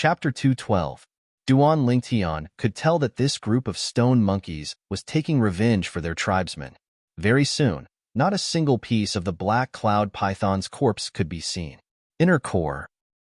Chapter 212. Duan Lingtian could tell that this group of stone monkeys was taking revenge for their tribesmen. Very soon, not a single piece of the black cloud python's corpse could be seen. Inner core.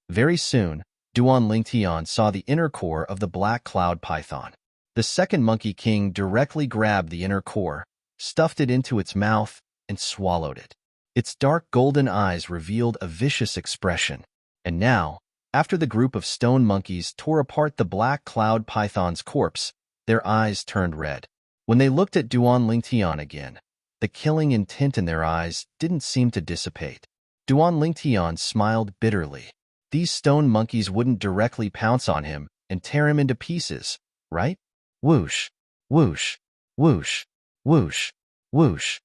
Very soon, Duan Lingtian saw the inner core of the black cloud python. The second monkey king directly grabbed the inner core, stuffed it into its mouth, and swallowed it. Its dark golden eyes revealed a vicious expression. And now, after the group of stone monkeys tore apart the black cloud python's corpse, their eyes turned red. When they looked at Duan Lingtian again, the killing intent in their eyes didn't seem to dissipate. Duan Lingtian smiled bitterly. These stone monkeys wouldn't directly pounce on him and tear him into pieces, right? Whoosh, whoosh, whoosh, whoosh, whoosh.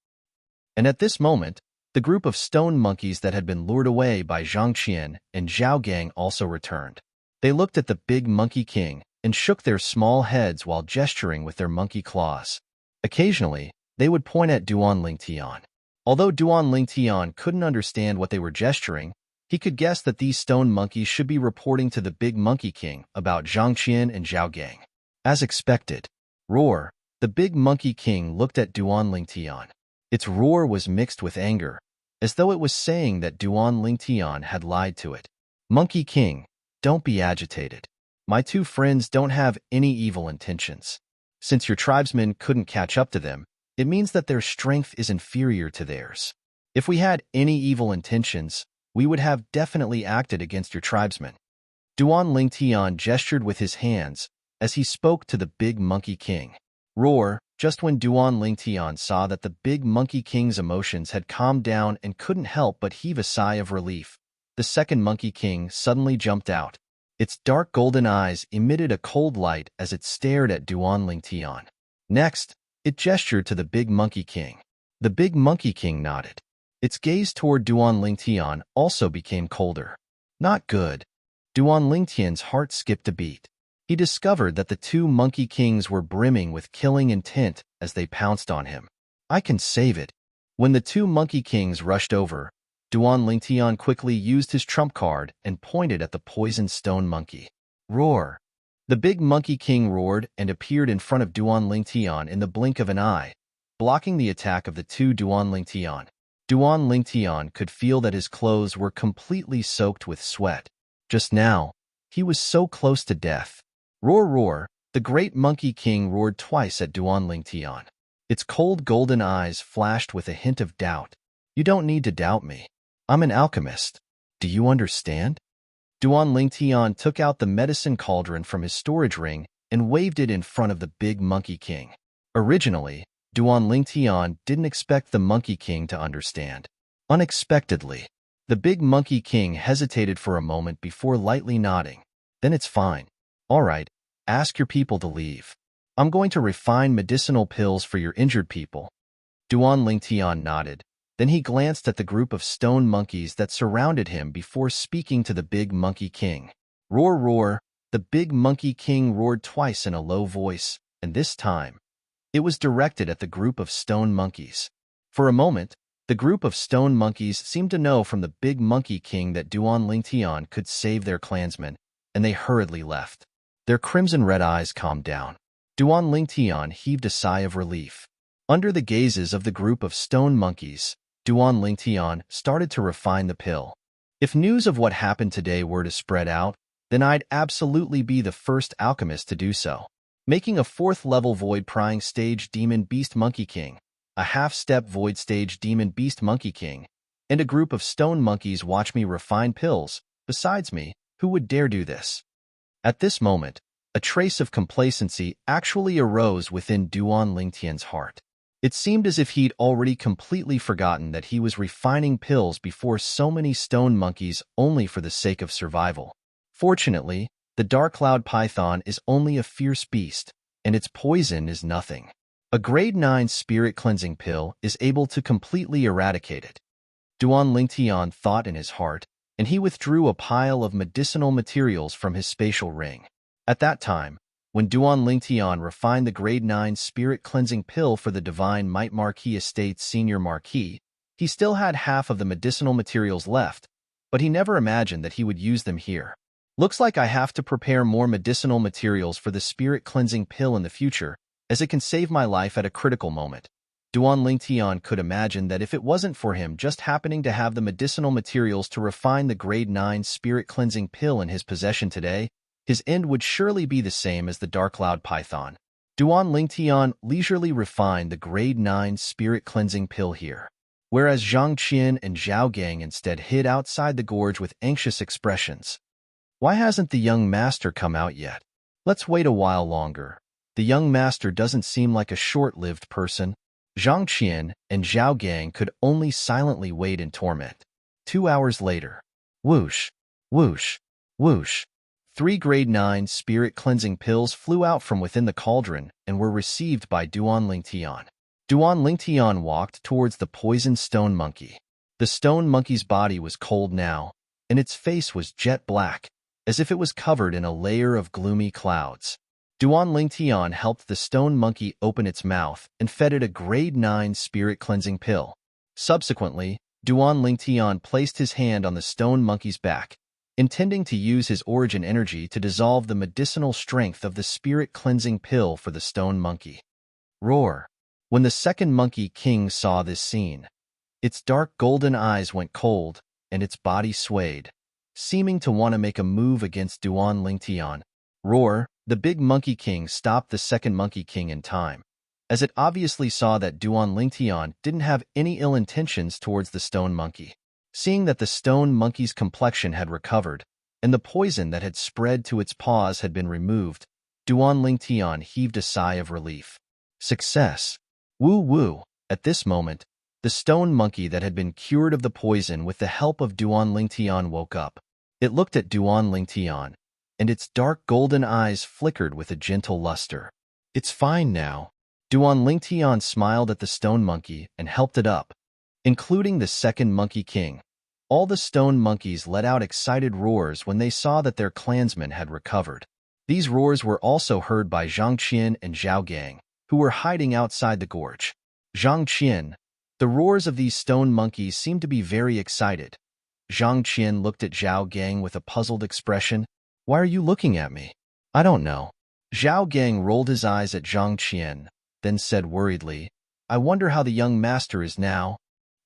And at this moment, the group of stone monkeys that had been lured away by Zhang Qian and Zhao Gang also returned. They looked at the big monkey king and shook their small heads while gesturing with their monkey claws. Occasionally, they would point at Duan Lingtian. Although Duan Lingtian couldn't understand what they were gesturing, he could guess that these stone monkeys should be reporting to the big monkey king about Zhang Qian and Zhao Gang. As expected, roar, the big monkey king looked at Duan Lingtian. Its roar was mixed with anger, as though it was saying that Duan Lingtian had lied to it. Monkey King, don't be agitated. My two friends don't have any evil intentions. Since your tribesmen couldn't catch up to them, it means that their strength is inferior to theirs. If we had any evil intentions, we would have definitely acted against your tribesmen. Duan Lingtian gestured with his hands as he spoke to the big monkey king. Roar, just when Duan Lingtian saw that the big monkey king's emotions had calmed down and couldn't help but heave a sigh of relief, the second monkey king suddenly jumped out. Its dark golden eyes emitted a cold light as it stared at Duan Lingtian. Next, it gestured to the big monkey king. The big monkey king nodded. Its gaze toward Duan Lingtian also became colder. Not good. Duan Lingtian's heart skipped a beat. He discovered that the two monkey kings were brimming with killing intent as they pounced on him. I can save it. When the two monkey kings rushed over, Duan Lingtian quickly used his trump card and pointed at the poisoned stone monkey. Roar. The big monkey king roared and appeared in front of Duan Lingtian in the blink of an eye, blocking the attack of the two Duan Lingtian. Duan Lingtian could feel that his clothes were completely soaked with sweat. Just now, he was so close to death. Roar, roar, the great monkey king roared twice at Duan Lingtian. Its cold golden eyes flashed with a hint of doubt. You don't need to doubt me. I'm an alchemist. Do you understand? Duan Lingtian took out the medicine cauldron from his storage ring and waved it in front of the big monkey king. Originally, Duan Lingtian didn't expect the monkey king to understand. Unexpectedly, the big monkey king hesitated for a moment before lightly nodding. Then it's fine. All right, ask your people to leave. I'm going to refine medicinal pills for your injured people. Duan Lingtian nodded. Then he glanced at the group of stone monkeys that surrounded him before speaking to the big monkey king. Roar, roar, the big monkey king roared twice in a low voice, and this time, it was directed at the group of stone monkeys. For a moment, the group of stone monkeys seemed to know from the big monkey king that Duan Lingtian could save their clansmen, and they hurriedly left. Their crimson-red eyes calmed down. Duan Lingtian heaved a sigh of relief. Under the gazes of the group of stone monkeys, Duan Lingtian started to refine the pill. If news of what happened today were to spread out, then I'd absolutely be the first alchemist to do so. Making a 4th-level Void Prying Stage Demon Beast Monkey King, a half-step Void Stage Demon Beast Monkey King, and a group of stone monkeys watch me refine pills. Besides me, who would dare do this? At this moment, a trace of complacency actually arose within Duan Lingtian's heart. It seemed as if he'd already completely forgotten that he was refining pills before so many stone monkeys only for the sake of survival. Fortunately, the dark cloud python is only a fierce beast, and its poison is nothing. A grade 9 spirit cleansing pill is able to completely eradicate it. Duan Lingtian thought in his heart, and he withdrew a pile of medicinal materials from his spatial ring. At that time, when Duan Lingtian refined the grade 9 spirit cleansing pill for the Divine Might Marquis Estate's senior marquis, he still had half of the medicinal materials left, but he never imagined that he would use them here. Looks like I have to prepare more medicinal materials for the spirit cleansing pill in the future, as it can save my life at a critical moment. Duan Lingtian could imagine that if it wasn't for him just happening to have the medicinal materials to refine the grade 9 spirit cleansing pill in his possession today, his end would surely be the same as the dark cloud python. Duan Lingtian leisurely refined the grade 9 spirit cleansing pill here, whereas Zhang Qian and Zhao Gang instead hid outside the gorge with anxious expressions. Why hasn't the young master come out yet? Let's wait a while longer. The young master doesn't seem like a short-lived person. Zhang Qian and Zhao Gang could only silently wait in torment. 2 hours later. Whoosh, whoosh, whoosh. 3 grade 9 spirit cleansing pills flew out from within the cauldron and were received by Duan Lingtian. Duan Lingtian walked towards the poisoned stone monkey. The stone monkey's body was cold now, and its face was jet black, as if it was covered in a layer of gloomy clouds. Duan Lingtian helped the stone monkey open its mouth and fed it a grade 9 spirit cleansing pill. Subsequently, Duan Lingtian placed his hand on the stone monkey's back, intending to use his origin energy to dissolve the medicinal strength of the spirit cleansing pill for the stone monkey. Roar! When the second monkey king saw this scene, its dark golden eyes went cold and its body swayed, seeming to want to make a move against Duan Lingtian. Roar! The big monkey king stopped the second monkey king in time, as it obviously saw that Duan Lingtian didn't have any ill intentions towards the stone monkey. Seeing that the stone monkey's complexion had recovered, and the poison that had spread to its paws had been removed, Duan Lingtian heaved a sigh of relief. Success! Woo woo! At this moment, the stone monkey that had been cured of the poison with the help of Duan Lingtian woke up. It looked at Duan Lingtian, and its dark golden eyes flickered with a gentle luster. It's fine now. Duan Lingtian smiled at the stone monkey and helped it up, including the second monkey king. All the stone monkeys let out excited roars when they saw that their clansmen had recovered. These roars were also heard by Zhang Qian and Zhao Gang, who were hiding outside the gorge. Zhang Qian, the roars of these stone monkeys seemed to be very excited. Zhang Qian looked at Zhao Gang with a puzzled expression. Why are you looking at me? I don't know. Zhao Gang rolled his eyes at Zhang Qian, then said worriedly, I wonder how the young master is now.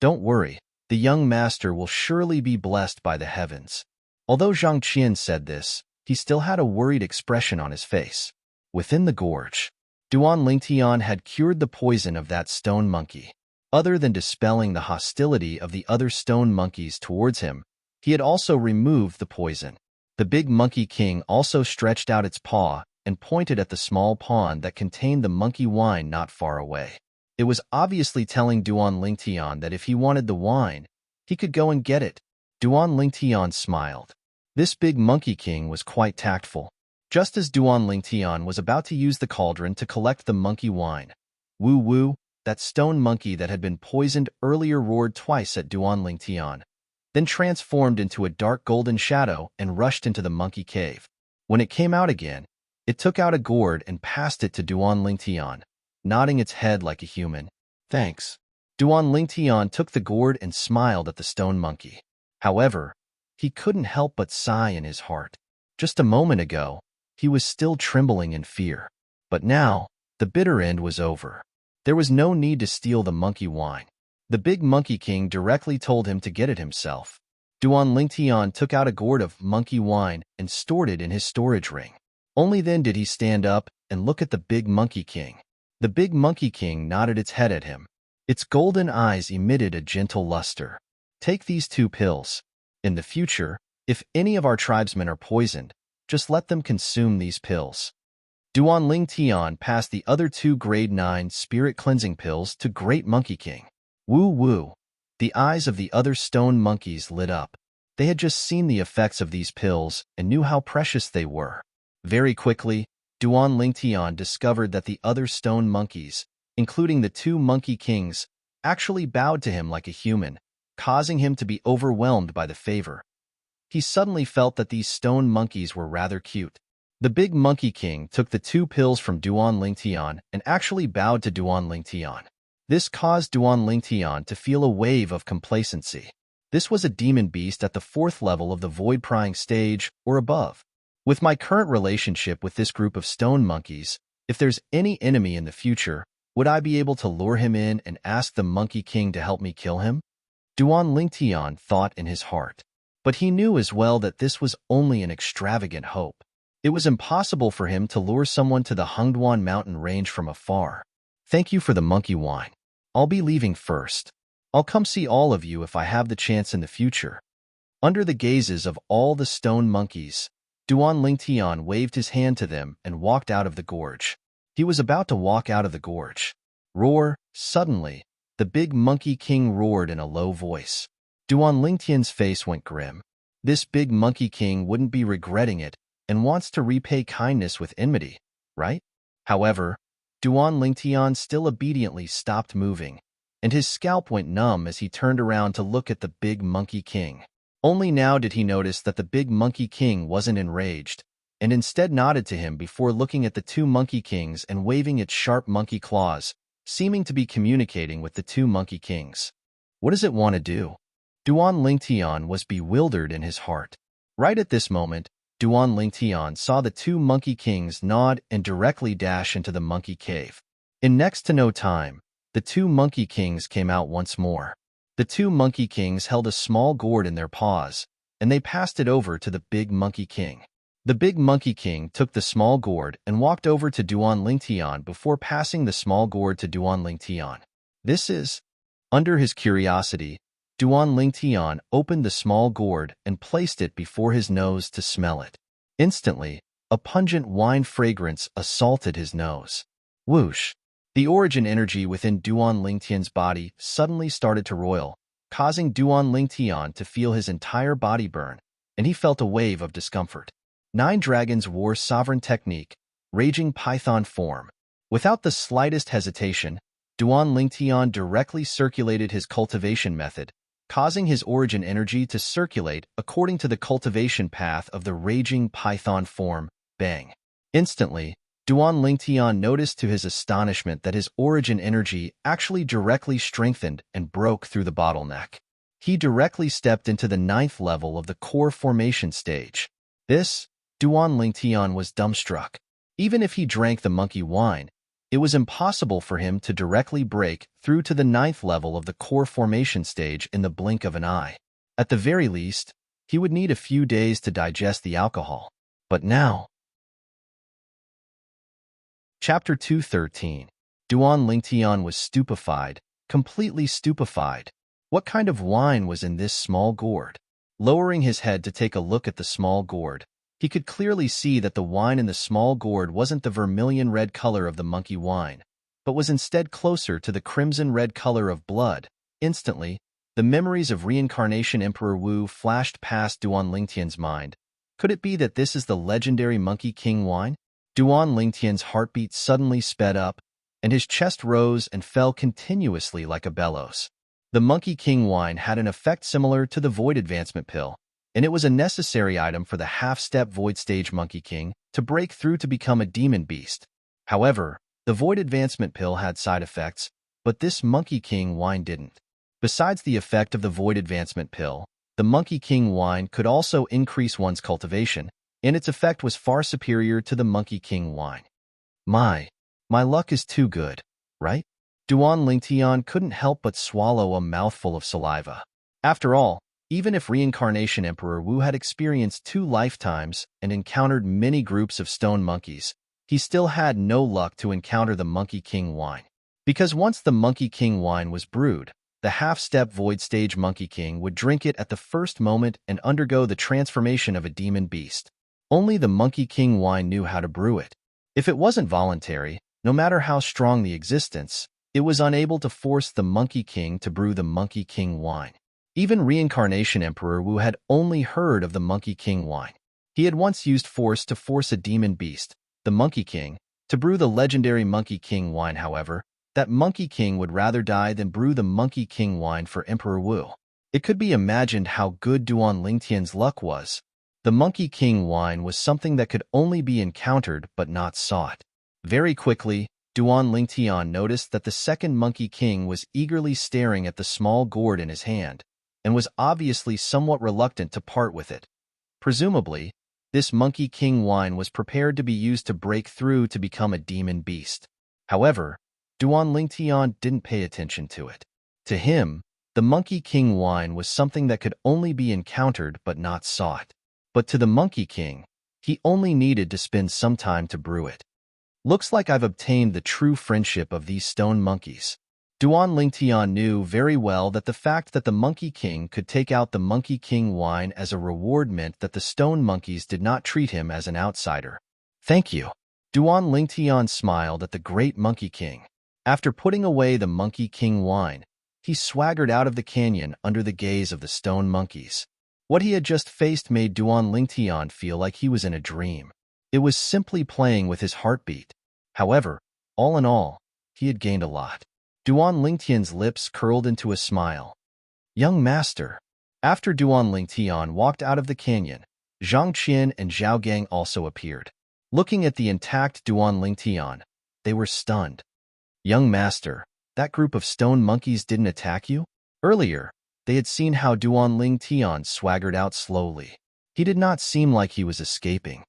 Don't worry, the young master will surely be blessed by the heavens. Although Zhang Qian said this, he still had a worried expression on his face. Within the gorge, Duan Lingtian had cured the poison of that stone monkey. Other than dispelling the hostility of the other stone monkeys towards him, he had also removed the poison. The big monkey king also stretched out its paw and pointed at the small pond that contained the monkey wine not far away. It was obviously telling Duan Lingtian that if he wanted the wine, he could go and get it. Duan Lingtian smiled. This big monkey king was quite tactful. Just as Duan Lingtian was about to use the cauldron to collect the monkey wine, woo woo, that stone monkey that had been poisoned earlier roared twice at Duan Lingtian, then transformed into a dark golden shadow and rushed into the monkey cave. When it came out again, it took out a gourd and passed it to Duan Lingtian, nodding its head like a human. Thanks. Duan Lingtian took the gourd and smiled at the stone monkey. However, he couldn't help but sigh in his heart. Just a moment ago, he was still trembling in fear. But now, the bitter end was over. There was no need to steal the monkey wine. The big monkey king directly told him to get it himself. Duan Lingtian took out a gourd of monkey wine and stored it in his storage ring. Only then did he stand up and look at the big monkey king. The big monkey king nodded its head at him. Its golden eyes emitted a gentle luster. Take these 2 pills. In the future, if any of our tribesmen are poisoned, just let them consume these pills. Duan Lingtian passed the other 2 grade 9 spirit cleansing pills to Great Monkey King. Woo woo. The eyes of the other stone monkeys lit up. They had just seen the effects of these pills and knew how precious they were. Very quickly, Duan Lingtian discovered that the other stone monkeys, including the 2 monkey kings, actually bowed to him like a human, causing him to be overwhelmed by the favor. He suddenly felt that these stone monkeys were rather cute. The big monkey king took the 2 pills from Duan Lingtian and actually bowed to Duan Lingtian. This caused Duan Lingtian to feel a wave of complacency. This was a demon beast at the 4th level of the void-prying stage or above. With my current relationship with this group of stone monkeys, if there's any enemy in the future, would I be able to lure him in and ask the Monkey King to help me kill him? Duan Lingtian thought in his heart. But he knew as well that this was only an extravagant hope. It was impossible for him to lure someone to the Hengduan mountain range from afar. Thank you for the monkey wine. I'll be leaving first. I'll come see all of you if I have the chance in the future. Under the gazes of all the stone monkeys, Duan Lingtian waved his hand to them and walked out of the gorge. He was about to walk out of the gorge. Roar! Suddenly, the big Monkey King roared in a low voice. Duan Lingtian's face went grim. This big Monkey King wouldn't be regretting it and wants to repay kindness with enmity, right? However, Duan Lingtian still obediently stopped moving, and his scalp went numb as he turned around to look at the big Monkey King. Only now did he notice that the big Monkey King wasn't enraged, and instead nodded to him before looking at the 2 Monkey Kings and waving its sharp monkey claws, seeming to be communicating with the 2 Monkey Kings. What does it want to do? Duan Lingtian was bewildered in his heart. Right at this moment, Duan Lingtian saw the 2 Monkey Kings nod and directly dash into the monkey cave. In next to no time, the 2 Monkey Kings came out once more. The 2 Monkey Kings held a small gourd in their paws, and they passed it over to the big Monkey King. The big Monkey King took the small gourd and walked over to Duan Lingtian before passing the small gourd to Duan Lingtian. This is... Under his curiosity, Duan Lingtian opened the small gourd and placed it before his nose to smell it. Instantly, a pungent wine fragrance assaulted his nose. Whoosh! The origin energy within Duan Lingtian's body suddenly started to roil, causing Duan Lingtian to feel his entire body burn, and he felt a wave of discomfort. 9 Dragons War Sovereign Technique, Raging Python Form. Without the slightest hesitation, Duan Lingtian directly circulated his cultivation method, causing his origin energy to circulate according to the cultivation path of the Raging Python Form, Bang. Instantly, Duan Lingtian noticed to his astonishment that his origin energy actually directly strengthened and broke through the bottleneck. He directly stepped into the 9th level of the core formation stage. Duan Lingtian was dumbstruck. Even if he drank the monkey wine, it was impossible for him to directly break through to the 9th level of the core formation stage in the blink of an eye. At the very least, he would need a few days to digest the alcohol. But now... Chapter 213. Duan Lingtian was stupefied, completely stupefied. What kind of wine was in this small gourd? Lowering his head to take a look at the small gourd, he could clearly see that the wine in the small gourd wasn't the vermilion red color of the monkey wine, but was instead closer to the crimson red color of blood. Instantly, the memories of reincarnation Emperor Wu flashed past Duan Lingtian's mind. Could it be that this is the legendary Monkey King wine? Duan Lingtian's heartbeat suddenly sped up, and his chest rose and fell continuously like a bellows. The Monkey King wine had an effect similar to the Void Advancement Pill, and it was a necessary item for the half-step Void Stage Monkey King to break through to become a demon beast. However, the Void Advancement Pill had side effects, but this Monkey King wine didn't. Besides the effect of the Void Advancement Pill, the Monkey King wine could also increase one's cultivation, and its effect was far superior to the Monkey King wine. My luck is too good, right? Duan Lingtian couldn't help but swallow a mouthful of saliva. After all, even if Reincarnation Emperor Wu had experienced 2 lifetimes and encountered many groups of stone monkeys, he still had no luck to encounter the Monkey King wine. Because once the Monkey King wine was brewed, the half-step Void Stage Monkey King would drink it at the first moment and undergo the transformation of a demon beast. Only the Monkey King wine knew how to brew it. If it wasn't voluntary, no matter how strong the existence, it was unable to force the Monkey King to brew the Monkey King wine. Even Reincarnation Emperor Wu had only heard of the Monkey King wine. He had once used force to force a demon beast, the Monkey King, to brew the legendary Monkey King wine. However, that Monkey King would rather die than brew the Monkey King wine for Emperor Wu. It could be imagined how good Duan Lingtian's luck was. The Monkey King wine was something that could only be encountered but not sought. Very quickly, Duan Lingtian noticed that the second Monkey King was eagerly staring at the small gourd in his hand, and was obviously somewhat reluctant to part with it. Presumably, this Monkey King wine was prepared to be used to break through to become a demon beast. However, Duan Lingtian didn't pay attention to it. To him, the Monkey King wine was something that could only be encountered but not sought. But to the Monkey King, he only needed to spend some time to brew it. Looks like I've obtained the true friendship of these stone monkeys. Duan Lingtian knew very well that the fact that the Monkey King could take out the Monkey King wine as a reward meant that the stone monkeys did not treat him as an outsider. Thank you. Duan Lingtian smiled at the great Monkey King. After putting away the Monkey King wine, he swaggered out of the canyon under the gaze of the stone monkeys. What he had just faced made Duan Lingtian feel like he was in a dream. It was simply playing with his heartbeat. However, all in all, he had gained a lot. Duan Lingtian's lips curled into a smile. Young master. After Duan Lingtian walked out of the canyon, Zhang Qian and Zhao Gang also appeared. Looking at the intact Duan Lingtian, they were stunned. Young master, that group of stone monkeys didn't attack you? Earlier, they had seen how Duan Lingtian swaggered out slowly. He did not seem like he was escaping.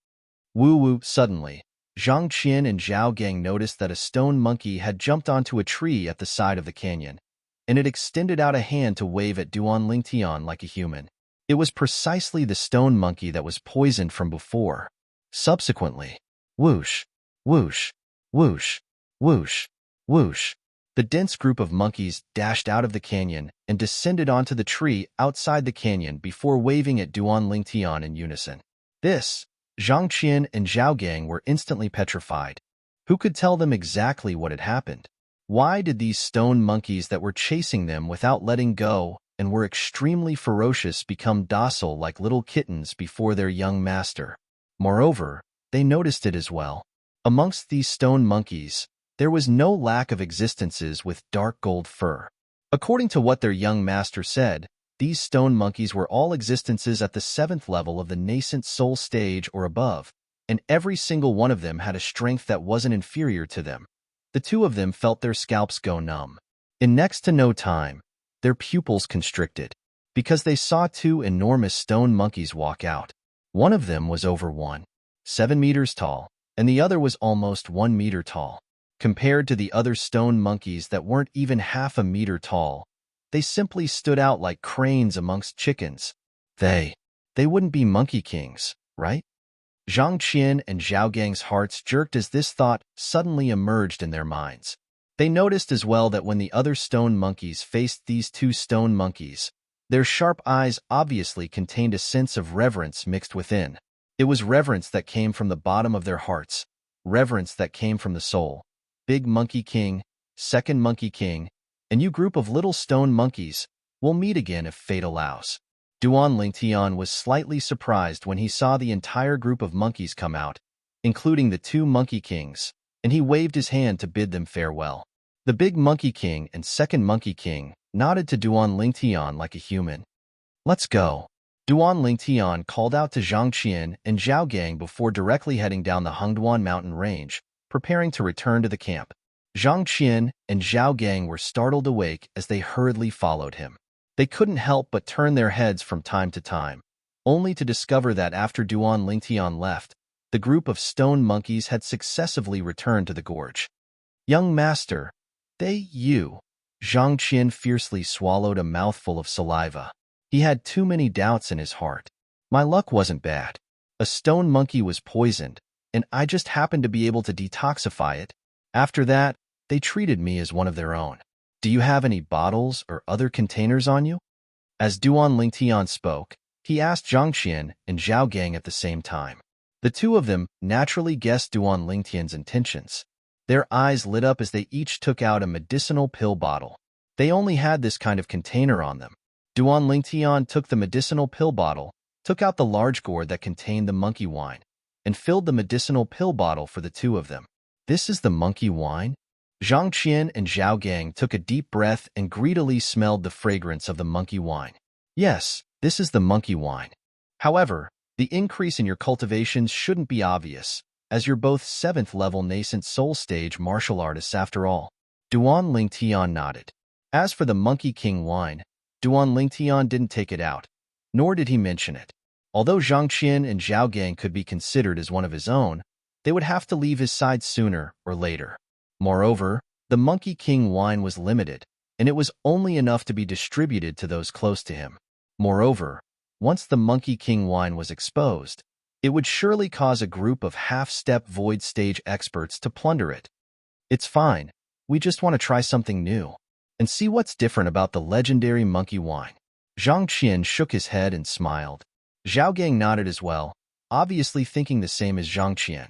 Woo-woo, suddenly, Zhang Qian and Zhao Gang noticed that a stone monkey had jumped onto a tree at the side of the canyon, and it extended out a hand to wave at Duan Lingtian like a human. It was precisely the stone monkey that was poisoned from before. Subsequently, whoosh, whoosh, whoosh, whoosh, whoosh, the dense group of monkeys dashed out of the canyon and descended onto the tree outside the canyon before waving at Duan Lingtian in unison. This, Zhang Qian and Zhao Gang were instantly petrified. Who could tell them exactly what had happened? Why did these stone monkeys that were chasing them without letting go and were extremely ferocious become docile like little kittens before their young master? Moreover, they noticed it as well. Amongst these stone monkeys, there was no lack of existences with dark gold fur. According to what their young master said, these stone monkeys were all existences at the 7th level of the nascent soul stage or above, and every single one of them had a strength that wasn't inferior to them. The two of them felt their scalps go numb. In next to no time, their pupils constricted, because they saw two enormous stone monkeys walk out. One of them was over 1.7 meters tall, and the other was almost 1 meter tall. Compared to the other stone monkeys that weren't even half a meter tall, they simply stood out like cranes amongst chickens. They wouldn't be monkey kings, right? Zhang Qian and Zhao Gang's hearts jerked as this thought suddenly emerged in their minds. They noticed as well that when the other stone monkeys faced these two stone monkeys, their sharp eyes obviously contained a sense of reverence mixed within. It was reverence that came from the bottom of their hearts, reverence that came from the soul. Big Monkey King, Second Monkey King, and you group of little stone monkeys, we'll meet again if fate allows. Duan Lingtian was slightly surprised when he saw the entire group of monkeys come out, including the two Monkey Kings, and he waved his hand to bid them farewell. The Big Monkey King and Second Monkey King nodded to Duan Lingtian like a human. Let's go. Duan Lingtian called out to Zhang Qian and Zhao Gang before directly heading down the Hengduan mountain range, preparing to return to the camp. Zhang Qian and Zhao Gang were startled awake as they hurriedly followed him. They couldn't help but turn their heads from time to time, only to discover that after Duan Lingtian left, the group of stone monkeys had successively returned to the gorge. Young master, you. Zhang Qian fiercely swallowed a mouthful of saliva. He had too many doubts in his heart. My luck wasn't bad. A stone monkey was poisoned, and I just happened to be able to detoxify it. After that, they treated me as one of their own. Do you have any bottles or other containers on you? As Duan Lingtian spoke, he asked Zhang Qian and Zhao Gang at the same time. The two of them naturally guessed Duan Lingtian's intentions. Their eyes lit up as they each took out a medicinal pill bottle. They only had this kind of container on them. Duan Lingtian took the medicinal pill bottle, took out the large gourd that contained the monkey wine, and filled the medicinal pill bottle for the two of them. This is the monkey wine? Zhang Qian and Zhao Gang took a deep breath and greedily smelled the fragrance of the monkey wine. Yes, this is the monkey wine. However, the increase in your cultivations shouldn't be obvious, as you're both 7th level nascent soul stage martial artists after all. Duan Lingtian nodded. As for the Monkey King wine, Duan Lingtian didn't take it out, nor did he mention it. Although Zhang Qian and Zhao Gang could be considered as one of his own, they would have to leave his side sooner or later. Moreover, the Monkey King wine was limited, and it was only enough to be distributed to those close to him. Moreover, once the Monkey King wine was exposed, it would surely cause a group of half-step void stage experts to plunder it. It's fine, we just want to try something new and see what's different about the legendary monkey wine. Zhang Qian shook his head and smiled. Zhao Gang nodded as well, obviously thinking the same as Zhang Qian.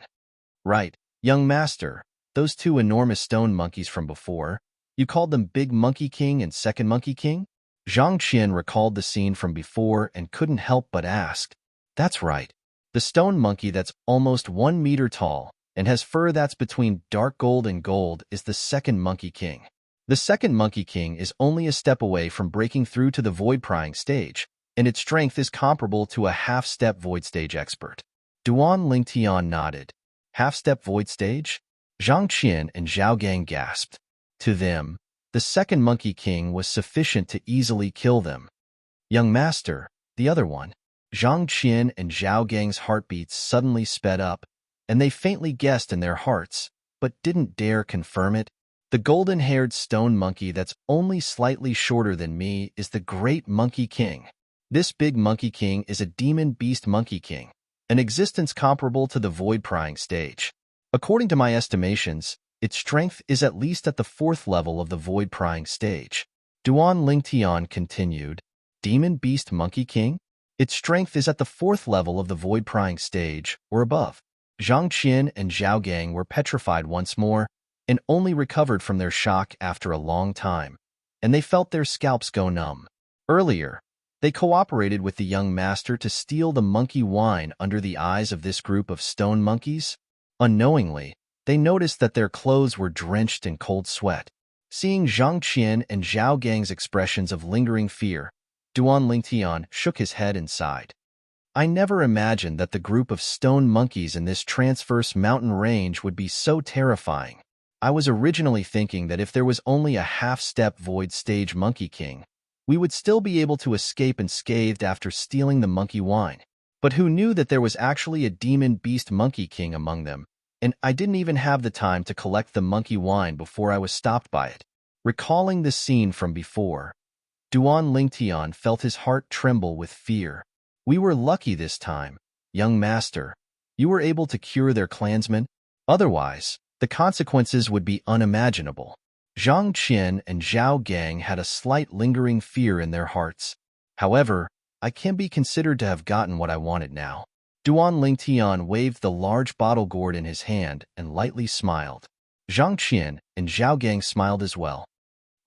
Right, young master, those two enormous stone monkeys from before, you called them Big Monkey King and Second Monkey King? Zhang Qian recalled the scene from before and couldn't help but ask. That's right. The stone monkey that's almost 1 meter tall and has fur that's between dark gold and gold is the Second Monkey King. The Second Monkey King is only a step away from breaking through to the void-prying stage, and its strength is comparable to a half-step void stage expert. Duan Lingtian nodded. Half-step void stage? Zhang Qian and Zhao Gang gasped. To them, the Second Monkey King was sufficient to easily kill them. Young master, the other one. Zhang Qian and Zhao Gang's heartbeats suddenly sped up, and they faintly guessed in their hearts, but didn't dare confirm it. The golden-haired stone monkey that's only slightly shorter than me is the Great Monkey King. This Big Monkey King is a demon beast Monkey King, an existence comparable to the void-prying stage. According to my estimations, its strength is at least at the 4th level of the void-prying stage. Duan Lingtian continued, Demon Beast Monkey King? Its strength is at the 4th level of the void-prying stage, or above. Zhang Qian and Zhao Gang were petrified once more, and only recovered from their shock after a long time, and they felt their scalps go numb. Earlier, they cooperated with the young master to steal the monkey wine under the eyes of this group of stone monkeys. Unknowingly, they noticed that their clothes were drenched in cold sweat. Seeing Zhang Qian and Zhao Gang's expressions of lingering fear, Duan Lingtian shook his head and sighed. I never imagined that the group of stone monkeys in this transverse mountain range would be so terrifying. I was originally thinking that if there was only a half-step void stage Monkey King, we would still be able to escape unscathed after stealing the monkey wine. But who knew that there was actually a demon beast Monkey King among them, and I didn't even have the time to collect the monkey wine before I was stopped by it. Recalling the scene from before, Duan Lingtian felt his heart tremble with fear. We were lucky this time, young master. You were able to cure their clansmen. Otherwise, the consequences would be unimaginable. Zhang Qian and Zhao Gang had a slight lingering fear in their hearts. However, I can be considered to have gotten what I wanted now. Duan Lingtian waved the large bottle gourd in his hand and lightly smiled. Zhang Qian and Zhao Gang smiled as well.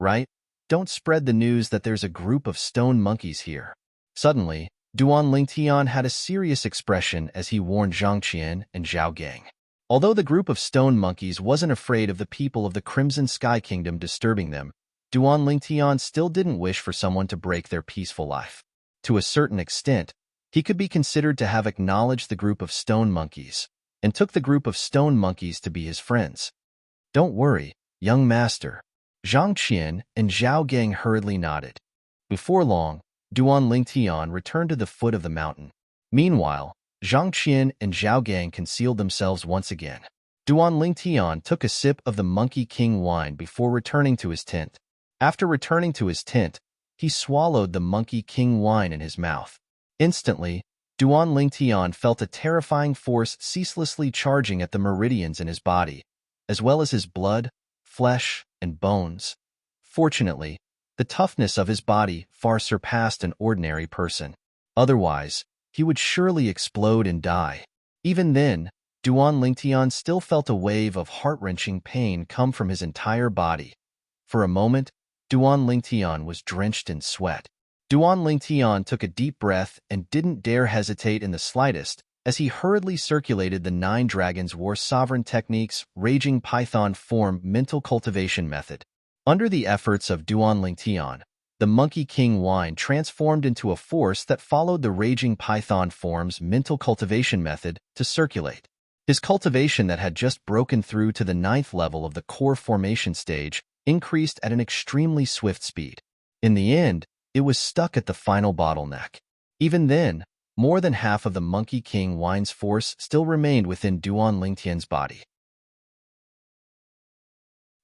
Right? Don't spread the news that there's a group of stone monkeys here. Suddenly, Duan Lingtian had a serious expression as he warned Zhang Qian and Zhao Gang. Although the group of stone monkeys wasn't afraid of the people of the Crimson Sky Kingdom disturbing them, Duan Lingtian still didn't wish for someone to break their peaceful life. To a certain extent, he could be considered to have acknowledged the group of stone monkeys, and took the group of stone monkeys to be his friends. Don't worry, young master. Zhang Qian and Zhao Gang hurriedly nodded. Before long, Duan Lingtian returned to the foot of the mountain. Meanwhile, Zhang Qian and Zhao Gang concealed themselves once again. Duan Lingtian took a sip of the Monkey King wine before returning to his tent. After returning to his tent, he swallowed the Monkey King wine in his mouth. Instantly, Duan Lingtian felt a terrifying force ceaselessly charging at the meridians in his body, as well as his blood, flesh, and bones. Fortunately, the toughness of his body far surpassed an ordinary person. Otherwise, he would surely explode and die. Even then, Duan Lingtian still felt a wave of heart-wrenching pain come from his entire body. For a moment, Duan Lingtian was drenched in sweat. Duan Lingtian took a deep breath and didn't dare hesitate in the slightest as he hurriedly circulated the 9 Dragons War Sovereign Techniques Raging Python Form Mental Cultivation Method. Under the efforts of Duan Lingtian, the Monkey King wine transformed into a force that followed the Raging Python Form's mental cultivation method to circulate. His cultivation that had just broken through to the 9th level of the core formation stage increased at an extremely swift speed. In the end, it was stuck at the final bottleneck. Even then, more than half of the Monkey King Wine's force still remained within Duan Lingtian's body.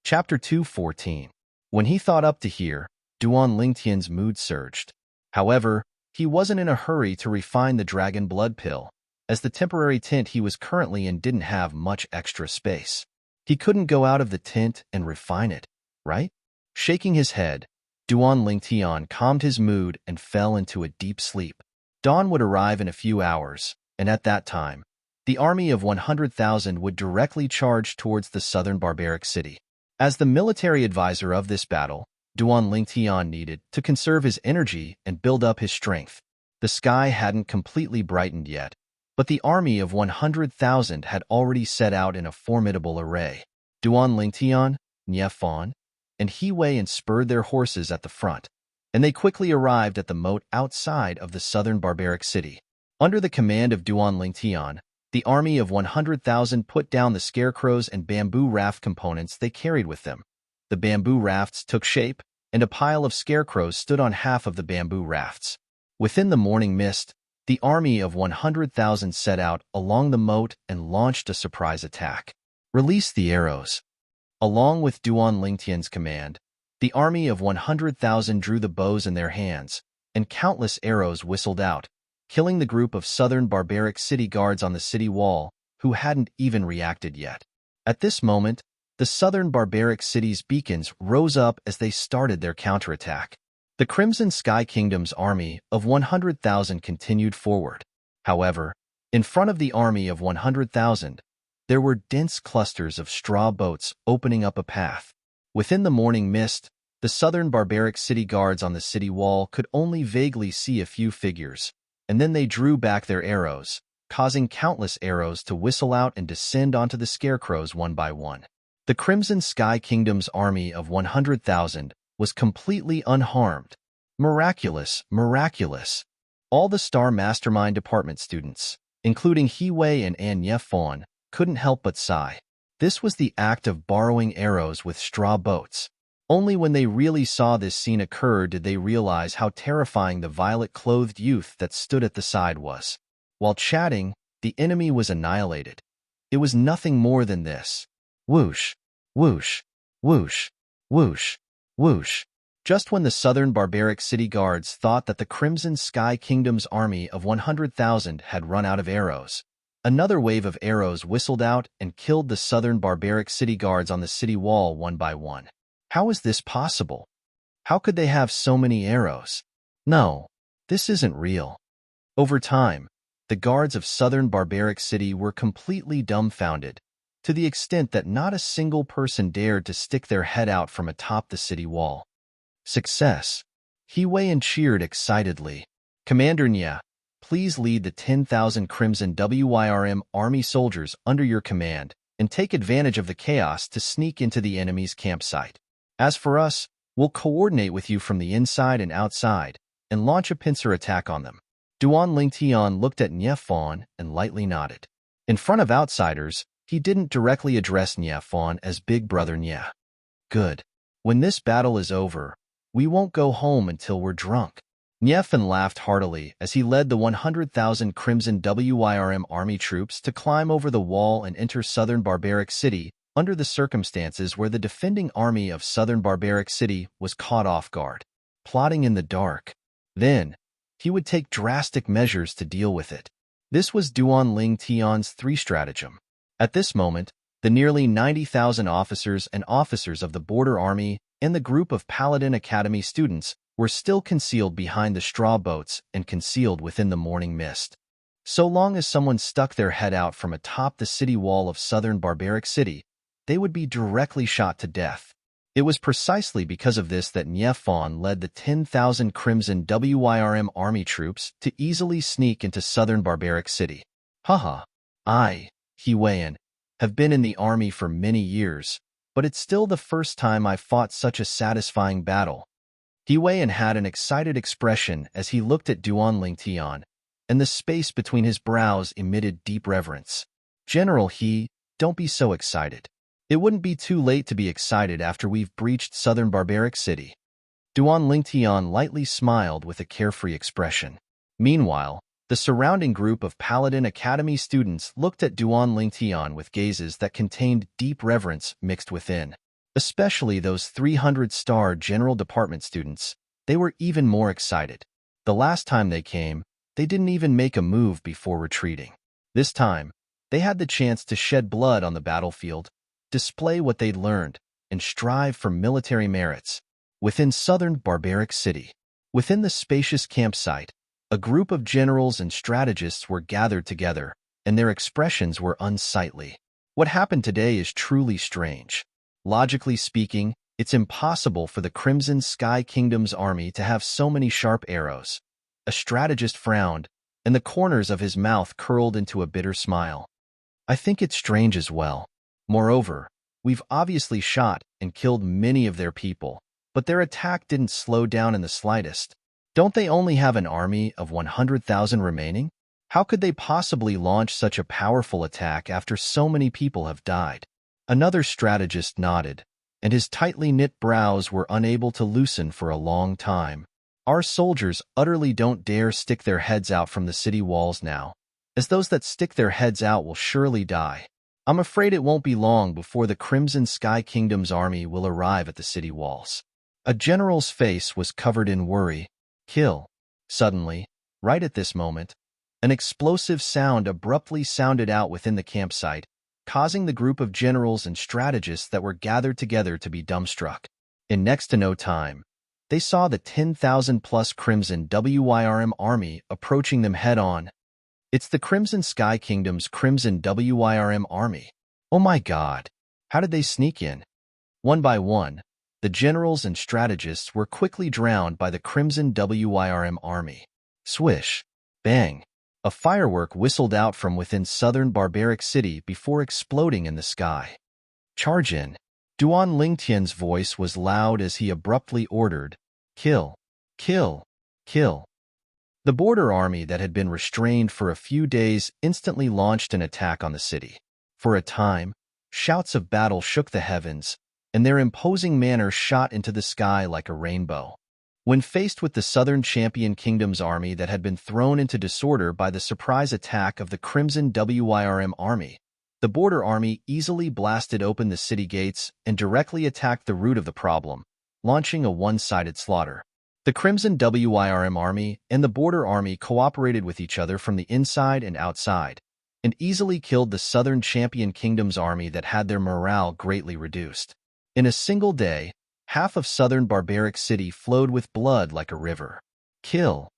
Chapter 2:14. When he thought up to here, Duan Lingtian's mood surged. However, he wasn't in a hurry to refine the dragon blood pill, as the temporary tent he was currently in didn't have much extra space. He couldn't go out of the tent and refine it, right? Shaking his head, Duan Lingtian calmed his mood and fell into a deep sleep. Dawn would arrive in a few hours, and at that time, the army of 100,000 would directly charge towards the southern barbaric city. As the military advisor of this battle, Duan Lingtian needed to conserve his energy and build up his strength. The sky hadn't completely brightened yet, but the army of 100,000 had already set out in a formidable array. Duan Lingtian, Nie Fan, and He Wei spurred their horses at the front, and they quickly arrived at the moat outside of the southern barbaric city. Under the command of Duan Lingtian, the army of 100,000 put down the scarecrows and bamboo raft components they carried with them. The bamboo rafts took shape, and a pile of scarecrows stood on half of the bamboo rafts. Within the morning mist, the army of 100,000 set out along the moat and launched a surprise attack. Release the arrows. Along with Duan Lingtian's command, the army of 100,000 drew the bows in their hands, and countless arrows whistled out, killing the group of southern barbaric city guards on the city wall, who hadn't even reacted yet. At this moment, the southern barbaric city's beacons rose up as they started their counterattack. The Crimson Sky Kingdom's army of 100,000 continued forward. However, in front of the army of 100,000, there were dense clusters of straw boats opening up a path. Within the morning mist, the southern barbaric city guards on the city wall could only vaguely see a few figures, and then they drew back their arrows, causing countless arrows to whistle out and descend onto the scarecrows one by one. The Crimson Sky Kingdom's army of 100,000 was completely unharmed. Miraculous, miraculous. All the Star Mastermind Department students, including He Wei and Nie Fan, couldn't help but sigh. This was the act of borrowing arrows with straw boats. Only when they really saw this scene occur did they realize how terrifying the violet-clothed youth that stood at the side was. While chatting, the enemy was annihilated. It was nothing more than this. Whoosh, whoosh, whoosh, whoosh, whoosh. Just when the southern barbaric city guards thought that the Crimson Sky Kingdom's army of 100,000 had run out of arrows, another wave of arrows whistled out and killed the southern barbaric city guards on the city wall one by one. How is this possible? How could they have so many arrows? No, this isn't real. Over time, the guards of southern barbaric city were completely dumbfounded, to the extent that not a single person dared to stick their head out from atop the city wall. Success! He Wei cheered excitedly. Commander Nya, please lead the 10,000 Crimson WYRM army soldiers under your command and take advantage of the chaos to sneak into the enemy's campsite. As for us, we'll coordinate with you from the inside and outside and launch a pincer attack on them. Duan Lingtian looked at Nie Fan and lightly nodded. In front of outsiders, he didn't directly address Nie Fan as Big Brother Nye. Good. When this battle is over, we won't go home until we're drunk. Nie Fan laughed heartily as he led the 100,000 Crimson WYRM army troops to climb over the wall and enter southern barbaric city under the circumstances where the defending army of southern barbaric city was caught off guard, plotting in the dark. Then, he would take drastic measures to deal with it. This was Duan Lingtian's 3 stratagem. At this moment, the nearly 90,000 officers and officers of the Border Army and the group of Paladin Academy students were still concealed behind the straw boats and concealed within the morning mist. So long as someone stuck their head out from atop the city wall of southern barbaric city, they would be directly shot to death. It was precisely because of this that Nie Fan led the 10,000 Crimson WYRM army troops to easily sneak into southern barbaric city. Haha, I, He Wei, have been in the army for many years, but it's still the first time I fought such a satisfying battle. He Wei had an excited expression as he looked at Duan Lingtian, and the space between his brows emitted deep reverence. General He, don't be so excited. It wouldn't be too late to be excited after we've breached southern barbaric city. Duan Lingtian lightly smiled with a carefree expression. Meanwhile, the surrounding group of Paladin Academy students looked at Duan Lingtian with gazes that contained deep reverence mixed within. Especially those 300-star General Department students, they were even more excited. The last time they came, they didn't even make a move before retreating. This time, they had the chance to shed blood on the battlefield, display what they'd learned, and strive for military merits. Within southern Barbaric City, within the spacious campsite, a group of generals and strategists were gathered together, and their expressions were unsightly. What happened today is truly strange. Logically speaking, it's impossible for the Crimson Sky Kingdom's army to have so many sharp arrows. A strategist frowned, and the corners of his mouth curled into a bitter smile. I think it's strange as well. Moreover, we've obviously shot and killed many of their people, but their attack didn't slow down in the slightest. Don't they only have an army of 100,000 remaining? How could they possibly launch such a powerful attack after so many people have died? Another strategist nodded, and his tightly knit brows were unable to loosen for a long time. Our soldiers utterly don't dare stick their heads out from the city walls now, as those that stick their heads out will surely die. I'm afraid it won't be long before the Crimson Sky Kingdom's army will arrive at the city walls. A general's face was covered in worry. Kill. Suddenly, right at this moment, an explosive sound abruptly sounded out within the campsite, causing the group of generals and strategists that were gathered together to be dumbstruck. In next to no time, they saw the 10,000-plus Crimson WYRM army approaching them head-on. It's the Crimson Sky Kingdom's Crimson WYRM army. Oh my God! How did they sneak in? One by one, the generals and strategists were quickly drowned by the Crimson WYRM army. Swish! Bang! A firework whistled out from within southern Barbaric City before exploding in the sky. Charge in! Duan Lingtian's voice was loud as he abruptly ordered, "Kill! Kill! Kill!" The border army that had been restrained for a few days instantly launched an attack on the city. For a time, shouts of battle shook the heavens, and their imposing manner shot into the sky like a rainbow. When faced with the Southern Champion Kingdom's army that had been thrown into disorder by the surprise attack of the Crimson WYRM army, the border army easily blasted open the city gates and directly attacked the root of the problem, launching a one-sided slaughter. The Crimson WYRM army and the border army cooperated with each other from the inside and outside, and easily killed the Southern Champion Kingdom's army that had their morale greatly reduced. In a single day, half of southern Barbaric City flowed with blood like a river. Kill!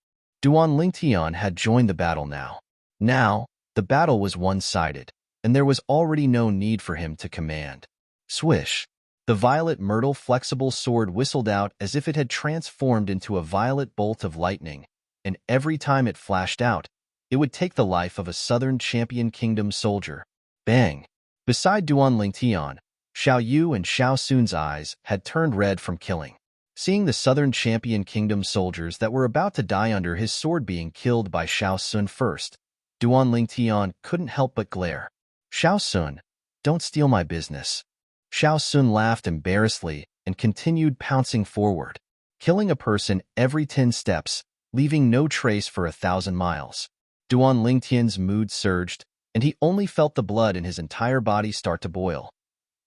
Duan Lingtian had joined the battle now. Now, the battle was one-sided, and there was already no need for him to command. Swish! The violet myrtle flexible sword whistled out as if it had transformed into a violet bolt of lightning, and every time it flashed out, it would take the life of a Southern Champion Kingdom soldier. Bang! Beside Duan Lingtian, Xiao Yu and Xiao Sun's eyes had turned red from killing. Seeing the Southern Champion Kingdom soldiers that were about to die under his sword being killed by Xiao Sun first, Duan Lingtian couldn't help but glare. Xiao Sun, don't steal my business. Xiao Sun laughed embarrassedly and continued pouncing forward, killing a person every 10 steps, leaving no trace for 1,000 miles. Duan Lingtian's mood surged, and he only felt the blood in his entire body start to boil.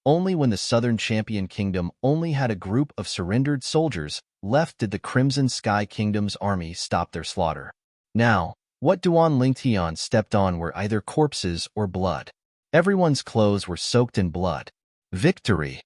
Only when the Southern Champion Kingdom only had a group of surrendered soldiers left did the Crimson Sky Kingdom's army stop their slaughter. Now, what Duan Lingtian stepped on were either corpses or blood. Everyone's clothes were soaked in blood. Victory!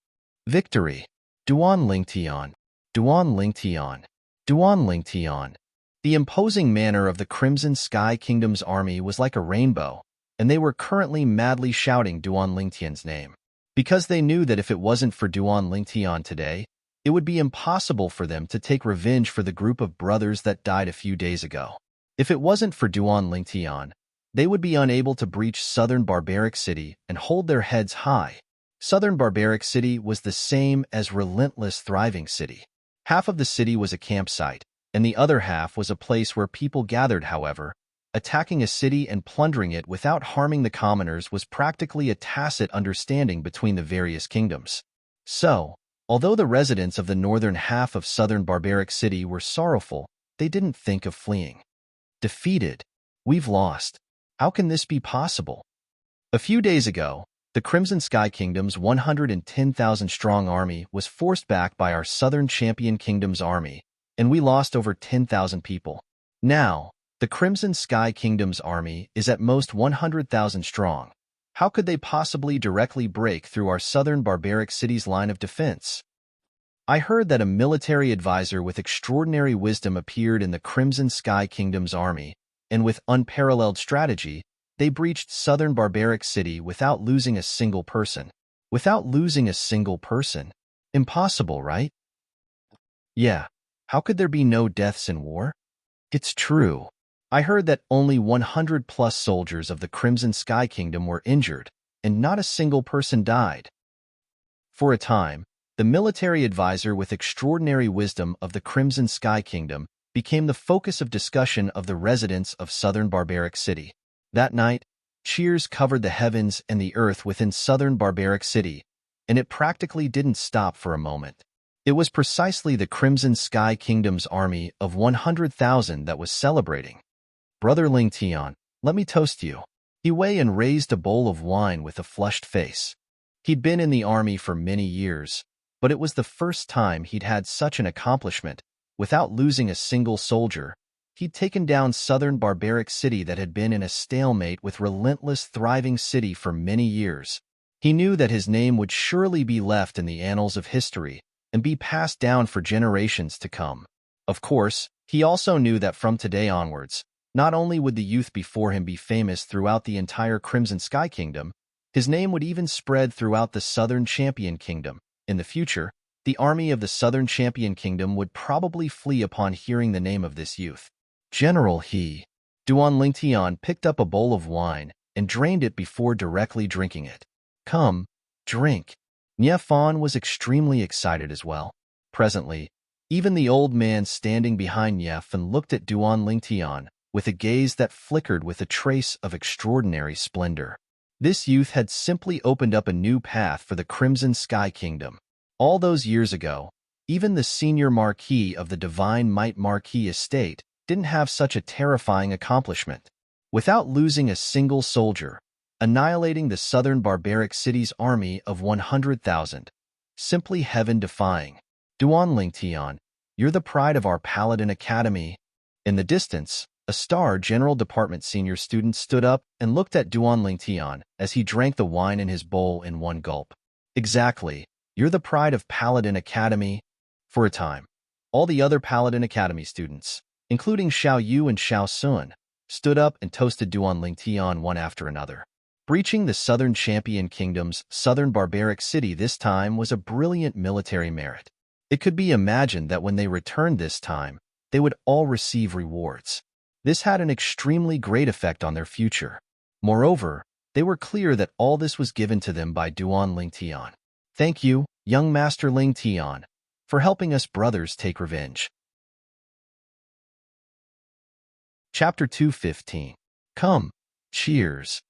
Victory! Duan Lingtian! Duan Lingtian! Duan Lingtian! The imposing manner of the Crimson Sky Kingdom's army was like a rainbow, and they were currently madly shouting Duan Lingtian's name. Because they knew that if it wasn't for Duan Lingtian today, it would be impossible for them to take revenge for the group of brothers that died a few days ago. If it wasn't for Duan Lingtian, they would be unable to breach southern Barbaric City and hold their heads high. Southern Barbaric City was the same as relentless thriving city. Half of the city was a campsite, and the other half was a place where people gathered. However, attacking a city and plundering it without harming the commoners was practically a tacit understanding between the various kingdoms. So, Although the residents of the northern half of southern barbaric city were sorrowful, they didn't think of fleeing. Defeated. We've lost. How can this be possible? A few days ago, the Crimson Sky Kingdom's 110,000-strong army was forced back by our southern champion kingdom's army, and we lost over 10,000 people. Now, the Crimson Sky Kingdom's army is at most 100,000 strong. How could they possibly directly break through our southern barbaric city's line of defense? I heard that a military advisor with extraordinary wisdom appeared in the Crimson Sky Kingdom's army, and with unparalleled strategy, they breached southern barbaric city without losing a single person. Without losing a single person? Impossible, right? Yeah. How could there be no deaths in war? It's true. I heard that only 100+ soldiers of the Crimson Sky Kingdom were injured, and not a single person died. For a time, the military advisor with extraordinary wisdom of the Crimson Sky Kingdom became the focus of discussion of the residents of southern barbaric city. That night, cheers covered the heavens and the earth within southern barbaric city, and it practically didn't stop for a moment. It was precisely the Crimson Sky Kingdom's army of 100,000 that was celebrating. Brother Ling Tian, let me toast you. He weighed and raised a bowl of wine with a flushed face. He'd been in the army for many years, but it was the first time he'd had such an accomplishment. Without losing a single soldier, he'd taken down southern barbaric city that had been in a stalemate with relentless thriving city for many years. He knew that his name would surely be left in the annals of history and be passed down for generations to come. Of course, he also knew that from today onwards, not only would the youth before him be famous throughout the entire Crimson Sky Kingdom, his name would even spread throughout the Southern Champion Kingdom. In the future, the army of the Southern Champion Kingdom would probably flee upon hearing the name of this youth. General He. Duan Lingtian picked up a bowl of wine and drained it before directly drinking it. Come, drink. Nie Fan was extremely excited as well. Presently, even the old man standing behind Nie Fan looked at Duan Lingtian with a gaze that flickered with a trace of extraordinary splendor. This youth had simply opened up a new path for the Crimson Sky Kingdom. All those years ago, even the senior Marquis of the Divine Might Marquis estate didn't have such a terrifying accomplishment. Without losing a single soldier, annihilating the southern barbaric city's army of 100,000. Simply heaven-defying. Duan Lingtian, you're the pride of our Paladin Academy. In the distance, a Star General Department senior student stood up and looked at Duan Lingtian as he drank the wine in his bowl in one gulp. Exactly. You're the pride of Paladin Academy. For a time, all the other Paladin Academy students, including Xiao Yu and Xiao Sun, stood up and toasted Duan Lingtian one after another. Breaching the Southern Champion Kingdom's southern barbaric city this time was a brilliant military merit. It could be imagined that when they returned this time, they would all receive rewards. This had an extremely great effect on their future. Moreover, they were clear that all this was given to them by Duan Lingtian. Thank you, young Master Lingtian, for helping us brothers take revenge. Chapter 2:15. Come, cheers.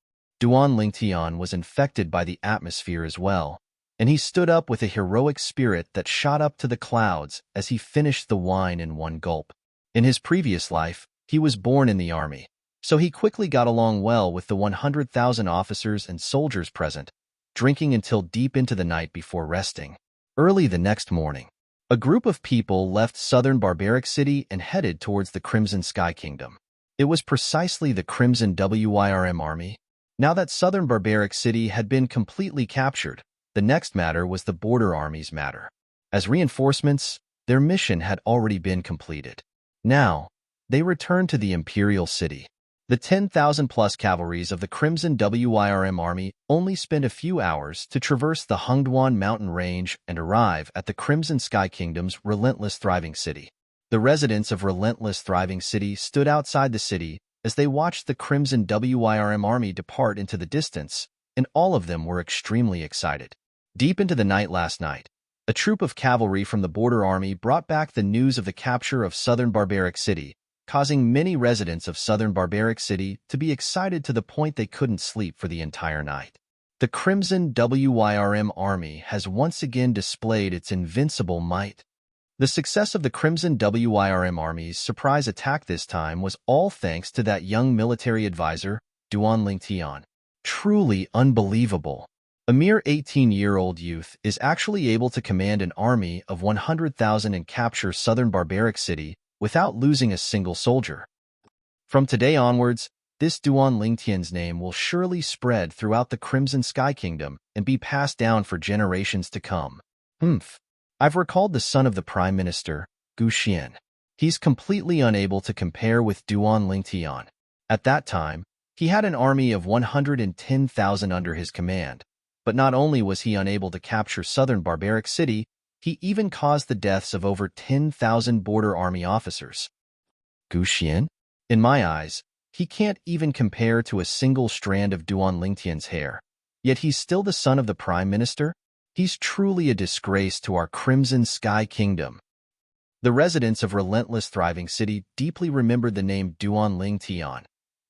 Duan Lingtian was infected by the atmosphere as well, and he stood up with a heroic spirit that shot up to the clouds as he finished the wine in one gulp. In his previous life, he was born in the army, so he quickly got along well with the 100,000 officers and soldiers present, drinking until deep into the night before resting. Early the next morning, a group of people left southern barbaric city and headed towards the Crimson Sky Kingdom. It was precisely the Crimson Wyrm army. Now that southern barbaric city had been completely captured, the next matter was the border army's matter. As reinforcements, their mission had already been completed. Now, they returned to the imperial city. The 10,000+ cavalries of the Crimson Wyrm army only spent a few hours to traverse the Hungduan mountain range and arrive at the Crimson Sky Kingdom's relentless thriving city. The residents of relentless thriving city stood outside the city as they watched the Crimson Wyrm army depart into the distance, and all of them were extremely excited. Deep into the night last night, a troop of cavalry from the border army brought back the news of the capture of southern barbaric city, causing many residents of southern barbaric city to be excited to the point they couldn't sleep for the entire night. The Crimson WYRM army has once again displayed its invincible might. The success of the Crimson WYRM army's surprise attack this time was all thanks to that young military advisor, Duan Lingtian. Truly unbelievable. A mere 18-year-old youth is actually able to command an army of 100,000 and capture southern barbaric city without losing a single soldier. From today onwards, this Duan Lingtian's name will surely spread throughout the Crimson Sky Kingdom and be passed down for generations to come. I've recalled the son of the Prime Minister, Gu Xian. He's completely unable to compare with Duan Lingtian. At that time, he had an army of 110,000 under his command, but not only was he unable to capture southern barbaric city, he even caused the deaths of over 10,000 border army officers. Gu Xian? In my eyes, he can't even compare to a single strand of Duan Lingtian's hair. Yet he's still the son of the Prime Minister? He's truly a disgrace to our Crimson Sky Kingdom. The residents of Relentless Thriving City deeply remembered the name Duan Lingtian,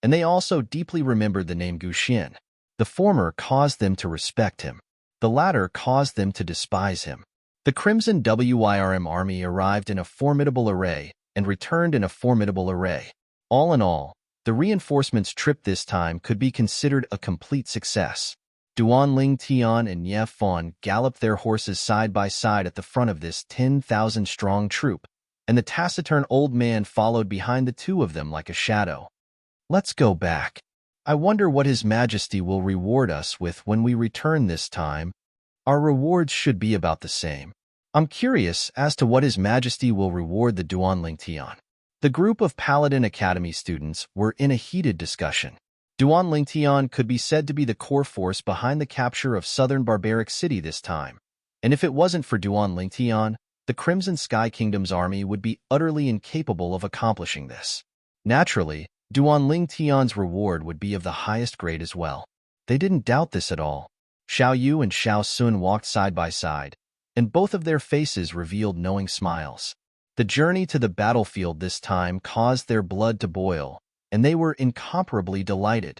and they also deeply remembered the name Gu Xian. The former caused them to respect him. The latter caused them to despise him. The Crimson WYRM army arrived in a formidable array and returned in a formidable array. All in all, the reinforcements trip this time could be considered a complete success. Duan Lingtian and Ye Fan galloped their horses side by side at the front of this 10,000-strong troop, and the taciturn old man followed behind the two of them like a shadow. Let's go back. I wonder what His Majesty will reward us with when we return this time. Our rewards should be about the same. I'm curious as to what His Majesty will reward the Duan Lingtian. The group of Paladin Academy students were in a heated discussion. Duan Lingtian could be said to be the core force behind the capture of southern barbaric city this time, and if it wasn't for Duan Lingtian, the Crimson Sky Kingdom's army would be utterly incapable of accomplishing this. Naturally, Duan Lingtian's reward would be of the highest grade as well. They didn't doubt this at all. Xiao Yu and Xiao Sun walked side by side, and both of their faces revealed knowing smiles. The journey to the battlefield this time caused their blood to boil, and they were incomparably delighted.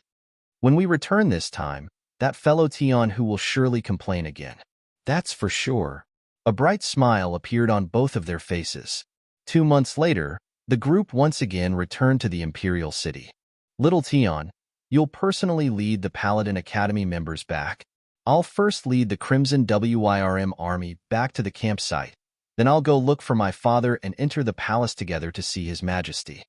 When we return this time, that fellow Tian who will surely complain again. That's for sure. A bright smile appeared on both of their faces. 2 months later, the group once again returned to the Imperial City. Little Tian, you'll personally lead the Paladin Academy members back. I'll first lead the Crimson WYRM army back to the campsite. Then I'll go look for my father and enter the palace together to see His Majesty.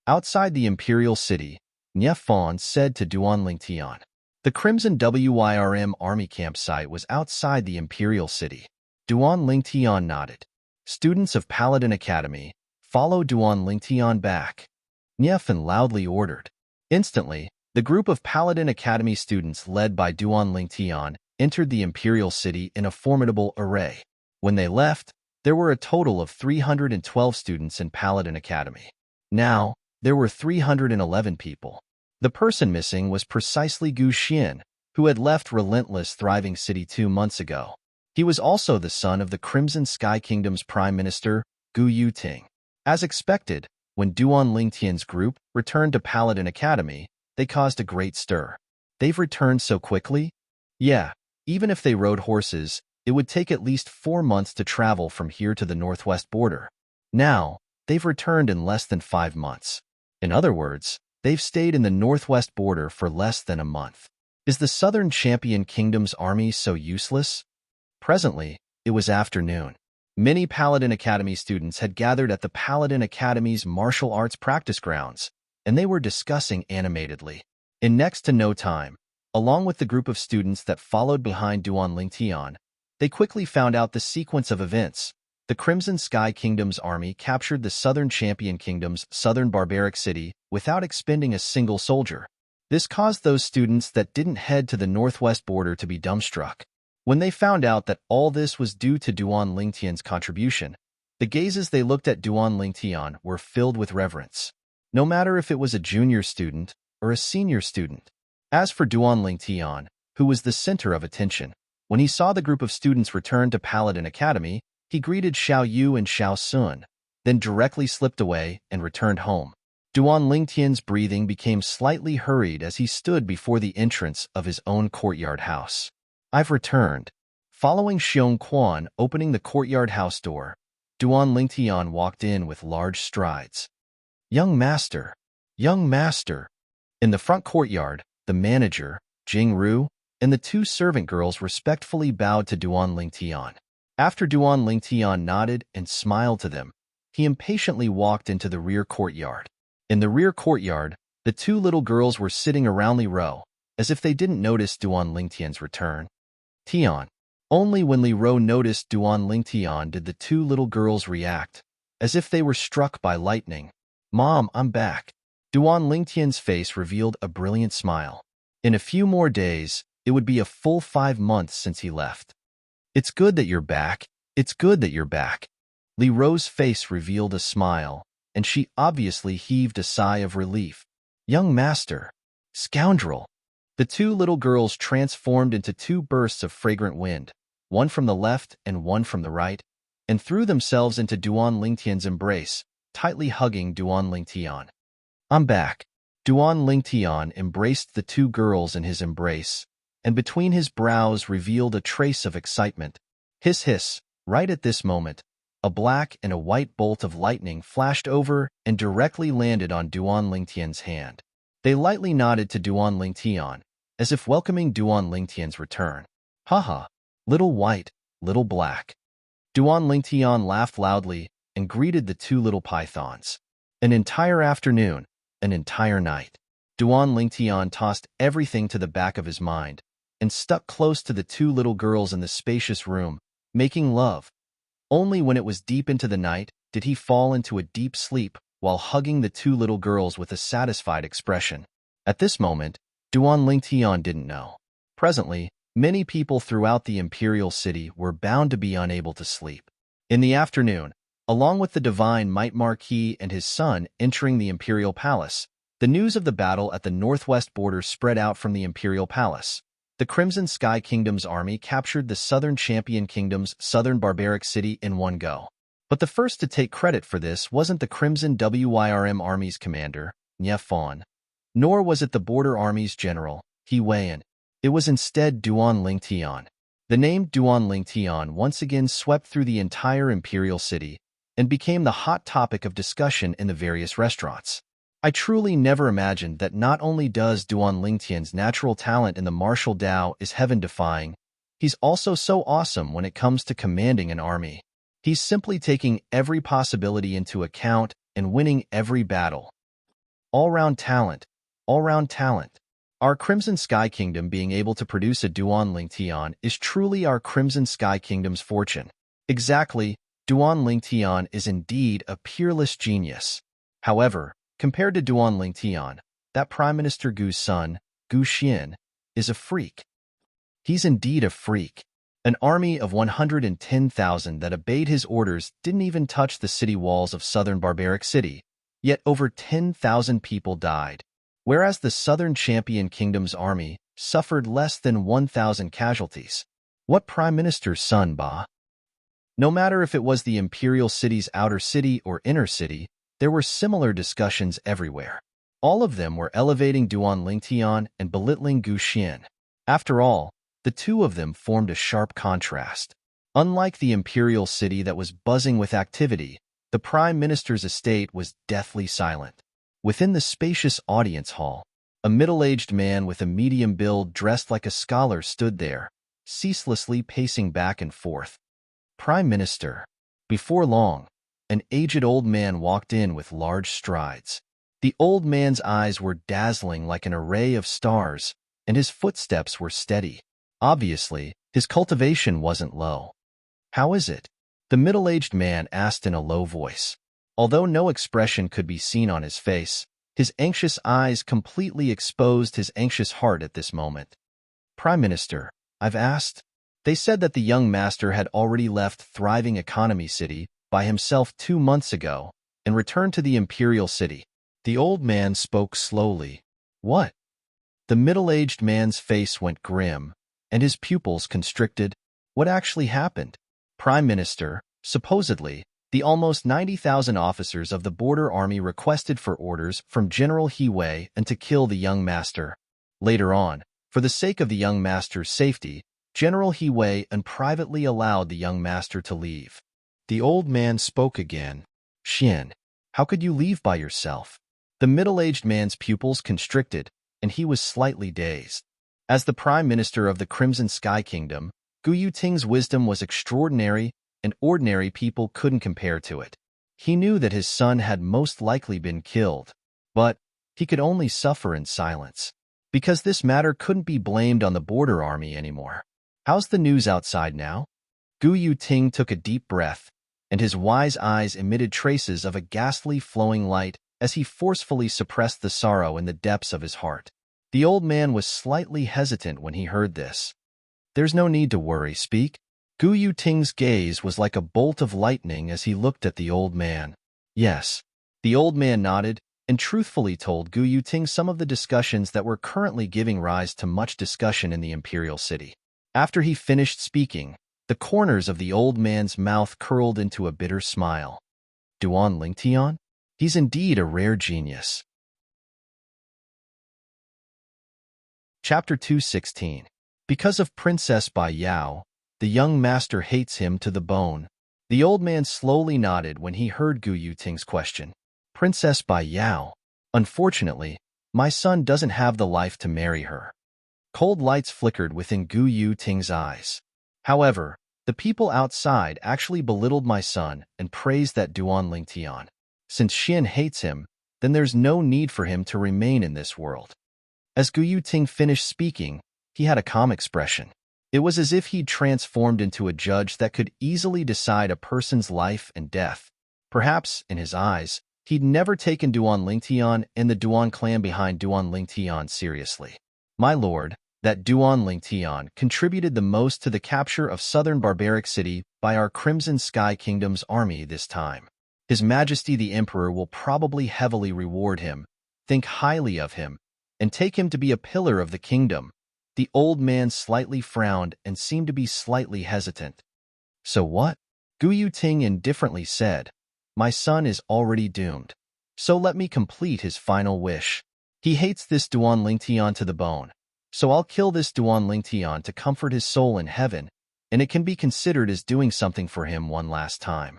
Outside the Imperial City, Ye Fan said to Duan Lingtian. The Crimson WYRM army campsite was outside the Imperial City. Duan Lingtian nodded. Students of Paladin Academy, follow Duan Lingtian back. Ye Fan loudly ordered. Instantly, the group of Paladin Academy students led by Duan Lingtian entered the Imperial City in a formidable array. When they left, there were a total of 312 students in Paladin Academy. Now, there were 311 people. The person missing was precisely Gu Xian, who had left Relentless Thriving City 2 months ago. He was also the son of the Crimson Sky Kingdom's Prime Minister, Gu Yuting. As expected, when Duan Lingtian's group returned to Paladin Academy, they caused a great stir. They've returned so quickly? Yeah, even if they rode horses, it would take at least 4 months to travel from here to the northwest border. Now, they've returned in less than 5 months. In other words, they've stayed in the northwest border for less than a month. Is the Southern Champion Kingdom's army so useless? Presently, it was afternoon. Many Paladin Academy students had gathered at the Paladin Academy's martial arts practice grounds, and they were discussing animatedly. In next to no time, along with the group of students that followed behind Duan Lingtian, they quickly found out the sequence of events. The Crimson Sky Kingdom's army captured the Southern Champion Kingdom's southern barbaric city without expending a single soldier. This caused those students that didn't head to the northwest border to be dumbstruck. When they found out that all this was due to Duan Lingtian's contribution, the gazes they looked at Duan Lingtian were filled with reverence. No matter if it was a junior student or a senior student. As for Duan Lingtian, who was the center of attention, when he saw the group of students return to Paladin Academy, he greeted Xiao Yu and Xiao Sun, then directly slipped away and returned home. Duan Lingtian's breathing became slightly hurried as he stood before the entrance of his own courtyard house. I've returned. Following Xiong Quan opening the courtyard house door, Duan Lingtian walked in with large strides. Young master! Young master! In the front courtyard, the manager, Jing Ru, and the two servant girls respectfully bowed to Duan Lingtian. After Duan Lingtian nodded and smiled to them, he impatiently walked into the rear courtyard. In the rear courtyard, the two little girls were sitting around Li Ro, as if they didn't notice Duan Lingtian's return. Tian. Only when Li Ro noticed Duan Lingtian did the two little girls react, as if they were struck by lightning. Mom, I'm back. Duan Lingtian's face revealed a brilliant smile. In a few more days, it would be a full 5 months since he left. It's good that you're back. It's good that you're back. Li Ro's face revealed a smile, and she obviously heaved a sigh of relief. Young master. Scoundrel. The two little girls transformed into 2 bursts of fragrant wind, one from the left and one from the right, and threw themselves into Duan Lingtian's embrace, tightly hugging Duan Lingtian. I'm back. Duan Lingtian embraced the 2 girls in his embrace, and between his brows revealed a trace of excitement. Hiss hiss, right at this moment, a black and a white bolt of lightning flashed over and directly landed on Duan Lingtian's hand. They lightly nodded to Duan Lingtian, as if welcoming Duan Lingtian's return. Haha, little white, little black. Duan Lingtian laughed loudly and greeted the 2 little pythons. An entire afternoon, an entire night. Duan Lingtian tossed everything to the back of his mind and stuck close to the 2 little girls in the spacious room, making love. Only when it was deep into the night did he fall into a deep sleep while hugging the 2 little girls with a satisfied expression. At this moment, Duan Lingtian didn't know. Presently, many people throughout the imperial city were bound to be unable to sleep. In the afternoon, along with the divine Might Marquis and his son entering the imperial palace, the news of the battle at the northwest border spread out from the imperial palace. The Crimson Sky Kingdom's army captured the Southern Champion Kingdom's southern barbaric city in one go. But the first to take credit for this wasn't the Crimson Wyrm Army's commander, Nye Fan, nor was it the Border Army's general, He Weian. It was instead Duan Lingtian. The name Duan Lingtian once again swept through the entire imperial city and became the hot topic of discussion in the various restaurants. I truly never imagined that not only does Duan Lingtian's natural talent in the martial Dao is heaven-defying, he's also so awesome when it comes to commanding an army. He's simply taking every possibility into account and winning every battle. All-round talent, all-round talent. Our Crimson Sky Kingdom being able to produce a Duan Lingtian is truly our Crimson Sky Kingdom's fortune. Exactly, Duan Lingtian is indeed a peerless genius. However, compared to Duan Lingtian, that Prime Minister Gu's son, Gu Xian, is a freak. He's indeed a freak. An army of 110,000 that obeyed his orders didn't even touch the city walls of southern barbaric city, yet over 10,000 people died, whereas the Southern Champion Kingdom's army suffered less than 1,000 casualties. What Prime Minister's son, ba? No matter if it was the imperial city's outer city or inner city, there were similar discussions everywhere. All of them were elevating Duan Lingtian and belittling Gu Xian. After all, the two of them formed a sharp contrast. Unlike the imperial city that was buzzing with activity, the prime minister's estate was deathly silent. Within the spacious audience hall, a middle-aged man with a medium build dressed like a scholar stood there, ceaselessly pacing back and forth. Prime Minister. Before long, an aged old man walked in with large strides. The old man's eyes were dazzling like an array of stars, and his footsteps were steady. Obviously, his cultivation wasn't low. How is it? The middle-aged man asked in a low voice. Although no expression could be seen on his face, his anxious eyes completely exposed his anxious heart at this moment. Prime Minister, I've asked. They said that the young master had already left thriving economy city by himself 2 months ago and returned to the imperial city. The old man spoke slowly. What? The middle-aged man's face went grim, and his pupils constricted. What actually happened? Prime Minister, supposedly, The almost 90,000 officers of the border army requested for orders from General He Wei and to kill the young master. Later on, for the sake of the young master's safety, General He Wei and privately allowed the young master to leave. The old man spoke again. Xian, how could you leave by yourself? The middle-aged man's pupils constricted, and he was slightly dazed. As the Prime Minister of the Crimson Sky Kingdom, Gu Yuting's wisdom was extraordinary, and ordinary people couldn't compare to it. He knew that his son had most likely been killed, but he could only suffer in silence, because this matter couldn't be blamed on the border army anymore. How's the news outside now? Gu Yuting took a deep breath, and his wise eyes emitted traces of a ghastly flowing light as he forcefully suppressed the sorrow in the depths of his heart. The old man was slightly hesitant when he heard this. There's no need to worry, speak. Gu Yuting's gaze was like a bolt of lightning as he looked at the old man. Yes. The old man nodded and truthfully told Gu Yuting some of the discussions that were currently giving rise to much discussion in the imperial city. After he finished speaking, the corners of the old man's mouth curled into a bitter smile. Duan Lingtian? He's indeed a rare genius. Chapter 216. Because of Princess Bai Yao, the young master hates him to the bone. The old man slowly nodded when he heard Gu Yuting's question. Princess Bai Yao. Unfortunately, my son doesn't have the life to marry her. Cold lights flickered within Gu Yuting's eyes. However, the people outside actually belittled my son and praised that Duan Lingtian. Since Xian hates him, then there's no need for him to remain in this world. As Gu Yuting finished speaking, he had a calm expression. It was as if he'd transformed into a judge that could easily decide a person's life and death. Perhaps, in his eyes, he'd never taken Duan Lingtian and the Duan clan behind Duan Lingtian seriously. My lord, that Duan Lingtian contributed the most to the capture of southern barbaric city by our Crimson Sky Kingdom's army this time. His Majesty the Emperor will probably heavily reward him, think highly of him, and take him to be a pillar of the kingdom. The old man slightly frowned and seemed to be slightly hesitant. So what? Gu Yuting indifferently said, my son is already doomed. So let me complete his final wish. He hates this Duan Lingtian to the bone. So I'll kill this Duan Lingtian to comfort his soul in heaven, and it can be considered as doing something for him one last time.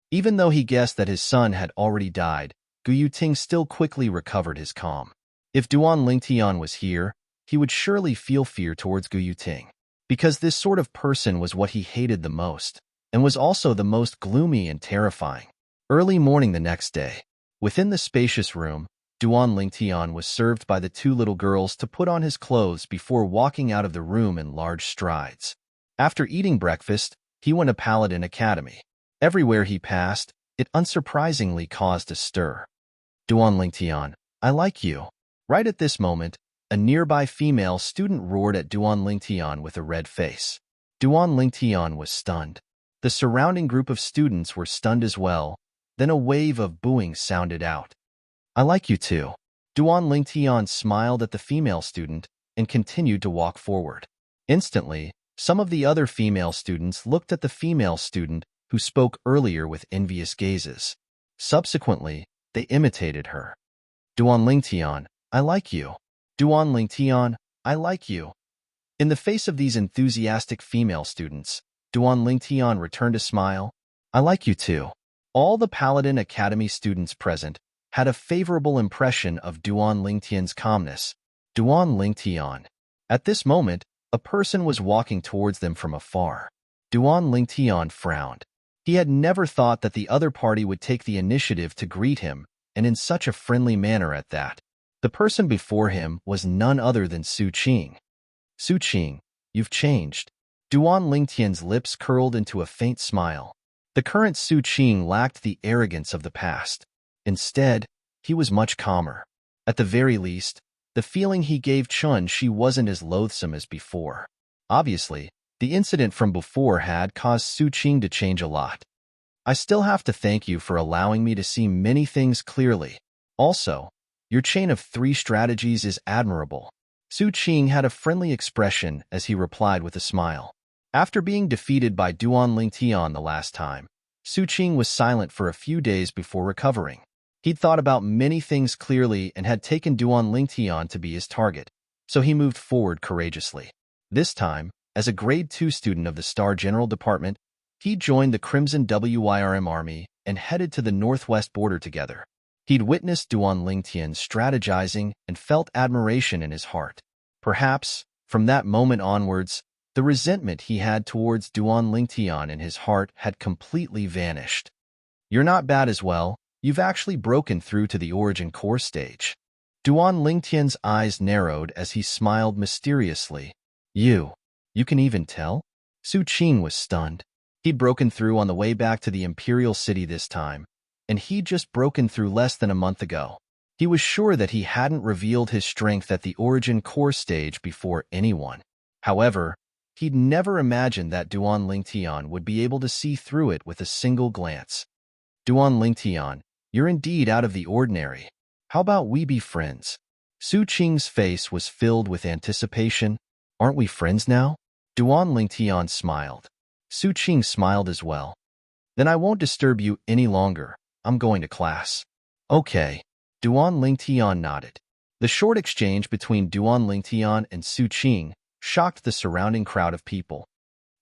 Even though he guessed that his son had already died, Gu Yuting still quickly recovered his calm. If Duan Lingtian was here, he would surely feel fear towards Gu Yuting, because this sort of person was what he hated the most, and was also the most gloomy and terrifying. Early morning the next day, within the spacious room, Duan Lingtian was served by the two little girls to put on his clothes before walking out of the room in large strides. After eating breakfast, he went to Paladin Academy. Everywhere he passed, it unsurprisingly caused a stir. Duan Lingtian, I like you. Right at this moment, a nearby female student roared at Duan Lingtian with a red face. Duan Lingtian was stunned. The surrounding group of students were stunned as well. Then a wave of booing sounded out. I like you too. Duan Lingtian smiled at the female student and continued to walk forward. Instantly, some of the other female students looked at the female student who spoke earlier with envious gazes. Subsequently, they imitated her. Duan Lingtian, I like you. Duan Lingtian, I like you. In the face of these enthusiastic female students, Duan Lingtian returned a smile. I like you too. All the Paladin Academy students present had a favorable impression of Duan Lingtian's calmness. Duan Lingtian. At this moment, a person was walking towards them from afar. Duan Lingtian frowned. He had never thought that the other party would take the initiative to greet him, and in such a friendly manner at that. The person before him was none other than Su Qing. Su Qing, you've changed. Duan Lingtian's lips curled into a faint smile. The current Su Qing lacked the arrogance of the past. Instead, he was much calmer. At the very least, the feeling he gave Chun Shi wasn't as loathsome as before. Obviously, the incident from before had caused Su Qing to change a lot. I still have to thank you for allowing me to see many things clearly. Also, your chain of 3 strategies is admirable. Su Qing had a friendly expression as he replied with a smile. After being defeated by Duan Lingtian the last time, Su Qing was silent for a few days before recovering. He'd thought about many things clearly and had taken Duan Lingtian to be his target, so he moved forward courageously. This time, as a grade 2 student of the Star General Department, he joined the Crimson WYRM Army and headed to the northwest border together. He'd witnessed Duan Lingtian strategizing and felt admiration in his heart. Perhaps, from that moment onwards, the resentment he had towards Duan Lingtian in his heart had completely vanished. "You're not bad as well. You've actually broken through to the origin core stage." Duan Lingtian's eyes narrowed as he smiled mysteriously. You can even tell?" Su Qing was stunned. He'd broken through on the way back to the Imperial City this time, and he'd just broken through less than a month ago. He was sure that he hadn't revealed his strength at the origin core stage before anyone. However, he'd never imagined that Duan Lingtian would be able to see through it with a single glance. "Duan Lingtian, you're indeed out of the ordinary. How about we be friends?" Su Qing's face was filled with anticipation. "Aren't we friends now?" Duan Lingtian smiled. Su Qing smiled as well. "Then I won't disturb you any longer. I'm going to class." "Okay." Duan Lingtian nodded. The short exchange between Duan Lingtian and Su Qing shocked the surrounding crowd of people.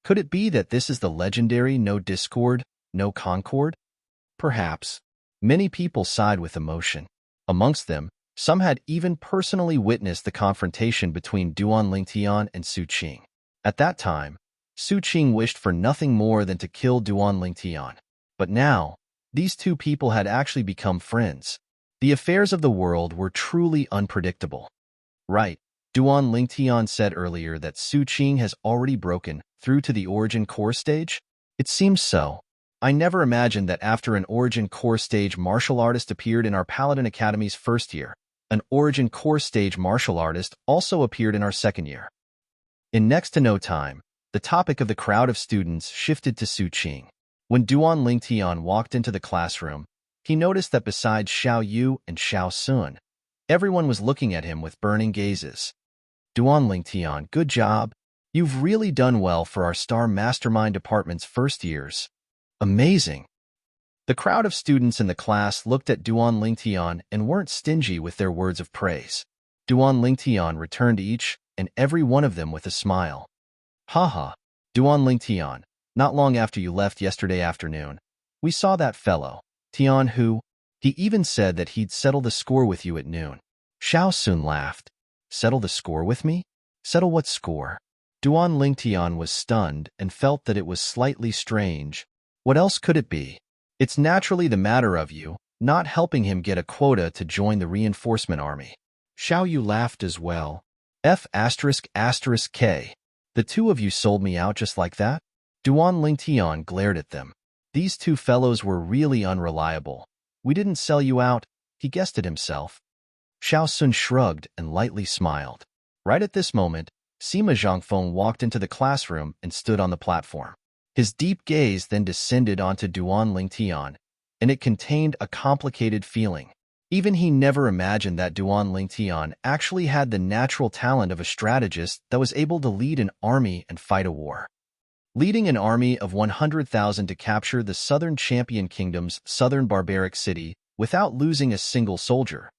Could it be that this is the legendary no discord, no concord? Perhaps. Many people sighed with emotion. Amongst them, some had even personally witnessed the confrontation between Duan Lingtian and Su Qing. At that time, Su Qing wished for nothing more than to kill Duan Lingtian. But now, these two people had actually become friends. The affairs of the world were truly unpredictable. "Right," Duan Lingtian said earlier that Su Qing has already broken through to the origin core stage? "It seems so. I never imagined that after an origin core stage martial artist appeared in our Paladin Academy's first year, an origin core stage martial artist also appeared in our second year." In next to no time, the topic of the crowd of students shifted to Su Qing. When Duan Lingtian walked into the classroom, he noticed that besides Xiao Yu and Xiao Sun, everyone was looking at him with burning gazes. "Duan Lingtian, good job. You've really done well for our Star Mastermind Department's first years. Amazing." The crowd of students in the class looked at Duan Lingtian and weren't stingy with their words of praise. Duan Lingtian returned each and every one of them with a smile. "Haha, Duan Lingtian, not long after you left yesterday afternoon, we saw that fellow, Tian Hu. He even said that he'd settle the score with you at noon." Xiao Sun laughed. "Settle the score with me? Settle what score?" Duan Lingtian was stunned and felt that it was slightly strange. What else could it be? It's naturally the matter of you not helping him get a quota to join the reinforcement army. Xiao Yu laughed as well. F***K. The two of you sold me out just like that? Duan Lingtian glared at them. These two fellows were really unreliable. "We didn't sell you out," he guessed it himself. Xiao Sun shrugged and lightly smiled. Right at this moment, Sima Zhangfeng walked into the classroom and stood on the platform. His deep gaze then descended onto Duan Lingtian, and it contained a complicated feeling. Even he never imagined that Duan Lingtian actually had the natural talent of a strategist that was able to lead an army and fight a war. Leading an army of 100,000 to capture the Southern Champion Kingdom's southern barbaric city without losing a single soldier.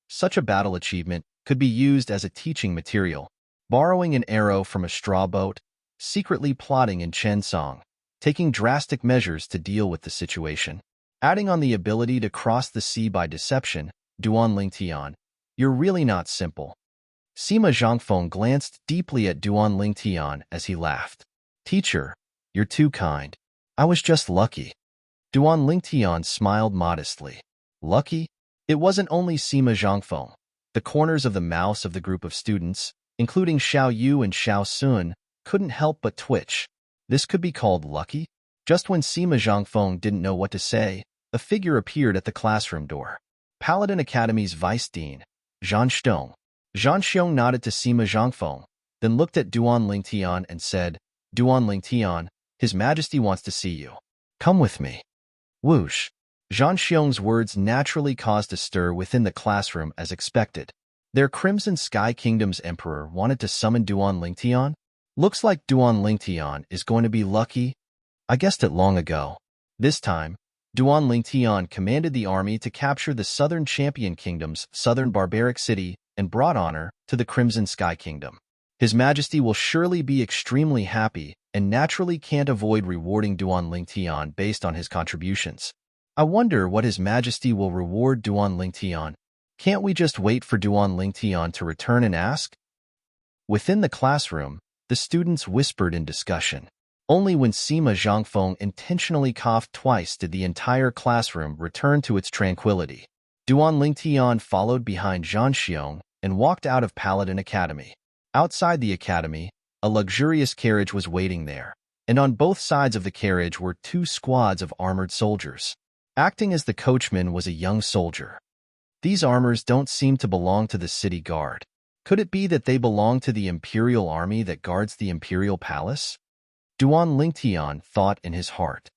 Such a battle achievement could be used as a teaching material. Borrowing an arrow from a straw boat, secretly plotting in Chensong, taking drastic measures to deal with the situation. Adding on the ability to cross the sea by deception, Duan Lingtian, you're really not simple. Sima Zhangfeng glanced deeply at Duan Lingtian as he laughed. "Teacher, you're too kind. I was just lucky." Duan Lingtian smiled modestly. Lucky? It wasn't only Sima Zhangfeng. The corners of the mouths of the group of students, including Xiao Yu and Xiao Sun, couldn't help but twitch. This could be called lucky? Just when Sima Zhangfeng didn't know what to say, a figure appeared at the classroom door. Paladin Academy's Vice Dean, Zhan Xiong. Zhan Xiong nodded to Sima Zhangfeng, then looked at Duan Lingtian and said, "Duan Lingtian, His Majesty wants to see you. Come with me." Whoosh. Zhan Xiong's words naturally caused a stir within the classroom as expected. Their Crimson Sky Kingdom's emperor wanted to summon Duan Lingtian? Looks like Duan Lingtian is going to be lucky. I guessed it long ago. This time, Duan Lingtian commanded the army to capture the southern champion kingdom's southern barbaric city and brought honor to the Crimson Sky Kingdom. His Majesty will surely be extremely happy and naturally can't avoid rewarding Duan Lingtian based on his contributions. I wonder what His Majesty will reward Duan Lingtian. Can't we just wait for Duan Lingtian to return and ask? Within the classroom, the students whispered in discussion. Only when Sima Zhangfeng intentionally coughed twice did the entire classroom return to its tranquility. Duan Lingtian followed behind Zhang Xiong and walked out of Paladin Academy. Outside the academy, a luxurious carriage was waiting there, and on both sides of the carriage were 2 squads of armored soldiers. Acting as the coachman was a young soldier. These armors don't seem to belong to the city guard. Could it be that they belong to the Imperial Army that guards the Imperial Palace? Duan Lingtian thought in his heart.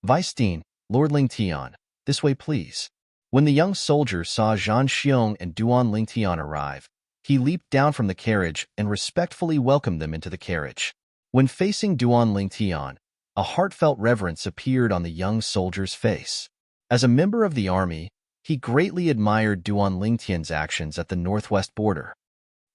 Vice-Dean, Lord Lingtian, this way please. When the young soldier saw Zhang Xiong and Duan Lingtian arrive, he leaped down from the carriage and respectfully welcomed them into the carriage. When facing Duan Lingtian, a heartfelt reverence appeared on the young soldier's face. As a member of the army, he greatly admired Duan Lingtian's actions at the northwest border.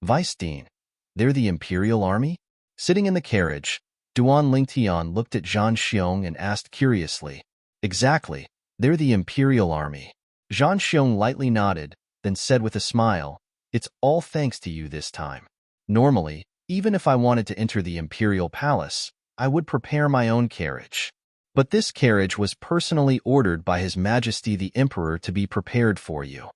Vice-Dean, they're the Imperial Army? Sitting in the carriage, Duan Lingtian looked at Zhang Xiong and asked curiously. Exactly, they're the Imperial Army. Zhang Xiong lightly nodded, then said with a smile, it's all thanks to you this time. Normally, even if I wanted to enter the Imperial Palace, I would prepare my own carriage. But this carriage was personally ordered by His Majesty the Emperor to be prepared for you.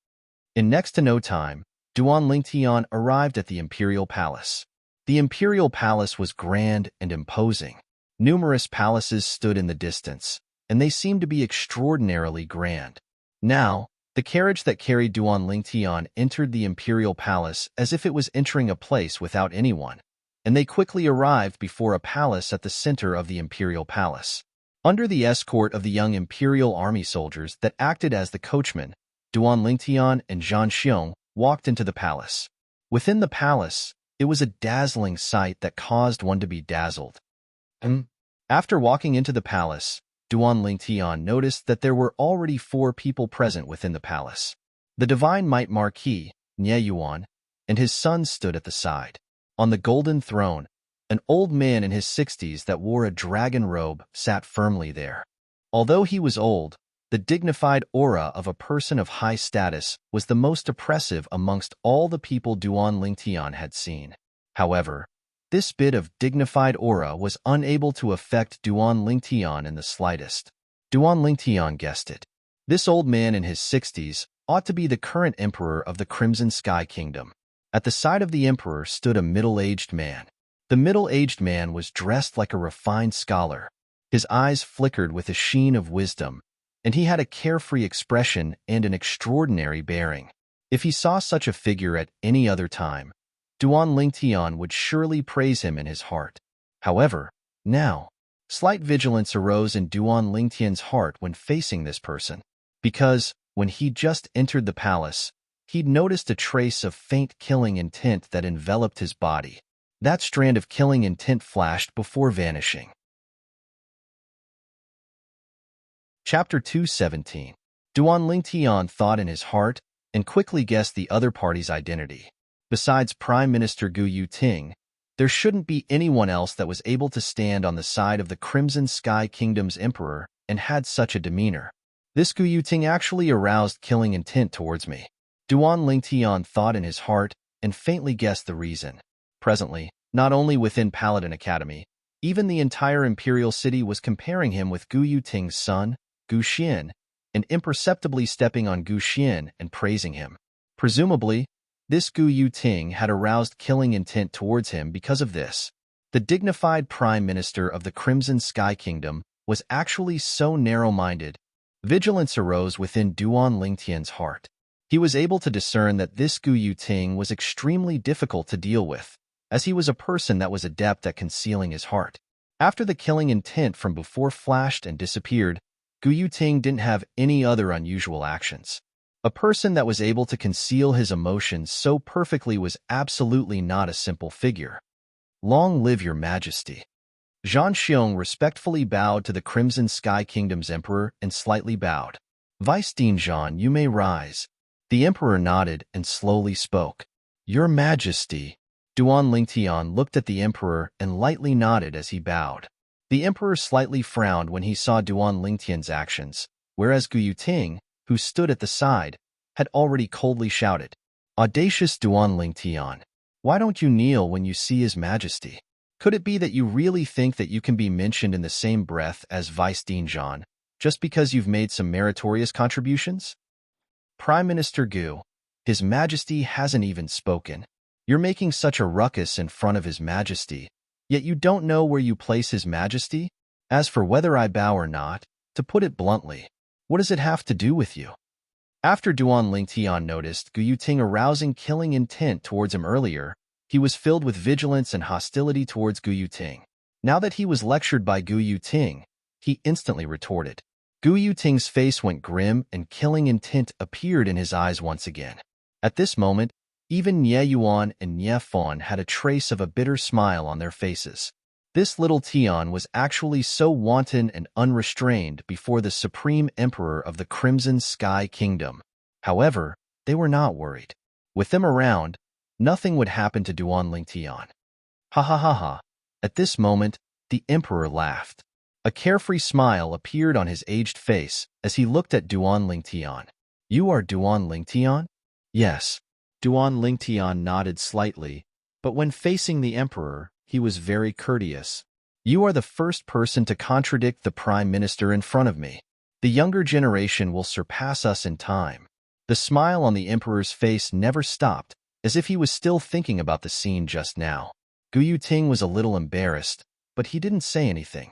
In next to no time, Duan Lingtian arrived at the Imperial Palace. The Imperial Palace was grand and imposing. Numerous palaces stood in the distance, and they seemed to be extraordinarily grand. Now, the carriage that carried Duan Lingtian entered the Imperial Palace as if it was entering a place without anyone, and they quickly arrived before a palace at the center of the Imperial Palace. Under the escort of the young Imperial Army soldiers that acted as the coachmen, Duan Lingtian and Zhang Xiong walked into the palace. Within the palace, it was a dazzling sight that caused one to be dazzled. After walking into the palace, Duan Lingtian noticed that there were already 4 people present within the palace. The Divine Might Marquis, Nie Yuan, and his son stood at the side. On the golden throne, an old man in his 60s that wore a dragon robe sat firmly there. Although he was old, the dignified aura of a person of high status was the most oppressive amongst all the people Duan Lingtian had seen. However, this bit of dignified aura was unable to affect Duan Lingtian in the slightest. Duan Lingtian guessed it. This old man in his 60s ought to be the current emperor of the Crimson Sky Kingdom. At the side of the emperor stood a middle-aged man. The middle-aged man was dressed like a refined scholar. His eyes flickered with a sheen of wisdom, and he had a carefree expression and an extraordinary bearing. If he saw such a figure at any other time, Duan Lingtian would surely praise him in his heart. However, now, slight vigilance arose in Duan Lingtian's heart when facing this person, because, when he just entered the palace, he'd noticed a trace of faint killing intent that enveloped his body. That strand of killing intent flashed before vanishing. Chapter 217. Duan Lingtian thought in his heart and quickly guessed the other party's identity. Besides Prime Minister Gu Yuting, there shouldn't be anyone else that was able to stand on the side of the Crimson Sky Kingdom's emperor and had such a demeanor. This Gu Yuting actually aroused killing intent towards me. Duan Lingtian thought in his heart and faintly guessed the reason. Presently, not only within Paladin Academy, even the entire Imperial City was comparing him with Gu Yuting's son, Gu Xian, and imperceptibly stepping on Gu Xian and praising him. Presumably, this Gu Yuting had aroused killing intent towards him because of this. The dignified Prime Minister of the Crimson Sky Kingdom was actually so narrow-minded. Vigilance arose within Duan Lingtian's heart. He was able to discern that this Gu Yuting was extremely difficult to deal with, as he was a person that was adept at concealing his heart. After the killing intent from before flashed and disappeared, Gu Yuting didn't have any other unusual actions. A person that was able to conceal his emotions so perfectly was absolutely not a simple figure. Long live your majesty. Zhang Xiong respectfully bowed to the Crimson Sky Kingdom's emperor and slightly bowed. Vice Dean Zhan, you may rise. The emperor nodded and slowly spoke. Your Majesty. Duan Lingtian looked at the emperor and lightly nodded as he bowed. The emperor slightly frowned when he saw Duan Lingtian's actions, whereas Gu Yuting, who stood at the side, had already coldly shouted, Audacious Duan Lingtian, why don't you kneel when you see His Majesty? Could it be that you really think that you can be mentioned in the same breath as Vice Dean Zhan, just because you've made some meritorious contributions? Prime Minister Gu, His Majesty hasn't even spoken. You're making such a ruckus in front of His Majesty, yet you don't know where you place His Majesty? As for whether I bow or not, to put it bluntly, what does it have to do with you? After Duan Lingtian noticed Gu Yuting arousing killing intent towards him earlier, he was filled with vigilance and hostility towards Gu Yuting. Now that he was lectured by Gu Yuting, he instantly retorted. Gu Yuting's face went grim and killing intent appeared in his eyes once again. At this moment, even Nie Yuan and Nie Fawn had a trace of a bitter smile on their faces. This little Tian was actually so wanton and unrestrained before the Supreme Emperor of the Crimson Sky Kingdom. However, they were not worried. With them around, nothing would happen to Duan Lingtian. Ha ha ha ha. At this moment, the Emperor laughed. A carefree smile appeared on his aged face as he looked at Duan Lingtian. You are Duan Lingtian? Yes. Duan Lingtian nodded slightly, but when facing the Emperor, he was very courteous. You are the first person to contradict the Prime Minister in front of me. The younger generation will surpass us in time. The smile on the Emperor's face never stopped, as if he was still thinking about the scene just now. Gu Yuting was a little embarrassed, but he didn't say anything.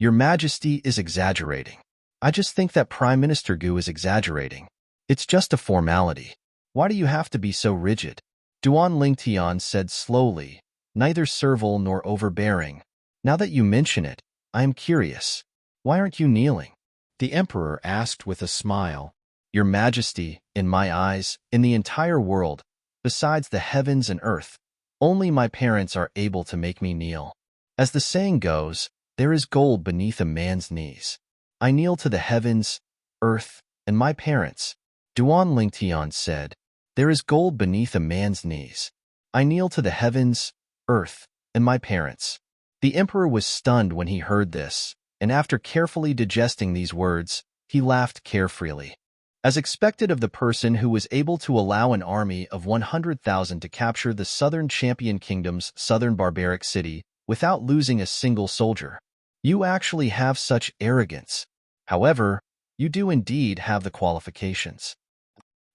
Your Majesty is exaggerating. I just think that Prime Minister Gu is exaggerating. It's just a formality. Why do you have to be so rigid? Duan Lingtian said slowly, neither servile nor overbearing. Now that you mention it, I am curious. Why aren't you kneeling? The Emperor asked with a smile. Your Majesty, in my eyes, in the entire world, besides the heavens and earth, only my parents are able to make me kneel. As the saying goes, there is gold beneath a man's knees. I kneel to the heavens, earth, and my parents. Duan Lingtian said, there is gold beneath a man's knees. I kneel to the heavens, earth, and my parents. The Emperor was stunned when he heard this, and after carefully digesting these words, he laughed carefreely. As expected of the person who was able to allow an army of 100,000 to capture the Southern Champion Kingdom's southern barbaric city without losing a single soldier. You actually have such arrogance. However, you do indeed have the qualifications.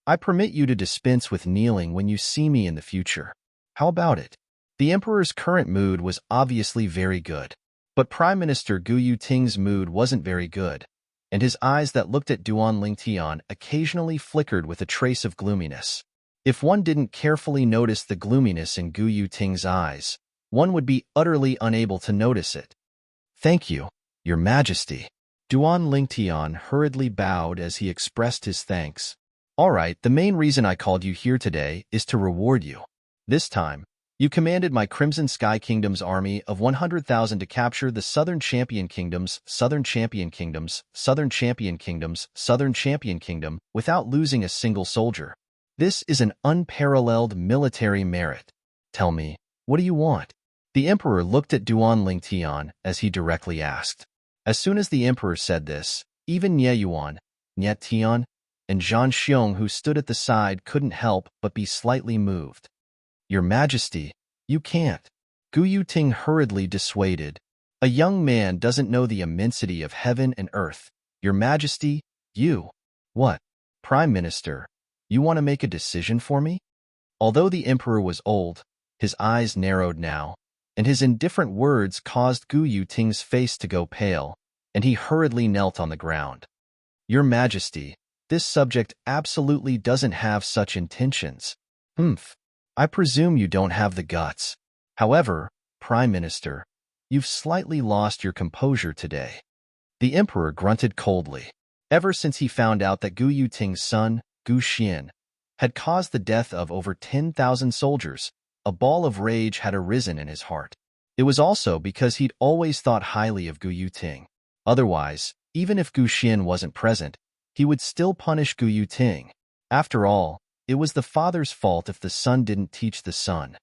I permit you to dispense with kneeling when you see me in the future. How about it? The Emperor's current mood was obviously very good, but Prime Minister Gu Yuting's mood wasn't very good, and his eyes that looked at Duan Lingtian occasionally flickered with a trace of gloominess. If one didn't carefully notice the gloominess in Gu Yuting's eyes, one would be utterly unable to notice it. Thank you, Your Majesty. Duan Lingtian hurriedly bowed as he expressed his thanks. All right, the main reason I called you here today is to reward you. This time, you commanded my Crimson Sky Kingdom's army of 100,000 to capture the Southern Champion Kingdom's Southern Champion Kingdom's Southern Champion Kingdom's Southern Champion Kingdom without losing a single soldier. This is an unparalleled military merit. Tell me, what do you want? The Emperor looked at Duan Lingtian as he directly asked. As soon as the Emperor said this, even Nie Yuan, Nie Tian, and Zhang Xiong, who stood at the side, couldn't help but be slightly moved. Your Majesty, you can't. Gu Yuting hurriedly dissuaded. A young man doesn't know the immensity of heaven and earth. Your Majesty, you. What? Prime Minister, you want to make a decision for me? Although the Emperor was old, his eyes narrowed now, and his indifferent words caused Gu Yuting's face to go pale, and he hurriedly knelt on the ground. Your Majesty, this subject absolutely doesn't have such intentions. I presume you don't have the guts. However, Prime Minister, you've slightly lost your composure today. The Emperor grunted coldly. Ever since he found out that Gu Yuting's son, Gu Xian, had caused the death of over 10,000 soldiers, a ball of rage had arisen in his heart. It was also because he'd always thought highly of Gu Yuting. Otherwise, even if Gu Xian wasn't present, he would still punish Gu Yuting. After all, it was the father's fault if the son didn't teach the son.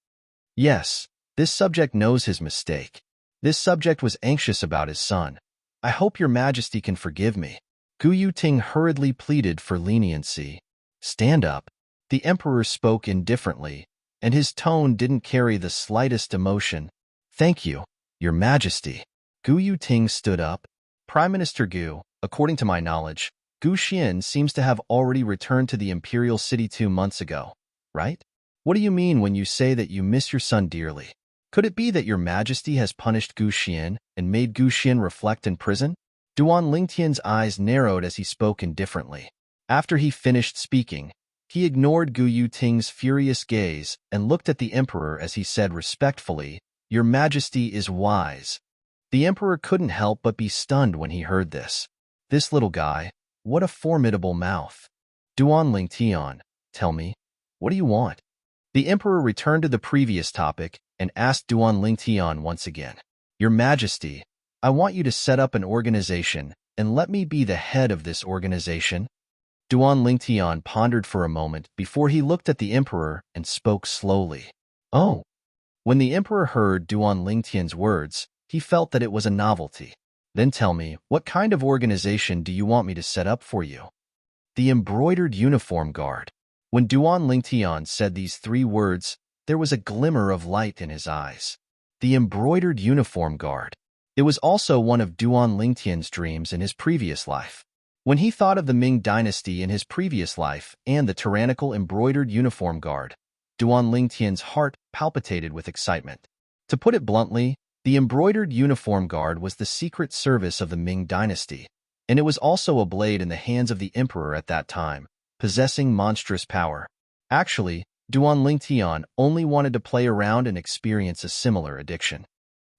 Yes, this subject knows his mistake. This subject was anxious about his son. I hope your majesty can forgive me. Gu Yuting hurriedly pleaded for leniency. Stand up. The emperor spoke indifferently, and his tone didn't carry the slightest emotion. Thank you, your majesty. Gu Yuting stood up. Prime Minister Gu, according to my knowledge, Gu Xian seems to have already returned to the imperial city 2 months ago, right? What do you mean when you say that you miss your son dearly? Could it be that your majesty has punished Gu Xian and made Gu Xian reflect in prison? Duan Lingtian's eyes narrowed as he spoke indifferently. After he finished speaking, he ignored Gu Yuting's furious gaze and looked at the emperor as he said respectfully, Your majesty is wise. The emperor couldn't help but be stunned when he heard this. This little guy, what a formidable mouth. Duan Lingtian, tell me, what do you want? The emperor returned to the previous topic and asked Duan Lingtian once again. Your majesty, I want you to set up an organization and let me be the head of this organization. Duan Lingtian pondered for a moment before he looked at the emperor and spoke slowly. Oh. When the emperor heard Duan Lingtian's words, he felt that it was a novelty. Then tell me, what kind of organization do you want me to set up for you? The Embroidered Uniform Guard. When Duan Lingtian said these 3 words, there was a glimmer of light in his eyes. The Embroidered Uniform Guard. It was also one of Duan Lingtian's dreams in his previous life. When he thought of the Ming dynasty in his previous life and the tyrannical Embroidered Uniform Guard, Duan Lingtian's heart palpitated with excitement. To put it bluntly, the Embroidered Uniform Guard was the secret service of the Ming dynasty, and it was also a blade in the hands of the emperor at that time, possessing monstrous power. Actually, Duan Lingtian only wanted to play around and experience a similar addiction.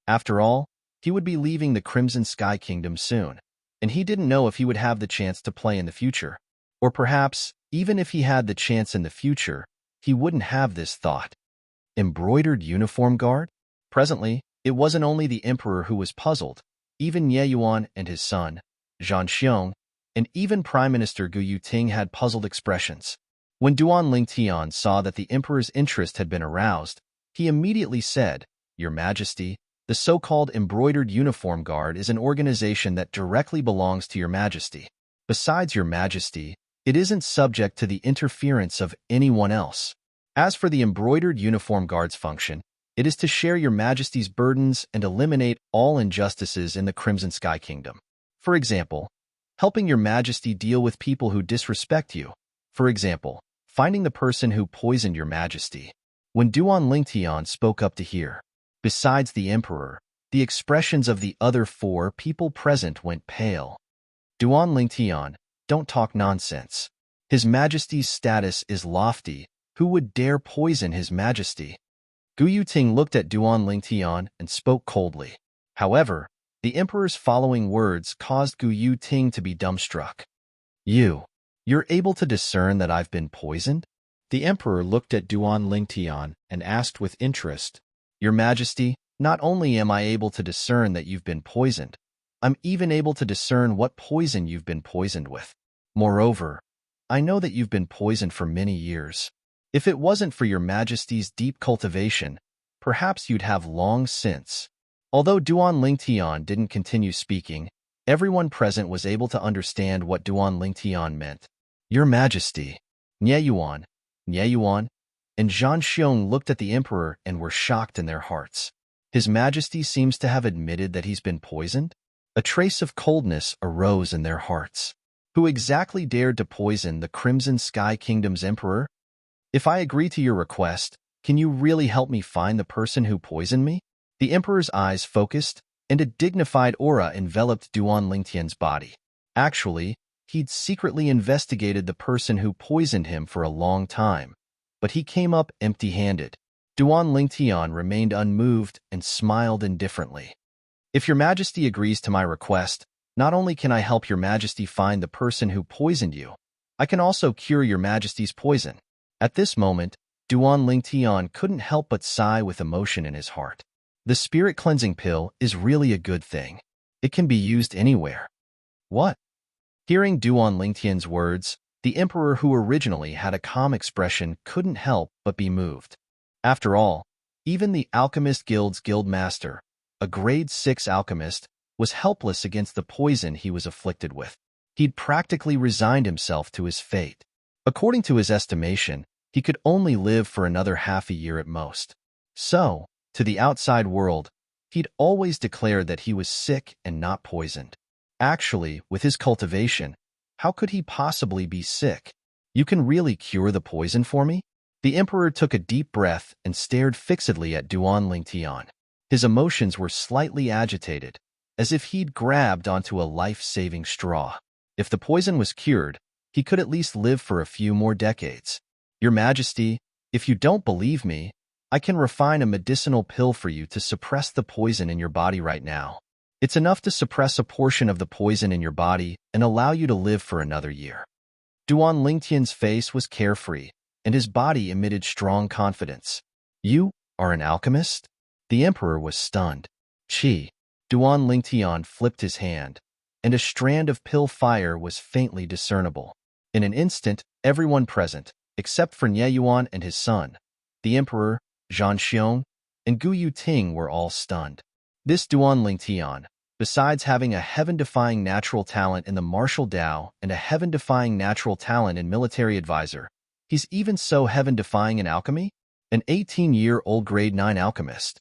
After all, he would be leaving the Crimson Sky Kingdom soon, and he didn't know if he would have the chance to play in the future. Or perhaps, even if he had the chance in the future, he wouldn't have this thought. Embroidered Uniform Guard? Presently, it wasn't only the emperor who was puzzled. Even Ye Yuan and his son, Zhan Xiong, and even Prime Minister Gu Yuting had puzzled expressions. When Duan Lingtian saw that the emperor's interest had been aroused, he immediately said, Your Majesty, the so-called Embroidered Uniform Guard is an organization that directly belongs to Your Majesty. Besides Your Majesty, it isn't subject to the interference of anyone else. As for the Embroidered Uniform Guard's function, it is to share Your Majesty's burdens and eliminate all injustices in the Crimson Sky Kingdom. For example, helping Your Majesty deal with people who disrespect you. For example, finding the person who poisoned Your Majesty. When Duan Lingtian spoke up to hear, besides the emperor, the expressions of the other 4 people present went pale. Duan Lingtian, don't talk nonsense. His Majesty's status is lofty. Who would dare poison His Majesty? Gu Yuting looked at Duan Lingtian and spoke coldly. However, the emperor's following words caused Gu Yuting to be dumbstruck. You're able to discern that I've been poisoned? The emperor looked at Duan Lingtian and asked with interest, Your Majesty, not only am I able to discern that you've been poisoned, I'm even able to discern what poison you've been poisoned with. Moreover, I know that you've been poisoned for many years. If it wasn't for Your Majesty's deep cultivation, perhaps you'd have long since. Although Duan Lingtian didn't continue speaking, everyone present was able to understand what Duan Lingtian meant. Your Majesty, Nye Yuan, and Zhan Xiong looked at the emperor and were shocked in their hearts. His Majesty seems to have admitted that he's been poisoned? A trace of coldness arose in their hearts. Who exactly dared to poison the Crimson Sky Kingdom's emperor? If I agree to your request, can you really help me find the person who poisoned me? The emperor's eyes focused, and a dignified aura enveloped Duan Lingtian's body. Actually, he'd secretly investigated the person who poisoned him for a long time, but he came up empty-handed. Duan Lingtian remained unmoved and smiled indifferently. If Your Majesty agrees to my request, not only can I help Your Majesty find the person who poisoned you, I can also cure Your Majesty's poison. At this moment, Duan Lingtian couldn't help but sigh with emotion in his heart. The spirit cleansing pill is really a good thing. It can be used anywhere. What? Hearing Duan Lingtian's words, the emperor, who originally had a calm expression, couldn't help but be moved. After all, even the Alchemist Guild's guildmaster, a grade 6 alchemist, was helpless against the poison he was afflicted with. He'd practically resigned himself to his fate. According to his estimation, he could only live for another half a year at most. So, to the outside world, he'd always declared that he was sick and not poisoned. Actually, with his cultivation, how could he possibly be sick? You can really cure the poison for me? The emperor took a deep breath and stared fixedly at Duan Lingtian. His emotions were slightly agitated, as if he'd grabbed onto a life-saving straw. If the poison was cured, he could at least live for a few more decades. Your Majesty, if you don't believe me, I can refine a medicinal pill for you to suppress the poison in your body right now. It's enough to suppress a portion of the poison in your body and allow you to live for another year. Duan Lingtian's face was carefree, and his body emitted strong confidence. You are an alchemist? The emperor was stunned. Chi. Duan Lingtian flipped his hand, and a strand of pill fire was faintly discernible. In an instant, everyone present, except for Nie Yuan and his son, the emperor, Zhan Xiong, and Gu Yuting, were all stunned. This Duan Lingtian, besides having a heaven-defying natural talent in the martial Dao and a heaven-defying natural talent in military advisor, he's even so heaven-defying in alchemy? An 18-year-old grade 9 alchemist.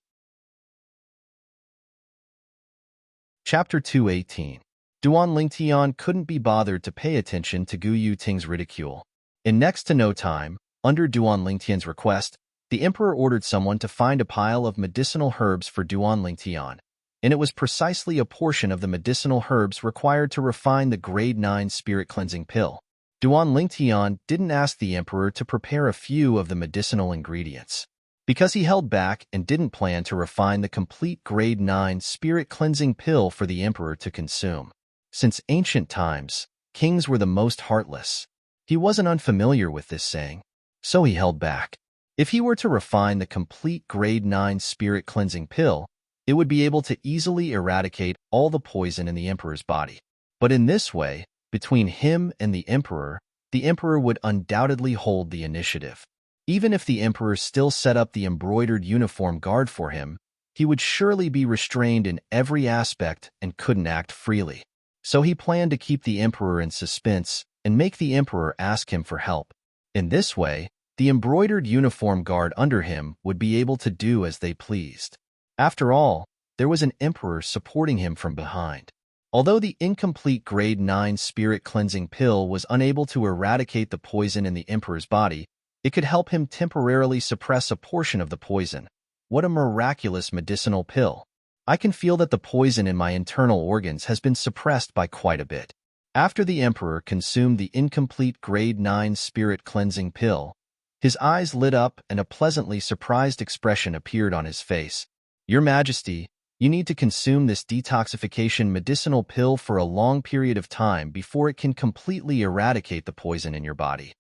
Chapter 218. Duan Lingtian couldn't be bothered to pay attention to Gu Yuting's ridicule. In next to no time, under Duan Lingtian's request, the emperor ordered someone to find a pile of medicinal herbs for Duan Lingtian, and it was precisely a portion of the medicinal herbs required to refine the grade 9 spirit cleansing pill. Duan Lingtian didn't ask the emperor to prepare a few of the medicinal ingredients, because he held back and didn't plan to refine the complete grade 9 spirit cleansing pill for the emperor to consume. Since ancient times, kings were the most heartless. He wasn't unfamiliar with this saying, so he held back. If he were to refine the complete grade 9 spirit cleansing pill, it would be able to easily eradicate all the poison in the emperor's body. But in this way, between him and the emperor would undoubtedly hold the initiative. Even if the emperor still set up the embroidered uniform guard for him, he would surely be restrained in every aspect and couldn't act freely. So he planned to keep the emperor in suspense and make the emperor ask him for help. In this way, the embroidered uniform guard under him would be able to do as they pleased. After all, there was an emperor supporting him from behind. Although the incomplete grade 9 spirit cleansing pill was unable to eradicate the poison in the emperor's body, it could help him temporarily suppress a portion of the poison. What a miraculous medicinal pill! I can feel that the poison in my internal organs has been suppressed by quite a bit. After the emperor consumed the incomplete grade 9 spirit cleansing pill, his eyes lit up and a pleasantly surprised expression appeared on his face. Your Majesty, you need to consume this detoxification medicinal pill for a long period of time before it can completely eradicate the poison in your body.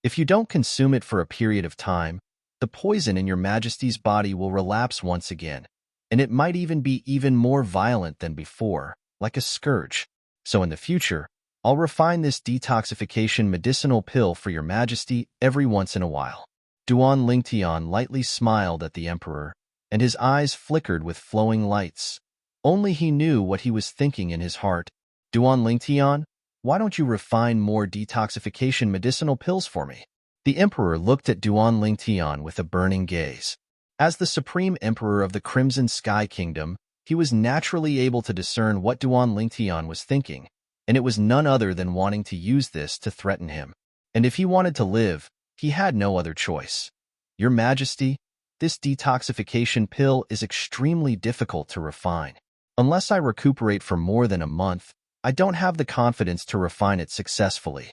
If you don't consume it for a period of time, the poison in your Majesty's body will relapse once again, and it might even be even more violent than before, like a scourge. So in the future, I'll refine this detoxification medicinal pill for your Majesty every once in a while. Duan Lingtian lightly smiled at the emperor, and his eyes flickered with flowing lights. Only he knew what he was thinking in his heart. Duan Lingtian, why don't you refine more detoxification medicinal pills for me? The emperor looked at Duan Lingtian with a burning gaze. As the supreme emperor of the Crimson Sky Kingdom, he was naturally able to discern what Duan Lingtian was thinking, and it was none other than wanting to use this to threaten him. And if he wanted to live, he had no other choice. Your Majesty, this detoxification pill is extremely difficult to refine. Unless I recuperate for more than a month, I don't have the confidence to refine it successfully.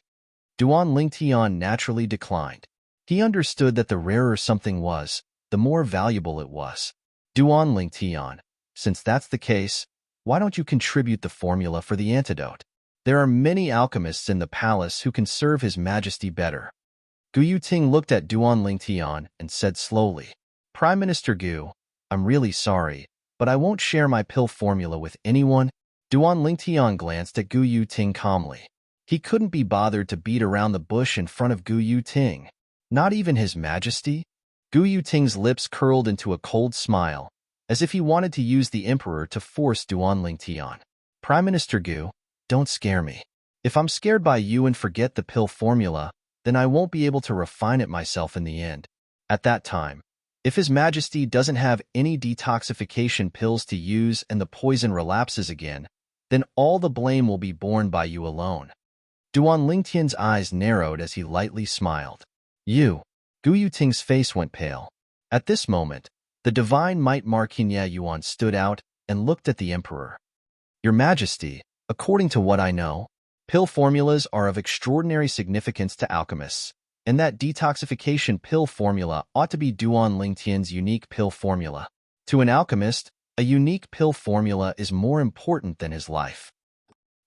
Duan Lingtian naturally declined. He understood that the rarer something was, the more valuable it was. Duan Lingtian, since that's the case, why don't you contribute the formula for the antidote? There are many alchemists in the palace who can serve His Majesty better. Gu Yuting looked at Duan Lingtian and said slowly, Prime Minister Gu, I'm really sorry, but I won't share my pill formula with anyone. Duan Lingtian glanced at Gu Yuting calmly. He couldn't be bothered to beat around the bush in front of Gu Yuting. Not even His Majesty? Gu Yuting's lips curled into a cold smile, as if he wanted to use the Emperor to force Duan Lingtian. Prime Minister Gu, don't scare me. If I'm scared by you and forget the pill formula, then I won't be able to refine it myself in the end. At that time, if His Majesty doesn't have any detoxification pills to use and the poison relapses again, then all the blame will be borne by you alone. Duan Lingtian's eyes narrowed as he lightly smiled. You. Gu Yuting's face went pale. At this moment, the divine might Marquis Nye Yuan stood out and looked at the Emperor. Your Majesty, according to what I know, pill formulas are of extraordinary significance to alchemists, and that detoxification pill formula ought to be Duan Lingtian's unique pill formula. To an alchemist, a unique pill formula is more important than his life.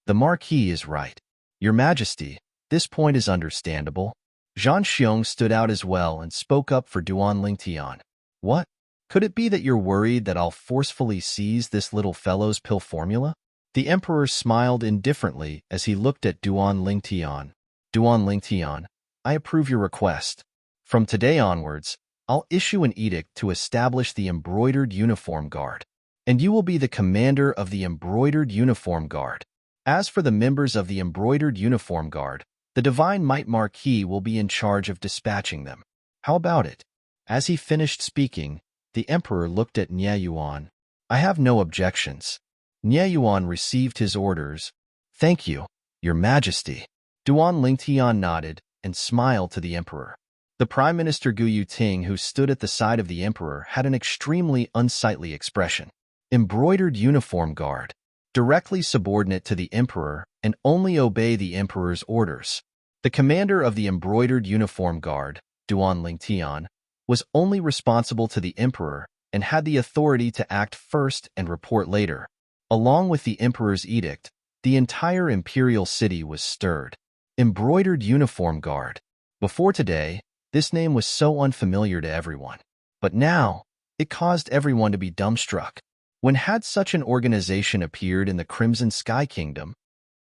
The Marquis is right. Your Majesty, this point is understandable. Zhang Xiong stood out as well and spoke up for Duan Lingtian. What? Could it be that you're worried that I'll forcefully seize this little fellow's pill formula? The Emperor smiled indifferently as he looked at Duan Lingtian. Duan Lingtian, I approve your request. From today onwards, I'll issue an edict to establish the Embroidered Uniform Guard, and you will be the commander of the Embroidered Uniform Guard. As for the members of the Embroidered Uniform Guard, the Divine Might Marquis will be in charge of dispatching them. How about it? As he finished speaking, the Emperor looked at Nye Yuan. I have no objections. Nye Yuan received his orders. Thank you, Your Majesty. Duan Lingtian nodded and smiled to the Emperor. The Prime Minister Gu Yuting, who stood at the side of the Emperor, had an extremely unsightly expression. Embroidered Uniform Guard, directly subordinate to the Emperor and only obey the Emperor's orders. The commander of the Embroidered Uniform Guard, Duan Lingtian, was only responsible to the Emperor and had the authority to act first and report later. Along with the Emperor's edict, the entire imperial city was stirred. Embroidered Uniform Guard. Before today, this name was so unfamiliar to everyone. But now, it caused everyone to be dumbstruck. When had such an organization appeared in the Crimson Sky Kingdom?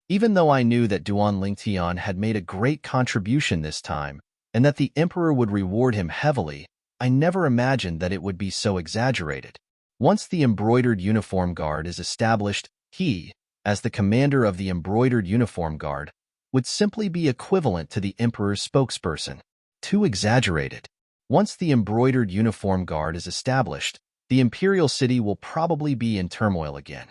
Even though I knew that Duan Lingtian had made a great contribution this time, and that the Emperor would reward him heavily, I never imagined that it would be so exaggerated. Once the Embroidered Uniform Guard is established, he, as the commander of the Embroidered Uniform Guard, would simply be equivalent to the Emperor's spokesperson. Too exaggerated. Once the Embroidered Uniform Guard is established, the imperial city will probably be in turmoil again.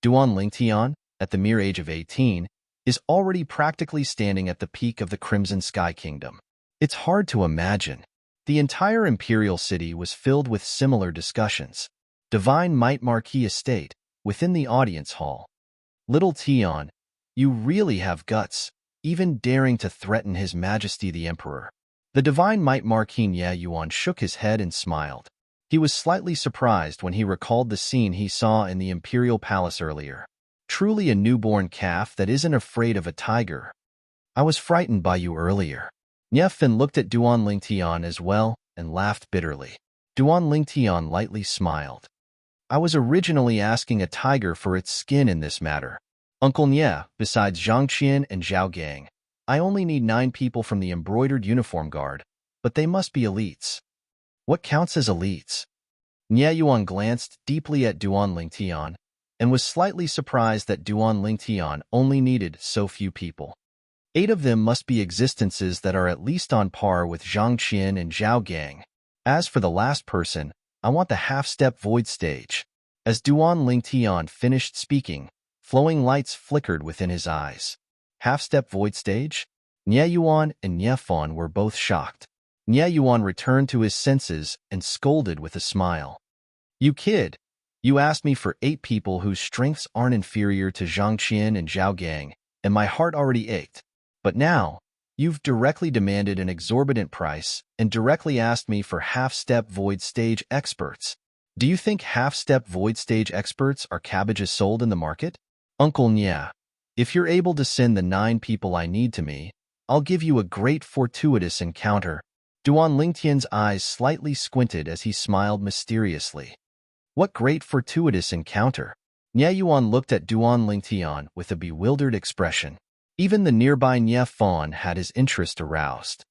Duan Lingtian, at the mere age of 18, is already practically standing at the peak of the Crimson Sky Kingdom. It's hard to imagine. The entire imperial city was filled with similar discussions. Divine Might Marquis Estate, within the audience hall. Little Tian, you really have guts, even daring to threaten His Majesty the Emperor. The Divine Might Marquis Nye Yuan shook his head and smiled. He was slightly surprised when he recalled the scene he saw in the imperial palace earlier. Truly a newborn calf that isn't afraid of a tiger. I was frightened by you earlier. Nye Fin looked at Duan Lingtian as well and laughed bitterly. Duan Lingtian lightly smiled. I was originally asking a tiger for its skin in this matter. Uncle Nye, besides Zhang Qian and Zhao Gang, I only need 9 people from the Embroidered Uniform Guard, but they must be elites. What counts as elites? Nye Yuan glanced deeply at Duan Lingtian and was slightly surprised that Duan Lingtian only needed so few people. 8 of them must be existences that are at least on par with Zhang Qian and Zhao Gang. As for the last person, I want the half-step void stage. As Duan Lingtian finished speaking, flowing lights flickered within his eyes. Half-step void stage? Nye Yuan and Nye Fan were both shocked. Nye Yuan returned to his senses and scolded with a smile. You kid! You asked me for 8 people whose strengths aren't inferior to Zhang Qian and Zhao Gang, and my heart already ached. But now, you've directly demanded an exorbitant price and directly asked me for half-step void stage experts. Do you think half-step void stage experts are cabbages sold in the market? Uncle Nye, if you're able to send the 9 people I need to me, I'll give you a great fortuitous encounter. Duan Lingtian's eyes slightly squinted as he smiled mysteriously. What great fortuitous encounter. Nye Yuan looked at Duan Lingtian with a bewildered expression. Even the nearby Nye Fawn had his interest aroused.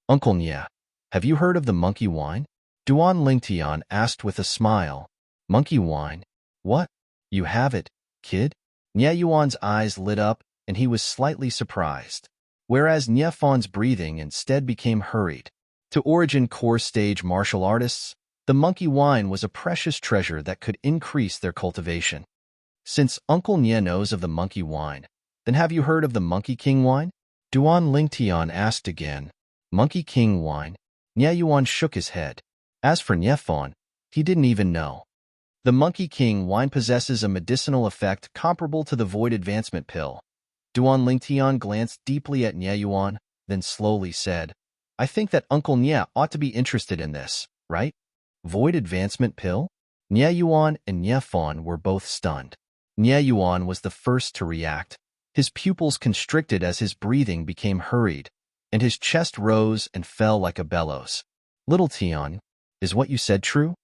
Uncle Nye, have you heard of the monkey wine? Duan Lingtian asked with a smile. Monkey wine? What? You have it, kid? Nye Yuan's eyes lit up, and he was slightly surprised. Whereas Nye Fawn's breathing instead became hurried. To Origin Core Stage martial artists, the monkey wine was a precious treasure that could increase their cultivation. Since Uncle Nye knows of the monkey wine, then have you heard of the Monkey King wine? Duan Lingtian asked again. Monkey King wine? Nye Yuan shook his head. As for Nye Fawn, he didn't even know. The Monkey King wine possesses a medicinal effect comparable to the Void Advancement pill. Duan Lingtian glanced deeply at Nye Yuan, then slowly said, I think that Uncle Nye ought to be interested in this, right? Void Advancement pill? Nye Yuan and Nye Fawn were both stunned. Nye Yuan was the first to react. His pupils constricted as his breathing became hurried, and his chest rose and fell like a bellows. Little Tian, is what you said true?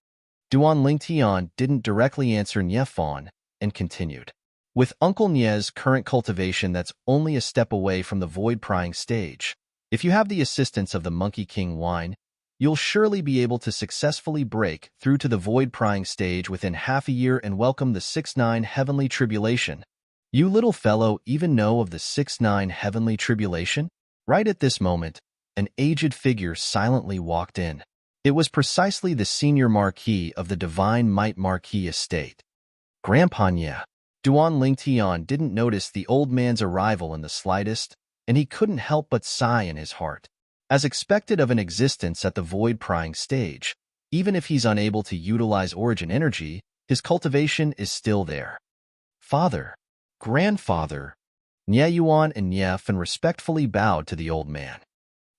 Duan Lingtian didn't directly answer Nye Fawn and continued. With Uncle Nye's current cultivation that's only a step away from the void prying stage, if you have the assistance of the Monkey King wine, you'll surely be able to successfully break through to the void prying stage within half a year and welcome the 6-9 heavenly tribulation. You little fellow even know of the 6-9 heavenly tribulation? Right at this moment, an aged figure silently walked in. It was precisely the senior marquis of the Divine Might Marquis estate. Grandpa Nye. Duan Lingtian didn't notice the old man's arrival in the slightest, and he couldn't help but sigh in his heart. As expected of an existence at the void prying stage, even if he's unable to utilize origin energy, his cultivation is still there. Father, grandfather, Nye Yuan and Nye Fan respectfully bowed to the old man.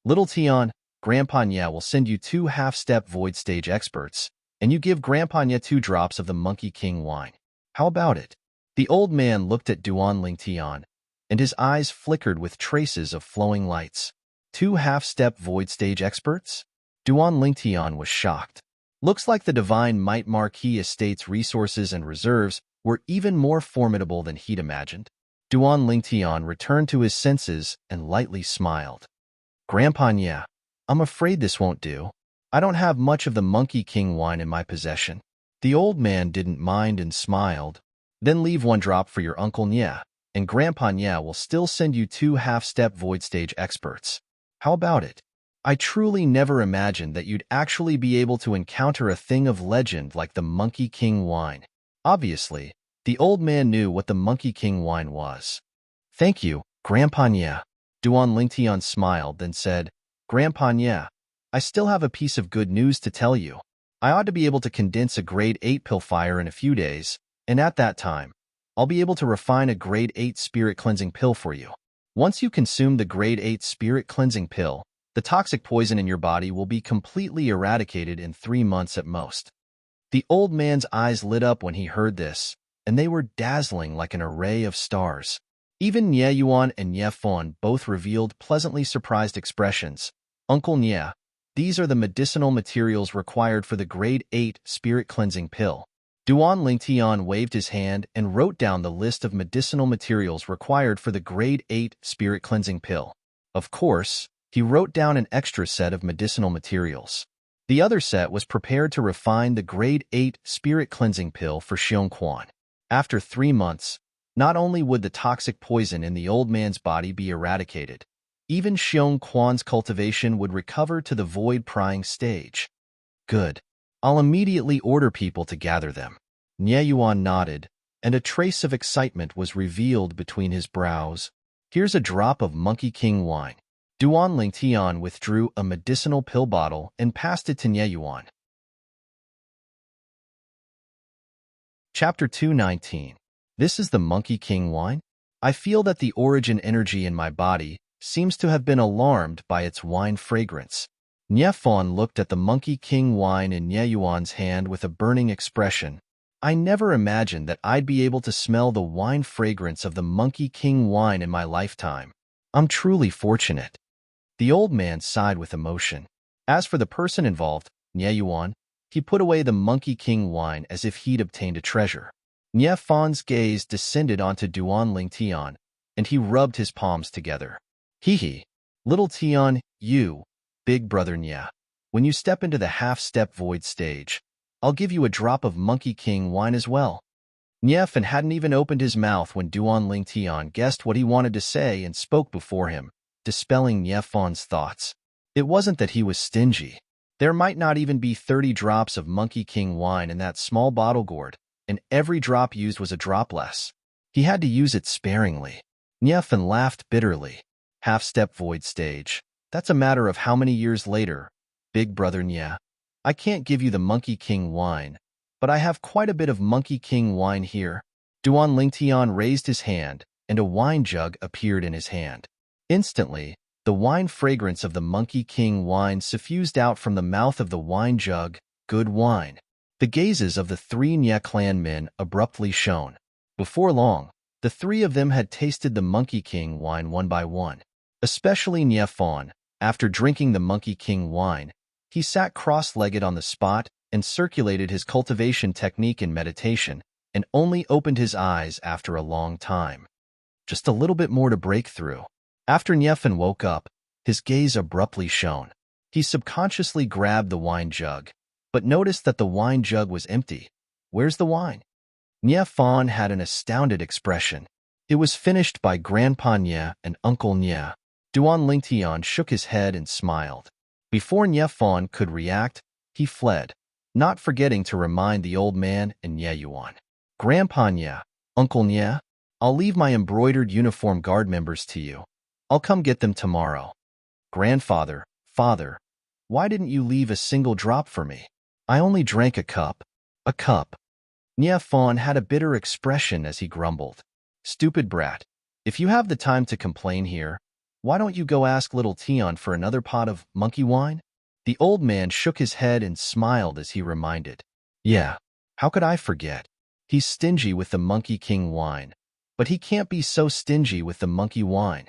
Little Tian, Grandpa Nye will send you 2 half-step void stage experts, and you give Grandpa Nye 2 drops of the Monkey King wine. How about it? The old man looked at Duan Lingtian, and his eyes flickered with traces of flowing lights. 2 half-step void stage experts? Duan Lingtian was shocked. Looks like the Divine Might Marquis estate's resources and reserves were even more formidable than he'd imagined. Duan Lingtian returned to his senses and lightly smiled. Grandpa Nye, I'm afraid this won't do. I don't have much of the Monkey King wine in my possession. The old man didn't mind and smiled. Then leave 1 drop for your Uncle Nye, and Grandpa Nye will still send you 2 half-step void stage experts. How about it? I truly never imagined that you'd actually be able to encounter a thing of legend like the Monkey King wine. Obviously, the old man knew what the Monkey King wine was. Thank you, Grandpa Nye. Duan Lingtian smiled, then said, Grandpa Nye, I still have a piece of good news to tell you. I ought to be able to condense a grade 8 pill fire in a few days, and at that time, I'll be able to refine a grade 8 spirit cleansing pill for you. Once you consume the grade 8 spirit cleansing pill, the toxic poison in your body will be completely eradicated in 3 months at most. The old man's eyes lit up when he heard this, and they were dazzling like an array of stars. Even Nye Yuan and Nye Fawn both revealed pleasantly surprised expressions. Uncle Nye, these are the medicinal materials required for the grade 8 spirit cleansing pill. Duan Lingtian waved his hand and wrote down the list of medicinal materials required for the grade 8 spirit cleansing pill. Of course, he wrote down an extra set of medicinal materials. The other set was prepared to refine the grade 8 spirit cleansing pill for Xiong Quan. After 3 months, not only would the toxic poison in the old man's body be eradicated, even Xiong Quan's cultivation would recover to the void prying stage. Good. I'll immediately order people to gather them. Nye Yuan nodded, and a trace of excitement was revealed between his brows. Here's a drop of Monkey King wine. Duan Lingtian withdrew a medicinal pill bottle and passed it to Nye Yuan. Chapter 219. This is the Monkey King wine? I feel that the origin energy in my body seems to have been alarmed by its wine fragrance. Nye Fawn looked at the Monkey King wine in Nye Yuan's hand with a burning expression. I never imagined that I'd be able to smell the wine fragrance of the Monkey King wine in my lifetime. I'm truly fortunate. The old man sighed with emotion. As for the person involved, Nye Yuan, He put away the Monkey King wine as if he'd obtained a treasure. Nye Fon's gaze descended onto Duan Ling Tian, and he rubbed his palms together. Hee. Little Tian, you, big brother Nye. When you step into the half-step void stage, I'll give you a drop of Monkey King wine as well. Nye Fon hadn't even opened his mouth when Duan Ling Tian guessed what he wanted to say and spoke before him, dispelling Nye Fon's thoughts. It wasn't that he was stingy. There might not even be 30 drops of Monkey King wine in that small bottle gourd, and every drop used was a drop less. He had to use it sparingly. Nye Fon laughed bitterly. Half-step void stage. That's a matter of how many years later, big brother Nye. I can't give you the Monkey King wine, but I have quite a bit of Monkey King wine here. Duan Ling Tian raised his hand, and a wine jug appeared in his hand. Instantly, the wine fragrance of the Monkey King wine suffused out from the mouth of the wine jug. Good wine. The gazes of the three Nye clan men abruptly shone. Before long, the three of them had tasted the Monkey King wine one by one. Especially Nye Fon, after drinking the Monkey King wine, he sat cross-legged on the spot and circulated his cultivation technique in meditation, and only opened his eyes after a long time. Just a little bit more to break through. After Nye Fon woke up, his gaze abruptly shone. He subconsciously grabbed the wine jug, but noticed that the wine jug was empty. Where's the wine? Nye Fon had an astounded expression. It was finished by Grandpa Nye and Uncle Nye. Duan Ling Tian shook his head and smiled. Before Nye Fon could react, he fled, not forgetting to remind the old man and Nye Yuan. Grandpa Nye, Uncle Nye, I'll leave my embroidered uniform guard members to you. I'll come get them tomorrow. Grandfather, father, why didn't you leave a single drop for me? I only drank a cup. A cup. Nye Fon had a bitter expression as he grumbled. Stupid brat. If you have the time to complain here, why don't you go ask little Tian for another pot of monkey wine? The old man shook his head and smiled as he reminded. Yeah, how could I forget? He's stingy with the Monkey King wine, but he can't be so stingy with the monkey wine.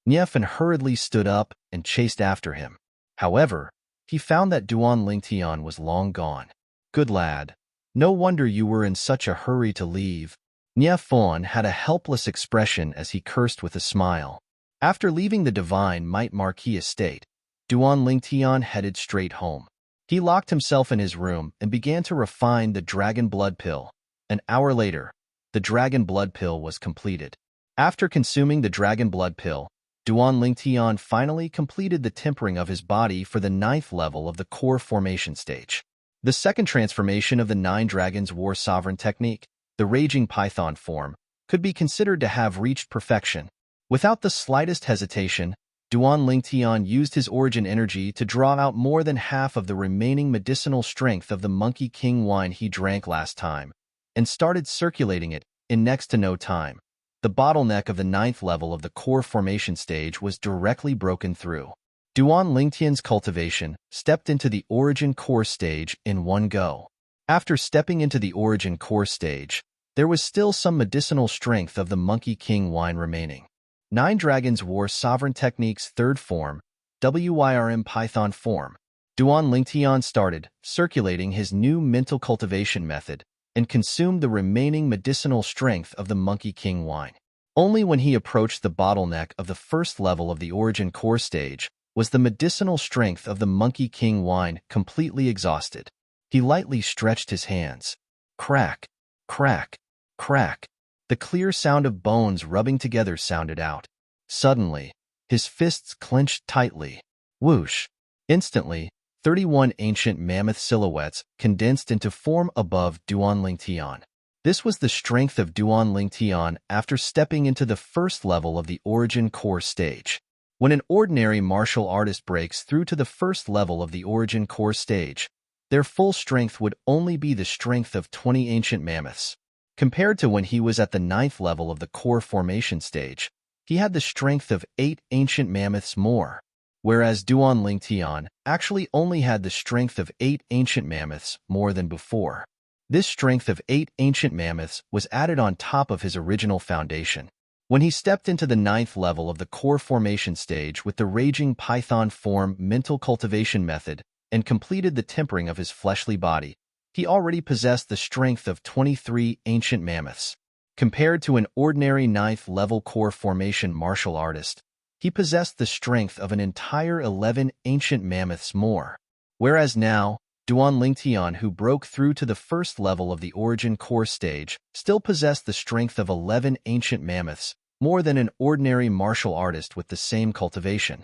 Nye Fon hurriedly stood up and chased after him. However, he found that Duan Ling Tian was long gone. Good lad. No wonder you were in such a hurry to leave. Nye Fon had a helpless expression as he cursed with a smile. After leaving the Divine Might Marquis estate, Duan Ling Tian headed straight home. He locked himself in his room and began to refine the dragon blood pill. An hour later, the dragon blood pill was completed. After consuming the dragon blood pill, Duan Ling Tian finally completed the tempering of his body for the 9th level of the core formation stage. The second transformation of the 9 Dragons War Sovereign technique, the Raging Python form, could be considered to have reached perfection. Without the slightest hesitation, Duan Ling Tian used his origin energy to draw out more than half of the remaining medicinal strength of the Monkey King wine he drank last time, and started circulating it in next to no time. The bottleneck of the 9th level of the core formation stage was directly broken through. Duan Ling Tian's cultivation stepped into the origin core stage in one go. After stepping into the origin core stage, there was still some medicinal strength of the Monkey King wine remaining. 9 Dragons War Sovereign Technique's 3rd form, WYRM Python form. Duan Ling Tian started circulating his new mental cultivation method and consumed the remaining medicinal strength of the Monkey King wine. Only when he approached the bottleneck of the 1st level of the origin core stage was the medicinal strength of the Monkey King wine completely exhausted. He lightly stretched his hands. Crack, crack, crack. The clear sound of bones rubbing together sounded out. Suddenly, his fists clenched tightly. Whoosh! Instantly, 31 ancient mammoth silhouettes condensed into form above Duan Ling Tian. This was the strength of Duan Ling Tian after stepping into the 1st level of the origin core stage. When an ordinary martial artist breaks through to the 1st level of the origin core stage, their full strength would only be the strength of 20 ancient mammoths. Compared to when he was at the 9th level of the core formation stage, he had the strength of 8 ancient mammoths more, whereas Duan Ling Tian actually only had the strength of 8 ancient mammoths more than before. This strength of 8 ancient mammoths was added on top of his original foundation. When he stepped into the 9th level of the core formation stage with the Raging Python form mental cultivation method, and completed the tempering of his fleshly body, he already possessed the strength of 23 ancient mammoths. Compared to an ordinary 9th-level core formation martial artist, he possessed the strength of an entire 11 ancient mammoths more. Whereas now, Duan Lingtian, who broke through to the first level of the origin core stage, still possessed the strength of 11 ancient mammoths, more than an ordinary martial artist with the same cultivation.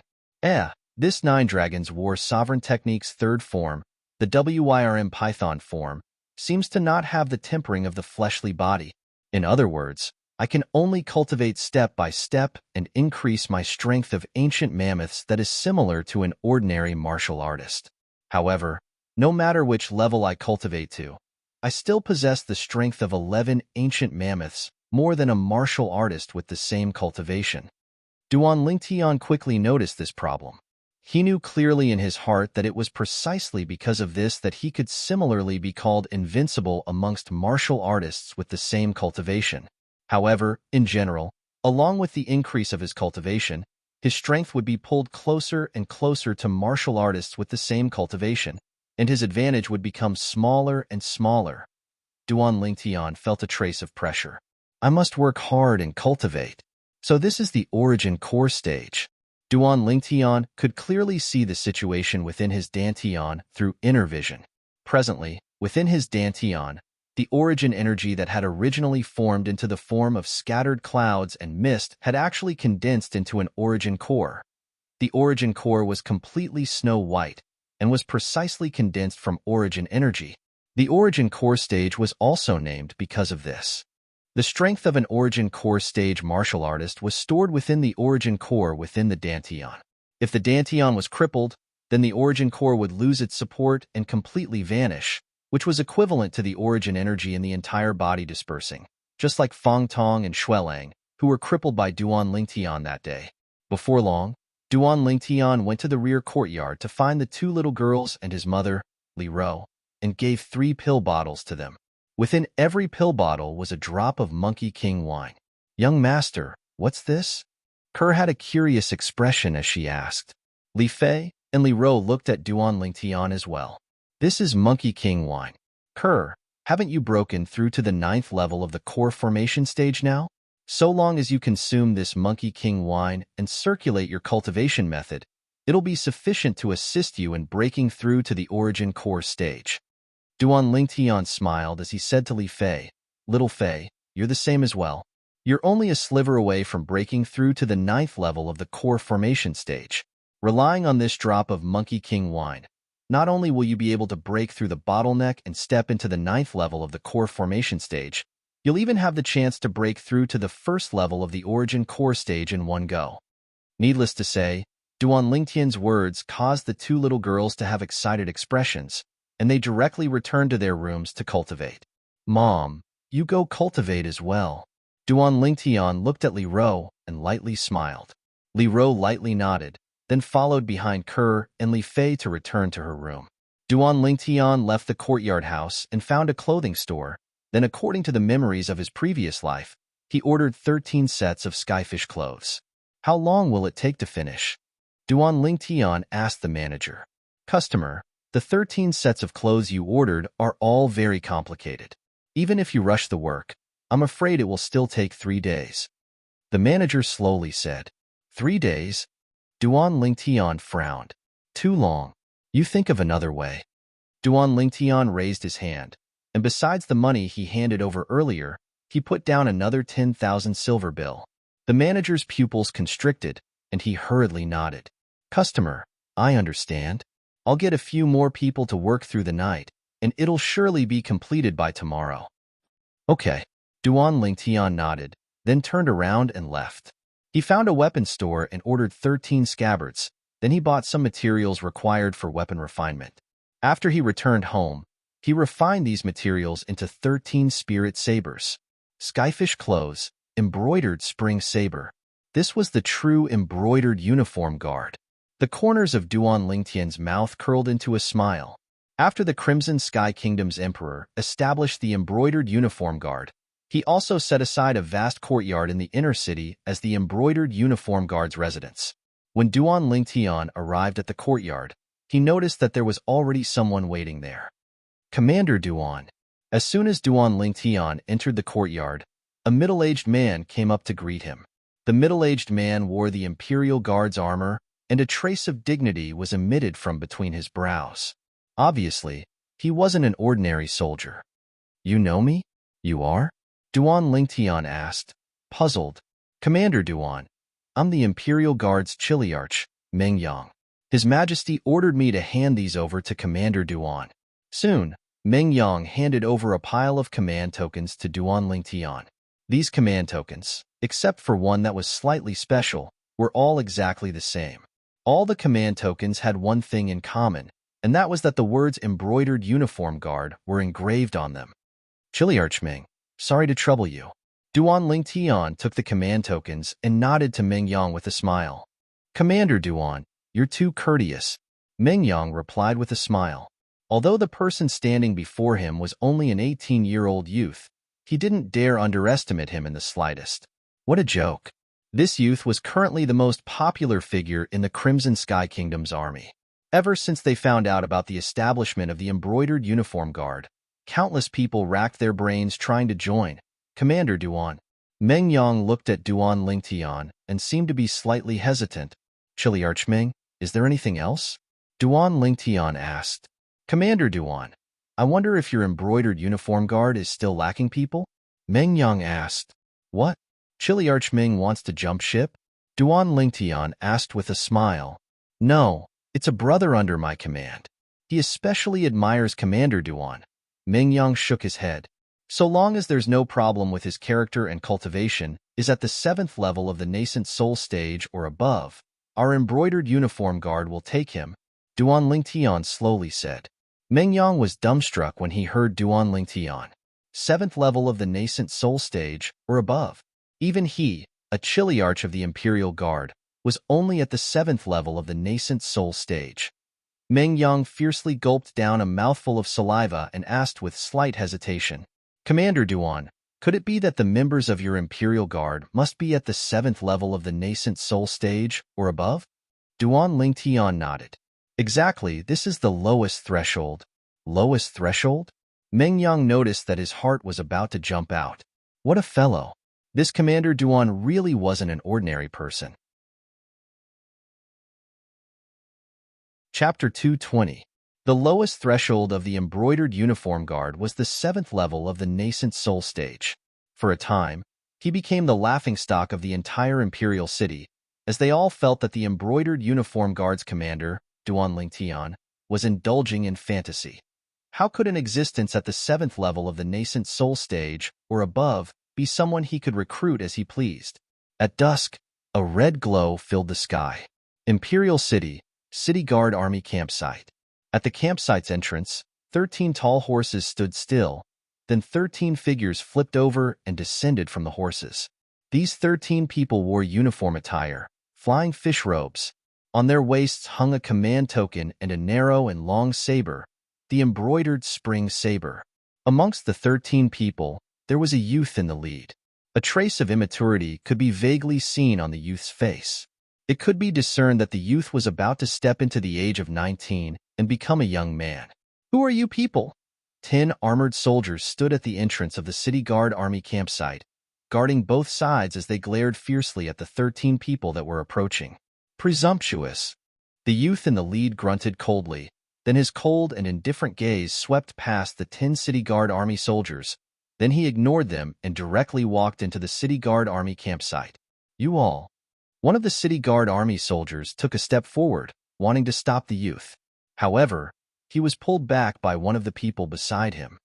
This 9 Dragons War Sovereign Technique's third form, the WYRM Python form, seems to not have the tempering of the fleshly body. In other words, I can only cultivate step by step and increase my strength of ancient mammoths that is similar to an ordinary martial artist. However, no matter which level I cultivate to, I still possess the strength of 11 ancient mammoths, more than a martial artist with the same cultivation. Duan Lingtian quickly noticed this problem. He knew clearly in his heart that it was precisely because of this that he could similarly be called invincible amongst martial artists with the same cultivation. However, in general, along with the increase of his cultivation, his strength would be pulled closer and closer to martial artists with the same cultivation, and his advantage would become smaller and smaller. Duan Lingtian felt a trace of pressure. I must work hard and cultivate. So this is the origin core stage. Duan Lingtian could clearly see the situation within his Dantian through inner vision. Presently, within his Dantian, the origin energy that had originally formed into the form of scattered clouds and mist had actually condensed into an origin core. The origin core was completely snow-white and was precisely condensed from origin energy. The origin core stage was also named because of this. The strength of an origin core stage martial artist was stored within the origin core within the Dantian. If the Dantian was crippled, then the origin core would lose its support and completely vanish, which was equivalent to the origin energy in the entire body dispersing, just like Feng Tong and Xuelang, who were crippled by Duan Lingtian that day. Before long, Duan Lingtian went to the rear courtyard to find the 2 little girls and his mother, Li Ro, and gave 3 pill bottles to them. Within every pill bottle was a drop of Monkey King wine. "Young master, what's this?" Kerr had a curious expression as she asked. Li Fei and Li Ro looked at Duan Lingtian as well. "This is Monkey King wine. Kerr, haven't you broken through to the 9th level of the core formation stage now? So long as you consume this Monkey King wine and circulate your cultivation method, it'll be sufficient to assist you in breaking through to the origin core stage." Duan Lingtian smiled as he said to Li Fei, "Little Fei, you're the same as well. You're only a sliver away from breaking through to the 9th level of the core formation stage. Relying on this drop of Monkey King wine, not only will you be able to break through the bottleneck and step into the 9th level of the core formation stage, you'll even have the chance to break through to the 1st level of the origin core stage in one go." Needless to say, Duan Lingtian's words caused the 2 little girls to have excited expressions, and they directly returned to their rooms to cultivate. "Mom, you go cultivate as well." Duan Lingtian looked at Li Ro and lightly smiled. Li Ro lightly nodded, then followed behind Kerr and Li Fei to return to her room. Duan Lingtian left the courtyard house and found a clothing store. Then, according to the memories of his previous life, he ordered 13 sets of skyfish clothes. "How long will it take to finish?" Duan Lingtian asked the manager. "Customer, the 13 sets of clothes you ordered are all very complicated. Even if you rush the work, I'm afraid it will still take 3 days." The manager slowly said. 3 days? Duan Lingtian frowned. "Too long. You think of another way." Duan Lingtian raised his hand, and besides the money he handed over earlier, he put down another 10,000 silver bill. The manager's pupils constricted, and he hurriedly nodded. "Customer, I understand. I'll get a few more people to work through the night, and it'll surely be completed by tomorrow." "Okay." Duan Lingtian nodded, then turned around and left. He found a weapon store and ordered 13 scabbards. Then he bought some materials required for weapon refinement. After he returned home, he refined these materials into 13 spirit sabers. Skyfish clothes, embroidered spring saber. This was the true embroidered uniform guard. The corners of Duan Lingtian's mouth curled into a smile. After the Crimson Sky Kingdom's emperor established the embroidered uniform guard, he also set aside a vast courtyard in the inner city as the embroidered uniform guard's residence. When Duan Lingtian arrived at the courtyard, he noticed that there was already someone waiting there. Commander Duan. As soon as Duan Lingtian entered the courtyard, a middle-aged man came up to greet him. The middle-aged man wore the Imperial Guard's armor, and a trace of dignity was emitted from between his brows. Obviously, he wasn't an ordinary soldier. "You know me? You are?" Duan Lingtian asked, puzzled. "Commander Duan, I'm the Imperial Guard's Chiliarch, Meng Yang. His Majesty ordered me to hand these over to Commander Duan." Soon, Meng Yang handed over a pile of command tokens to Duan Lingtian. These command tokens, except for one that was slightly special, were all exactly the same. All the command tokens had one thing in common, and that was that the words Embroidered Uniform Guard were engraved on them. "Chiliarch Meng, sorry to trouble you." Duan Lingtian took the command tokens and nodded to Meng Yang with a smile. "Commander Duan, you're too courteous," Meng Yang replied with a smile. Although the person standing before him was only an 18-year-old youth, he didn't dare underestimate him in the slightest. What a joke. This youth was currently the most popular figure in the Crimson Sky Kingdom's army. Ever since they found out about the establishment of the Embroidered Uniform Guard, countless people racked their brains trying to join. "Commander Duan." Meng Yang looked at Duan Lingtian and seemed to be slightly hesitant. "Chiliarch Meng, is there anything else?" Duan Lingtian asked. "Commander Duan, I wonder if your Embroidered Uniform Guard is still lacking people?" Meng Yang asked. "What? Chiliarch Meng wants to jump ship?" Duan Lingtian asked with a smile. "No, it's a brother under my command. He especially admires Commander Duan." Meng Yang shook his head. "So long as there's no problem with his character and cultivation is at the 7th level of the nascent soul stage or above, our Embroidered Uniform Guard will take him," Duan Lingtian slowly said. Meng Yang was dumbstruck when he heard Duan Lingtian. 7th level of the nascent soul stage or above. Even he, a Chiliarch of the Imperial Guard, was only at the 7th level of the nascent soul stage. Meng Yang fiercely gulped down a mouthful of saliva and asked with slight hesitation, "Commander Duan, could it be that the members of your Imperial Guard must be at the 7th level of the nascent soul stage or above?" Duan Lingtian nodded. "Exactly, this is the lowest threshold." "Lowest threshold?" Meng Yang noticed that his heart was about to jump out. What a fellow. This Commander Duan really wasn't an ordinary person. Chapter 220. The lowest threshold of the Embroidered Uniform Guard was the 7th level of the nascent soul stage. For a time, he became the laughingstock of the entire Imperial City, as they all felt that the Embroidered Uniform Guard's commander, Duan Lingtian, was indulging in fantasy. How could an existence at the 7th level of the nascent soul stage, or above, be someone he could recruit as he pleased? At dusk, a red glow filled the sky. Imperial City, City Guard Army Campsite. At the campsite's entrance, 13 tall horses stood still, then 13 figures flipped over and descended from the horses. These 13 people wore uniform attire, flying fish robes. On their waists hung a command token and a narrow and long saber, the embroidered spring saber. Amongst the 13 people, there was a youth in the lead. A trace of immaturity could be vaguely seen on the youth's face. It could be discerned that the youth was about to step into the age of 19 and become a young man. "Who are you people?" 10 armored soldiers stood at the entrance of the City Guard Army campsite, guarding both sides as they glared fiercely at the 13 people that were approaching. "Presumptuous." The youth in the lead grunted coldly, then his cold and indifferent gaze swept past the 10 City Guard Army soldiers. Then he ignored them and directly walked into the City Guard Army campsite. "You all." One of the City Guard Army soldiers took a step forward, wanting to stop the youth. However, he was pulled back by one of the people beside him.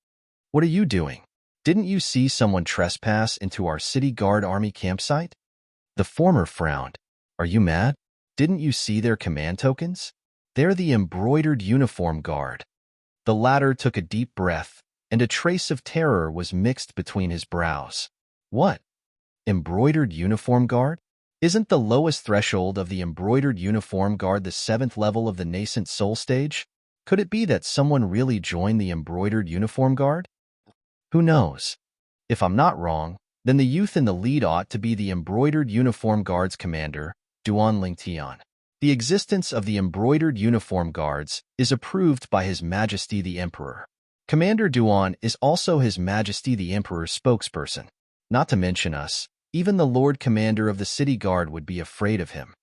"What are you doing? Didn't you see someone trespass into our City Guard Army campsite?" The former frowned. "Are you mad? Didn't you see their command tokens? They're the Embroidered Uniform Guard." The latter took a deep breath, and a trace of terror was mixed between his brows. "What? Embroidered Uniform Guard? Isn't the lowest threshold of the Embroidered Uniform Guard the 7th level of the nascent soul stage? Could it be that someone really joined the Embroidered Uniform Guard? Who knows? If I'm not wrong, then the youth in the lead ought to be the Embroidered Uniform Guard's commander, Duan Lingtian." The existence of the embroidered uniform guards is approved by His Majesty the Emperor. Commander Duan is also His Majesty the Emperor's spokesperson. Not to mention us, even the Lord Commander of the City Guard would be afraid of him.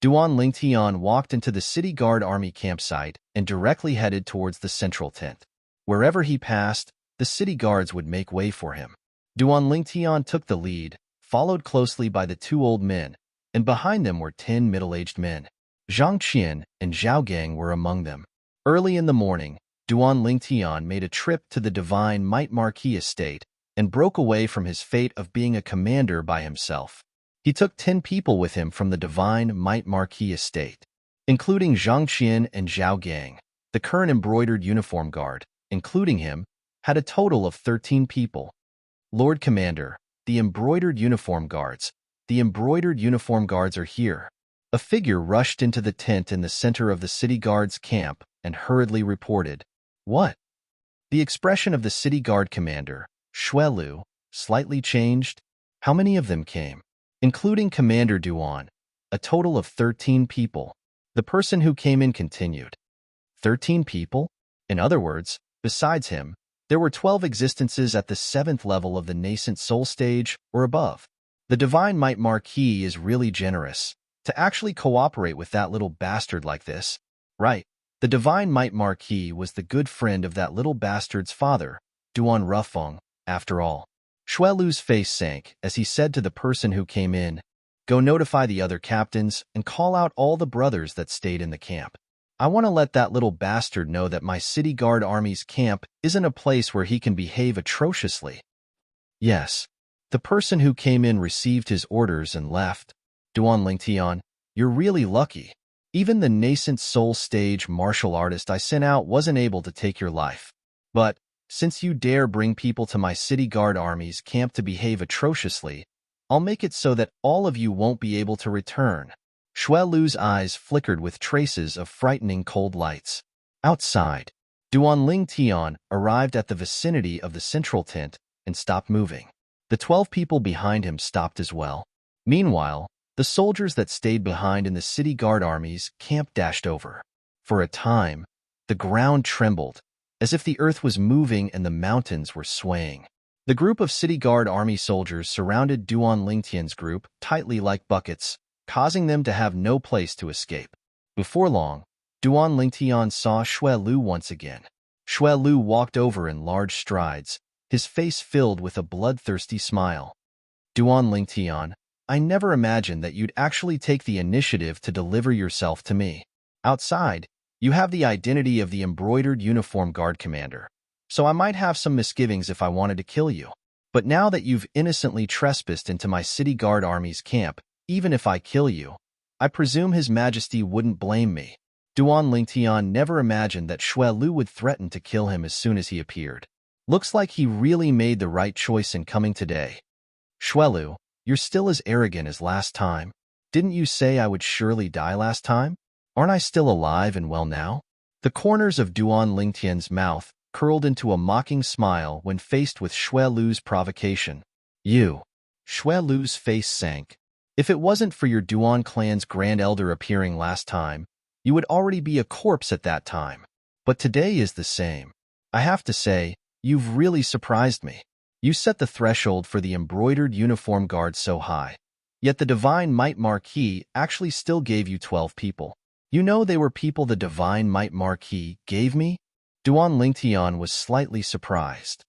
Duan Lingtian walked into the City Guard army campsite and directly headed towards the central tent. Wherever he passed, the city guards would make way for him. Duan Lingtian took the lead, followed closely by the two old men, and behind them were 10 middle-aged men. Zhang Qian and Zhao Gang were among them. Early in the morning, Duan Lingtian made a trip to the Divine Might Marquis estate and broke away from his fate of being a commander by himself. He took 10 people with him from the Divine Might Marquis estate, including Zhang Qian and Zhao Gang. The current embroidered uniform guard, including him, had a total of 13 people. Lord Commander, the embroidered uniform guards. The embroidered uniform guards are here. A figure rushed into the tent in the center of the city guard's camp and hurriedly reported. What? The expression of the city guard commander, Xue Lu, slightly changed. How many of them came? Including Commander Duan, a total of 13 people. The person who came in continued. 13 people? In other words, besides him, there were 12 existences at the 7th level of the nascent soul stage or above. The Divine Might Marquis is really generous to actually cooperate with that little bastard like this. Right, the Divine Might Marquis was the good friend of that little bastard's father, Duan Rufeng, after all. Xue Lu's face sank as he said to the person who came in, Go notify the other captains and call out all the brothers that stayed in the camp. I want to let that little bastard know that my city guard army's camp isn't a place where he can behave atrociously. Yes. The person who came in received his orders and left. Duan Lingtian, you're really lucky. Even the nascent soul stage martial artist I sent out wasn't able to take your life. But, since you dare bring people to my city guard army's camp to behave atrociously, I'll make it so that all of you won't be able to return. Xue Lu's eyes flickered with traces of frightening cold lights. Outside, Duan Lingtian arrived at the vicinity of the central tent and stopped moving. The 12 people behind him stopped as well. Meanwhile, the soldiers that stayed behind in the city guard army's camp dashed over. For a time, the ground trembled, as if the earth was moving and the mountains were swaying. The group of city guard army soldiers surrounded Duan Lingtian's group tightly like buckets, causing them to have no place to escape. Before long, Duan Lingtian saw Xue Lu once again. Xue Lu walked over in large strides, his face filled with a bloodthirsty smile. Duan Lingtian, I never imagined that you'd actually take the initiative to deliver yourself to me. Outside, you have the identity of the embroidered uniform guard commander, so I might have some misgivings if I wanted to kill you. But now that you've innocently trespassed into my city guard army's camp, even if I kill you, I presume His Majesty wouldn't blame me. Duan Lingtian never imagined that Xue Lu would threaten to kill him as soon as he appeared. Looks like he really made the right choice in coming today. Xue Lu, you're still as arrogant as last time. Didn't you say I would surely die last time? Aren't I still alive and well now? The corners of Duan Lingtian's mouth curled into a mocking smile when faced with Xue Lu's provocation. You. Xue Lu's face sank. If it wasn't for your Duan clan's Grand Elder appearing last time, you would already be a corpse at that time. But today is the same. I have to say, you've really surprised me. You set the threshold for the embroidered uniform guard so high. Yet the Divine Might Marquis actually still gave you 12 people. You know they were people the Divine Might Marquis gave me? Duan Lingtian was slightly surprised.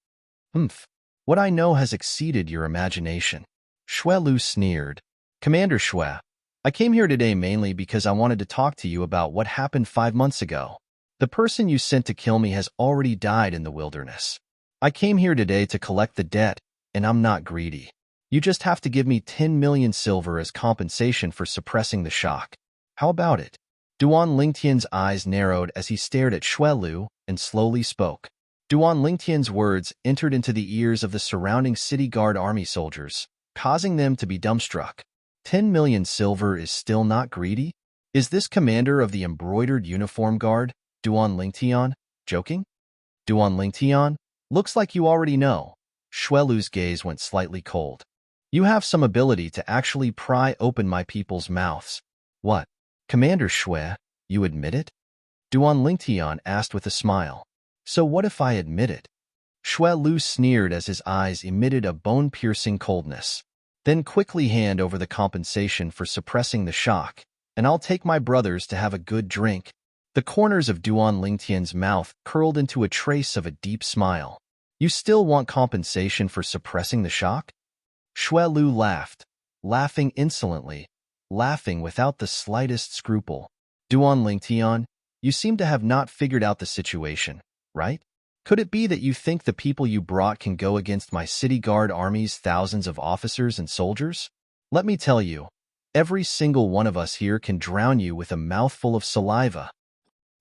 What I know has exceeded your imagination. Xue Lu sneered. Commander Xue, I came here today mainly because I wanted to talk to you about what happened 5 months ago. The person you sent to kill me has already died in the wilderness. I came here today to collect the debt, and I'm not greedy. You just have to give me 10 million silver as compensation for suppressing the shock. How about it? Duan Lingtian's eyes narrowed as he stared at Xue Lu and slowly spoke. Duan Lingtian's words entered into the ears of the surrounding city guard army soldiers, causing them to be dumbstruck. 10 million silver is still not greedy? Is this commander of the embroidered uniform guard, Duan Lingtian, joking? Duan Lingtian, looks like you already know. Xue Lu's gaze went slightly cold. You have some ability to actually pry open my people's mouths. What? Commander Shui, you admit it? Duan Lingtian asked with a smile. So what if I admit it? Shui Lu sneered as his eyes emitted a bone-piercing coldness. Then quickly hand over the compensation for suppressing the shock, and I'll take my brothers to have a good drink. The corners of Duan Lingtian's mouth curled into a trace of a deep smile. You still want compensation for suppressing the shock? Shui Lu laughed, laughing insolently, laughing without the slightest scruple. Duan Lingtian, you seem to have not figured out the situation, right? Could it be that you think the people you brought can go against my city guard army's thousands of officers and soldiers? Let me tell you, every single one of us here can drown you with a mouthful of saliva.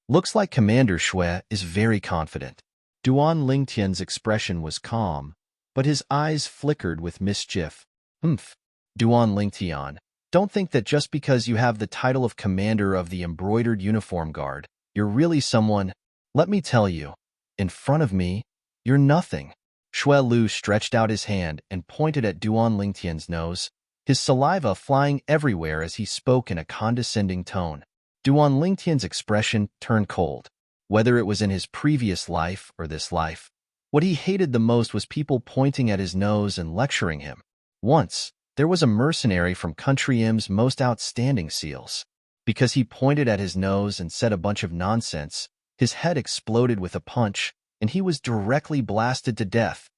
Looks like Commander Shui is very confident. Duan Lingtian's expression was calm, but his eyes flickered with mischief. Duan Lingtian, don't think that just because you have the title of Commander of the Embroidered Uniform Guard, you're really someone. Let me tell you, in front of me, you're nothing. Shui Lu stretched out his hand and pointed at Duan Lingtian's nose, his saliva flying everywhere as he spoke in a condescending tone. Duan Lingtian's expression turned cold. Whether it was in his previous life or this life, what he hated the most was people pointing at his nose and lecturing him. Once, there was a mercenary from Country M's most outstanding seals. Because he pointed at his nose and said a bunch of nonsense, his head exploded with a punch, and he was directly blasted to death.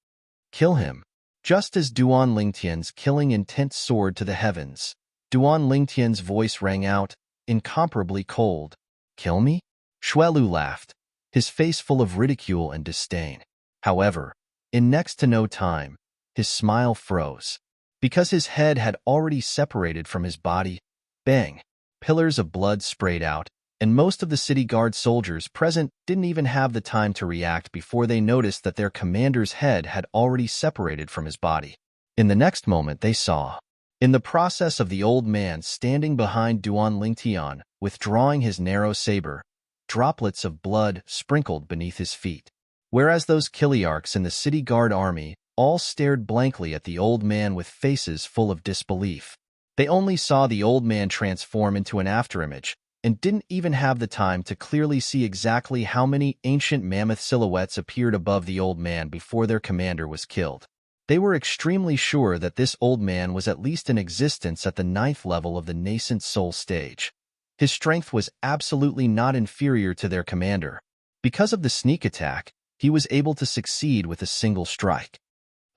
Kill him. Just as Duan Lingtian's killing intent soared to the heavens, Duan Lingtian's voice rang out, incomparably cold. Kill me? Shui Lu laughed, his face full of ridicule and disdain. However, in next to no time, his smile froze. Because his head had already separated from his body, bang, pillars of blood sprayed out, and most of the city guard soldiers present didn't even have the time to react before they noticed that their commander's head had already separated from his body. In the next moment they saw, in the process of the old man standing behind Duan Lingtian, withdrawing his narrow saber, droplets of blood sprinkled beneath his feet. Whereas those Kiliarchs in the city guard army all stared blankly at the old man with faces full of disbelief. They only saw the old man transform into an afterimage, and didn't even have the time to clearly see exactly how many ancient mammoth silhouettes appeared above the old man before their commander was killed. They were extremely sure that this old man was at least in existence at the 9th level of the nascent soul stage. His strength was absolutely not inferior to their commander. Because of the sneak attack, he was able to succeed with a single strike.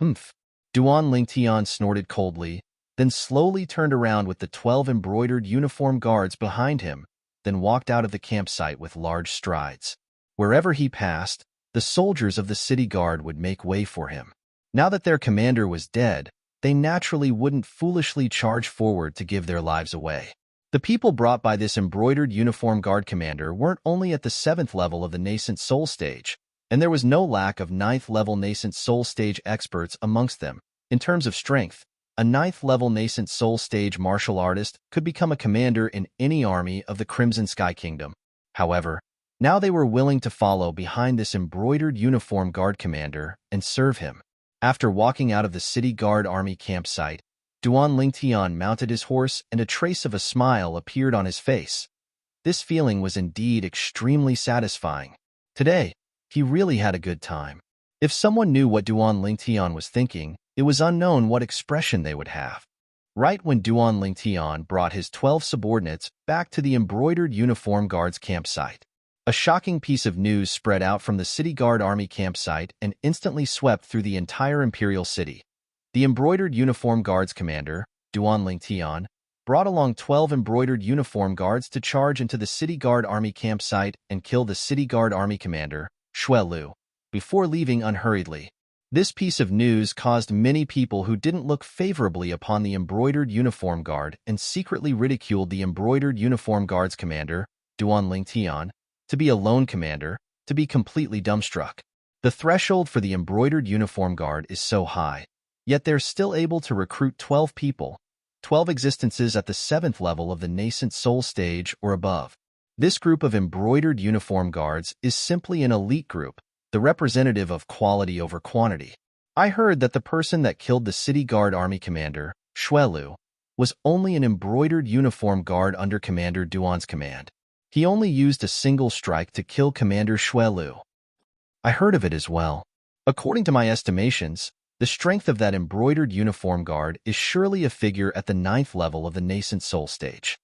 Duan Lingtian snorted coldly, then slowly turned around with the 12 embroidered uniform guards behind him, then walked out of the campsite with large strides. Wherever he passed, the soldiers of the city guard would make way for him. Now that their commander was dead, they naturally wouldn't foolishly charge forward to give their lives away. The people brought by this embroidered uniform guard commander weren't only at the 7th level of the nascent soul stage, and there was no lack of 9th level nascent soul stage experts amongst them. In terms of strength, a 9th level nascent soul stage martial artist could become a commander in any army of the Crimson Sky Kingdom. However, now they were willing to follow behind this embroidered uniform guard commander and serve him. After walking out of the city guard army campsite, Duan Lingtian mounted his horse and a trace of a smile appeared on his face. This feeling was indeed extremely satisfying. Today, he really had a good time. If someone knew what Duan Lingtian was thinking, it was unknown what expression they would have. Right when Duan Lingtian brought his 12 subordinates back to the embroidered uniform guards campsite, a shocking piece of news spread out from the city guard army campsite and instantly swept through the entire imperial city. The embroidered uniform guards commander, Duan Lingtian, brought along 12 embroidered uniform guards to charge into the city guard army campsite and kill the city guard army commander, Shui Lu, before leaving unhurriedly. This piece of news caused many people who didn't look favorably upon the embroidered uniform guard and secretly ridiculed the embroidered uniform guards commander, Duan Lingtian, to be a lone commander, to be completely dumbstruck. The threshold for the embroidered uniform guard is so high, yet they're still able to recruit 12 people, 12 existences at the 7th level of the nascent soul stage or above. This group of embroidered uniform guards is simply an elite group, the representative of quality over quantity. I heard that the person that killed the city guard army commander, Shui Lu, was only an embroidered uniform guard under Commander Duan's command. He only used a single strike to kill Commander Xuelu. I heard of it as well. According to my estimations, the strength of that embroidered uniform guard is surely a figure at the 9th level of the nascent soul stage.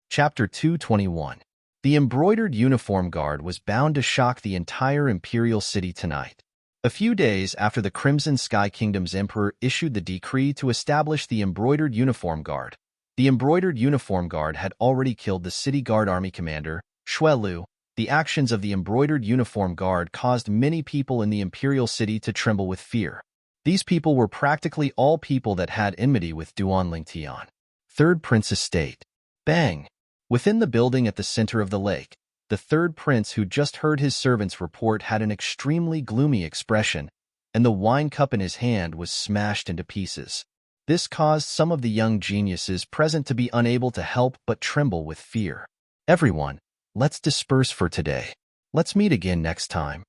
Chapter 221. The embroidered uniform guard was bound to shock the entire imperial city tonight. A few days after the Crimson Sky Kingdom's emperor issued the decree to establish the embroidered uniform guard, the embroidered uniform guard had already killed the city guard army commander, Xuelu. The actions of the embroidered uniform guard caused many people in the imperial city to tremble with fear. These people were practically all people that had enmity with Duan Lingtian. Third Prince Estate. Bang! Within the building at the center of the lake, the third prince who just heard his servant's report had an extremely gloomy expression, and the wine cup in his hand was smashed into pieces. This caused some of the young geniuses present to be unable to help but tremble with fear. Everyone, let's disperse for today. Let's meet again next time.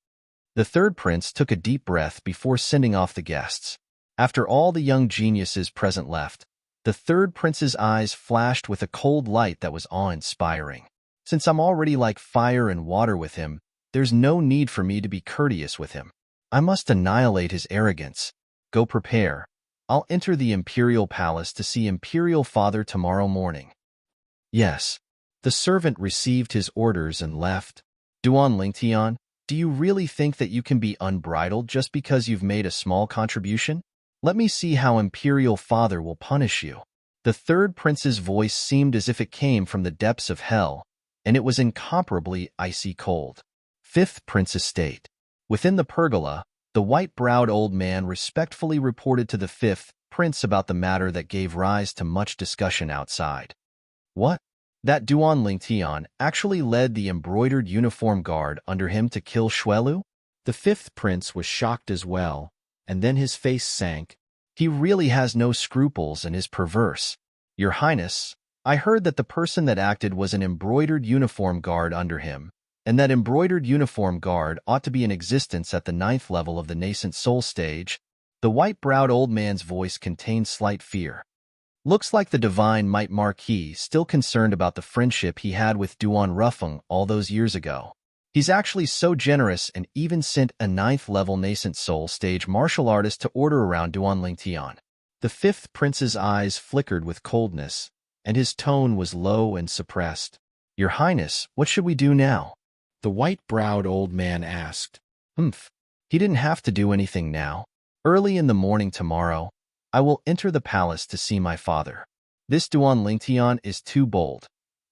The third prince took a deep breath before sending off the guests. After all the young geniuses present left, the third prince's eyes flashed with a cold light that was awe-inspiring. Since I'm already like fire and water with him, there's no need for me to be courteous with him. I must annihilate his arrogance. Go prepare. I'll enter the imperial palace to see Imperial Father tomorrow morning. Yes. The servant received his orders and left. Duan Lingtian, do you really think that you can be unbridled just because you've made a small contribution? Let me see how Imperial Father will punish you. The third prince's voice seemed as if it came from the depths of hell, and it was incomparably icy cold. Fifth Prince Estate. Within the pergola, the white-browed old man respectfully reported to the fifth prince about the matter that gave rise to much discussion outside. What? That Duan Lingtian actually led the embroidered uniform guard under him to kill Xuelu? The fifth prince was shocked as well, and then his face sank. He really has no scruples and is perverse. Your Highness, I heard that the person that acted was an embroidered uniform guard under him, and that embroidered uniform guard ought to be in existence at the 9th level of the nascent soul stage. The white-browed old man's voice contained slight fear. Looks like the divine Might Marquis still concerned about the friendship he had with Duan Rufeng all those years ago. He's actually so generous and even sent a 9th level nascent soul stage martial artist to order around Duan Lingtian. The fifth prince's eyes flickered with coldness, and his tone was low and suppressed. Your Highness, what should we do now? The white-browed old man asked. He didn't have to do anything now. Early in the morning tomorrow, I will enter the palace to see my father. This Duan Lingtian is too bold.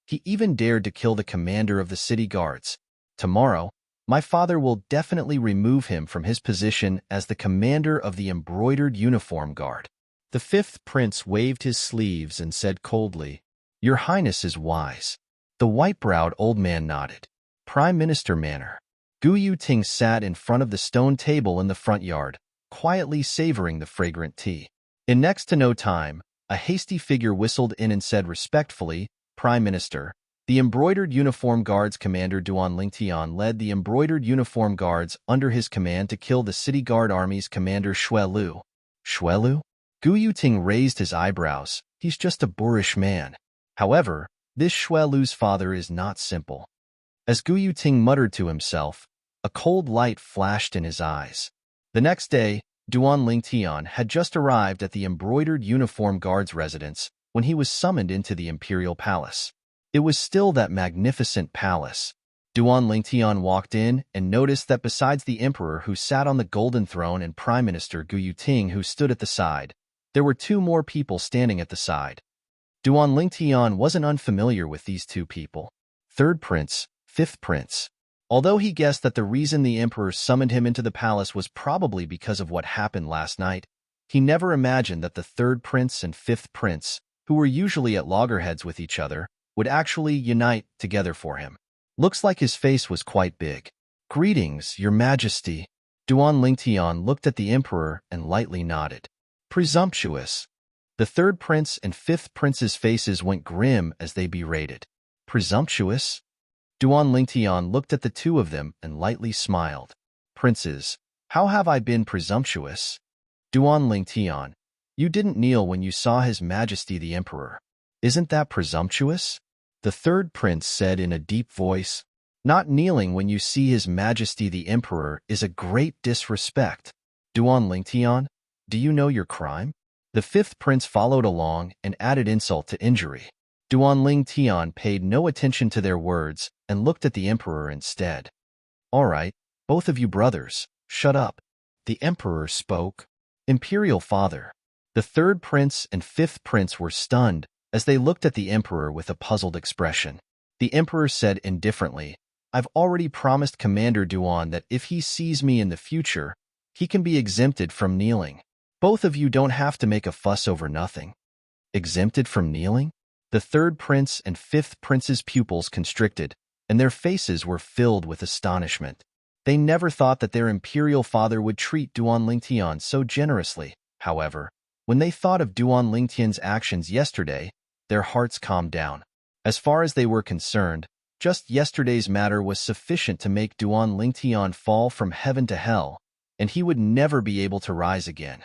He even dared to kill the commander of the city guards. Tomorrow, my father will definitely remove him from his position as the commander of the embroidered uniform guard. The fifth prince waved his sleeves and said coldly, Your Highness is wise. The white-browed old man nodded. Prime Minister manner. Gu Yuting sat in front of the stone table in the front yard, quietly savoring the fragrant tea. In next to no time, a hasty figure whistled in and said respectfully, Prime Minister, the embroidered uniform guards commander Duan Lingtian led the embroidered uniform guards under his command to kill the city guard army's commander Xuelu. Xuelu? Gu Yuting raised his eyebrows. He's just a boorish man. However, this Xuelu's father is not simple. As Gu Yuting muttered to himself, a cold light flashed in his eyes. The next day, Duan Lingtian had just arrived at the embroidered uniform guard's residence when he was summoned into the imperial palace. It was still that magnificent palace. Duan Lingtian walked in and noticed that besides the emperor who sat on the golden throne and Prime Minister Gu Yuting who stood at the side, there were two more people standing at the side. Duan Lingtian wasn't unfamiliar with these two people. Third prince, fifth prince. Although he guessed that the reason the emperor summoned him into the palace was probably because of what happened last night, he never imagined that the third prince and fifth prince, who were usually at loggerheads with each other, would actually unite together for him. Looks like his face was quite big. Greetings, Your Majesty. Duan Lingtian looked at the emperor and lightly nodded. Presumptuous. The third prince and fifth prince's faces went grim as they berated. Presumptuous? Duan Lingtian looked at the two of them and lightly smiled. Princes, how have I been presumptuous? Duan Lingtian, you didn't kneel when you saw His Majesty the Emperor. Isn't that presumptuous? The third prince said in a deep voice. Not kneeling when you see His Majesty the Emperor is a great disrespect. Duan Lingtian, do you know your crime? The fifth prince followed along and added insult to injury. Duan Lingtian paid no attention to their words and looked at the emperor instead. All right, both of you brothers, shut up. The emperor spoke. Imperial father. The third prince and fifth prince were stunned as they looked at the emperor with a puzzled expression. The emperor said indifferently, I've already promised Commander Duan that if he sees me in the future, he can be exempted from kneeling. Both of you don't have to make a fuss over nothing. Exempted from kneeling? The third prince and fifth prince's pupils constricted, and their faces were filled with astonishment. They never thought that their imperial father would treat Duan Lingtian so generously. However, when they thought of Duan Lingtian's actions yesterday, their hearts calmed down. As far as they were concerned, just yesterday's matter was sufficient to make Duan Lingtian fall from heaven to hell, and he would never be able to rise again.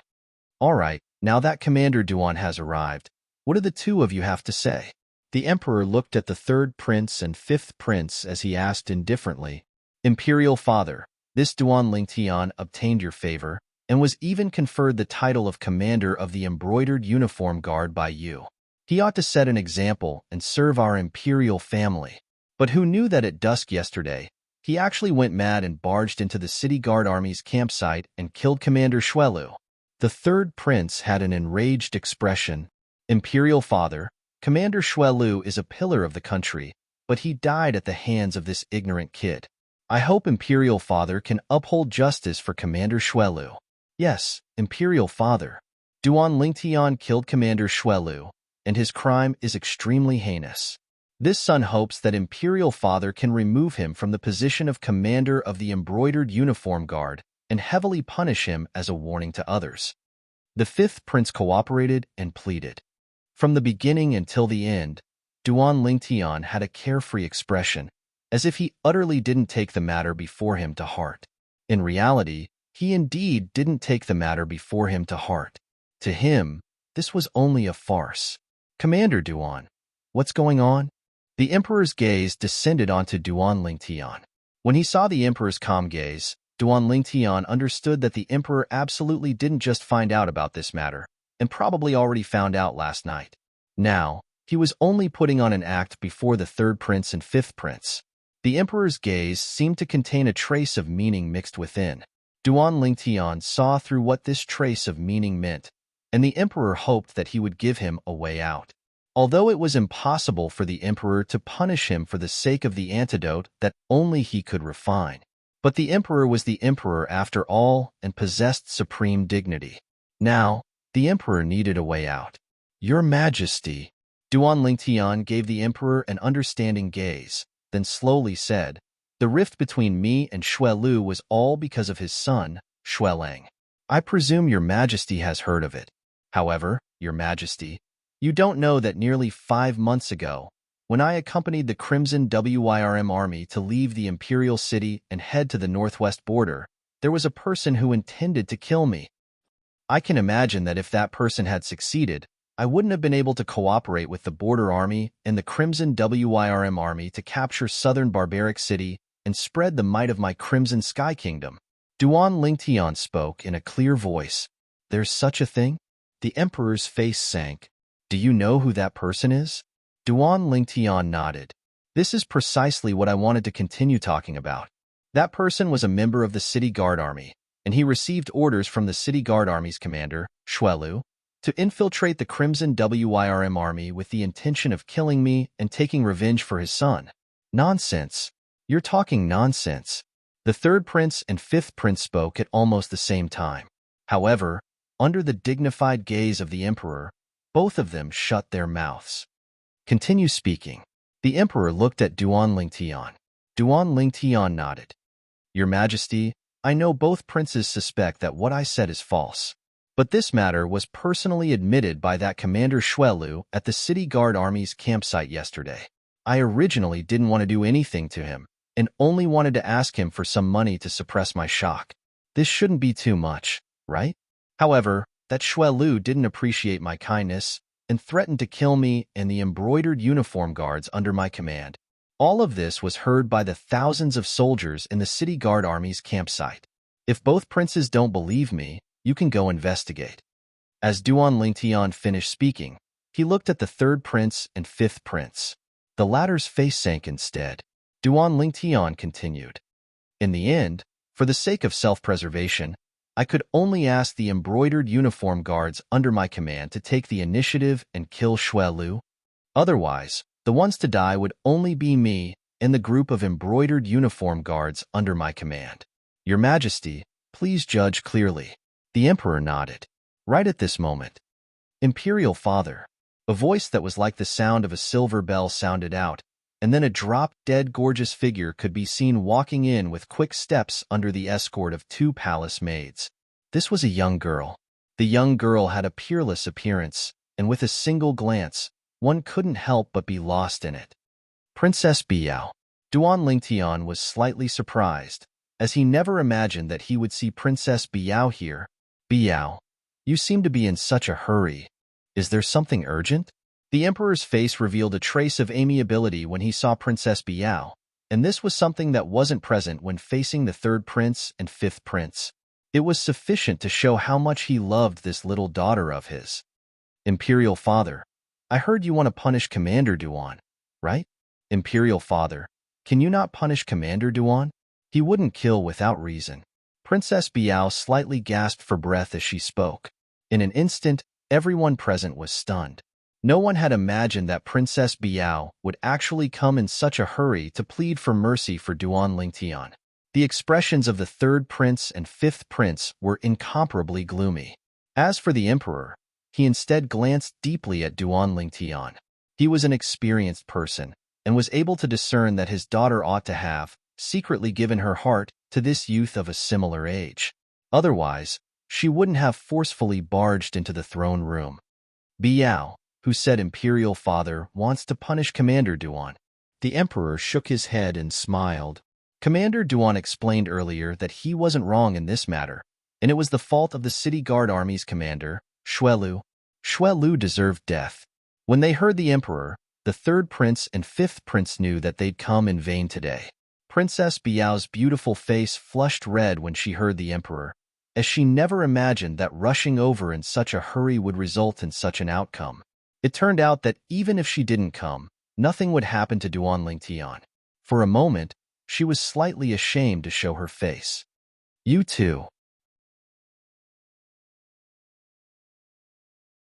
All right, now that Commander Duan has arrived, what do the two of you have to say? The emperor looked at the third prince and fifth prince as he asked indifferently, Imperial father, this Duan Lingtian obtained your favor and was even conferred the title of Commander of the Embroidered Uniform Guard by you. He ought to set an example and serve our imperial family. But who knew that at dusk yesterday, he actually went mad and barged into the city guard army's campsite and killed Commander Xuelu? The third prince had an enraged expression. Imperial father, Commander Xuelu is a pillar of the country, but he died at the hands of this ignorant kid. I hope Imperial father can uphold justice for Commander Xuelu. Yes, Imperial father. Duan Lingtian killed Commander Xuelu, and his crime is extremely heinous. This son hopes that Imperial father can remove him from the position of Commander of the Embroidered Uniform Guard and heavily punish him as a warning to others. The fifth prince cooperated and pleaded. From the beginning until the end, Duan Lingtian had a carefree expression, as if he utterly didn't take the matter before him to heart. In reality, he indeed didn't take the matter before him to heart. To him, this was only a farce. Commander Duan, what's going on? The emperor's gaze descended onto Duan Lingtian. When he saw the emperor's calm gaze, Duan Lingtian understood that the emperor absolutely didn't just find out about this matter, and probably already found out last night. Now, he was only putting on an act before the third prince and fifth prince. The emperor's gaze seemed to contain a trace of meaning mixed within. Duan Lingtian saw through what this trace of meaning meant, and the emperor hoped that he would give him a way out. Although it was impossible for the emperor to punish him for the sake of the antidote that only he could refine. But the emperor was the emperor after all and possessed supreme dignity. Now, the emperor needed a way out. Your Majesty. Duan Lingtian gave the emperor an understanding gaze, then slowly said, the rift between me and Xuelu was all because of his son, Xuelang. I presume your Majesty has heard of it. However, your Majesty, you don't know that nearly 5 months ago, when I accompanied the Crimson WYRM army to leave the imperial city and head to the northwest border, there was a person who intended to kill me. I can imagine that if that person had succeeded, I wouldn't have been able to cooperate with the border army and the Crimson WYRM army to capture southern barbaric city and spread the might of my Crimson Sky Kingdom. Duan Lingtian spoke in a clear voice. There's such a thing? The emperor's face sank. Do you know who that person is? Duan Lingtian nodded. This is precisely what I wanted to continue talking about. That person was a member of the City Guard Army, and he received orders from the City Guard Army's commander, Xuelu, to infiltrate the Crimson WYRM army with the intention of killing me and taking revenge for his son. Nonsense. You're talking nonsense. The third prince and fifth prince spoke at almost the same time. However, under the dignified gaze of the emperor, both of them shut their mouths. Continue speaking. The emperor looked at Duan Lingtian. Duan Lingtian nodded. Your Majesty, I know both princes suspect that what I said is false. But this matter was personally admitted by that Commander Xuelu at the City Guard Army's campsite yesterday. I originally didn't want to do anything to him, and only wanted to ask him for some money to suppress my shock. This shouldn't be too much, right? However, that Shui Lu didn't appreciate my kindness and threatened to kill me and the embroidered uniform guards under my command. All of this was heard by the thousands of soldiers in the city guard army's campsite. If both princes don't believe me, you can go investigate. As Duan Lingtian finished speaking, he looked at the third prince and fifth prince. The latter's face sank instead. Duan Lingtian continued. In the end, for the sake of self-preservation, I could only ask the embroidered uniform guards under my command to take the initiative and kill Shui Lu. Otherwise, the ones to die would only be me and the group of embroidered uniform guards under my command. Your Majesty, please judge clearly. The Emperor nodded. Right at this moment, Imperial Father, a voice that was like the sound of a silver bell sounded out, and then a drop-dead gorgeous figure could be seen walking in with quick steps under the escort of 2 palace maids. This was a young girl. The young girl had a peerless appearance, and with a single glance, one couldn't help but be lost in it. Princess Biao. Duan Lingtian was slightly surprised, as he never imagined that he would see Princess Biao here. Biao, you seem to be in such a hurry. Is there something urgent? The Emperor's face revealed a trace of amiability when he saw Princess Biao, and this was something that wasn't present when facing the third prince and fifth prince. It was sufficient to show how much he loved this little daughter of his. Imperial Father, I heard you want to punish Commander Duan, right? Imperial Father, can you not punish Commander Duan? He wouldn't kill without reason. Princess Biao slightly gasped for breath as she spoke. In an instant, everyone present was stunned. No one had imagined that Princess Biao would actually come in such a hurry to plead for mercy for Duan Lingtian. The expressions of the third prince and fifth prince were incomparably gloomy. As for the Emperor, he instead glanced deeply at Duan Lingtian. He was an experienced person and was able to discern that his daughter ought to have secretly given her heart to this youth of a similar age. Otherwise, she wouldn't have forcefully barged into the throne room. Biao, who said Imperial Father wants to punish Commander Duan. The Emperor shook his head and smiled. Commander Duan explained earlier that he wasn't wrong in this matter, and it was the fault of the City Guard Army's commander, Shui Lu. Shui Lu deserved death. When they heard the Emperor, the third prince and fifth prince knew that they'd come in vain today. Princess Biao's beautiful face flushed red when she heard the Emperor, as she never imagined that rushing over in such a hurry would result in such an outcome. It turned out that even if she didn't come, nothing would happen to Duan Lingtian. For a moment, she was slightly ashamed to show her face. You too.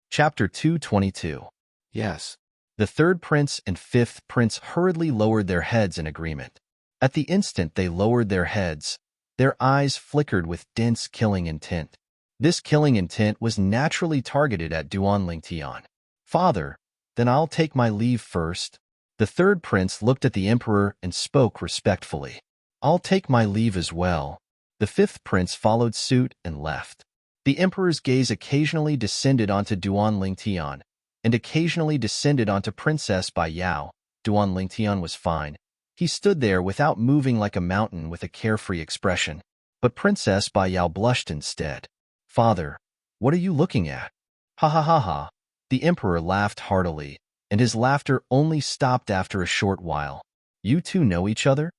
Chapter 222. Yes. The third prince and fifth prince hurriedly lowered their heads in agreement. At the instant they lowered their heads, their eyes flickered with dense killing intent. This killing intent was naturally targeted at Duan Lingtian. Father, then I'll take my leave first. The third prince looked at the Emperor and spoke respectfully. I'll take my leave as well. The fifth prince followed suit and left. The Emperor's gaze occasionally descended onto Duan Lingtian, and occasionally descended onto Princess Biao. Duan Lingtian was fine. He stood there without moving like a mountain with a carefree expression. But Princess Biao blushed instead. Father, what are you looking at? Ha ha ha ha. The Emperor laughed heartily, and his laughter only stopped after a short while. You two know each other?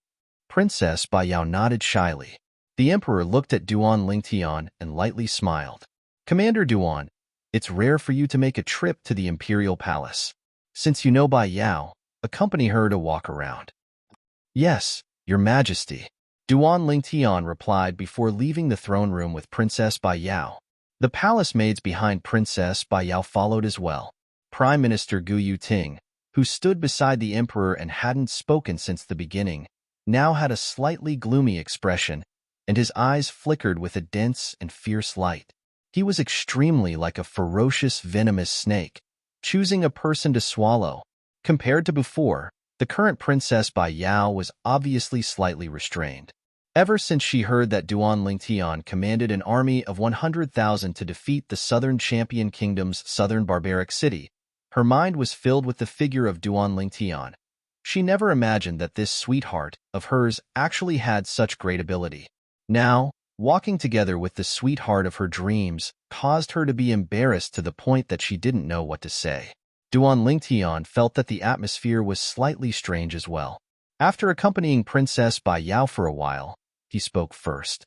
Princess Biao nodded shyly. The Emperor looked at Duan Lingtian and lightly smiled. Commander Duan, it's rare for you to make a trip to the Imperial Palace. Since you know Biao, accompany her to walk around. Yes, Your Majesty. Duan Lingtian replied before leaving the throne room with Princess Biao. The palace maids behind Princess Biao followed as well. Prime Minister Gu Yuting, who stood beside the Emperor and hadn't spoken since the beginning, now had a slightly gloomy expression, and his eyes flickered with a dense and fierce light. He was extremely like a ferocious, venomous snake, choosing a person to swallow. Compared to before, the current Princess Biao was obviously slightly restrained. Ever since she heard that Duan Lingtian commanded an army of 100,000 to defeat the Southern Champion Kingdom's southern barbaric city, her mind was filled with the figure of Duan Lingtian. She never imagined that this sweetheart of hers actually had such great ability. Now, Walking together with the sweetheart of her dreams caused her to be embarrassed to the point that she didn't know what to say. Duan Lingtian felt that the atmosphere was slightly strange as well. After accompanying Princess Bai Yao for a while, he spoke first.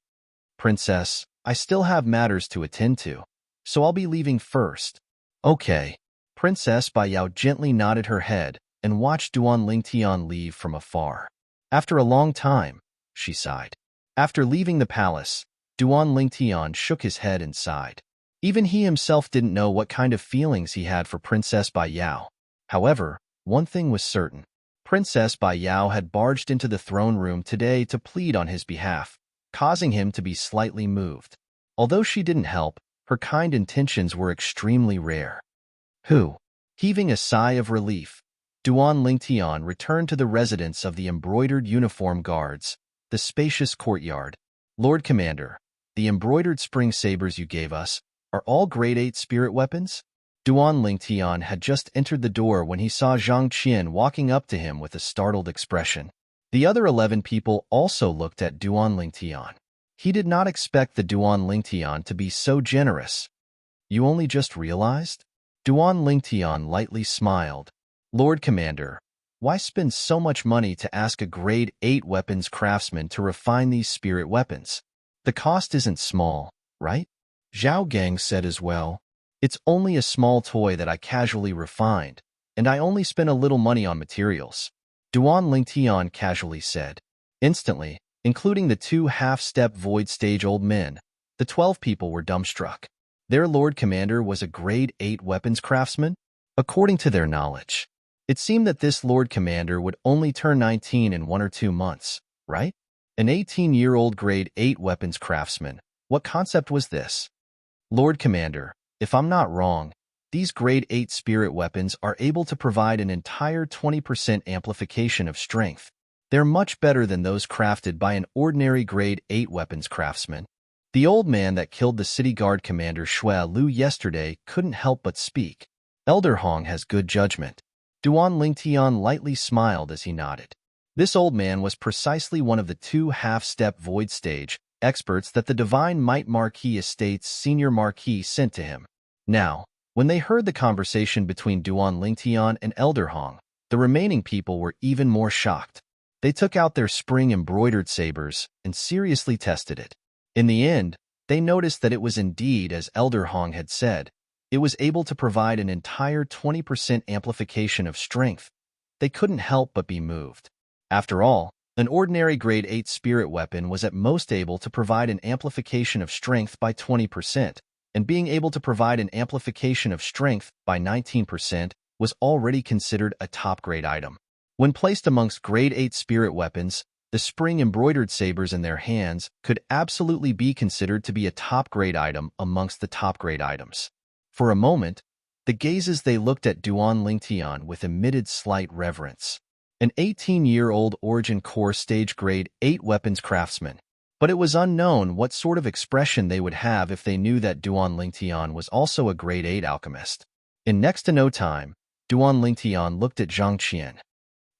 Princess, I still have matters to attend to, so I'll be leaving first. Okay. Princess Bai Yao gently nodded her head and watched Duan Lingtian leave from afar. After a long time, she sighed. After leaving the palace, Duan Lingtian shook his head and sighed. Even he himself didn't know what kind of feelings he had for Princess Bai Yao. However, one thing was certain. Princess Bai Yao had barged into the throne room today to plead on his behalf, causing him to be slightly moved. Although she didn't help, her kind intentions were extremely rare. Heaving a sigh of relief, Duan Lingtian returned to the residence of the embroidered uniform guards, the spacious courtyard. Lord Commander, the embroidered spring sabers you gave us are all grade 8 spirit weapons? Duan Lingtian had just entered the door when he saw Zhang Qian walking up to him with a startled expression. The other 11 people also looked at Duan Lingtian. He did not expect the Duan Lingtian to be so generous. You only just realized? Duan Lingtian lightly smiled. Lord Commander, why spend so much money to ask a grade 8 weapons craftsman to refine these spirit weapons? The cost isn't small, right? Zhao Gang said as well. It's only a small toy that I casually refined, and I only spent a little money on materials. Duan Lingtian casually said. Instantly, including the 2 half-step void stage old men, the 12 people were dumbstruck. Their Lord Commander was a grade 8 weapons craftsman? According to their knowledge, it seemed that this Lord Commander would only turn 19 in 1 or 2 months, right? An 18-year-old grade 8 weapons craftsman. What concept was this? Lord Commander, if I'm not wrong, these grade 8 spirit weapons are able to provide an entire 20% amplification of strength. They're much better than those crafted by an ordinary grade 8 weapons craftsman. The old man that killed the city guard commander Xue Lu yesterday couldn't help but speak. Elder Hong has good judgment. Duan Lingtian lightly smiled as he nodded. This old man was precisely one of the 2 half-step void stage experts that the Divine Might Marquis Estate's senior marquis sent to him. Now, when they heard the conversation between Duan Lingtian and Elder Hong, the remaining people were even more shocked. They took out their spring embroidered sabers and seriously tested it. In the end, they noticed that it was indeed as Elder Hong had said. It was able to provide an entire 20% amplification of strength. They couldn't help but be moved. After all, an ordinary grade 8 spirit weapon was at most able to provide an amplification of strength by 20%, and being able to provide an amplification of strength by 19% was already considered a top-grade item. When placed amongst grade 8 spirit weapons, the spring embroidered sabers in their hands could absolutely be considered to be a top-grade item amongst the top-grade items. For a moment, the gazes they looked at Duan Lingtian with emitted slight reverence. An 18-year-old origin core stage grade 8 weapons craftsman. But it was unknown what sort of expression they would have if they knew that Duan Lingtian was also a grade 8 alchemist. In next to no time, Duan Lingtian looked at Zhang Qian.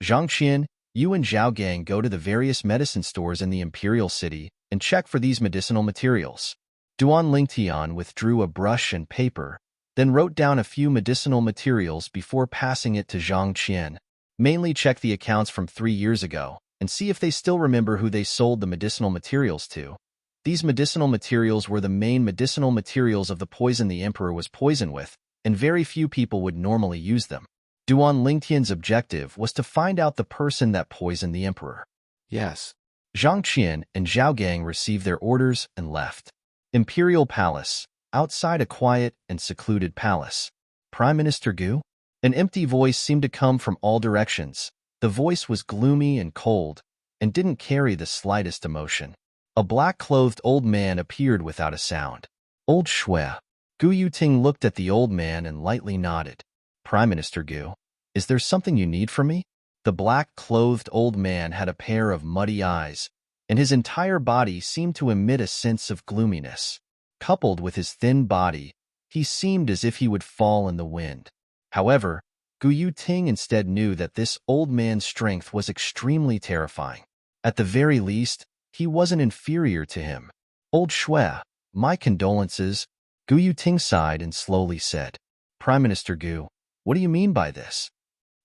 Zhang Qian, you and Zhao Gang go to the various medicine stores in the Imperial City and check for these medicinal materials. Duan Lingtian withdrew a brush and paper, then wrote down a few medicinal materials before passing it to Zhang Qian. Mainly check the accounts from 3 years ago and see if they still remember who they sold the medicinal materials to. These medicinal materials were the main medicinal materials of the poison the Emperor was poisoned with, and very few people would normally use them. Duan Lingtian's objective was to find out the person that poisoned the Emperor. Yes. Zhang Qian and Zhao Gang received their orders and left. Imperial Palace, outside a quiet and secluded palace. Prime Minister Gu? An empty voice seemed to come from all directions. The voice was gloomy and cold, and didn't carry the slightest emotion. A black-clothed old man appeared without a sound. Old Xue. Gu Yuting looked at the old man and lightly nodded. Prime Minister Gu, is there something you need from me? The black-clothed old man had a pair of muddy eyes, and his entire body seemed to emit a sense of gloominess. Coupled with his thin body, he seemed as if he would fall in the wind. However, Gu Yuting instead knew that this old man's strength was extremely terrifying. At the very least, he wasn't inferior to him. Old Shui, my condolences. Gu Yuting sighed and slowly said, Prime Minister Gu, what do you mean by this?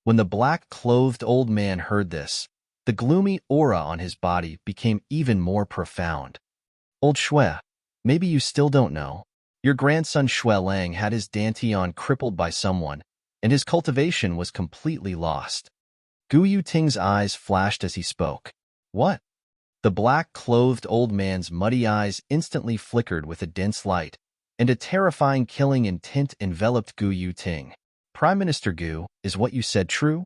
When the black-clothed old man heard this, the gloomy aura on his body became even more profound. Old Shui, maybe you still don't know. Your grandson Shui Lang had his dantian crippled by someone, and his cultivation was completely lost. Gu Yuting's eyes flashed as he spoke. What? The black-clothed old man's muddy eyes instantly flickered with a dense light, and a terrifying killing intent enveloped Gu Yuting. Prime Minister Gu, is what you said true?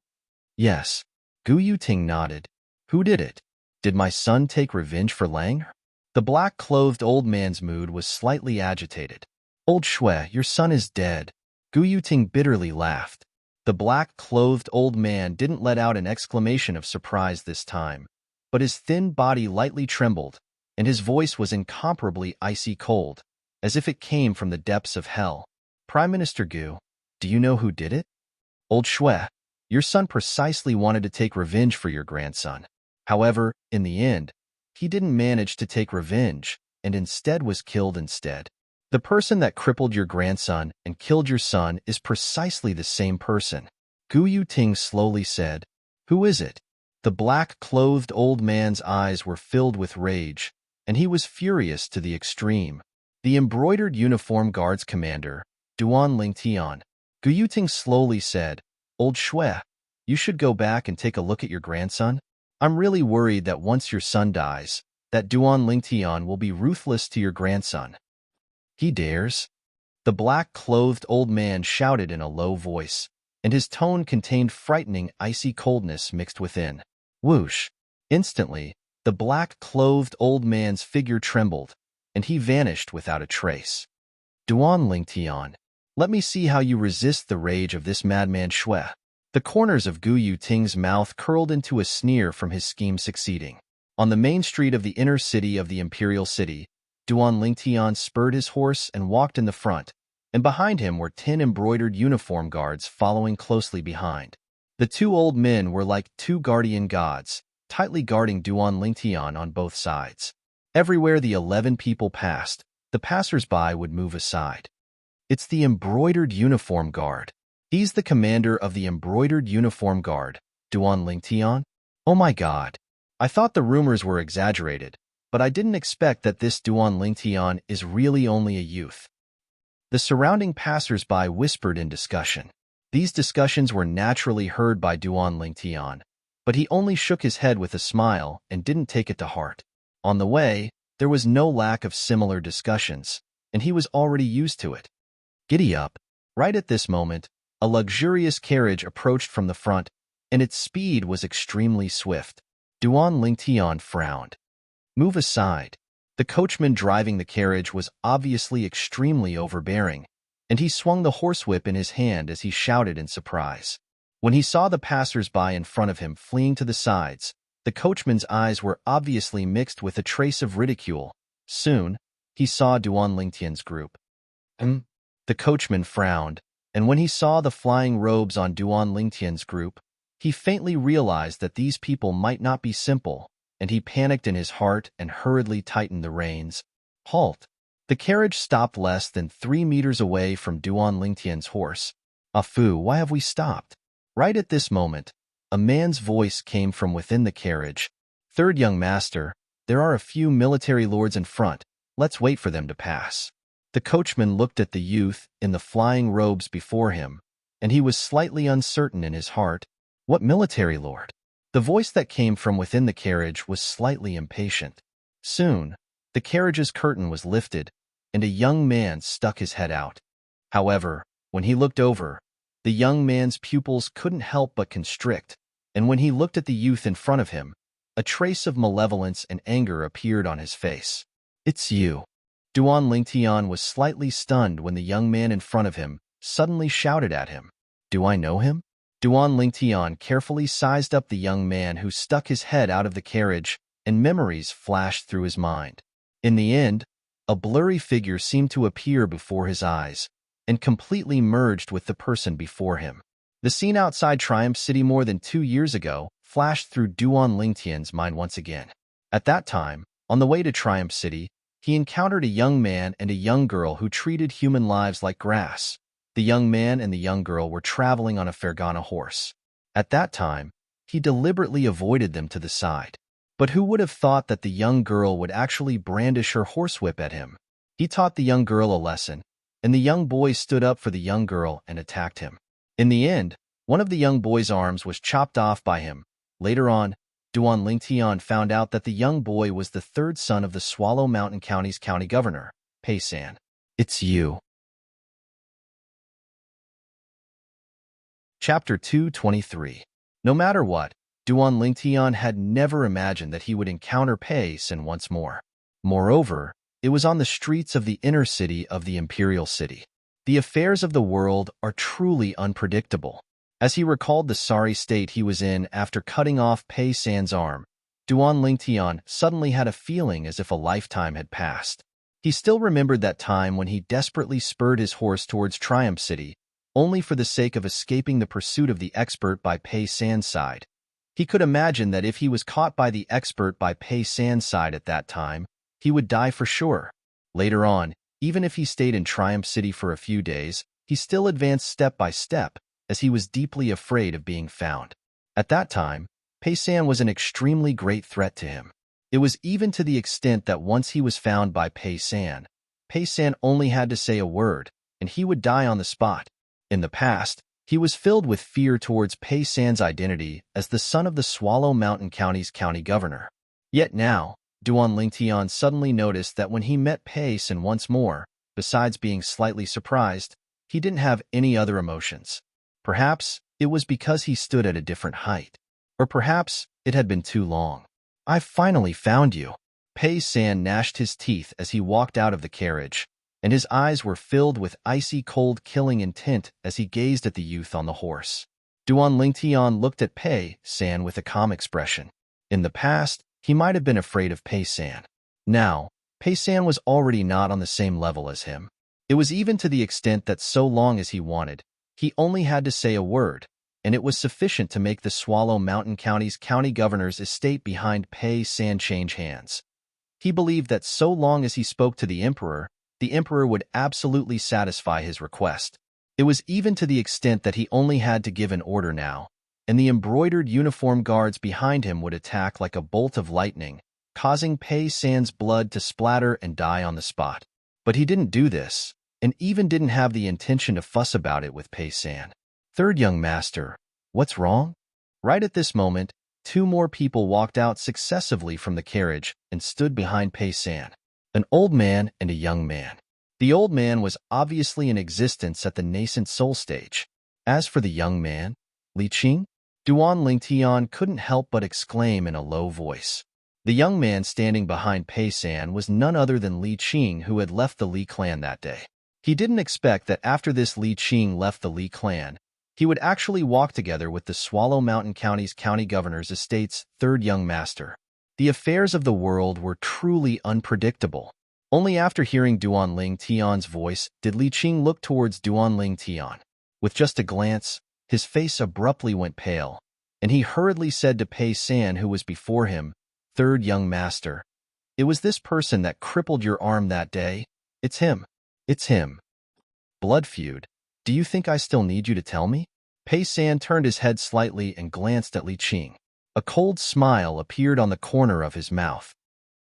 Yes. Gu Yuting nodded. Who did it? Did my son take revenge for Lang? The black-clothed old man's mood was slightly agitated. Old Shui, your son is dead. Gu Yuting bitterly laughed. The black-clothed old man didn't let out an exclamation of surprise this time, but his thin body lightly trembled, and his voice was incomparably icy cold, as if it came from the depths of hell. Prime Minister Gu, do you know who did it? Old Shui, your son precisely wanted to take revenge for your grandson. However, in the end, he didn't manage to take revenge, and instead was killed instead. The person that crippled your grandson and killed your son is precisely the same person. Gu Yuting slowly said, Who is it? The black-clothed old man's eyes were filled with rage, and he was furious to the extreme. The embroidered uniform guards commander, Duan Lingtian. Gu Yuting slowly said, Old Shui, you should go back and take a look at your grandson. I'm really worried that once your son dies, that Duan Lingtian will be ruthless to your grandson. He dares? The black-clothed old man shouted in a low voice, and his tone contained frightening, icy coldness mixed within. Whoosh! Instantly, the black-clothed old man's figure trembled, and he vanished without a trace. Duan Lingtian, let me see how you resist the rage of this madman Shui. The corners of Gu Yuting's mouth curled into a sneer from his scheme succeeding. On the main street of the inner city of the Imperial City, Duan Lingtian spurred his horse and walked in the front, and behind him were 10 embroidered uniform guards following closely behind. The two old men were like two guardian gods, tightly guarding Duan Lingtian on both sides. Everywhere the 11 people passed, the passers-by would move aside. It's the embroidered uniform guard. He's the commander of the embroidered uniform guard, Duan Lingtian. Oh my god. I thought the rumors were exaggerated, but I didn't expect that this Duan Lingtian is really only a youth. The surrounding passers-by whispered in discussion. These discussions were naturally heard by Duan Lingtian, but he only shook his head with a smile and didn't take it to heart. On the way, there was no lack of similar discussions, and he was already used to it. Giddy up. Right at this moment, a luxurious carriage approached from the front, and its speed was extremely swift. Duan Lingtian frowned. Move aside. The coachman driving the carriage was obviously extremely overbearing, and he swung the horsewhip in his hand as he shouted in surprise. When he saw the passers-by in front of him fleeing to the sides, the coachman's eyes were obviously mixed with a trace of ridicule. Soon, he saw Duan Lingtian's group. The coachman frowned, and when he saw the flying robes on Duan Lingtian's group, he faintly realized that these people might not be simple, and he panicked in his heart and hurriedly tightened the reins. Halt! The carriage stopped less than 3 meters away from Duan Lingtian's horse. Afu, why have we stopped? Right at this moment, a man's voice came from within the carriage. Third young master, there are a few military lords in front. Let's wait for them to pass. The coachman looked at the youth in the flying robes before him, and he was slightly uncertain in his heart. What military lord? The voice that came from within the carriage was slightly impatient. Soon, the carriage's curtain was lifted, and a young man stuck his head out. However, when he looked over, the young man's pupils couldn't help but constrict, and when he looked at the youth in front of him, a trace of malevolence and anger appeared on his face. It's you. Duan Lingtian was slightly stunned when the young man in front of him suddenly shouted at him. Do I know him? Duan Lingtian carefully sized up the young man who stuck his head out of the carriage, and memories flashed through his mind. In the end, a blurry figure seemed to appear before his eyes, and completely merged with the person before him. The scene outside Triumph City more than 2 years ago flashed through Duan Lingtian's mind once again. At that time, on the way to Triumph City, he encountered a young man and a young girl who treated human lives like grass. The young man and the young girl were traveling on a Fergana horse. At that time, he deliberately avoided them to the side. But who would have thought that the young girl would actually brandish her horsewhip at him? He taught the young girl a lesson, and the young boy stood up for the young girl and attacked him. In the end, one of the young boy's arms was chopped off by him. Later on, Duan Lingtian found out that the young boy was the third son of the Swallow Mountain County's county governor, Pei San. It's you. Chapter 223. No matter what, Duan Lingtian had never imagined that he would encounter Pei San once more. Moreover, it was on the streets of the inner city of the imperial city. The affairs of the world are truly unpredictable. As he recalled the sorry state he was in after cutting off Pei San's arm, Duan Lingtian suddenly had a feeling as if a lifetime had passed. He still remembered that time when he desperately spurred his horse towards Triumph City, only for the sake of escaping the pursuit of the expert by Pei San's side. He could imagine that if he was caught by the expert by Pei San's side at that time, he would die for sure. Later on, even if he stayed in Triumph City for a few days, he still advanced step by step, as he was deeply afraid of being found. At that time, Pei San was an extremely great threat to him. It was even to the extent that once he was found by Pei San only had to say a word, and he would die on the spot. In the past, he was filled with fear towards Pei San's identity as the son of the Swallow Mountain County's county governor. Yet now, Duan Lingtian suddenly noticed that when he met Pei San once more, besides being slightly surprised, he didn't have any other emotions. Perhaps it was because he stood at a different height. Or perhaps it had been too long. "I've finally found you." Pei San gnashed his teeth as he walked out of the carriage, and his eyes were filled with icy cold killing intent as he gazed at the youth on the horse. Duan Lingtian looked at Pei San with a calm expression. In the past, he might have been afraid of Pei San. Now, Pei San was already not on the same level as him. It was even to the extent that so long as he wanted, he only had to say a word, and it was sufficient to make the Swallow Mountain County's county governor's estate behind Pei San change hands. He believed that so long as he spoke to the emperor would absolutely satisfy his request. It was even to the extent that he only had to give an order now, and the embroidered uniform guards behind him would attack like a bolt of lightning, causing Pei San's blood to splatter and die on the spot. But he didn't do this, and even didn't have the intention to fuss about it with Pei San. "Third young master, what's wrong?" Right at this moment, two more people walked out successively from the carriage and stood behind Pei San. An old man and a young man. The old man was obviously in existence at the nascent soul stage. As for the young man, Li Qing, Duan Lingtian couldn't help but exclaim in a low voice. The young man standing behind Pei San was none other than Li Qing, who had left the Li clan that day. He didn't expect that after this Li Qing left the Li clan, he would actually walk together with the Swallow Mountain County's county governor's estate's third young master. The affairs of the world were truly unpredictable. Only after hearing Duan Lingtian's voice did Li Qing look towards Duan Lingtian. With just a glance, his face abruptly went pale, and he hurriedly said to Pei San, who was before him, "Third young master, it was this person that crippled your arm that day. It's him. It's him." "Blood feud? Do you think I still need you to tell me?" Pei San turned his head slightly and glanced at Li Qing. A cold smile appeared on the corner of his mouth.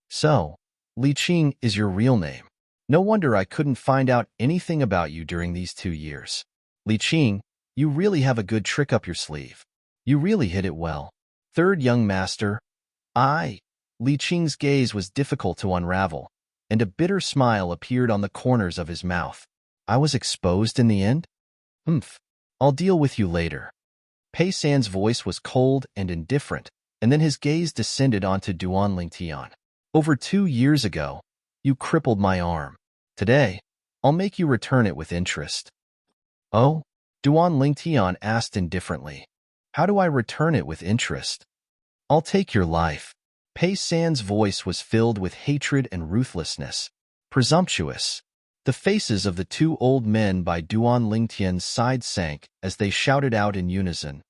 "So, Li Qing is your real name. No wonder I couldn't find out anything about you during these 2 years. Li Qing, you really have a good trick up your sleeve. You really hid it well." "Third young master, Li Qing's gaze was difficult to unravel, and a bitter smile appeared on the corners of his mouth. "I was exposed in the end? I'll deal with you later." Pei San's voice was cold and indifferent, and then his gaze descended onto Duan Lingtian. "Over 2 years ago, you crippled my arm. Today, I'll make you return it with interest." "Oh?" Duan Lingtian asked indifferently. "How do I return it with interest?" "I'll take your life." Pei San's voice was filled with hatred and ruthlessness. "Presumptuous." The faces of the two old men by Duan Lingtian's side sank as they shouted out in unison.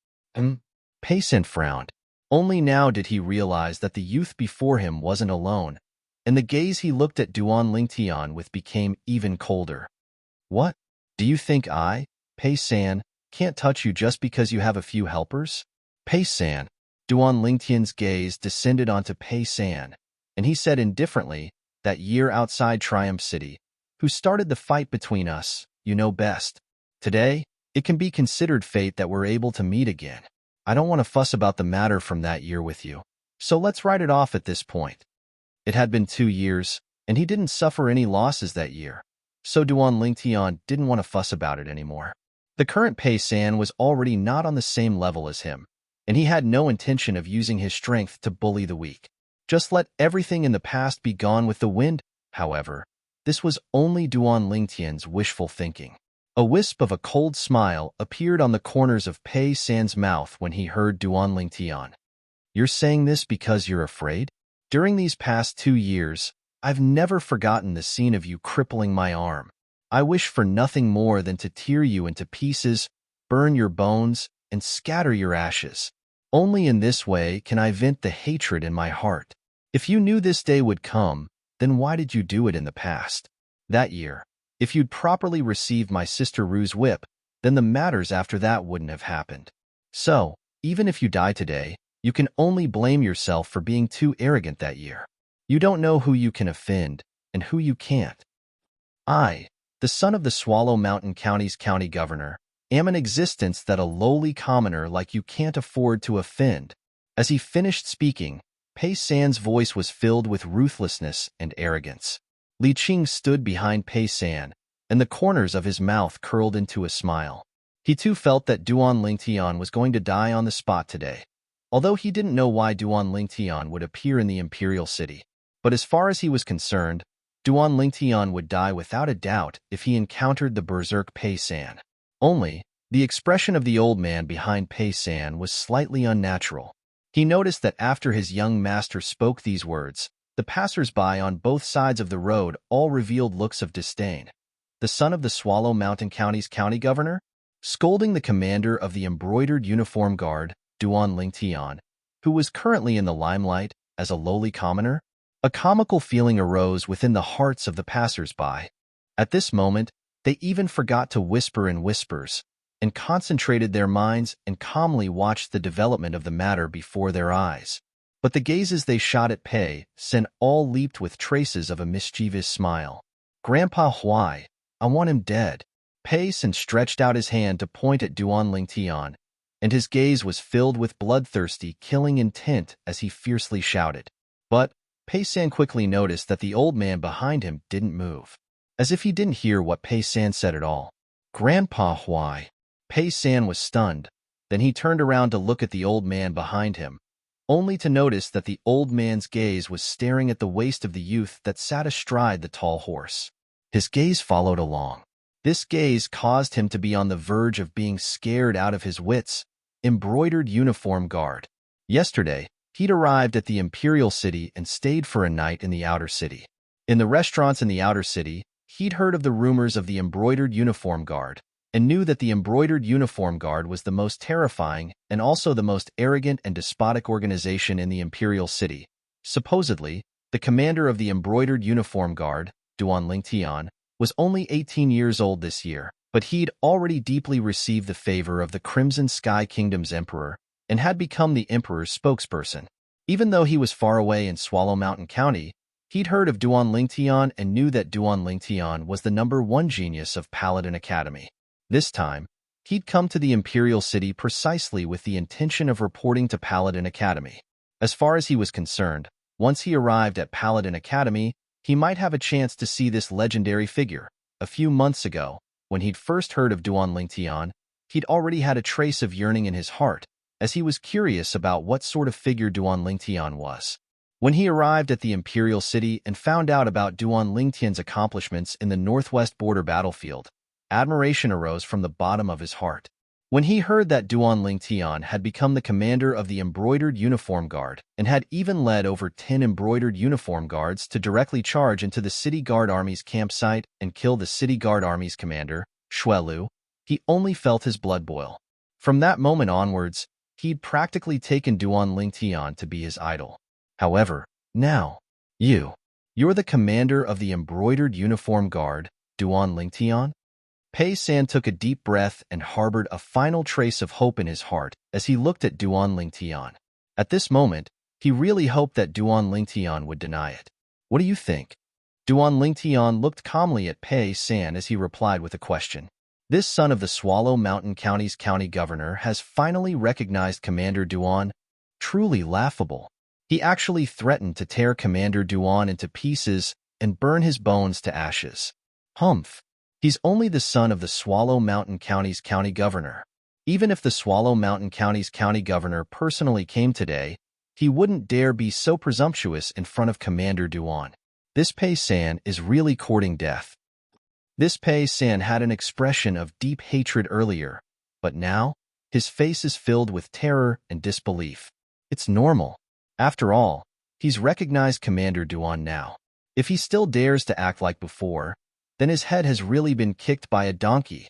Pei San frowned. Only now did he realize that the youth before him wasn't alone, and the gaze he looked at Duan Lingtian with became even colder. What? Do you think I, Pei San, can't touch you just because you have a few helpers? Pei San. Duan Lingtian's gaze descended onto Pei San, and he said indifferently, that year outside Triumph City, who started the fight between us, you know best. Today, it can be considered fate that we're able to meet again. I don't want to fuss about the matter from that year with you, so let's write it off at this point. It had been 2 years, and he didn't suffer any losses that year, so Duan Lingtian didn't want to fuss about it anymore. The current Pei San was already not on the same level as him, and he had no intention of using his strength to bully the weak. Just let everything in the past be gone with the wind. However, this was only Duan Lingtian's wishful thinking. A wisp of a cold smile appeared on the corners of Pei San's mouth when he heard Duan Lingtian. You're saying this because you're afraid? During these past 2 years, I've never forgotten the scene of you crippling my arm. I wish for nothing more than to tear you into pieces, burn your bones, and scatter your ashes. Only in this way can I vent the hatred in my heart. If you knew this day would come, then why did you do it in the past? That year, if you'd properly received my sister Ru's whip, then the matters after that wouldn't have happened. So, even if you die today, you can only blame yourself for being too arrogant that year. You don't know who you can offend and who you can't. I, the son of the Swallow Mountain County's county governor, am an existence that a lowly commoner like you can't afford to offend. As he finished speaking, Pei San's voice was filled with ruthlessness and arrogance. Li Qing stood behind Pei San, and the corners of his mouth curled into a smile. He too felt that Duan Lingtian was going to die on the spot today, although he didn't know why Duan Lingtian would appear in the Imperial City. But as far as he was concerned, Duan Lingtian would die without a doubt if he encountered the berserk Pei San. Only, the expression of the old man behind Pei San was slightly unnatural. He noticed that after his young master spoke these words, the passers-by on both sides of the road all revealed looks of disdain. The son of the Swallow Mountain County's county governor? Scolding the commander of the embroidered uniform guard, Duan Lingtian, who was currently in the limelight as a lowly commoner? A comical feeling arose within the hearts of the passers-by. At this moment, they even forgot to whisper in whispers, and concentrated their minds and calmly watched the development of the matter before their eyes. But the gazes they shot at Pei San all leaped with traces of a mischievous smile. Grandpa Huai, I want him dead. Pei San stretched out his hand to point at Duan Lingtian, and his gaze was filled with bloodthirsty, killing intent as he fiercely shouted. But Pei San quickly noticed that the old man behind him didn't move, as if he didn't hear what Pei San said at all. Grandpa Huai. Pei San was stunned. Then he turned around to look at the old man behind him, only to notice that the old man's gaze was staring at the waist of the youth that sat astride the tall horse. His gaze followed along. This gaze caused him to be on the verge of being scared out of his wits. Embroidered uniform guard. Yesterday, he'd arrived at the Imperial City and stayed for a night in the outer city. In the restaurants in the outer city, he'd heard of the rumors of the embroidered uniform guard, and knew that the embroidered uniform guard was the most terrifying and also the most arrogant and despotic organization in the Imperial City. Supposedly, the commander of the embroidered uniform guard, Duan Lingtian, was only 18 years old this year, but he'd already deeply received the favor of the Crimson Sky Kingdom's emperor and had become the emperor's spokesperson. Even though he was far away in Swallow Mountain County, he'd heard of Duan Lingtian and knew that Duan Lingtian was the #1 genius of Paladin Academy. This time, he'd come to the Imperial City precisely with the intention of reporting to Paladin Academy. As far as he was concerned, once he arrived at Paladin Academy, he might have a chance to see this legendary figure. A few months ago, when he'd first heard of Duan Lingtian, he'd already had a trace of yearning in his heart, as he was curious about what sort of figure Duan Lingtian was. When he arrived at the Imperial City and found out about Duan Lingtian's accomplishments in the northwest border battlefield, admiration arose from the bottom of his heart. When he heard that Duan Lingtian had become the commander of the Embroidered Uniform Guard and had even led over 10 Embroidered Uniform Guards to directly charge into the City Guard Army's campsite and kill the City Guard Army's commander, Shuelu, he only felt his blood boil. From that moment onwards, he'd practically taken Duan Lingtian to be his idol. However, now, you You're the commander of the embroidered uniform guard, Duan Lingtian? Pei San took a deep breath and harbored a final trace of hope in his heart as he looked at Duan Lingtian. At this moment, he really hoped that Duan Lingtian would deny it. What do you think? Duan Lingtian looked calmly at Pei San as he replied with a question. This son of the Swallow Mountain County's county governor has finally recognized Commander Duan. Truly laughable. He actually threatened to tear Commander Duan into pieces and burn his bones to ashes. Humph. He's only the son of the Swallow Mountain County's county governor. Even if the Swallow Mountain County's county governor personally came today, he wouldn't dare be so presumptuous in front of Commander Duan. This Pei San is really courting death. This Pei San had an expression of deep hatred earlier, but now, his face is filled with terror and disbelief. It's normal. After all, he's recognized Commander Duan now. If he still dares to act like before, then his head has really been kicked by a donkey.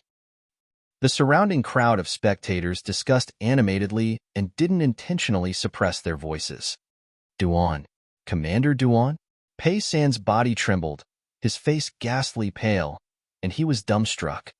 The surrounding crowd of spectators discussed animatedly and didn't intentionally suppress their voices. Duan. Commander Duan? Pei San's body trembled, his face ghastly pale, and he was dumbstruck.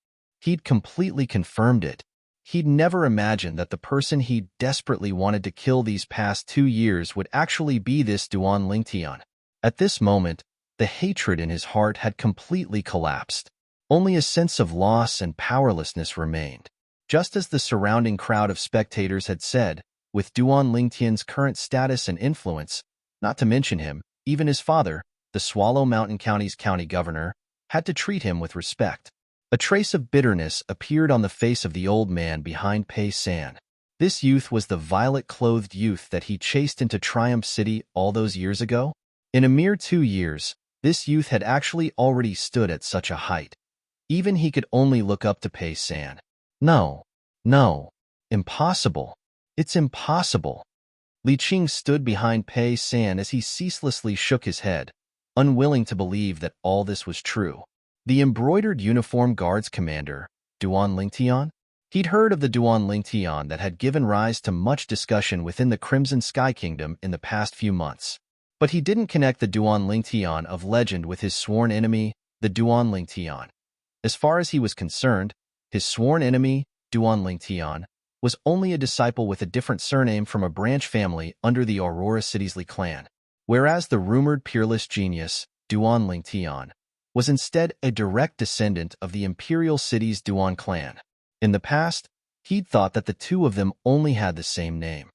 He'd completely confirmed it. He'd never imagined that the person he desperately wanted to kill these past 2 years would actually be this Duan Lingtian. At this moment, the hatred in his heart had completely collapsed. Only a sense of loss and powerlessness remained. Just as the surrounding crowd of spectators had said, with Duan Lingtian's current status and influence, not to mention him, even his father, the Swallow Mountain County's county governor, had to treat him with respect. A trace of bitterness appeared on the face of the old man behind Pei San. This youth was the violet-clothed youth that he chased into Triumph City all those years ago. In a mere 2 years, this youth had actually already stood at such a height. Even he could only look up to Pei San. No. Impossible. It's impossible. Li Qing stood behind Pei San as he ceaselessly shook his head, unwilling to believe that all this was true. The embroidered uniform guards commander, Duan Lingtian? He'd heard of the Duan Lingtian that had given rise to much discussion within the Crimson Sky Kingdom in the past few months. But he didn't connect the Duan Lingtian of legend with his sworn enemy, the Duan Lingtian. As far as he was concerned, his sworn enemy, Duan Lingtian, was only a disciple with a different surname from a branch family under the Aurora City's Li clan, whereas the rumored peerless genius, Duan Lingtian, was instead a direct descendant of the Imperial City's Duan clan. In the past, he'd thought that the two of them only had the same name.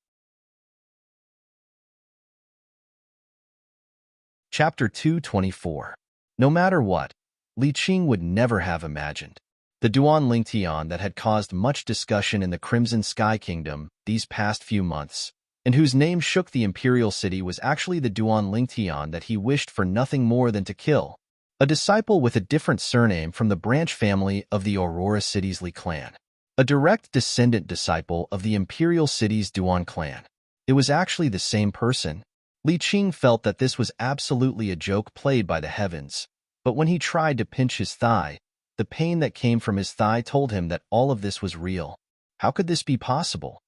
Chapter 224. No matter what, Li Qing would never have imagined. The Duan Lingtian that had caused much discussion in the Crimson Sky Kingdom these past few months, and whose name shook the Imperial City, was actually the Duan Lingtian that he wished for nothing more than to kill, a disciple with a different surname from the branch family of the Aurora City's Li clan, a direct descendant disciple of the Imperial City's Duan clan. It was actually the same person. Li Qing felt that this was absolutely a joke played by the heavens, but when he tried to pinch his thigh, the pain that came from his thigh told him that all of this was real. How could this be possible?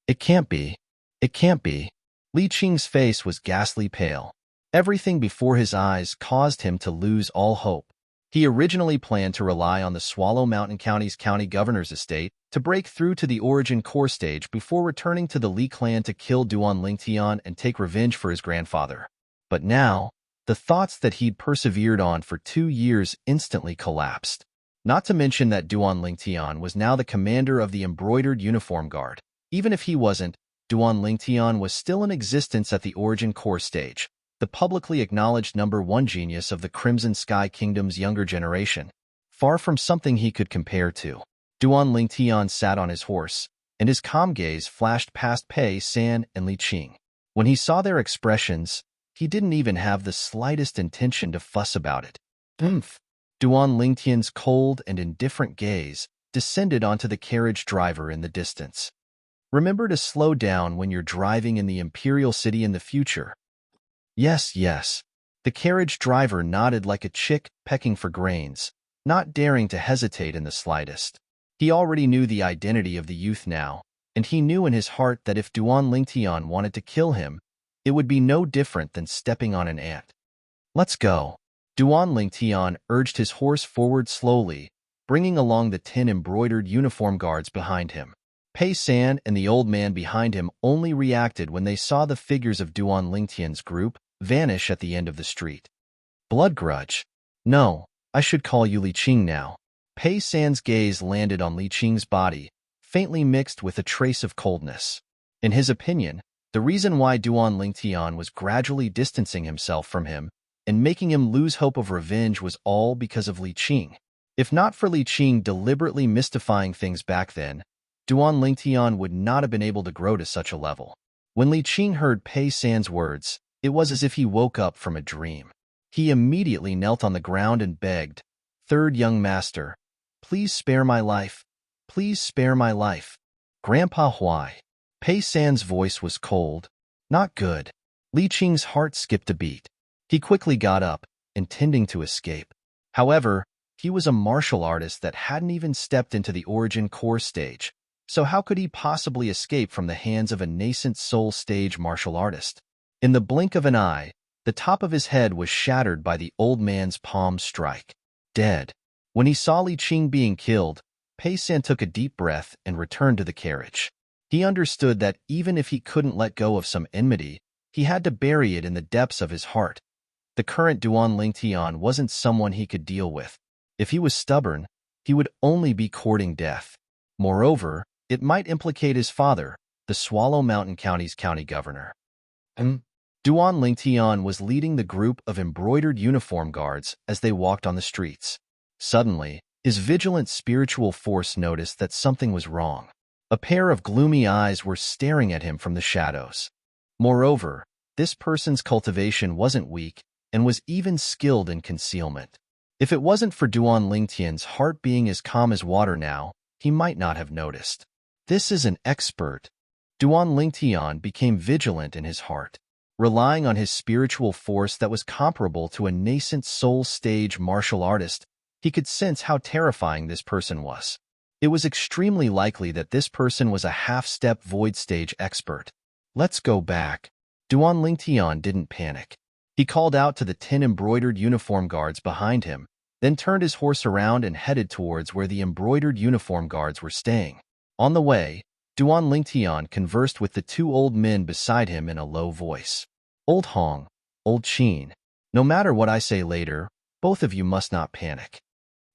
It can't be. It can't be. Li Qing's face was ghastly pale. Everything before his eyes caused him to lose all hope. He originally planned to rely on the Swallow Mountain County's county governor's estate to break through to the origin core stage before returning to the Li clan to kill Duan Lingtian and take revenge for his grandfather. But now, the thoughts that he'd persevered on for 2 years instantly collapsed. Not to mention that Duan Lingtian was now the commander of the embroidered uniform guard. Even if he wasn't, Duan Lingtian was still in existence at the origin core stage, the publicly acknowledged #1 genius of the Crimson Sky Kingdom's younger generation, far from something he could compare to. Duan Lingtian sat on his horse, and his calm gaze flashed past Pei San and Li Qing. When he saw their expressions, he didn't even have the slightest intention to fuss about it. Duan Lingtian's cold and indifferent gaze descended onto the carriage driver in the distance. Remember to slow down when you're driving in the Imperial City in the future. Yes. The carriage driver nodded like a chick pecking for grains, not daring to hesitate in the slightest. He already knew the identity of the youth now, and he knew in his heart that if Duan Lingtian wanted to kill him, it would be no different than stepping on an ant. Let's go. Duan Lingtian urged his horse forward slowly, bringing along the 10 embroidered uniform guards behind him. Pei San and the old man behind him only reacted when they saw the figures of Duan Lingtian's group vanish at the end of the street. Blood grudge. No, I should call you Li Qing now. Pei San's gaze landed on Li Qing's body, faintly mixed with a trace of coldness. In his opinion, the reason why Duan Lingtian was gradually distancing himself from him and making him lose hope of revenge was all because of Li Qing. If not for Li Qing deliberately mystifying things back then, Duan Lingtian would not have been able to grow to such a level. When Li Qing heard Pei San's words, it was as if he woke up from a dream. He immediately knelt on the ground and begged, "Third young master, please spare my life. Please spare my life." Grandpa Huai. Pei San's voice was cold. Not good. Li Qing's heart skipped a beat. He quickly got up, intending to escape. However, he was a martial artist that hadn't even stepped into the origin core stage, so how could he possibly escape from the hands of a nascent soul stage martial artist? In the blink of an eye, the top of his head was shattered by the old man's palm strike. Dead. When he saw Li Qing being killed, Pei San took a deep breath and returned to the carriage. He understood that even if he couldn't let go of some enmity, he had to bury it in the depths of his heart. The current Duan Lingtian wasn't someone he could deal with. If he was stubborn, he would only be courting death. Moreover, it might implicate his father, the Swallow Mountain County's county governor. Duan Lingtian was leading the group of embroidered uniform guards as they walked on the streets. Suddenly, his vigilant spiritual force noticed that something was wrong. A pair of gloomy eyes were staring at him from the shadows. Moreover, this person's cultivation wasn't weak and was even skilled in concealment. If it wasn't for Duan Lingtian's heart being as calm as water now, he might not have noticed. This is an expert. Duan Lingtian became vigilant in his heart. Relying on his spiritual force that was comparable to a nascent soul stage martial artist, he could sense how terrifying this person was. It was extremely likely that this person was a half-step void stage expert. Let's go back. Duan Lingtian didn't panic. He called out to the 10 embroidered uniform guards behind him, then turned his horse around and headed towards where the embroidered uniform guards were staying. On the way, Duan Lingtian conversed with the 2 old men beside him in a low voice. Old Hong, Old Qin, no matter what I say later, both of you must not panic.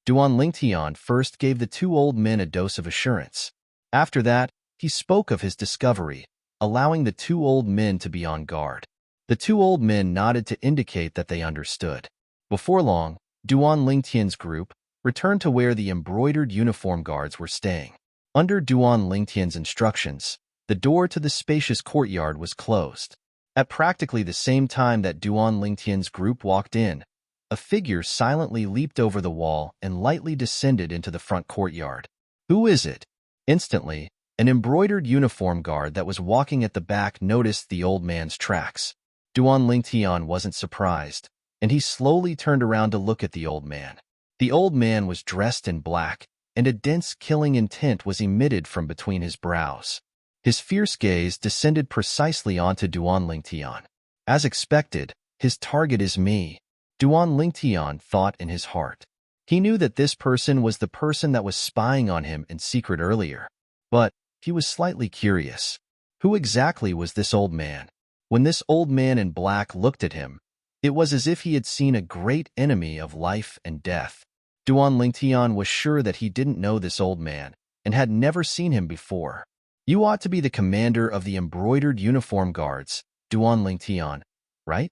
Duan Lingtian first gave the 2 old men a dose of assurance. After that, he spoke of his discovery, allowing the 2 old men to be on guard. The 2 old men nodded to indicate that they understood. Before long, Duan Lingtian's group returned to where the embroidered uniform guards were staying. Under Duan Lingtian's instructions, the door to the spacious courtyard was closed. At practically the same time that Duan Lingtian's group walked in, a figure silently leaped over the wall and lightly descended into the front courtyard. Who is it? Instantly, an embroidered uniform guard that was walking at the back noticed the old man's tracks. Duan Lingtian wasn't surprised, and he slowly turned around to look at the old man. The old man was dressed in black, and a dense killing intent was emitted from between his brows. His fierce gaze descended precisely onto Duan Lingtian. As expected, his target is me, Duan Lingtian thought in his heart. He knew that this person was the person that was spying on him in secret earlier. But he was slightly curious. Who exactly was this old man? When this old man in black looked at him, it was as if he had seen a great enemy of life and death. Duan Lingtian was sure that he didn't know this old man and had never seen him before. You ought to be the commander of the embroidered uniform guards, Duan Lingtian, right?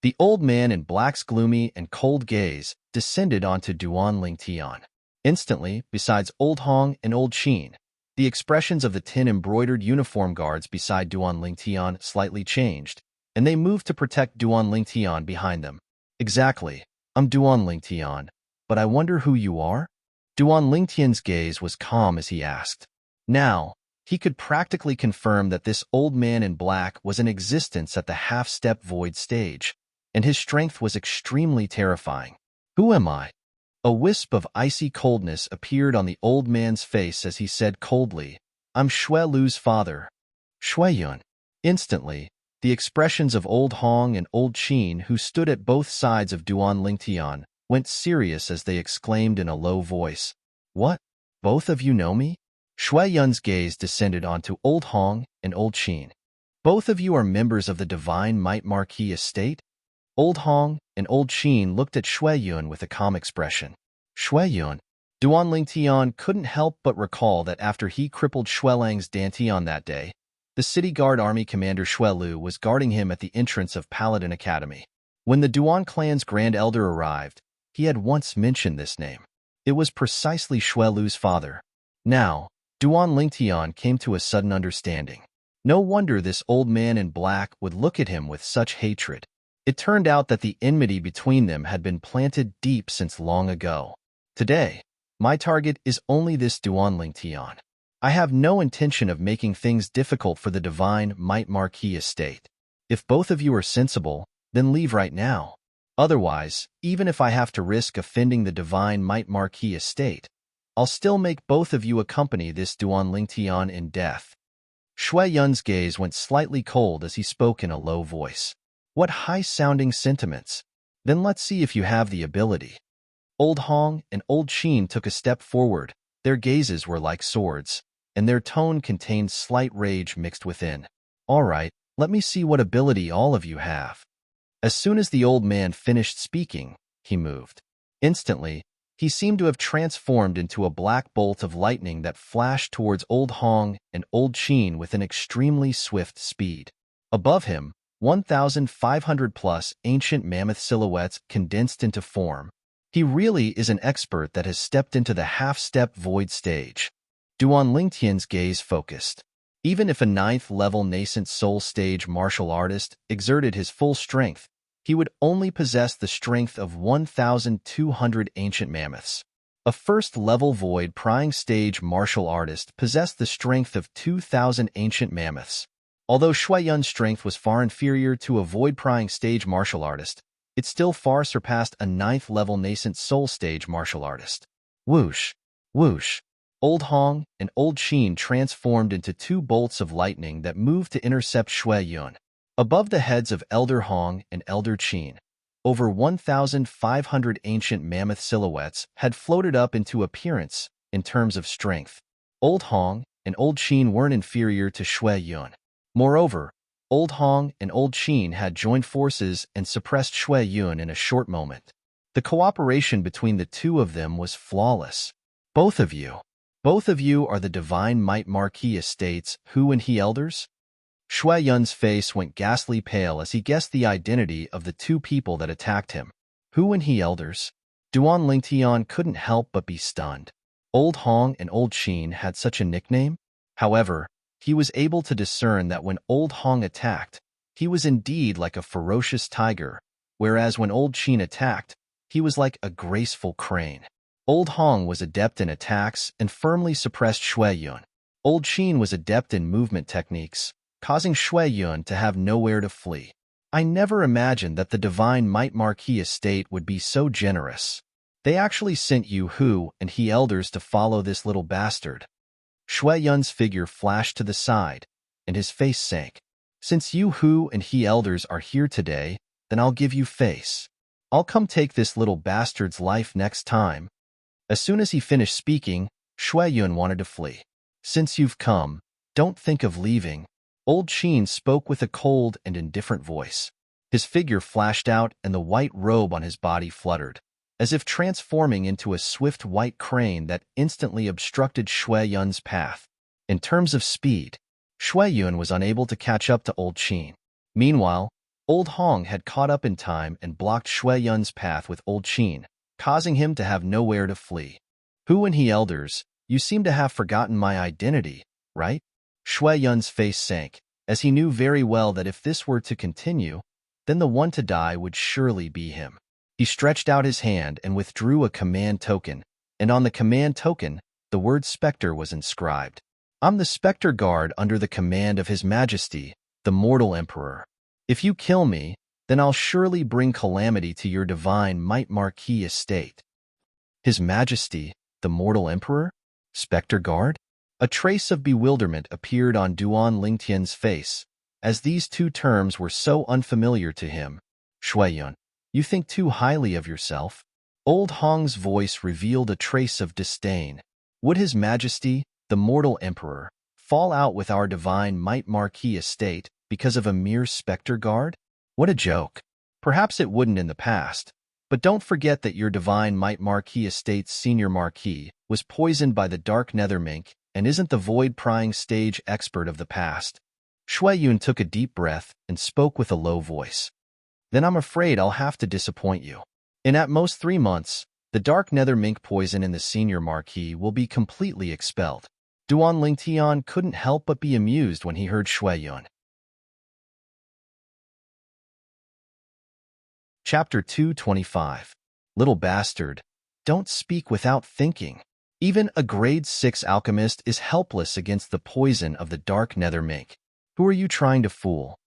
The old man in black's gloomy and cold gaze descended onto Duan Lingtian. Instantly, besides Old Hong and Old Qin, the expressions of the 10 embroidered uniform guards beside Duan Lingtian slightly changed, and they moved to protect Duan Lingtian behind them. Exactly, I'm Duan Lingtian, but I wonder who you are? Duan Lingtian's gaze was calm as he asked. Now, he could practically confirm that this old man in black was in existence at the half-step void stage, and his strength was extremely terrifying. Who am I? A wisp of icy coldness appeared on the old man's face as he said coldly, I'm Shui Lu's father, Shui Yun. Instantly, The expressions of Old Hong and Old Qin, who stood at both sides of Duan Lingtian, went serious as they exclaimed in a low voice, "What? Both of you know me?" Shui Yun's gaze descended onto Old Hong and Old Qin. "Both of you are members of the Divine Might Marquis estate?" Old Hong and Old Qin looked at Shui Yun with a calm expression. Shui Yun. Duan Lingtian couldn't help but recall that after he crippled Shuelang's Dantian that day, the city guard army commander Shui Lu was guarding him at the entrance of Paladin Academy. When the Duan clan's Grand Elder arrived, he had once mentioned this name. It was precisely Shui Lu's father. Now, Duan Lingtian came to a sudden understanding. No wonder this old man in black would look at him with such hatred. It turned out that the enmity between them had been planted deep since long ago. Today, my target is only this Duan Lingtian. I have no intention of making things difficult for the Divine Might Marquis estate. If both of you are sensible, then leave right now. Otherwise, even if I have to risk offending the Divine Might Marquis estate, I'll still make both of you accompany this Duan Lingtian in death. Shui Yun's gaze went slightly cold as he spoke in a low voice. What high-sounding sentiments. Then let's see if you have the ability. Old Hong and Old Qin took a step forward. Their gazes were like swords, and their tone contained slight rage mixed within. All right, let me see what ability all of you have. As soon as the old man finished speaking, he moved. Instantly, he seemed to have transformed into a black bolt of lightning that flashed towards Old Hong and Old Qin with an extremely swift speed. Above him, 1,500-plus ancient mammoth silhouettes condensed into form. He really is an expert that has stepped into the half-step void stage. Duan Lingtian's gaze focused. Even if a 9th-level nascent soul stage martial artist exerted his full strength, he would only possess the strength of 1,200 ancient mammoths. A 1st-level void prying stage martial artist possessed the strength of 2,000 ancient mammoths. Although Shui Yun's strength was far inferior to a void-prying stage martial artist, it still far surpassed a 9th-level nascent soul stage martial artist. Whoosh! Whoosh! Old Hong and Old Qin transformed into 2 bolts of lightning that moved to intercept Shui Yun. Above the heads of Elder Hong and Elder Qin, over 1,500 ancient mammoth silhouettes had floated up into appearance in terms of strength. Old Hong and Old Qin weren't inferior to Shui Yun. Moreover, Old Hong and Old Qin had joined forces and suppressed Shui Yun in a short moment. The cooperation between the two of them was flawless. Both of you are the Divine Might Marquis estate's Hu and He elders? Shui Yun's face went ghastly pale as he guessed the identity of the 2 people that attacked him. Hu and He elders? Duan Lingtian couldn't help but be stunned. Old Hong and Old Qin had such a nickname? However, he was able to discern that when Old Hong attacked, he was indeed like a ferocious tiger, whereas when Old Qin attacked, he was like a graceful crane. Old Hong was adept in attacks and firmly suppressed Shui Yun. Old Qin was adept in movement techniques, causing Shui Yun to have nowhere to flee. I never imagined that the Divine Might Marquis estate would be so generous. They actually sent you Hu and He elders to follow this little bastard. Shui Yun's figure flashed to the side, and his face sank. Since you Hu and He elders are here today, then I'll give you face. I'll come take this little bastard's life next time. As soon as he finished speaking, Shui Yun wanted to flee. Since you've come, don't think of leaving. Old Qin spoke with a cold and indifferent voice. His figure flashed out and the white robe on his body fluttered, as if transforming into a swift white crane that instantly obstructed Shui Yun's path. In terms of speed, Shui Yun was unable to catch up to Old Qin. Meanwhile, Old Hong had caught up in time and blocked Shui Yun's path with Old Qin, causing him to have nowhere to flee. Hu and He elders, you seem to have forgotten my identity, right? Shui Yun's face sank, as he knew very well that if this were to continue, then the one to die would surely be him. He stretched out his hand and withdrew a command token, and on the command token, the word Spectre was inscribed. I'm the Spectre Guard under the command of His Majesty, the Mortal Emperor. If you kill me, then I'll surely bring calamity to your Divine Might Marquis estate. His Majesty, the Mortal Emperor? Spectre Guard? A trace of bewilderment appeared on Duan Lingtian's face, as these two terms were so unfamiliar to him. Shuiyun, you think too highly of yourself? Old Hong's voice revealed a trace of disdain. Would His Majesty, the mortal emperor, fall out with our divine might marquis estate because of a mere specter guard? What a joke. Perhaps it wouldn't in the past, but don't forget that your divine might marquis estate's senior marquis was poisoned by the dark nether mink and isn't the void-prying stage expert of the past. Shuiyun took a deep breath and spoke with a low voice. Then I'm afraid I'll have to disappoint you. In at most 3 months, the dark nether mink poison in the senior marquis will be completely expelled. Duan Lingtian couldn't help but be amused when he heard Shuiyun. Chapter 225. Little bastard, don't speak without thinking. Even a grade 6 alchemist is helpless against the poison of the dark nether mink. Who are you trying to fool?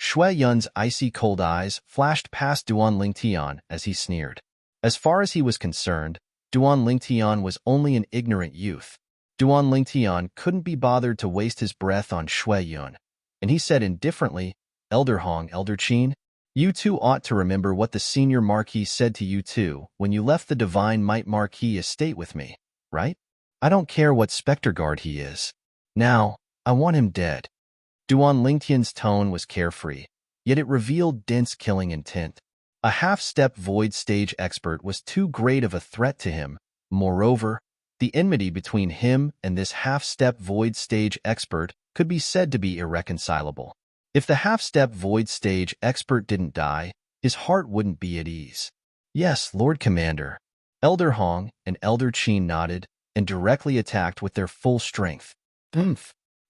Shuiyun's icy cold eyes flashed past Duan Lingtian as he sneered. As far as he was concerned, Duan Lingtian was only an ignorant youth. Duan Lingtian couldn't be bothered to waste his breath on Shuiyun, and he said indifferently, Elder Hong, Elder Qin, you two ought to remember what the senior marquis said to you two when you left the divine might marquis estate with me, right? I don't care what specter guard he is. Now, I want him dead. Duan Lingtian's tone was carefree, yet it revealed dense killing intent. A half-step void stage expert was too great of a threat to him. Moreover, the enmity between him and this half-step void stage expert could be said to be irreconcilable. If the half-step void stage expert didn't die, his heart wouldn't be at ease. Yes, Lord Commander. Elder Hong and Elder Qin nodded and directly attacked with their full strength.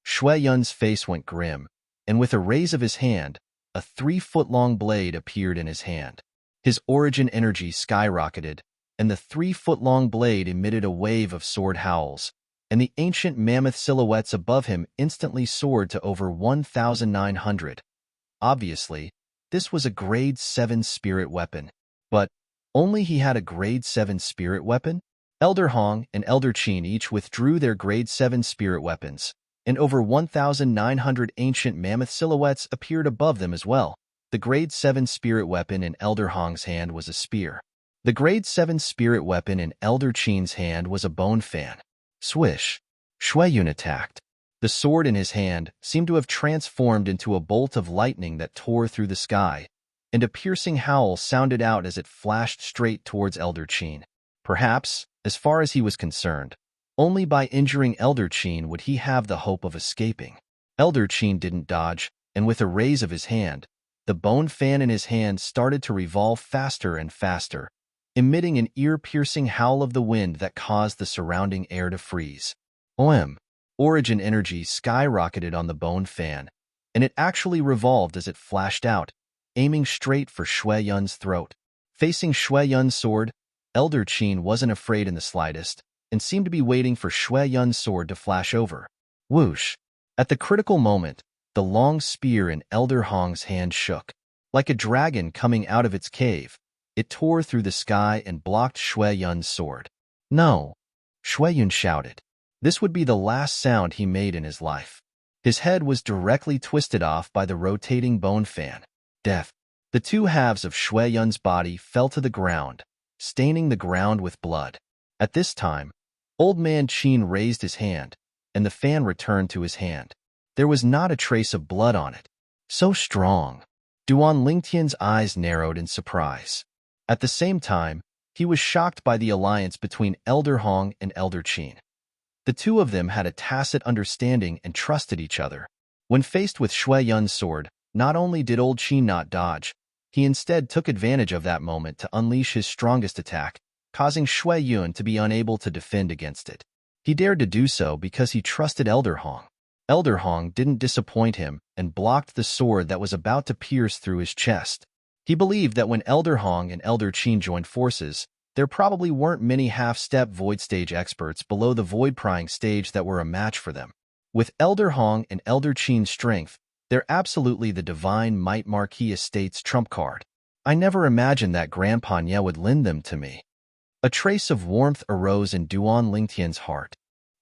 Shuiyun's face went grim, and with a raise of his hand, a 3-foot-long blade appeared in his hand. His origin energy skyrocketed, and the 3-foot-long blade emitted a wave of sword howls, and the ancient mammoth silhouettes above him instantly soared to over 1,900. Obviously, this was a grade 7 spirit weapon. But only he had a grade 7 spirit weapon? Elder Hong and Elder Qin each withdrew their grade 7 spirit weapons, and over 1,900 ancient mammoth silhouettes appeared above them as well. The grade 7 spirit weapon in Elder Hong's hand was a spear. The grade 7 spirit weapon in Elder Qin's hand was a bone fan. Swish! Shuiyun attacked. The sword in his hand seemed to have transformed into a bolt of lightning that tore through the sky, and a piercing howl sounded out as it flashed straight towards Elder Qin. Perhaps, as far as he was concerned, only by injuring Elder Qin would he have the hope of escaping. Elder Qin didn't dodge, and with a raise of his hand, the bone fan in his hand started to revolve faster and faster, emitting an ear-piercing howl of the wind that caused the surrounding air to freeze. Origin energy skyrocketed on the bone fan, and it actually revolved as it flashed out, aiming straight for Shuiyun's throat. Facing Shuiyun's sword, Elder Qin wasn't afraid in the slightest, and seemed to be waiting for Shuiyun's sword to flash over. Whoosh! At the critical moment, the long spear in Elder Hong's hand shook. Like a dragon coming out of its cave, it tore through the sky and blocked Shuiyun's sword. No! Shuiyun shouted. This would be the last sound he made in his life. His head was directly twisted off by the rotating bone fan. Death. The two halves of Shuiyun's body fell to the ground, staining the ground with blood. At this time, Old Man Qin raised his hand, and the fan returned to his hand. There was not a trace of blood on it. So strong. Duan Lingtian's eyes narrowed in surprise. At the same time, he was shocked by the alliance between Elder Hong and Elder Qin. The two of them had a tacit understanding and trusted each other. When faced with Shuiyun's sword, not only did Old Qin not dodge, he instead took advantage of that moment to unleash his strongest attack, causing Shuiyun to be unable to defend against it. He dared to do so because he trusted Elder Hong. Elder Hong didn't disappoint him and blocked the sword that was about to pierce through his chest. He believed that when Elder Hong and Elder Qin joined forces, there probably weren't many half-step void stage experts below the void-prying stage that were a match for them. With Elder Hong and Elder Qin's strength, they're absolutely the divine might marquis estate's trump card. I never imagined that Grandpa Nye would lend them to me. A trace of warmth arose in Duan Lingtian's heart.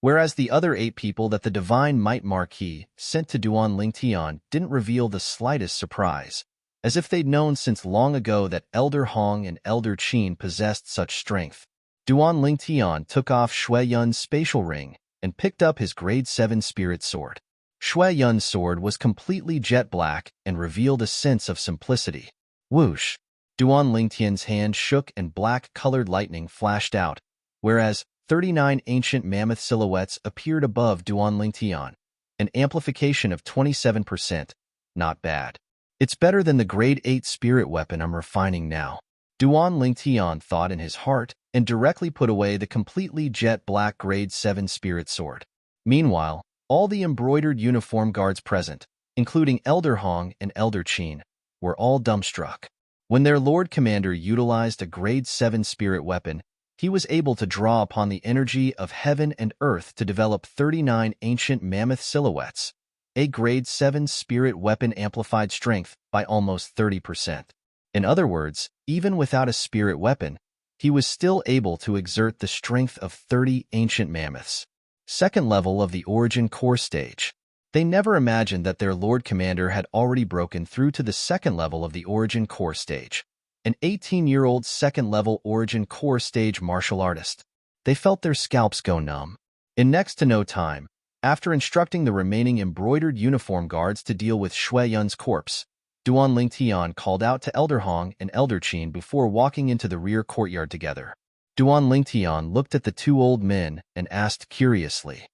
whereas the other 8 people that the Divine Might Marquis sent to Duan Lingtian didn't reveal the slightest surprise, as if they'd known since long ago that Elder Hong and Elder Qin possessed such strength. Duan Lingtian took off Shui Yun's spatial ring and picked up his grade 7 spirit sword. Shui Yun's sword was completely jet black and revealed a sense of simplicity. Whoosh! Duan Lingtian's hand shook and black-colored lightning flashed out, whereas 39 ancient mammoth silhouettes appeared above Duan Lingtian, an amplification of 27%. Not bad. It's better than the grade 8 spirit weapon I'm refining now. Duan Lingtian thought in his heart and directly put away the completely jet black grade 7 spirit sword. Meanwhile, all the embroidered uniform guards present, including Elder Hong and Elder Qin, were all dumbstruck. When their Lord Commander utilized a grade 7 spirit weapon, he was able to draw upon the energy of heaven and earth to develop 39 ancient mammoth silhouettes. A grade 7 spirit weapon amplified strength by almost 30%. In other words, even without a spirit weapon, he was still able to exert the strength of 30 ancient mammoths. Second level of the Origin Core stage. They never imagined that their Lord Commander had already broken through to the second level of the Origin Core stage. An 18-year-old second-level Origin Core stage martial artist. They felt their scalps go numb. In next to no time, after instructing the remaining embroidered uniform guards to deal with Shui Yun's corpse, Duan Lingtian called out to Elder Hong and Elder Qin before walking into the rear courtyard together. Duan Lingtian looked at the 2 old men and asked curiously,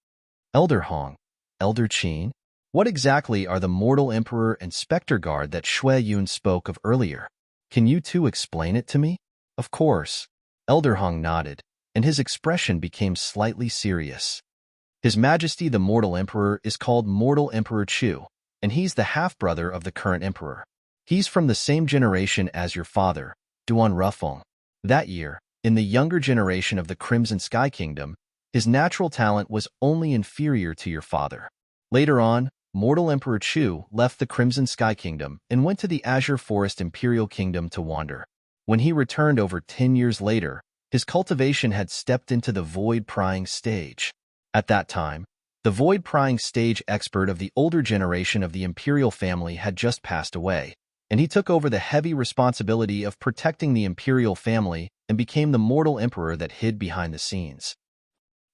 "Elder Hong, Elder Qin, what exactly are the Mortal Emperor and Spectre Guard that Shui Yun spoke of earlier? Can you 2 explain it to me?" "Of course." Elder Hong nodded, and his expression became slightly serious. "His Majesty the Mortal Emperor is called Mortal Emperor Chu, and he's the half-brother of the current emperor. He's from the same generation as your father, Duan Rufeng. That year, in the younger generation of the Crimson Sky Kingdom, his natural talent was only inferior to your father. Later on, Mortal Emperor Chu left the Crimson Sky Kingdom and went to the Azure Forest Imperial Kingdom to wander. When he returned over 10 years later, his cultivation had stepped into the void-prying stage. At that time, the void-prying stage expert of the older generation of the Imperial family had just passed away, and he took over the heavy responsibility of protecting the Imperial family and became the Mortal Emperor that hid behind the scenes.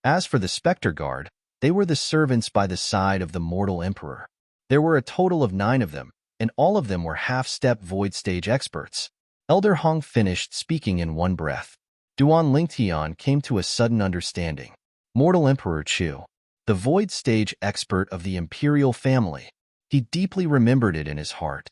As for the Spectre Guard, they were the servants by the side of the Mortal Emperor. There were a total of 9 of them, and all of them were half-step void stage experts. Elder Hong finished speaking in one breath. Duan Lingtian came to a sudden understanding. Mortal Emperor Chu, the void stage expert of the Imperial family. He deeply remembered it in his heart.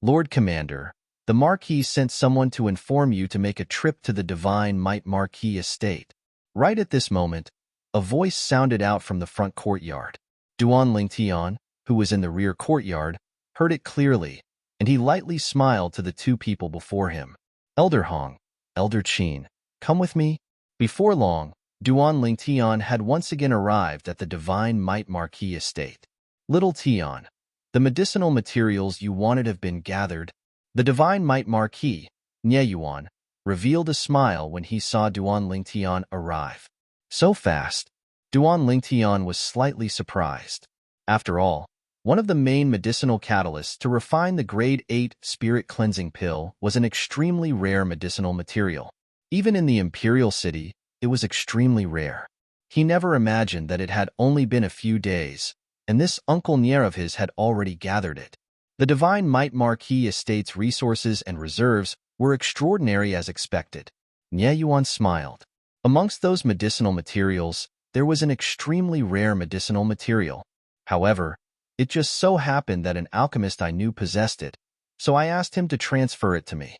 "Lord Commander, the Marquis sent someone to inform you to make a trip to the Divine Might Marquis estate." Right at this moment, a voice sounded out from the front courtyard. Duan Lingtian, who was in the rear courtyard, heard it clearly, and he lightly smiled to the 2 people before him. "Elder Hong, Elder Qin, come with me." Before long, Duan Lingtian had once again arrived at the Divine Might Marquis estate. "Little Tian, the medicinal materials you wanted have been gathered." The Divine Might Marquis, Nye Yuan, revealed a smile when he saw Duan Lingtian arrive. So fast, Duan Lingtian was slightly surprised. After all, one of the main medicinal catalysts to refine the grade 8 spirit cleansing pill was an extremely rare medicinal material. Even in the Imperial City, it was extremely rare. He never imagined that it had only been a few days, and this Uncle Nier of his had already gathered it. The Divine Might Marquis estate's resources and reserves were extraordinary as expected. Nye Yuan smiled. Amongst those medicinal materials, there was an extremely rare medicinal material. However, it just so happened that an alchemist I knew possessed it, so I asked him to transfer it to me.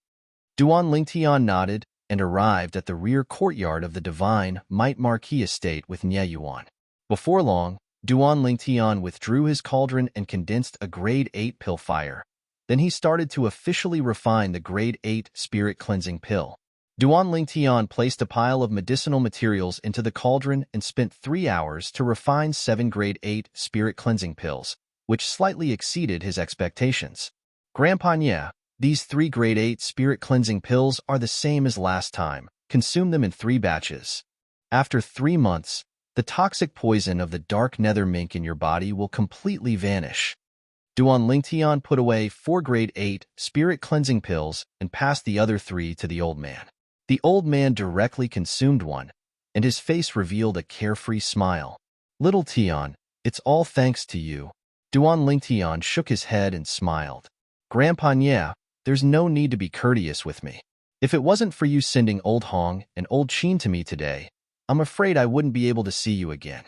Duan Lingtian nodded and arrived at the rear courtyard of the Divine Might Marquis estate with Nye Yuan. Before long, Duan Lingtian withdrew his cauldron and condensed a grade 8 pill fire. Then he started to officially refine the grade 8 spirit cleansing pill. Duan Lingtian placed a pile of medicinal materials into the cauldron and spent 3 hours to refine 7 grade 8 spirit cleansing pills, which slightly exceeded his expectations. "Grandpa Nye, these 3 grade 8 spirit cleansing pills are the same as last time. Consume them in 3 batches." After 3 months, the toxic poison of the dark nether mink in your body will completely vanish. Duan Lingtian put away 4 grade 8 spirit cleansing pills and passed the other 3 to the old man. The old man directly consumed one, and his face revealed a carefree smile. Little Tian, it's all thanks to you. Duan Lingtian shook his head and smiled. Grandpa Nya, there's no need to be courteous with me. If it wasn't for you sending old Hong and old Qin to me today, I'm afraid I wouldn't be able to see you again.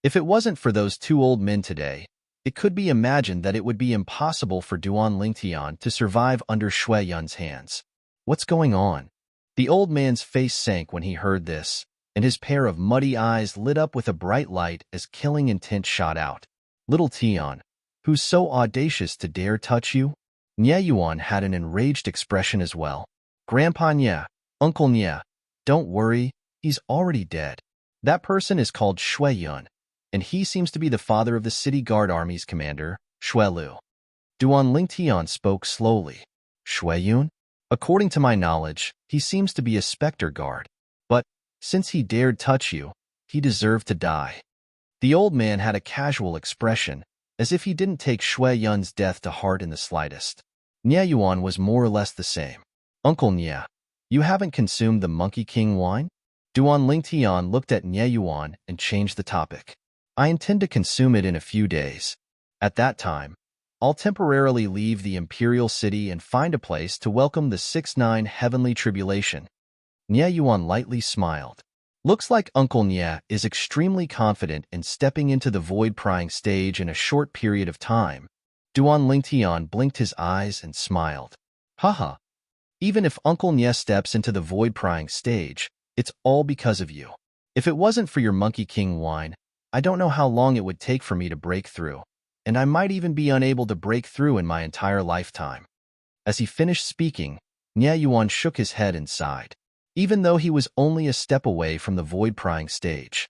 If it wasn't for those 2 old men today, it could be imagined that it would be impossible for Duan Lingtian to survive under Shui Yun's hands. What's going on? The old man's face sank when he heard this, and his pair of muddy eyes lit up with a bright light as killing intent shot out. Little Tian, who's so audacious to dare touch you? Nye Yuan had an enraged expression as well. Grandpa Nya, Uncle Nya, don't worry, he's already dead. That person is called Shui Yun, and he seems to be the father of the City Guard Army's commander, Shui Lu. Duan Lingtian spoke slowly. Shui Yun? According to my knowledge, he seems to be a specter guard. But, since he dared touch you, he deserved to die. The old man had a casual expression, as if he didn't take Shui Yun's death to heart in the slightest. Nye Yuan was more or less the same. Uncle Nya, you haven't consumed the Monkey King wine? Duan Lingtian looked at Nye Yuan and changed the topic. I intend to consume it in a few days. At that time, I'll temporarily leave the Imperial City and find a place to welcome the 6-9 Heavenly Tribulation. Nye Yuan lightly smiled. Looks like Uncle Nya is extremely confident in stepping into the void-prying stage in a short period of time. Duan Lingtian blinked his eyes and smiled. Haha. Even if Uncle Nya steps into the void-prying stage, it's all because of you. If it wasn't for your Monkey King wine, I don't know how long it would take for me to break through, and I might even be unable to break through in my entire lifetime. As he finished speaking, Nye Yuan shook his head and sighed. Even though he was only a step away from the void-prying stage.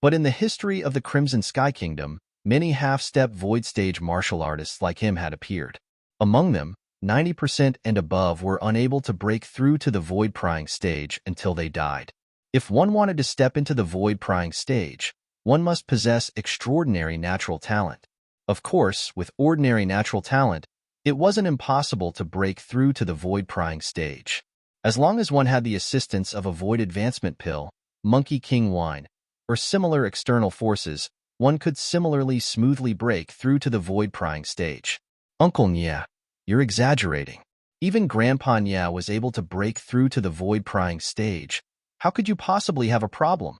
But in the history of the Crimson Sky Kingdom, many half-step void stage martial artists like him had appeared. Among them, 90% and above were unable to break through to the void-prying stage until they died. If one wanted to step into the void-prying stage, one must possess extraordinary natural talent. Of course, with ordinary natural talent, it wasn't impossible to break through to the void-prying stage. As long as one had the assistance of a void advancement pill, Monkey King wine, or similar external forces, one could similarly smoothly break through to the void-prying stage. Uncle Nya, you're exaggerating. Even Grandpa Nya was able to break through to the void-prying stage. How could you possibly have a problem?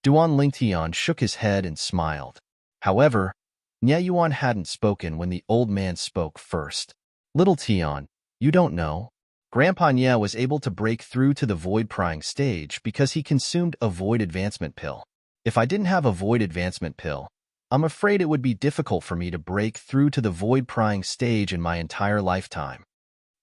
Duan Lingtian shook his head and smiled. However, Nye Yuan hadn't spoken when the old man spoke first. Little Tian, you don't know. Grandpa Nya was able to break through to the void-prying stage because he consumed a void advancement pill. If I didn't have a void advancement pill, I'm afraid it would be difficult for me to break through to the void-prying stage in my entire lifetime.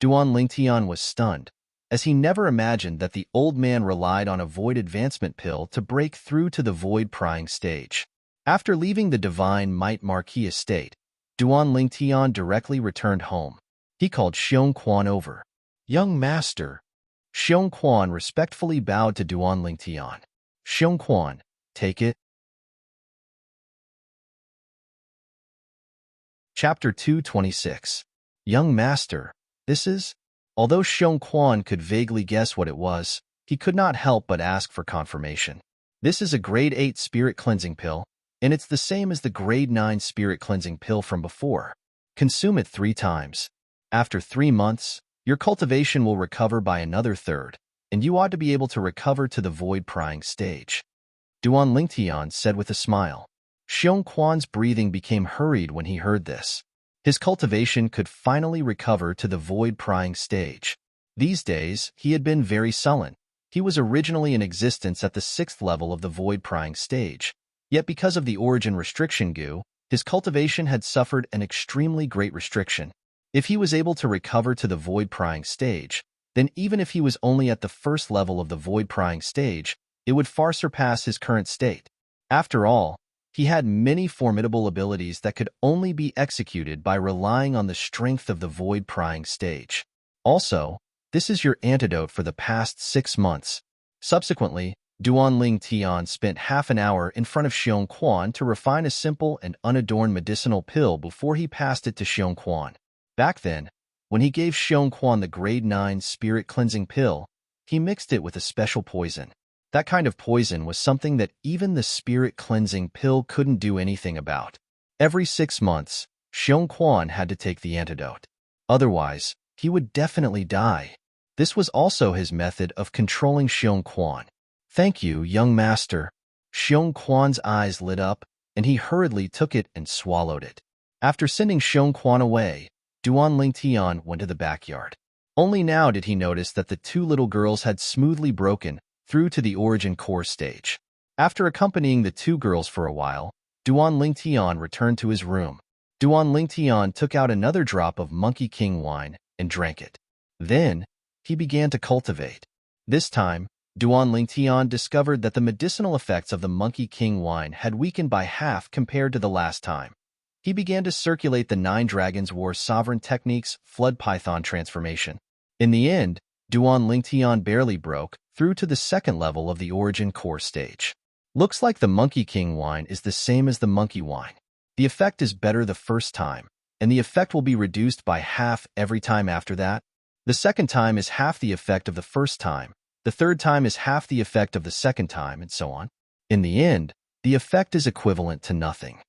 Duan Lingtian was stunned, as he never imagined that the old man relied on a void advancement pill to break through to the void-prying stage. After leaving the Divine Might Marquis estate, Duan Lingtian directly returned home. He called Xiong Quan over. Young master. Xiong Quan respectfully bowed to Duan Lingtian. Xiong Quan, take it. Chapter 226. Young master, this is? Although Xiong Quan could vaguely guess what it was, he could not help but ask for confirmation. This is a grade 8 spirit cleansing pill, and it's the same as the grade 9 spirit cleansing pill from before. Consume it 3 times. After 3 months, your cultivation will recover by another third, and you ought to be able to recover to the void-prying stage. Duan Lingtian said with a smile. Xiong Quan's breathing became hurried when he heard this. His cultivation could finally recover to the void-prying stage. These days, he had been very sullen. He was originally in existence at the 6th level of the void-prying stage, yet because of the origin restriction goo, his cultivation had suffered an extremely great restriction. If he was able to recover to the void-prying stage, then even if he was only at the 1st level of the void-prying stage, it would far surpass his current state. After all, he had many formidable abilities that could only be executed by relying on the strength of the void-prying stage. Also, this is your antidote for the past 6 months. Subsequently, Duan Ling Tian spent half an hour in front of Xiong Quan to refine a simple and unadorned medicinal pill before he passed it to Xiong Quan. Back then, when he gave Xiong Quan the grade 9 spirit cleansing pill, he mixed it with a special poison. That kind of poison was something that even the spirit cleansing pill couldn't do anything about. Every 6 months, Xiong Quan had to take the antidote. Otherwise, he would definitely die. This was also his method of controlling Xiong Quan. "Thank you, young master." Xiong Quan's eyes lit up, and he hurriedly took it and swallowed it. After sending Xiong Quan away, Duan Ling Tian went to the backyard. Only now did he notice that the two little girls had smoothly broken through to the origin core stage. After accompanying the two girls for a while, Duan Ling Tian returned to his room. Duan Ling Tian took out another drop of Monkey King wine and drank it. Then, he began to cultivate. This time, Duan Ling Tian discovered that the medicinal effects of the Monkey King wine had weakened by half compared to the last time. He began to circulate the 9 Dragons War Sovereign Techniques Flood Python transformation. In the end, Duan Ling Tian barely broke through to the second level of the origin core stage. Looks like the Monkey King wine is the same as the monkey wine. The effect is better the first time, and the effect will be reduced by half every time after that. The second time is half the effect of the first time. The third time is half the effect of the second time, and so on. In the end, the effect is equivalent to nothing.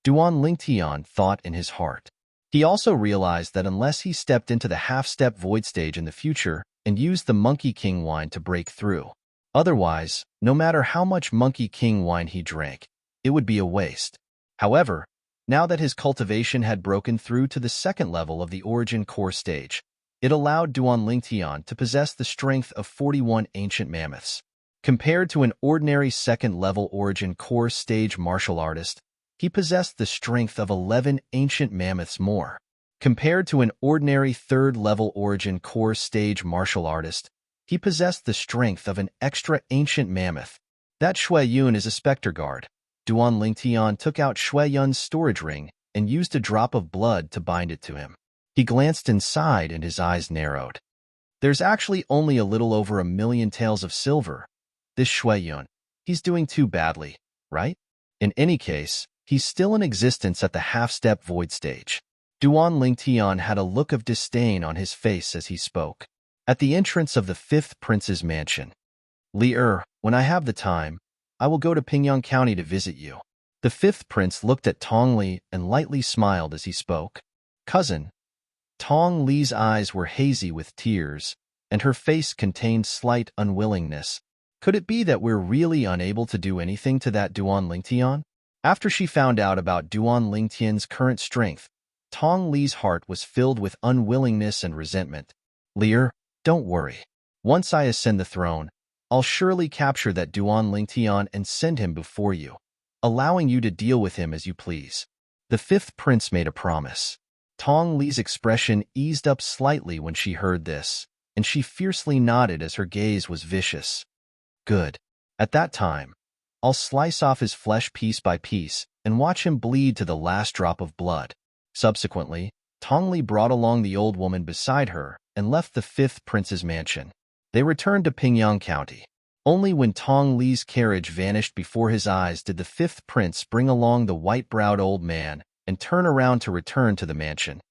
Duan Ling Tian thought in his heart. He also realized that unless he stepped into the half-step void stage in the future and used the Monkey King wine to break through, otherwise, no matter how much Monkey King wine he drank, it would be a waste. However, now that his cultivation had broken through to the second level of the origin core stage, it allowed Duan Ling Tian to possess the strength of 41 ancient mammoths. Compared to an ordinary second-level origin core stage martial artist, he possessed the strength of 11 ancient mammoths more. Compared to an ordinary third-level origin core stage martial artist, he possessed the strength of an extra ancient mammoth. That Shui Yun is a specter guard. Duan Ling Tian took out Shui Yun's storage ring and used a drop of blood to bind it to him. He glanced inside and his eyes narrowed. There's actually only a little over 1,000,000 taels of silver. This Shui Yun, he's doing too badly, right? In any case, he's still in existence at the half-step void stage. Duan Ling Tian had a look of disdain on his face as he spoke. At the entrance of the 5th Prince's mansion. "Li when I have the time, I will go to Pingyang County to visit you." The 5th Prince looked at Tong Li and lightly smiled as he spoke. "Cousin." Tong Li's eyes were hazy with tears, and her face contained slight unwillingness. Could it be that we're really unable to do anything to that Duan Ling Tian? After she found out about Duan Ling Tian's current strength, Tong Li's heart was filled with unwillingness and resentment. "Lear, don't worry. Once I ascend the throne, I'll surely capture that Duan Ling Tian and send him before you, allowing you to deal with him as you please." The 5th Prince made a promise. Tong Li's expression eased up slightly when she heard this, and she fiercely nodded as her gaze was vicious. "Good. At that time, I'll slice off his flesh piece by piece and watch him bleed to the last drop of blood." Subsequently, Tong Li brought along the old woman beside her and left the 5th Prince's mansion. They returned to Pingyang County. Only when Tong Li's carriage vanished before his eyes did the 5th Prince bring along the white-browed old man and turn around to return to the mansion.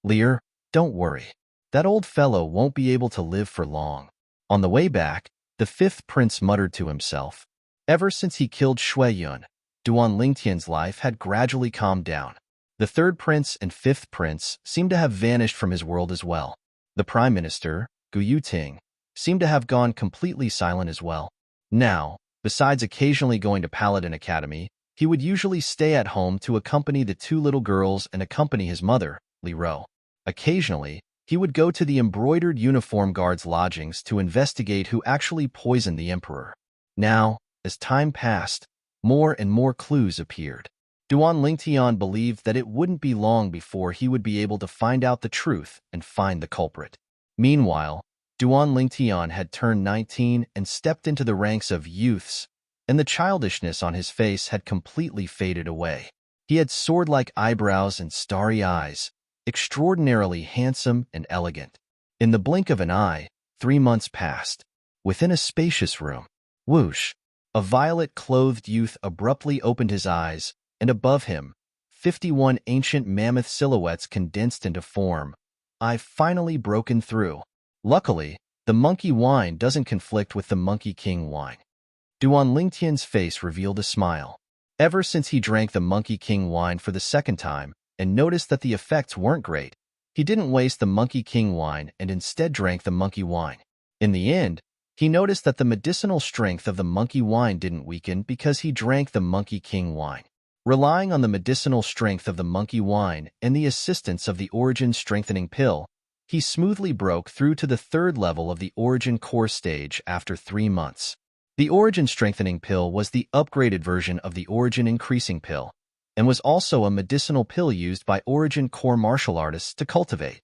"Lear, don't worry. That old fellow won't be able to live for long." On the way back, the 5th Prince muttered to himself. Ever since he killed Shui Yun, Duan Ling Tian's life had gradually calmed down. The 3rd Prince and 5th Prince seemed to have vanished from his world as well. The Prime Minister, Gu Yuting, seemed to have gone completely silent as well. Now, besides occasionally going to Paladin Academy, he would usually stay at home to accompany the 2 little girls and accompany his mother, Li Ro. Occasionally, he would go to the embroidered uniform guard's lodgings to investigate who actually poisoned the emperor. Now, as time passed, more and more clues appeared. Duan Ling Tian believed that it wouldn't be long before he would be able to find out the truth and find the culprit. Meanwhile, Duan Ling Tian had turned 19 and stepped into the ranks of youths, and the childishness on his face had completely faded away. He had sword-like eyebrows and starry eyes, extraordinarily handsome and elegant. In the blink of an eye, 3 months passed. Within a spacious room, Whoosh! A violet-clothed youth abruptly opened his eyes, and above him, 51 ancient mammoth silhouettes condensed into form. I've finally broken through. Luckily, the monkey wine doesn't conflict with the Monkey King wine. Duan Lingtian's face revealed a smile. Ever since he drank the Monkey King wine for the second time and noticed that the effects weren't great, he didn't waste the Monkey King wine and instead drank the monkey wine. In the end, he noticed that the medicinal strength of the monkey wine didn't weaken because he drank the Monkey King wine. Relying on the medicinal strength of the monkey wine and the assistance of the origin strengthening pill, he smoothly broke through to the third level of the origin core stage after 3 months. The origin strengthening pill was the upgraded version of the origin increasing pill, and was also a medicinal pill used by origin core martial artists to cultivate.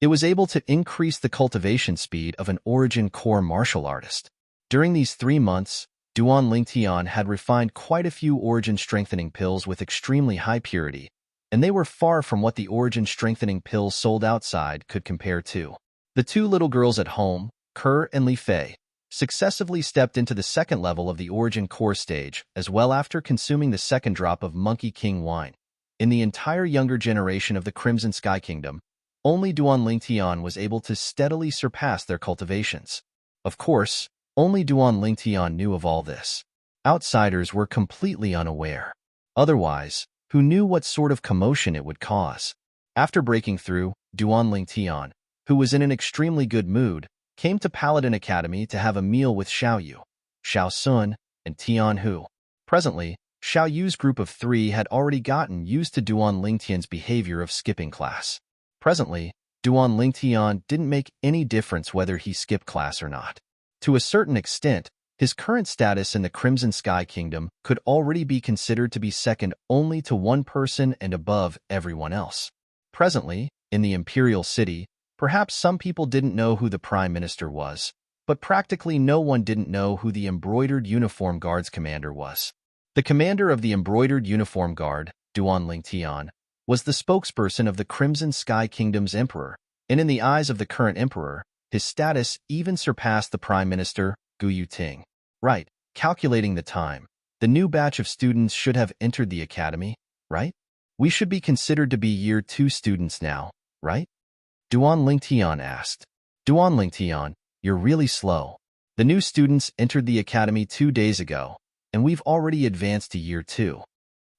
It was able to increase the cultivation speed of an origin core martial artist. During these 3 months, Duan Lingtian had refined quite a few origin strengthening pills with extremely high purity, and they were far from what the origin strengthening pills sold outside could compare to. The 2 little girls at home, Kerr and Li Fei, successively stepped into the second level of the origin core stage as well after consuming the second drop of Monkey King wine. In the entire younger generation of the Crimson Sky Kingdom, only Duan Lingtian was able to steadily surpass their cultivations. Of course, only Duan Lingtian knew of all this. Outsiders were completely unaware. Otherwise, who knew what sort of commotion it would cause? After breaking through, Duan Lingtian, who was in an extremely good mood, came to Paladin Academy to have a meal with Xiao Yu, Xiao Sun, and Tian Hu. Presently, Xiao Yu's group of 3 had already gotten used to Duan Lingtian's behavior of skipping class. Presently, Duan Lingtian didn't make any difference whether he skipped class or not. To a certain extent, his current status in the Crimson Sky Kingdom could already be considered to be second only to one person and above everyone else. Presently, in the Imperial City, perhaps some people didn't know who the Prime Minister was, but practically no one didn't know who the Embroidered Uniform Guard's commander was. The commander of the Embroidered Uniform Guard, Duan Lingtian, was the spokesperson of the Crimson Sky Kingdom's emperor, and in the eyes of the current emperor, his status even surpassed the Prime Minister, Gu Yuting. Right, calculating the time, the new batch of students should have entered the academy, right? We should be considered to be Year 2 students now, right? Duan Lingtian asked. Duan Lingtian, you're really slow. The new students entered the academy 2 days ago, and we've already advanced to Year 2.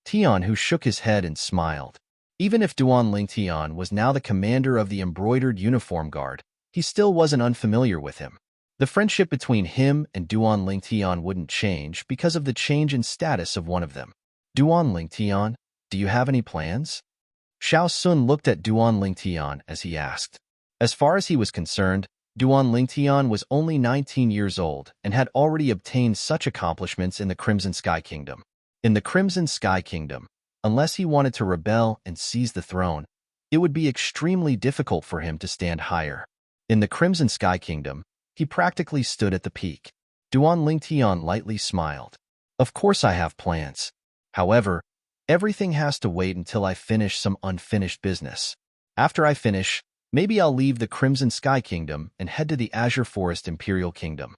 Tian Hu shook his head and smiled. Even if Duan Lingtian was now the commander of the Embroidered Uniform Guard, he still wasn't unfamiliar with him. The friendship between him and Duan Lingtian wouldn't change because of the change in status of one of them. Duan Lingtian, do you have any plans? Xiao Sun looked at Duan Lingtian as he asked. As far as he was concerned, Duan Lingtian was only 19 years old and had already obtained such accomplishments in the Crimson Sky Kingdom. In the Crimson Sky Kingdom, unless he wanted to rebel and seize the throne, it would be extremely difficult for him to stand higher. In the Crimson Sky Kingdom, he practically stood at the peak. Duan Lingtian lightly smiled. Of course I have plans. However, everything has to wait until I finish some unfinished business. After I finish, maybe I'll leave the Crimson Sky Kingdom and head to the Azure Forest Imperial Kingdom.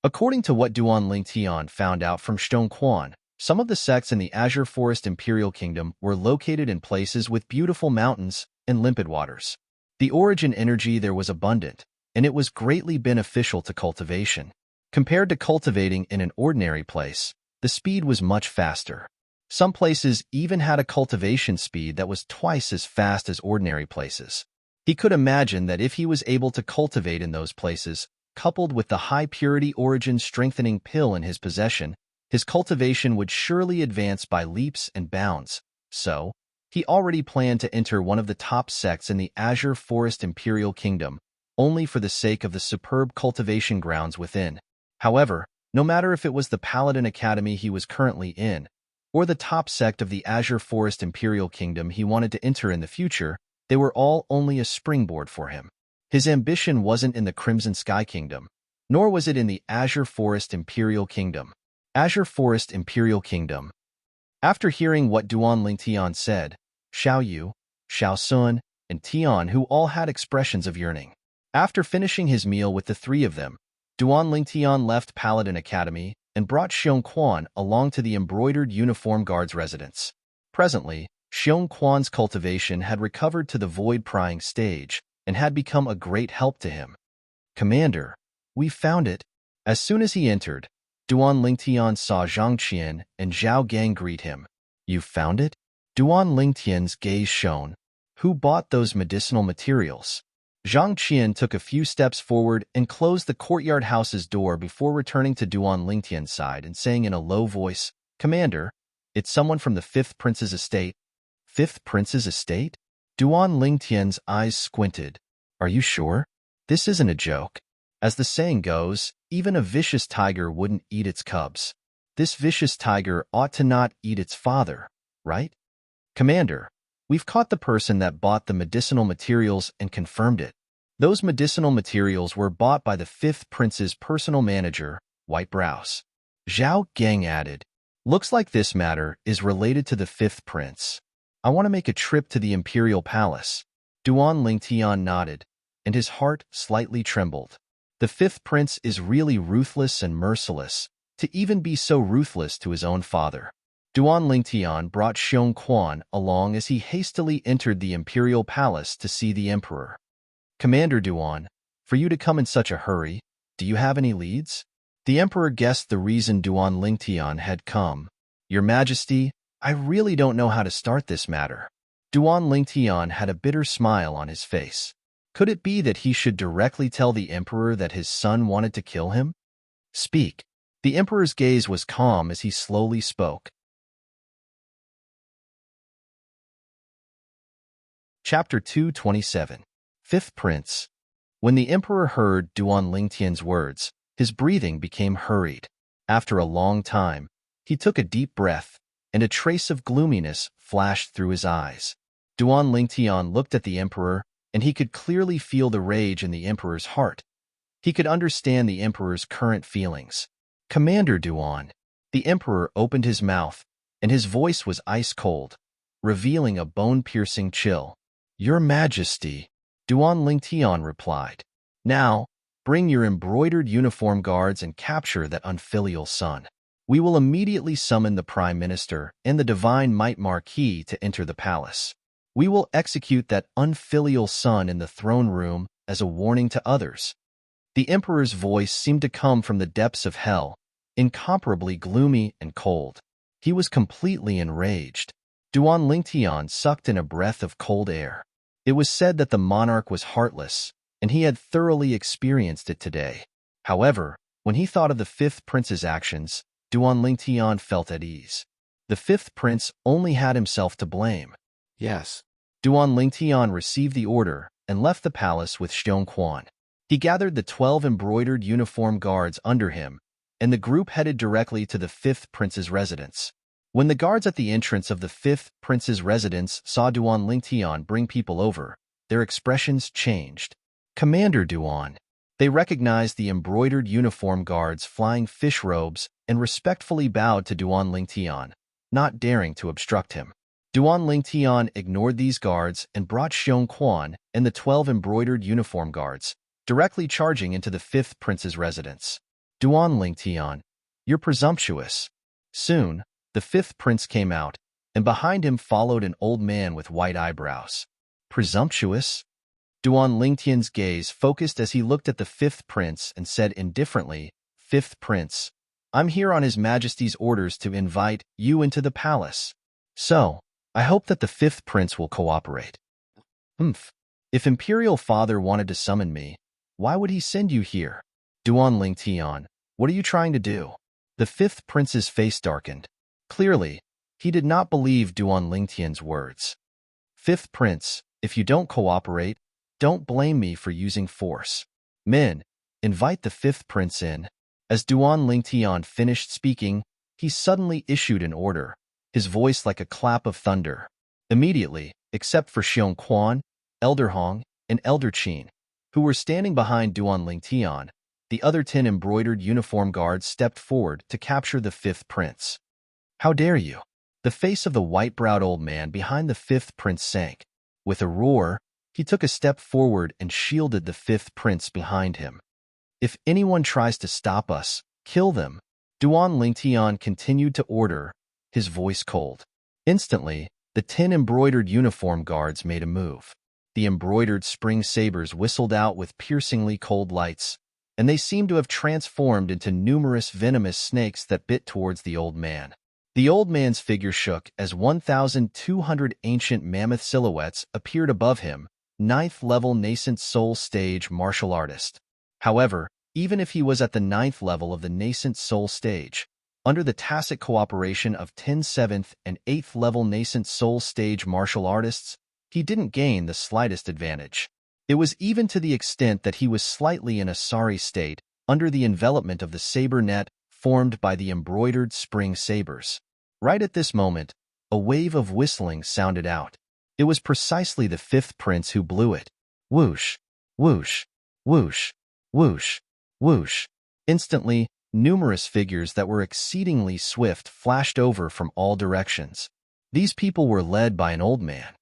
According to what Duan Lingtian found out from Stone Quan, some of the sects in the Azure Forest Imperial Kingdom were located in places with beautiful mountains and limpid waters. The origin energy there was abundant, and it was greatly beneficial to cultivation. Compared to cultivating in an ordinary place, the speed was much faster. Some places even had a cultivation speed that was twice as fast as ordinary places. He could imagine that if he was able to cultivate in those places, coupled with the high-purity origin strengthening pill in his possession, his cultivation would surely advance by leaps and bounds. So, he already planned to enter one of the top sects in the Azure Forest Imperial Kingdom, only for the sake of the superb cultivation grounds within. However, no matter if it was the Paladin Academy he was currently in, or the top sect of the Azure Forest Imperial Kingdom he wanted to enter in the future, they were all only a springboard for him. His ambition wasn't in the Crimson Sky Kingdom, nor was it in the Azure Forest Imperial Kingdom. Azure Forest Imperial Kingdom. After hearing what Duan Lingtian said, Xiao Yu, Xiao Sun, and Tian Hu all had expressions of yearning. After finishing his meal with the 3 of them, Duan Lingtian left Paladin Academy and brought Xiong Quan along to the embroidered uniform guard's residence. Presently, Xiong Quan's cultivation had recovered to the void-prying stage and had become a great help to him. "Commander, we found it." As soon as he entered, Duan Lingtian saw Zhang Qian and Zhao Gang greet him. "You found it?" Duan Lingtian's gaze shone. "Who bought those medicinal materials?" Zhang Qian took a few steps forward and closed the courtyard house's door before returning to Duan Lingtian's side and saying in a low voice, "Commander, it's someone from the Fifth Prince's estate." "Fifth Prince's estate?" Duan Lingtian's eyes squinted. "Are you sure? This isn't a joke. As the saying goes, even a vicious tiger wouldn't eat its cubs. This vicious tiger ought to not eat its father, right? Commander, we've caught the person that bought the medicinal materials and confirmed it. Those medicinal materials were bought by the Fifth Prince's personal manager, White Brows." Zhao Gang added, "Looks like this matter is related to the Fifth Prince. I want to make a trip to the Imperial Palace." Duan Lingtian nodded, and his heart slightly trembled. The Fifth Prince is really ruthless and merciless, to even be so ruthless to his own father. Duan Lingtian brought Xiong Quan along as he hastily entered the Imperial Palace to see the Emperor. "Commander Duan, for you to come in such a hurry, do you have any leads?" The Emperor guessed the reason Duan Lingtian had come. "Your Majesty, I really don't know how to start this matter." Duan Lingtian had a bitter smile on his face. Could it be that he should directly tell the Emperor that his son wanted to kill him? "Speak." The Emperor's gaze was calm as he slowly spoke. Chapter 227. Fifth Prince. When the Emperor heard Duan Lingtian's words, his breathing became hurried. After a long time, he took a deep breath, and a trace of gloominess flashed through his eyes. Duan Lingtian looked at the Emperor, and he could clearly feel the rage in the Emperor's heart. He could understand the Emperor's current feelings. "Commander Duan." The Emperor opened his mouth, and his voice was ice-cold, revealing a bone-piercing chill. "Your Majesty," Duan Lingtian replied. "Now, bring your embroidered uniform guards and capture that unfilial son. We will immediately summon the Prime Minister and the Divine Might Marquis to enter the palace. We will execute that unfilial son in the throne room as a warning to others." The Emperor's voice seemed to come from the depths of hell, incomparably gloomy and cold. He was completely enraged. Duan Lingtian sucked in a breath of cold air. It was said that the monarch was heartless, and he had thoroughly experienced it today. However, when he thought of the Fifth Prince's actions, Duan Lingtian felt at ease. The Fifth Prince only had himself to blame. "Yes." Duan Lingtian received the order and left the palace with Xiong Quan. He gathered the 12 embroidered uniform guards under him, and the group headed directly to the Fifth Prince's residence. When the guards at the entrance of the Fifth Prince's residence saw Duan Lingtian bring people over, their expressions changed. "Commander Duan." They recognized the embroidered uniform guards' flying fish robes and respectfully bowed to Duan Lingtian, not daring to obstruct him. Duan Lingtian ignored these guards and brought Xiong Quan and the 12 embroidered uniform guards, directly charging into the Fifth Prince's residence. "Duan Lingtian, you're presumptuous." Soon, the Fifth Prince came out, and behind him followed an old man with white eyebrows. "Presumptuous?" Duan Lingtian's gaze focused as he looked at the Fifth Prince and said indifferently, "Fifth Prince, I'm here on His Majesty's orders to invite you into the palace. So, I hope that the Fifth Prince will cooperate." "Humph. If Imperial Father wanted to summon me, why would he send you here?" "Duan Lingtian, what are you trying to do?" The Fifth Prince's face darkened. Clearly, he did not believe Duan Lingtian's words. "Fifth Prince, if you don't cooperate, don't blame me for using force. Men, invite the Fifth Prince in." As Duan Lingtian finished speaking, he suddenly issued an order, his voice like a clap of thunder. Immediately, except for Xiong Quan, Elder Hong, and Elder Qin, who were standing behind Duan Lingtian, the other 10 embroidered uniform guards stepped forward to capture the Fifth Prince. "How dare you?" The face of the white-browed old man behind the Fifth Prince sank. With a roar, he took a step forward and shielded the Fifth Prince behind him. "If anyone tries to stop us, kill them." Duan Lingtian continued to order, his voice cold. Instantly, the 10 embroidered uniform guards made a move. The embroidered spring sabers whistled out with piercingly cold lights, and they seemed to have transformed into numerous venomous snakes that bit towards the old man. The old man's figure shook as 1,200 ancient mammoth silhouettes appeared above him, 9th-level nascent soul stage martial artist. However, even if he was at the 9th level of the nascent soul stage, under the tacit cooperation of 10 7th and 8th level nascent soul stage martial artists, he didn't gain the slightest advantage. It was even to the extent that he was slightly in a sorry state under the envelopment of the saber net formed by the embroidered spring sabers. Right at this moment, a wave of whistling sounded out. It was precisely the 5th prince who blew it. Whoosh, whoosh, whoosh, whoosh, whoosh. Instantly, numerous figures that were exceedingly swift flashed over from all directions. These people were led by an old man.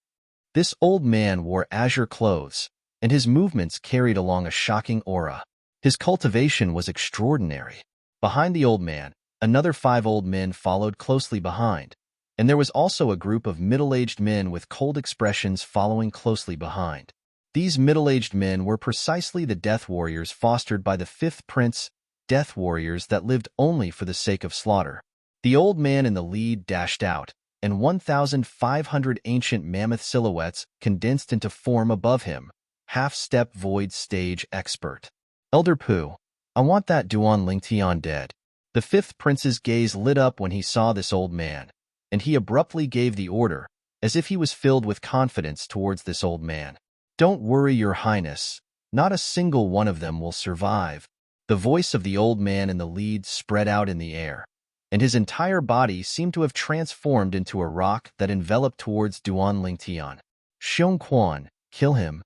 This old man wore azure clothes, and his movements carried along a shocking aura. His cultivation was extraordinary. Behind the old man, another 5 old men followed closely behind, and there was also a group of middle-aged men with cold expressions following closely behind. These middle-aged men were precisely the death warriors fostered by the 5th prince, death warriors that lived only for the sake of slaughter. The old man in the lead dashed out, and 1,500 ancient mammoth silhouettes condensed into form above him. Half-step void stage expert. Elder Pu, I want that Duan Lingtian dead. The 5th prince's gaze lit up when he saw this old man, and he abruptly gave the order, as if he was filled with confidence towards this old man. Don't worry, your highness. Not a single one of them will survive. The voice of the old man in the lead spread out in the air, and his entire body seemed to have transformed into a rock that enveloped towards Duan Lingtian. Xiong Quan, kill him.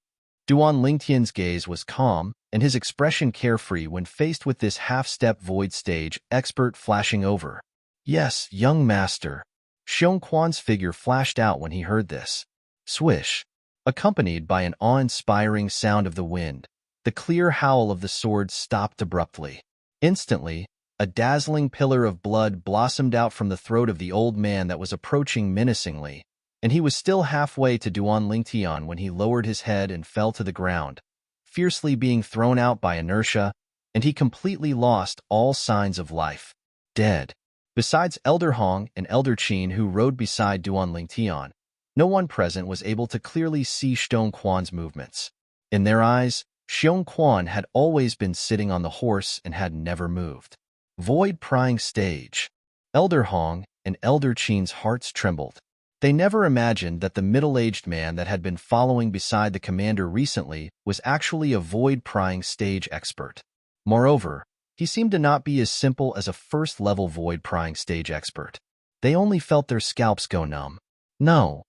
Duan Lingtian's gaze was calm, and his expression carefree when faced with this half-step void stage expert flashing over. Yes, young master. Xiong Quan's figure flashed out when he heard this. Swish. Accompanied by an awe-inspiring sound of the wind, the clear howl of the sword stopped abruptly. Instantly, a dazzling pillar of blood blossomed out from the throat of the old man that was approaching menacingly, and he was still halfway to Duan Lingtian when he lowered his head and fell to the ground, fiercely being thrown out by inertia, and he completely lost all signs of life. Dead. Besides Elder Hong and Elder Qin, who rode beside Duan Lingtian, no one present was able to clearly see Xiong Quan's movements. In their eyes, Xiong Quan had always been sitting on the horse and had never moved. Void prying stage. Elder Hong and Elder Qin's hearts trembled. They never imagined that the middle-aged man that had been following beside the commander recently was actually a void-prying stage expert. Moreover, he seemed to not be as simple as a first-level void-prying stage expert. They only felt their scalps go numb. No.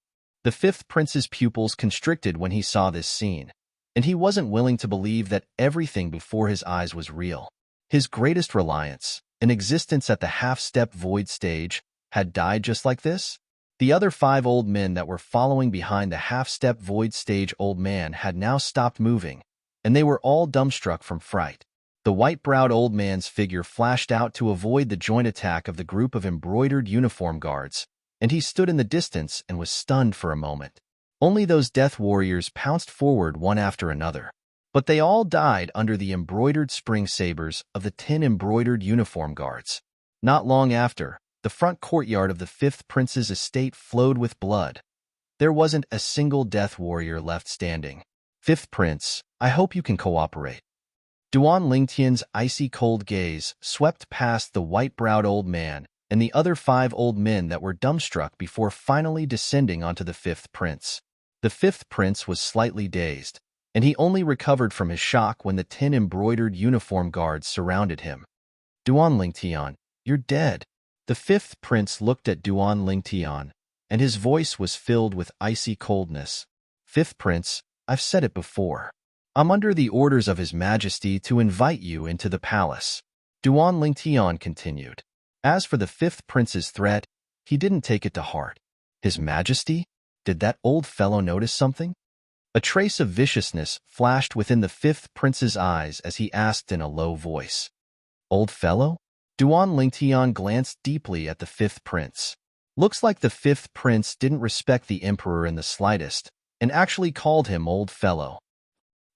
The 5th prince's pupils constricted when he saw this scene, and he wasn't willing to believe that everything before his eyes was real. His greatest reliance, an existence at the half-step void stage, had died just like this? The other 5 old men that were following behind the half-step void stage old man had now stopped moving, and they were all dumbstruck from fright. The white-browed old man's figure flashed out to avoid the joint attack of the group of embroidered uniform guards, and he stood in the distance and was stunned for a moment. Only those death warriors pounced forward one after another, but they all died under the embroidered spring sabers of the 10 embroidered uniform guards. Not long after, the front courtyard of the 5th prince's estate flowed with blood. There wasn't a single death warrior left standing. 5th prince, I hope you can cooperate. Duan Lingtian's icy cold gaze swept past the white-browed old man and the other 5 old men that were dumbstruck before finally descending onto the 5th prince. The 5th prince was slightly dazed, and he only recovered from his shock when the 10 embroidered uniform guards surrounded him. Duan Lingtian, you're dead. The 5th prince looked at Duan Lingtian, and his voice was filled with icy coldness. 5th prince, I've said it before. I'm under the orders of His Majesty to invite you into the palace. Duan Lingtian continued. As for the 5th prince's threat, he didn't take it to heart. His Majesty? Did that old fellow notice something? A trace of viciousness flashed within the 5th prince's eyes as he asked in a low voice. Old fellow? Duan Lingtian glanced deeply at the fifth prince. Looks like the fifth prince didn't respect the emperor in the slightest, and actually called him old fellow.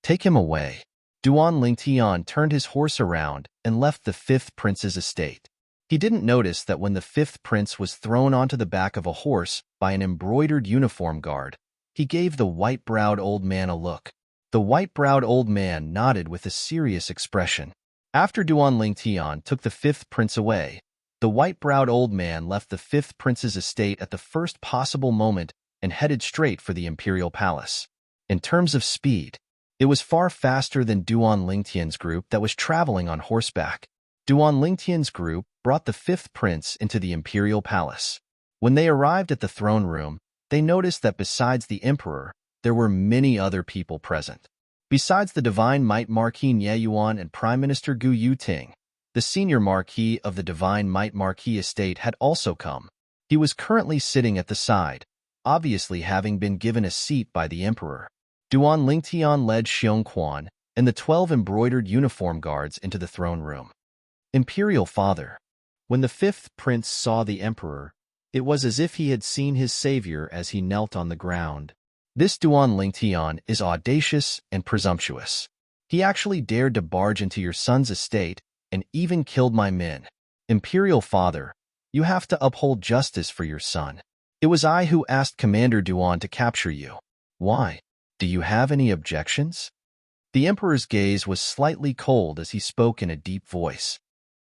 Take him away. Duan Lingtian turned his horse around and left the fifth prince's estate. He didn't notice that when the fifth prince was thrown onto the back of a horse by an embroidered uniform guard, he gave the white-browed old man a look. The white-browed old man nodded with a serious expression. After Duan Lingtian took the fifth prince away, the white-browed old man left the fifth prince's estate at the first possible moment and headed straight for the imperial palace. In terms of speed, it was far faster than Duan Lingtian's group that was traveling on horseback. Duan Lingtian's group brought the fifth prince into the imperial palace. When they arrived at the throne room, they noticed that besides the emperor, there were many other people present. Besides the Divine Might Marquis Nye Yuan and Prime Minister Gu Yuting, the senior marquis of the Divine Might Marquis estate had also come. He was currently sitting at the side, obviously having been given a seat by the emperor. Duan Lingtian led Xiong Quan and the 12 embroidered uniform guards into the throne room. Imperial Father. When the fifth prince saw the emperor, it was as if he had seen his savior as he knelt on the ground. This Duan Lingtian is audacious and presumptuous. He actually dared to barge into your son's estate and even killed my men. Imperial Father, you have to uphold justice for your son. It was I who asked Commander Duan to capture you. Why? Do you have any objections? The emperor's gaze was slightly cold as he spoke in a deep voice.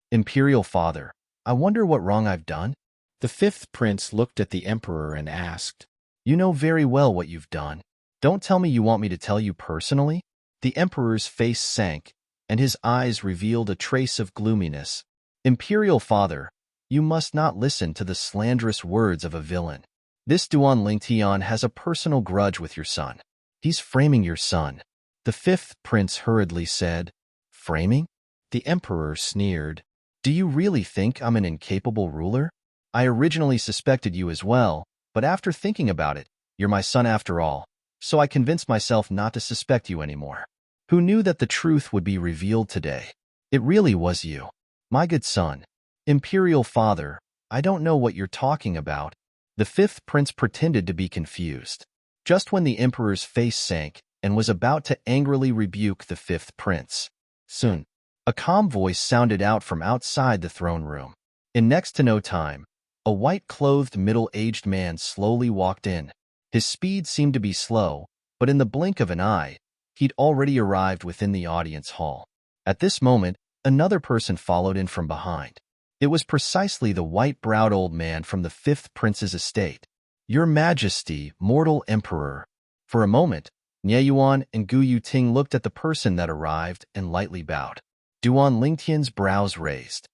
Imperial Father, I wonder what wrong I've done? The fifth prince looked at the emperor and asked, You know very well what you've done. Don't tell me you want me to tell you personally? The emperor's face sank, and his eyes revealed a trace of gloominess. Imperial Father, you must not listen to the slanderous words of a villain. This Duan Lingtian has a personal grudge with your son. He's framing your son. The fifth prince hurriedly said, Framing? The emperor sneered. Do you really think I'm an incapable ruler? I originally suspected you as well, but after thinking about it, you're my son after all, so I convinced myself not to suspect you anymore. Who knew that the truth would be revealed today? It really was you. My good son. Imperial Father, I don't know what you're talking about. The fifth prince pretended to be confused. Just when the emperor's face sank and was about to angrily rebuke the fifth prince, soon, a calm voice sounded out from outside the throne room. In next to no time, a white-clothed middle-aged man slowly walked in. His speed seemed to be slow, but in the blink of an eye, he'd already arrived within the audience hall. At this moment, another person followed in from behind. It was precisely the white-browed old man from the fifth prince's estate. Your Majesty, mortal emperor. For a moment, Nye Yuan and Gu Yuting looked at the person that arrived and lightly bowed. Duan Lingtian's brows raised.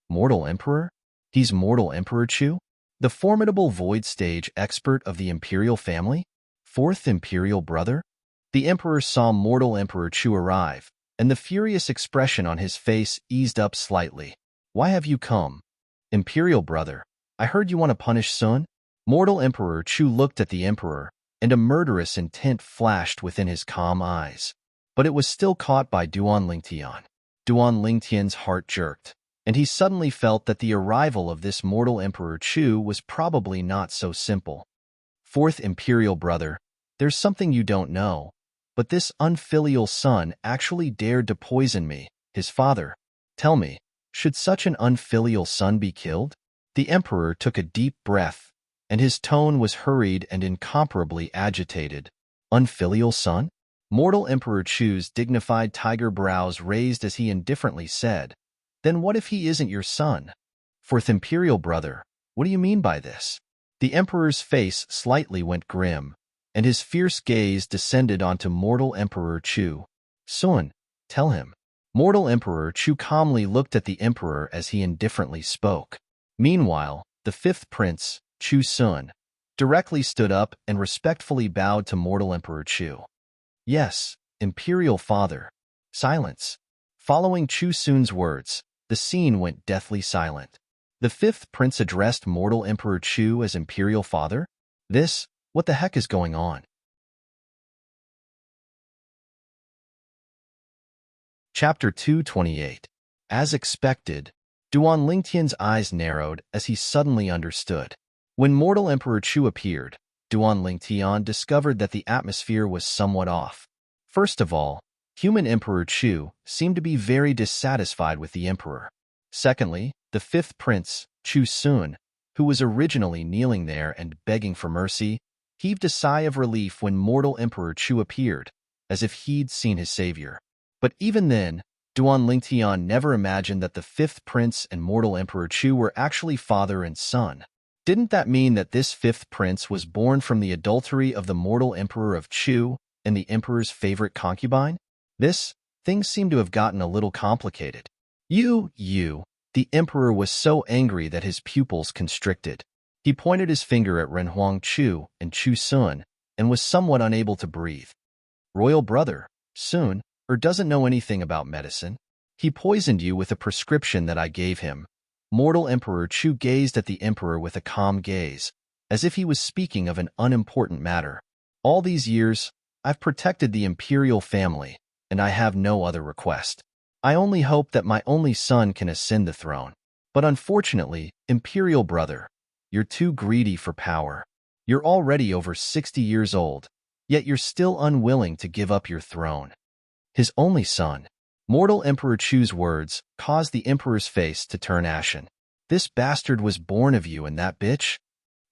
Mortal emperor? He's mortal Emperor Chu? The formidable void stage expert of the imperial family? Fourth imperial brother? The emperor saw mortal Emperor Chu arrive, and the furious expression on his face eased up slightly. Why have you come? Imperial brother, I heard you want to punish Sun? Mortal Emperor Chu looked at the emperor, and a murderous intent flashed within his calm eyes. But it was still caught by Duan Lingtian. Duan Lingtian's heart jerked, and he suddenly felt that the arrival of this mortal Emperor Chu was probably not so simple. Fourth imperial brother, there's something you don't know, but this unfilial son actually dared to poison me, his father. Tell me, should such an unfilial son be killed? The emperor took a deep breath, and his tone was hurried and incomparably agitated. Unfilial son? Mortal Emperor Chu's dignified tiger brows raised as he indifferently said, Then what if he isn't your son? Fourth imperial brother, what do you mean by this? The emperor's face slightly went grim, and his fierce gaze descended onto mortal Emperor Chu. Sun, tell him. Mortal Emperor Chu calmly looked at the emperor as he indifferently spoke. Meanwhile, the fifth prince, Chu Sun, directly stood up and respectfully bowed to mortal Emperor Chu. Yes, imperial father. Silence. Following Chu Sun's words, the scene went deathly silent. The fifth prince addressed mortal Emperor Chu as imperial father? What the heck is going on? Chapter 228. As expected, Duan Lingtian's eyes narrowed as he suddenly understood. When mortal Emperor Chu appeared, Duan Lingtian discovered that the atmosphere was somewhat off. First of all, human Emperor Chu seemed to be very dissatisfied with the emperor. Secondly, the fifth prince, Chu Sun, who was originally kneeling there and begging for mercy, heaved a sigh of relief when mortal Emperor Chu appeared, as if he'd seen his savior. But even then, Duan Lingtian never imagined that the fifth prince and mortal Emperor Chu were actually father and son. Didn't that mean that this fifth prince was born from the adultery of the mortal emperor of Chu and the emperor's favorite concubine? Things seem to have gotten a little complicated. The emperor was so angry that his pupils constricted. He pointed his finger at Renhuang Chu and Chu Sun and was somewhat unable to breathe. Royal brother, Sun, doesn't know anything about medicine. He poisoned you with a prescription that I gave him. Mortal Emperor Chu gazed at the emperor with a calm gaze, as if he was speaking of an unimportant matter. All these years, I've protected the imperial family, and I have no other request. I only hope that my only son can ascend the throne. But unfortunately, imperial brother, you're too greedy for power. You're already over 60 years old, yet you're still unwilling to give up your throne. His only son. Mortal Emperor Chu's words caused the emperor's face to turn ashen. This bastard was born of you and that bitch?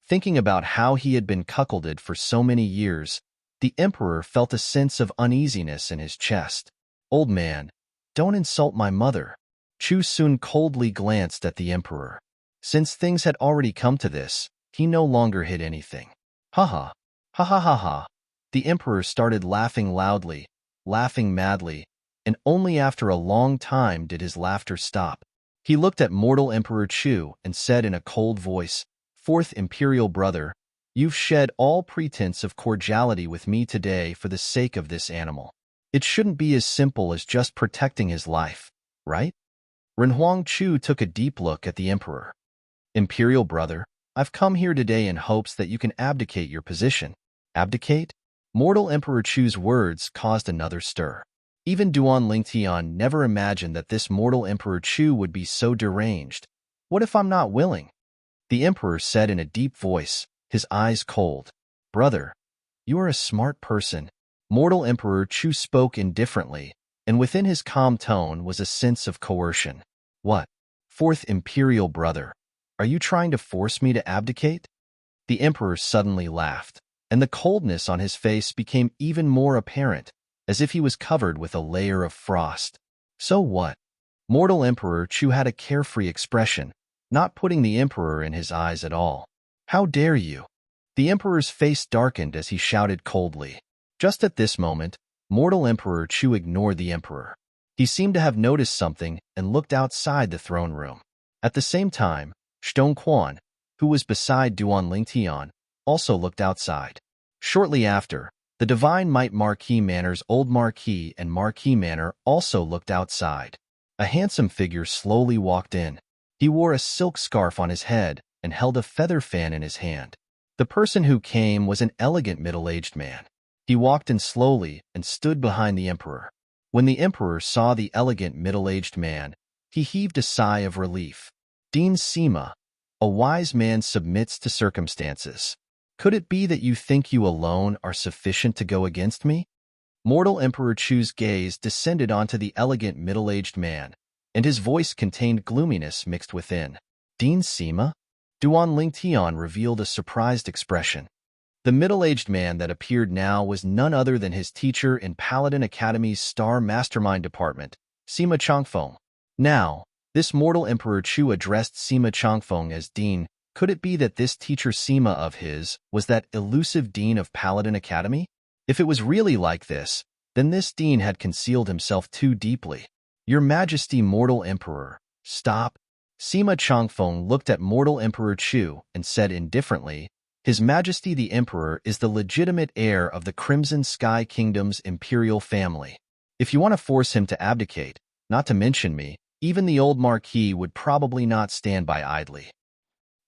Thinking about how he had been cuckolded for so many years, the emperor felt a sense of uneasiness in his chest. Old man, don't insult my mother. Chu Sun coldly glanced at the emperor. Since things had already come to this, he no longer hid anything. Ha ha. Ha ha ha ha. The emperor started laughing loudly, laughing madly, and only after a long time did his laughter stop. He looked at mortal Emperor Chu and said in a cold voice, "Fourth imperial brother, you've shed all pretense of cordiality with me today for the sake of this animal. It shouldn't be as simple as just protecting his life, right?" Renhuang Chu took a deep look at the emperor. "Imperial brother, I've come here today in hopes that you can abdicate your position." Abdicate? Mortal Emperor Chu's words caused another stir. Even Duan Lingtian never imagined that this mortal Emperor Chu would be so deranged. "What if I'm not willing?" The emperor said in a deep voice, his eyes cold. "Brother, you are a smart person." Mortal Emperor Chu spoke indifferently, and within his calm tone was a sense of coercion. "What? Fourth imperial brother, are you trying to force me to abdicate?" The emperor suddenly laughed, and the coldness on his face became even more apparent, as if he was covered with a layer of frost. "So what?" Mortal Emperor Chu had a carefree expression, not putting the emperor in his eyes at all. "How dare you?" The emperor's face darkened as he shouted coldly. Just at this moment, mortal Emperor Chu ignored the emperor. He seemed to have noticed something and looked outside the throne room. At the same time, Shtong Quan, who was beside Duan Lingtian, also looked outside. Shortly after, the Divine Might Marquis Manor's old Marquis and Marquis Manor also looked outside. A handsome figure slowly walked in. He wore a silk scarf on his head and held a feather fan in his hand. The person who came was an elegant middle-aged man. He walked in slowly and stood behind the emperor. When the emperor saw the elegant middle-aged man, he heaved a sigh of relief. "Dean Sima, a wise man submits to circumstances. Could it be that you think you alone are sufficient to go against me?" Mortal Emperor Chu's gaze descended onto the elegant middle-aged man, and his voice contained gloominess mixed within. "Dean Sima?" Duan Lingtian revealed a surprised expression. The middle-aged man that appeared now was none other than his teacher in Paladin Academy's Star Mastermind Department, Sima Changfeng. Now, this mortal Emperor Chu addressed Sima Changfeng as Dean. Could it be that this teacher Sima of his was that elusive dean of Paladin Academy? If it was really like this, then this dean had concealed himself too deeply. "Your Majesty, mortal Emperor, stop." Sima Changfeng looked at mortal Emperor Chu and said indifferently, "His Majesty the Emperor is the legitimate heir of the Crimson Sky Kingdom's imperial family. If you want to force him to abdicate, not to mention me, even the old Marquis would probably not stand by idly."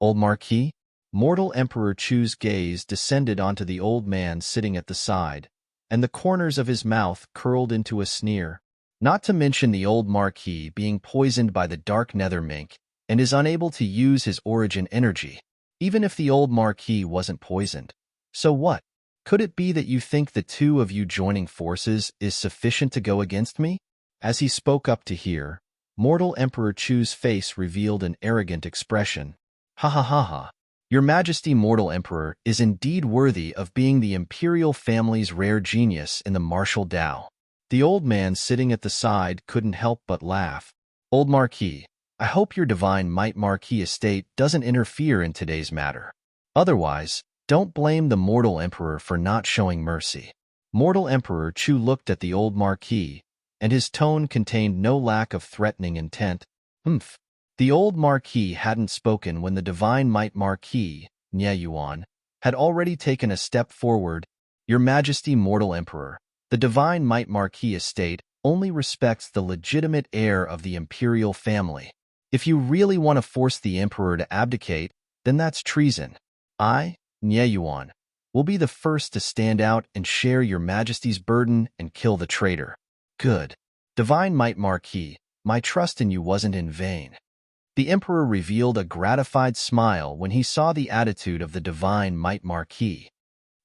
"Old Marquis?" Mortal Emperor Chu's gaze descended onto the old man sitting at the side, and the corners of his mouth curled into a sneer. Not to mention the old Marquis being poisoned by the dark nether mink and is unable to use his origin energy, even if the old Marquis wasn't poisoned. So what? Could it be that you think the two of you joining forces is sufficient to go against me? As he spoke up to hear, mortal Emperor Chu's face revealed an arrogant expression. Ha ha ha ha. Your Majesty, mortal Emperor, is indeed worthy of being the imperial family's rare genius in the martial Tao. The old man sitting at the side couldn't help but laugh. Old Marquis, I hope your divine might Marquis estate doesn't interfere in today's matter. Otherwise, don't blame the mortal Emperor for not showing mercy. Mortal Emperor Chu looked at the old Marquis, and his tone contained no lack of threatening intent. Humph. The old Marquis hadn't spoken when the divine might Marquis, Nye Yuan, had already taken a step forward. Your Majesty, mortal Emperor, the divine might Marquis estate only respects the legitimate heir of the imperial family. If you really want to force the emperor to abdicate, then that's treason. I, Nye Yuan, will be the first to stand out and share your Majesty's burden and kill the traitor. Good. Divine might Marquis, my trust in you wasn't in vain. The emperor revealed a gratified smile when he saw the attitude of the divine might Marquis.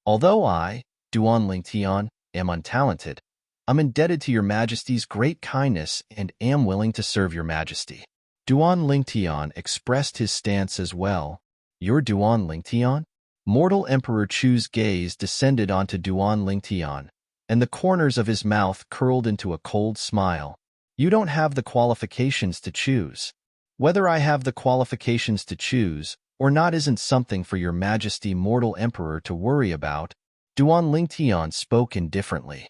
Although I, Duan Lingtian, am untalented, I'm indebted to your Majesty's great kindness and am willing to serve your Majesty. Duan Lingtian expressed his stance as well. You're Duan Lingtian? Mortal Emperor Chu's gaze descended onto Duan Lingtian, and the corners of his mouth curled into a cold smile. You don't have the qualifications to choose. Whether I have the qualifications to choose or not isn't something for your Majesty mortal Emperor to worry about. Duan Lingtian spoke indifferently.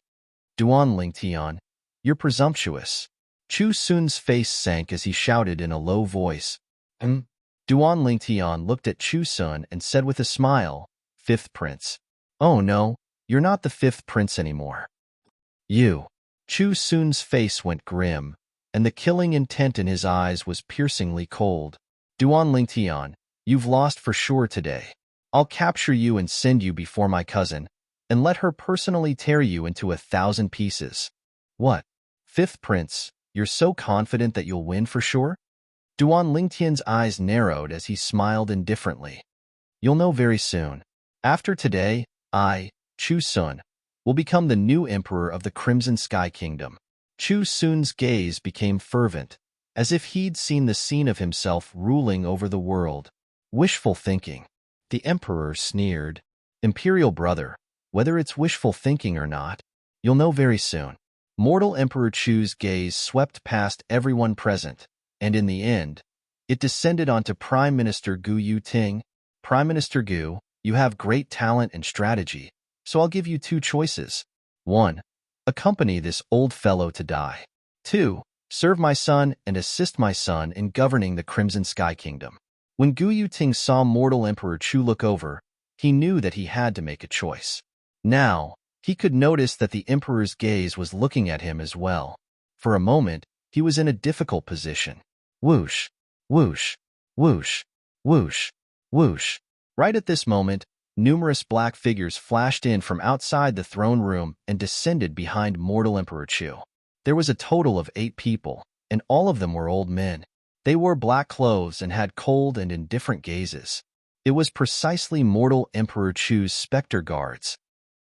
Duan Lingtian, you're presumptuous. Chu Sun's face sank as he shouted in a low voice. Duan Lingtian looked at Chu Sun and said with a smile, Fifth Prince. Oh no, you're not the fifth prince anymore. You. Chu Sun's face went grim, and the killing intent in his eyes was piercingly cold. Duan Lingtian, you've lost for sure today. I'll capture you and send you before my cousin, and let her personally tear you into 1,000 pieces. What? Fifth Prince, you're so confident that you'll win for sure? Duan Lingtian's eyes narrowed as he smiled indifferently. You'll know very soon. After today, I, Chu Sun, will become the new emperor of the Crimson Sky Kingdom. Chu Sun's gaze became fervent, as if he'd seen the scene of himself ruling over the world. Wishful thinking. The emperor sneered. Imperial brother, whether it's wishful thinking or not, you'll know very soon. Mortal Emperor Chu's gaze swept past everyone present, and in the end, it descended onto Prime Minister Gu Yuting. Prime Minister Gu, you have great talent and strategy, so I'll give you two choices. 1. Accompany this old fellow to die. 2. Serve my son and assist my son in governing the Crimson Sky Kingdom. When Gu Yuting saw mortal Emperor Chu look over, he knew that he had to make a choice. Now, he could notice that the emperor's gaze was looking at him as well. For a moment, he was in a difficult position. Whoosh, whoosh, whoosh, whoosh, whoosh. Right at this moment, numerous black figures flashed in from outside the throne room and descended behind mortal Emperor Chu. There was a total of 8 people, and all of them were old men. They wore black clothes and had cold and indifferent gazes. It was precisely mortal Emperor Chu's specter guards.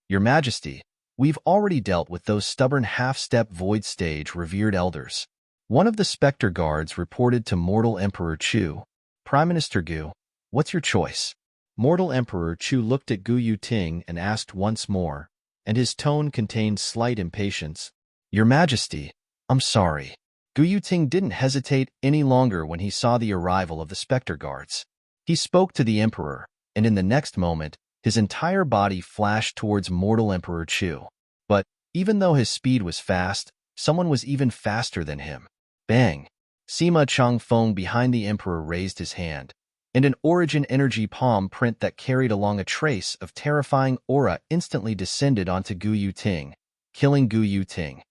Your Majesty, we've already dealt with those stubborn half-step void stage revered elders. One of the specter guards reported to mortal Emperor Chu. Prime Minister Gu, what's your choice? Mortal Emperor Chu looked at Gu Yuting and asked once more, and his tone contained slight impatience. Your Majesty, I'm sorry. Gu Yuting didn't hesitate any longer when he saw the arrival of the specter guards. He spoke to the Emperor, and in the next moment, his entire body flashed towards mortal Emperor Chu. But, even though his speed was fast, someone was even faster than him. Bang! Sima Changfeng behind the Emperor raised his hand, and an origin energy palm print that carried along a trace of terrifying aura instantly descended onto Gu Yuting, killing Gu Yuting.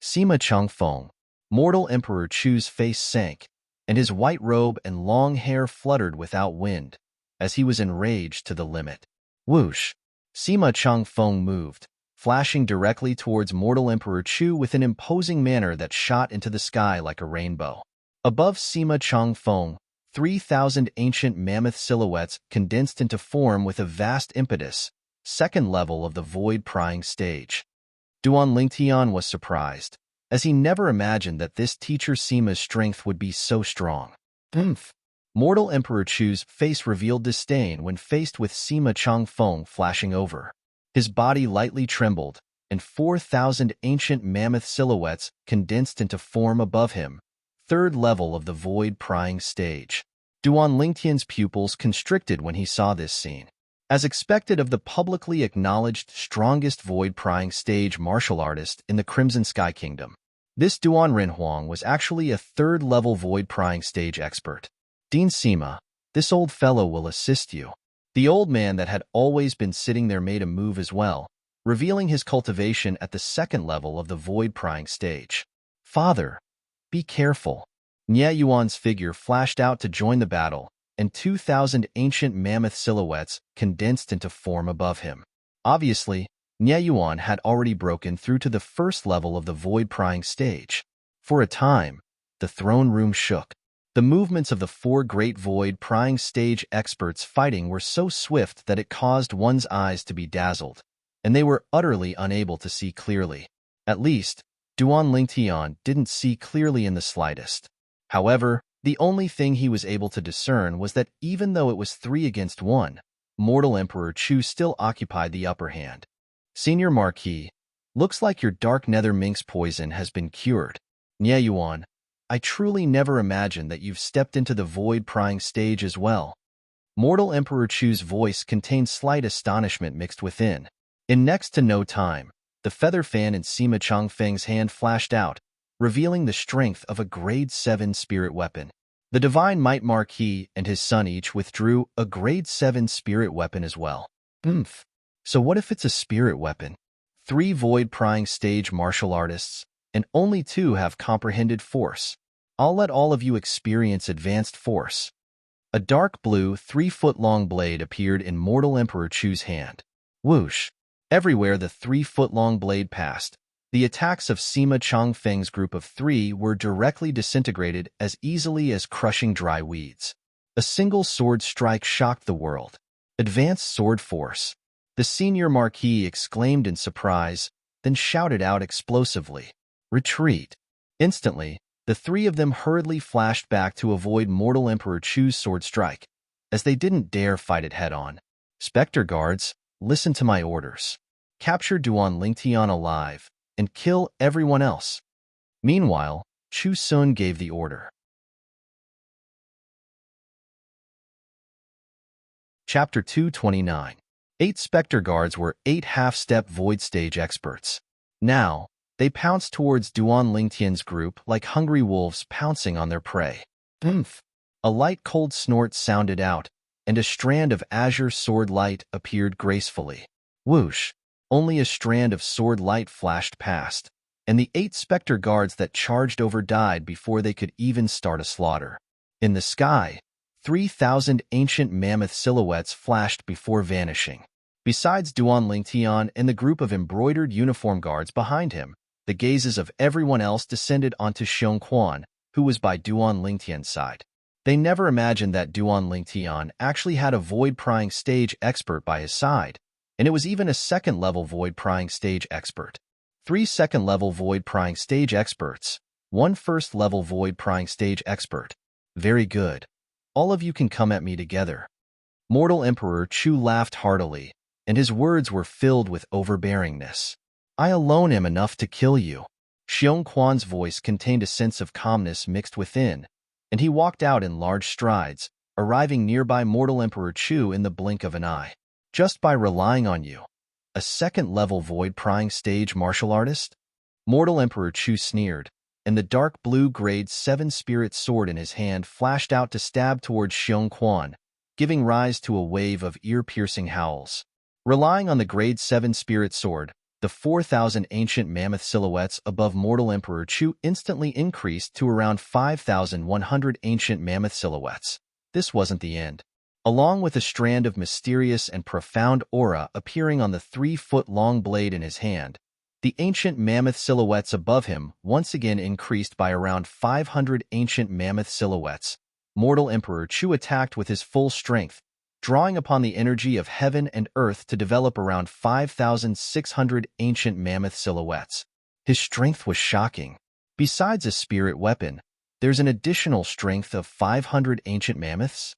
Sima Changfeng, mortal Emperor Chu's face sank, and his white robe and long hair fluttered without wind, as he was enraged to the limit. Whoosh! Sima Changfeng moved, flashing directly towards mortal Emperor Chu with an imposing manner that shot into the sky like a rainbow. Above Sima Changfeng, 3,000 ancient mammoth silhouettes condensed into form with a vast impetus, second level of the void-prying stage. Duan Lingtian was surprised, as he never imagined that this teacher Sima's strength would be so strong. Oomph! Mortal Emperor Chu's face revealed disdain when faced with Sima Changfeng flashing over. His body lightly trembled, and 4,000 ancient mammoth silhouettes condensed into form above him, third level of the void-prying stage. Duan Lingtian's pupils constricted when he saw this scene. As expected of the publicly acknowledged strongest void-prying stage martial artist in the Crimson Sky Kingdom, this Duan Renhuang was actually a third-level void-prying stage expert. Dean Sima, this old fellow will assist you. The old man that had always been sitting there made a move as well, revealing his cultivation at the second level of the void-prying stage. Father, be careful. Nye Yuan's figure flashed out to join the battle, and 2,000 ancient mammoth silhouettes condensed into form above him. Obviously, Nye Yuan had already broken through to the first level of the void-prying stage. For a time, the throne room shook. The movements of the four great void-prying stage experts fighting were so swift that it caused one's eyes to be dazzled, and they were utterly unable to see clearly. At least, Duan Lingtian didn't see clearly in the slightest. However, the only thing he was able to discern was that even though it was 3 against 1, mortal Emperor Chu still occupied the upper hand. Senior Marquis, looks like your dark nether minx poison has been cured. Nye Yuan, I truly never imagined that you've stepped into the void-prying stage as well. Mortal Emperor Chu's voice contained slight astonishment mixed within. In next to no time, the feather fan in Sima Changfeng's hand flashed out, revealing the strength of a grade 7 spirit weapon. The Divine Might Marquis and his son each withdrew a grade 7 spirit weapon as well. Oomph. So what if it's a spirit weapon? 3 void-prying stage martial artists, and only 2 have comprehended force. I'll let all of you experience advanced force. A dark blue, 3-foot-long blade appeared in mortal Emperor Chu's hand. Whoosh! Everywhere the 3-foot-long blade passed, the attacks of Sima Changfeng's group of 3 were directly disintegrated as easily as crushing dry weeds. A single sword strike shocked the world. Advanced sword force. The senior Marquis exclaimed in surprise, then shouted out explosively, "Retreat!" Instantly, the 3 of them hurriedly flashed back to avoid mortal Emperor Chu's sword strike, as they didn't dare fight it head-on. Spectre guards, listen to my orders. Capture Duan Lingtian alive, and kill everyone else. Meanwhile, Chu Sun gave the order. Chapter 229. 8 Spectre guards were 8 half-step void stage experts. Now, they pounced towards Duan Lingtian's group like hungry wolves pouncing on their prey. Oomph! A light cold snort sounded out, and a strand of azure sword light appeared gracefully. Whoosh! Only a strand of sword light flashed past, and the 8 Spectre guards that charged over died before they could even start a slaughter. In the sky, 3,000 ancient mammoth silhouettes flashed before vanishing. Besides Duan Lingtian and the group of embroidered uniform guards behind him, the gazes of everyone else descended onto Xiong Quan, who was by Duan Lingtian's side. They never imagined that Duan Lingtian actually had a void-prying stage expert by his side, and it was even a second-level void-prying stage expert. 3 second-level void-prying stage experts, 1 first-level void-prying stage expert. Very good. All of you can come at me together. Mortal Emperor Chu laughed heartily, and his words were filled with overbearingness. I alone am enough to kill you. Xiong Quan's voice contained a sense of calmness mixed within, and he walked out in large strides, arriving nearby mortal Emperor Chu in the blink of an eye. Just by relying on you. A second-level void-prying stage martial artist? Mortal Emperor Chu sneered, and the dark blue grade 7 spirit sword in his hand flashed out to stab towards Xiong Quan, giving rise to a wave of ear-piercing howls. Relying on the grade 7 spirit sword, the 4,000 ancient mammoth silhouettes above mortal Emperor Chu instantly increased to around 5,100 ancient mammoth silhouettes. This wasn't the end. along with a strand of mysterious and profound aura appearing on the 3-foot-long blade in his hand. The ancient mammoth silhouettes above him once again increased by around 500 ancient mammoth silhouettes. Mortal Emperor Chu attacked with his full strength, drawing upon the energy of heaven and earth to develop around 5,600 ancient mammoth silhouettes. His strength was shocking. Besides a spirit weapon, there's an additional strength of 500 ancient mammoths?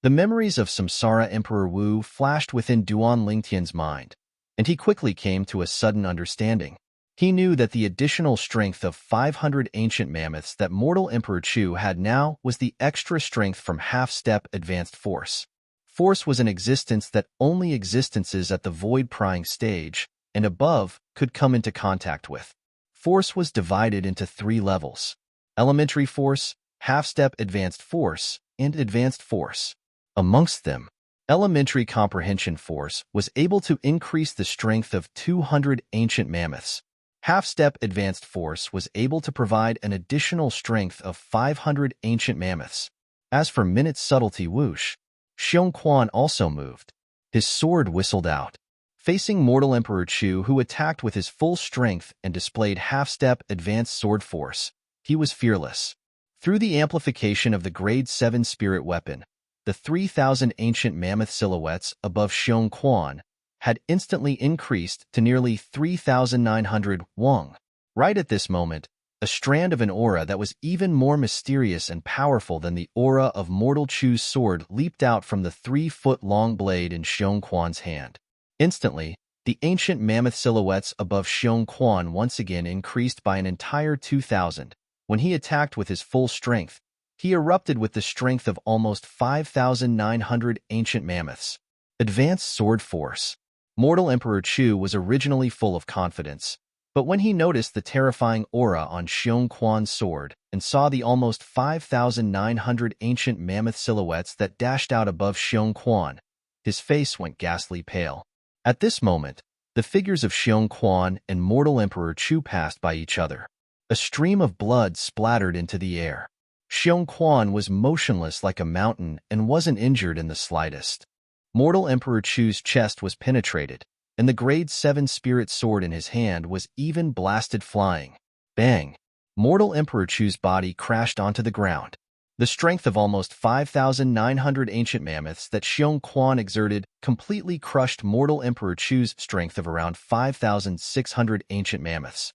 The memories of Samsara Emperor Wu flashed within Duan Lingtian's mind, and he quickly came to a sudden understanding. He knew that the additional strength of 500 ancient mammoths that mortal Emperor Chu had now was the extra strength from half-step advanced force. Force was an existence that only existences at the void-prying stage and above could come into contact with. Force was divided into 3 levels: elementary force, half-step advanced force, and advanced force. Amongst them, elementary comprehension force was able to increase the strength of 200 ancient mammoths. Half-step advanced force was able to provide an additional strength of 500 ancient mammoths. As for minute subtlety whoosh, Xiong Quan also moved. His sword whistled out. Facing mortal Emperor Chu, who attacked with his full strength and displayed half-step advanced sword force, he was fearless. Through the amplification of the Grade 7 spirit weapon, the 3,000 ancient mammoth silhouettes above Xiong Quan had instantly increased to nearly 3,900 wang. Right at this moment, a strand of an aura that was even more mysterious and powerful than the aura of Mortal Chu's sword leaped out from the 3-foot-long blade in Xiong Quan's hand. Instantly, the ancient mammoth silhouettes above Xiong Quan once again increased by an entire 2,000. When he attacked with his full strength, he erupted with the strength of almost 5,900 ancient mammoths. Advanced sword force. Mortal Emperor Chu was originally full of confidence, but when he noticed the terrifying aura on Xiong Quan's sword and saw the almost 5,900 ancient mammoth silhouettes that dashed out above Xiong Quan, his face went ghastly pale. At this moment, the figures of Xiong Quan and Mortal Emperor Chu passed by each other. A stream of blood splattered into the air. Xiong Quan was motionless like a mountain and wasn't injured in the slightest. Mortal Emperor Chu's chest was penetrated, and the Grade 7 spirit sword in his hand was even blasted flying. Bang! Mortal Emperor Chu's body crashed onto the ground. The strength of almost 5,900 ancient mammoths that Xiong Quan exerted completely crushed Mortal Emperor Chu's strength of around 5,600 ancient mammoths.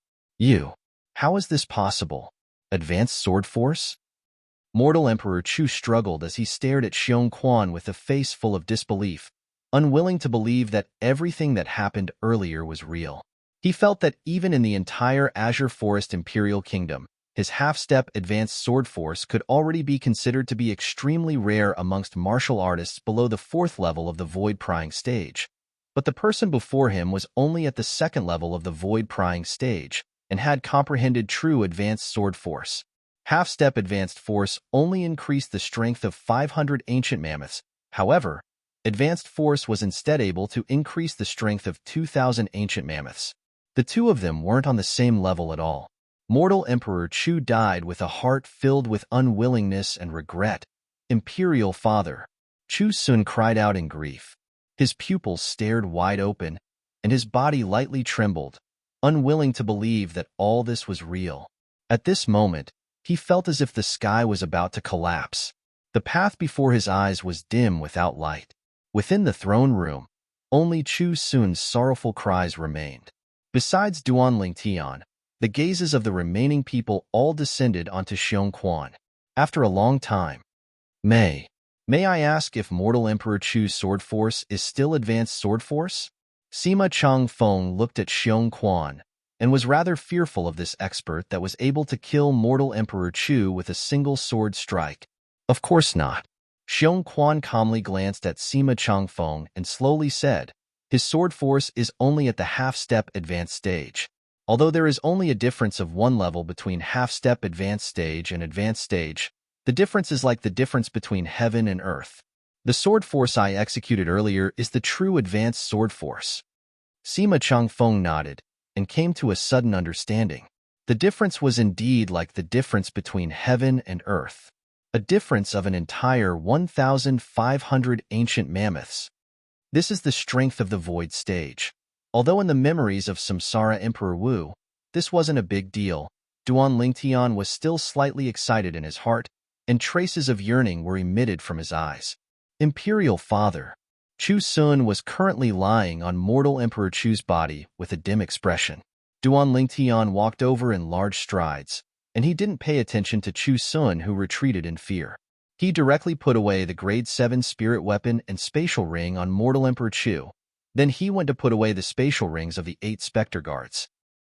How is this possible? Advanced sword force? Mortal Emperor Chu struggled as he stared at Xiong Quan with a face full of disbelief, unwilling to believe that everything that happened earlier was real. He felt that even in the entire Azure Forest Imperial Kingdom, his half-step advanced sword force could already be considered to be extremely rare amongst martial artists below the 4th level of the void-prying stage. But the person before him was only at the 2nd level of the void-prying stage and had comprehended true advanced sword force. Half-step advanced force only increased the strength of 500 ancient mammoths. However, advanced force was instead able to increase the strength of 2,000 ancient mammoths. The two of them weren't on the same level at all. Mortal Emperor Chu died with a heart filled with unwillingness and regret. Imperial Father. Chu Sun cried out in grief. His pupils stared wide open, and his body lightly trembled, unwilling to believe that all this was real. At this moment, he felt as if the sky was about to collapse. The path before his eyes was dim without light. Within the throne room, only Chu Sun's sorrowful cries remained. Besides Duan Lingtian, the gazes of the remaining people all descended onto Xiong Quan. After a long time, May I ask if Mortal Emperor Chu's sword force is still advanced sword force? Sima Changfeng looked at Xiong Quan and was rather fearful of this expert that was able to kill Mortal Emperor Chu with a single sword strike. Of course not. Xiong Quan calmly glanced at Sima Changfeng and slowly said, his sword force is only at the half-step advanced stage. Although there is only a difference of 1 level between half-step advanced stage and advanced stage, the difference is like the difference between heaven and earth. The sword force I executed earlier is the true advanced sword force. Sima Changfeng nodded and came to a sudden understanding. The difference was indeed like the difference between heaven and earth. a difference of an entire 1,500 ancient mammoths. This is the strength of the void stage. Although in the memories of Samsara Emperor Wu, this wasn't a big deal, Duan Lingtian was still slightly excited in his heart, and traces of yearning were emitted from his eyes. Imperial Father. Chu Sun was currently lying on mortal Emperor Chu's body with a dim expression. Duan Lingtian walked over in large strides, and he didn't pay attention to Chu Sun, who retreated in fear. He directly put away the Grade 7 spirit weapon and spatial ring on mortal Emperor Chu. Then he went to put away the spatial rings of the 8 Spectre Guards.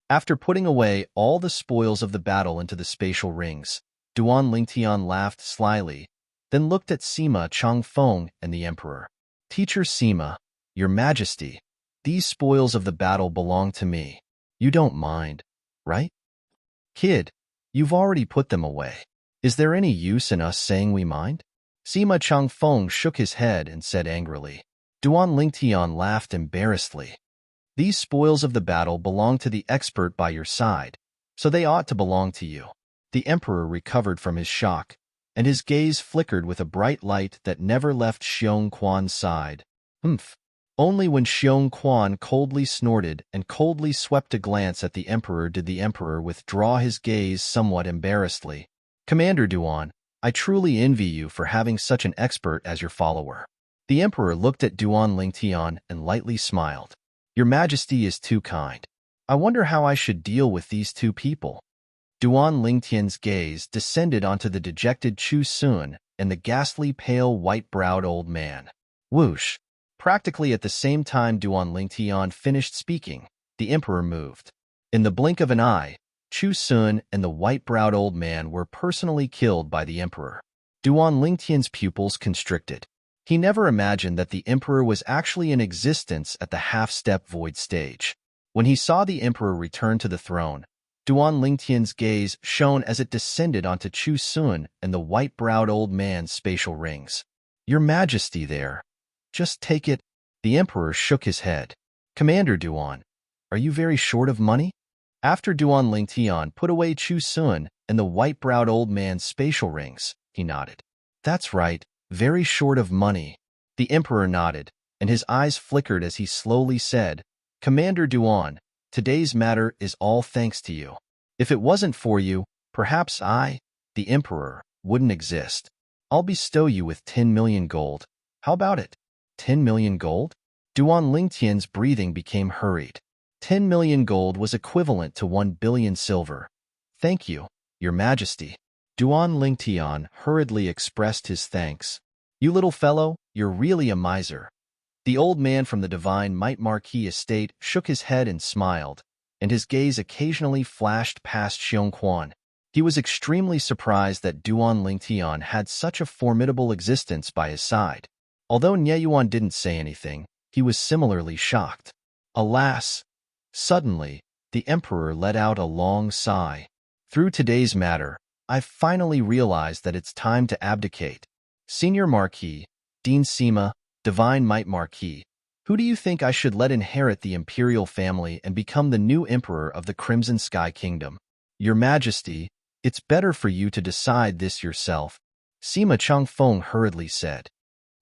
After putting away all the spoils of the battle into the spatial rings, Duan Lingtian laughed slyly, then looked at Sima Changfeng and the Emperor. Teacher Sima, Your Majesty, these spoils of the battle belong to me. You don't mind, right? Kid, you've already put them away. Is there any use in us saying we mind? Sima Changfeng shook his head and said angrily. Duan Lingtian laughed embarrassedly. These spoils of the battle belong to the expert by your side, so they ought to belong to you. The Emperor recovered from his shock, and his gaze flickered with a bright light that never left Xiong Quan's side. Humph. Only when Xiong Quan coldly snorted and coldly swept a glance at the Emperor did the Emperor withdraw his gaze somewhat embarrassedly. Commander Duan, I truly envy you for having such an expert as your follower. The Emperor looked at Duan Lingtian and lightly smiled. Your Majesty is too kind. I wonder how I should deal with these two people. Duan Lingtian's gaze descended onto the dejected Chu Sun and the ghastly pale white-browed old man. Whoosh! Practically at the same time Duan Lingtian finished speaking, the Emperor moved. In the blink of an eye, Chu Sun and the white-browed old man were personally killed by the Emperor. Duan Lingtian's pupils constricted. He never imagined that the Emperor was actually in existence at the half-step void stage. When he saw the Emperor return to the throne, Duan Lingtian's gaze shone as it descended onto Chu Sun and the white-browed old man's spatial rings. Your Majesty there. Just take it. The Emperor shook his head. Commander Duan, are you very short of money? After Duan Lingtian put away Chu Sun and the white-browed old man's spatial rings, he nodded. That's right, very short of money. The Emperor nodded, and his eyes flickered as he slowly said, Commander Duan, today's matter is all thanks to you. If it wasn't for you, perhaps I, the Emperor, wouldn't exist. I'll bestow you with 10 million gold. How about it? 10 million gold? Duan Lingtian's breathing became hurried. 10 million gold was equivalent to 1 billion silver. Thank you, Your Majesty. Duan Lingtian hurriedly expressed his thanks. You little fellow, you're really a miser. The old man from the Divine Might Marquis estate shook his head and smiled, and his gaze occasionally flashed past Xiong Quan. He was extremely surprised that Duan Lingtian had such a formidable existence by his side. Although Nyeyuan didn't say anything, he was similarly shocked. Alas! Suddenly, the Emperor let out a long sigh. Through today's matter, I've finally realized that it's time to abdicate. Senior Marquis, Dean Sima, Divine Might Marquis, who do you think I should let inherit the imperial family and become the new emperor of the Crimson Sky Kingdom? Your Majesty, it's better for you to decide this yourself, Sima Changfeng hurriedly said.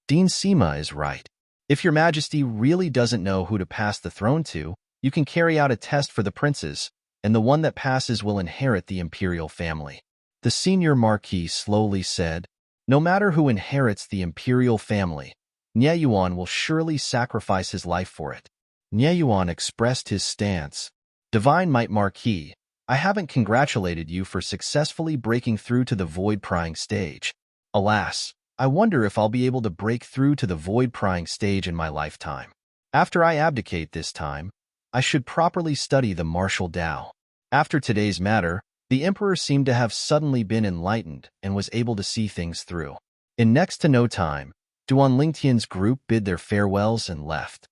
Dean Sima is right. If Your Majesty really doesn't know who to pass the throne to, you can carry out a test for the princes, and the one that passes will inherit the imperial family. The senior marquis slowly said, no matter who inherits the imperial family, Nyeyuan will surely sacrifice his life for it. Nyeyuan expressed his stance. Divine Might Marquis, I haven't congratulated you for successfully breaking through to the void-prying stage. Alas, I wonder if I'll be able to break through to the void-prying stage in my lifetime. After I abdicate this time, I should properly study the martial Tao. After today's matter, the Emperor seemed to have suddenly been enlightened and was able to see things through. In next to no time, Duan Lingtian's group bid their farewells and left.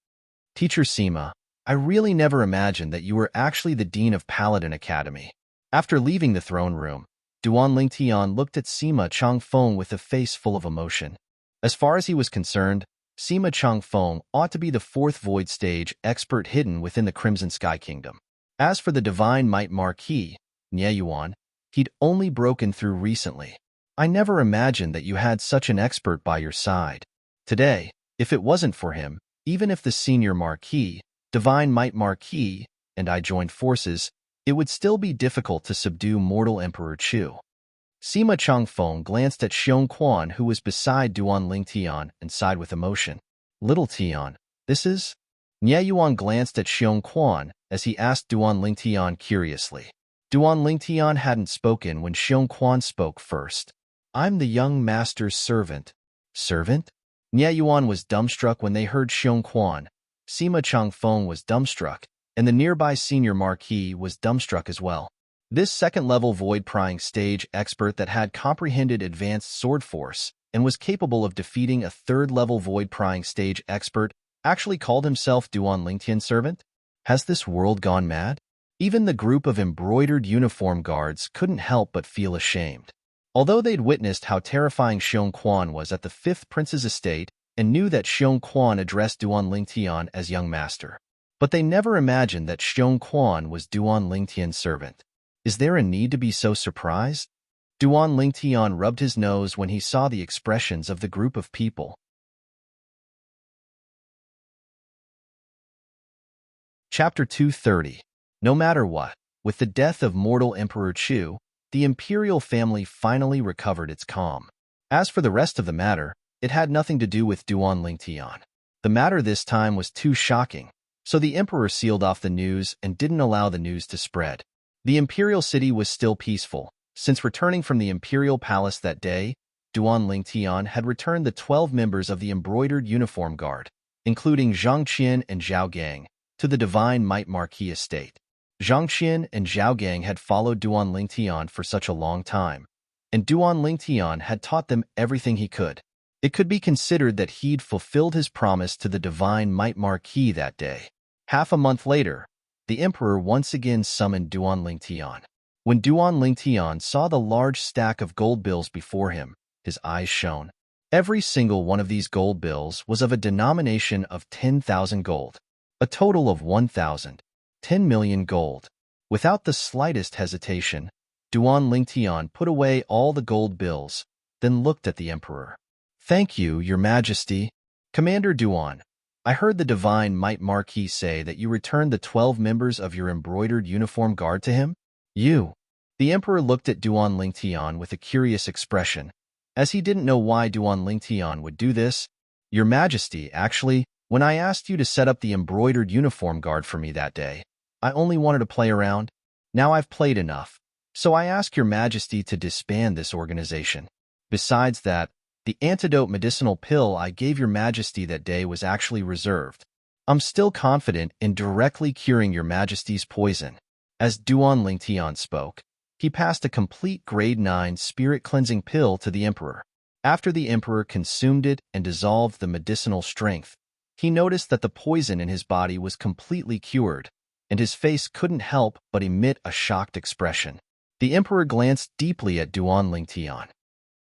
Teacher Sima, I really never imagined that you were actually the Dean of Paladin Academy. After leaving the throne room, Duan Lingtian looked at Sima Changfeng with a face full of emotion. As far as he was concerned, Sima Changfeng ought to be the 4th void stage expert hidden within the Crimson Sky Kingdom. As for the Divine Might Marquis, Nyeyuan, he'd only broken through recently. I never imagined that you had such an expert by your side. Today, if it wasn't for him, even if the senior Marquis, Divine Might Marquis, and I joined forces, it would still be difficult to subdue mortal Emperor Chu. Sima Changfeng glanced at Xiong Quan, who was beside Duan Lingtian, and sighed with emotion. Little Tian, this is? Nie Yuan glanced at Xiong Quan as he asked Duan Lingtian curiously. Duan Lingtian hadn't spoken when Xiong Quan spoke first. I'm the young master's servant. Servant? Nie Yuan was dumbstruck when they heard Xiong Quan. Sima Changfeng was dumbstruck, and the nearby senior Marquis was dumbstruck as well. This second-level void-prying stage expert that had comprehended advanced sword force and was capable of defeating a third-level void-prying stage expert actually called himself Duan Lingtian's servant? Has this world gone mad? Even the group of embroidered uniform guards couldn't help but feel ashamed. Although they'd witnessed how terrifying Xiong Quan was at the fifth prince's estate and knew that Xiong Quan addressed Duan Lingtian as young master, but they never imagined that Xiong Quan was Duan Lingtian's servant. Is there a need to be so surprised? Duan Lingtian rubbed his nose when he saw the expressions of the group of people. Chapter 230. No matter what, with the death of mortal Emperor Chu, the imperial family finally recovered its calm. As for the rest of the matter, it had nothing to do with Duan Lingtian. The matter this time was too shocking, so the emperor sealed off the news and didn't allow the news to spread. The imperial city was still peaceful. Since returning from the imperial palace that day, Duan Lingtian had returned the 12 members of the embroidered uniform guard, including Zhang Qian and Zhao Gang, to the Divine Might Marquis estate. Zhang Qian and Zhao Gang had followed Duan Lingtian for such a long time, and Duan Lingtian had taught them everything he could. It could be considered that he'd fulfilled his promise to the Divine Might Marquis that day. Half a month later, the emperor once again summoned Duan Lingtian. When Duan Lingtian saw the large stack of gold bills before him, his eyes shone. Every single one of these gold bills was of a denomination of 10,000 gold, a total of 10 million gold. Without the slightest hesitation, Duan Lingtian put away all the gold bills, then looked at the emperor. Thank you, your majesty. Commander Duan, I heard the Divine Might Marquis say that you returned the 12 members of your embroidered uniform guard to him? You. The emperor looked at Duan Lingtian with a curious expression, as he didn't know why Duan Lingtian would do this. Your majesty, actually, when I asked you to set up the embroidered uniform guard for me that day, I only wanted to play around. Now I've played enough, so I ask your majesty to disband this organization. Besides that, the antidote medicinal pill I gave your majesty that day was actually reserved. I'm still confident in directly curing your majesty's poison. As Duan Lingtian spoke, he passed a complete grade 9 spirit cleansing pill to the emperor. After the emperor consumed it and dissolved the medicinal strength, he noticed that the poison in his body was completely cured, and his face couldn't help but emit a shocked expression. The emperor glanced deeply at Duan Lingtian.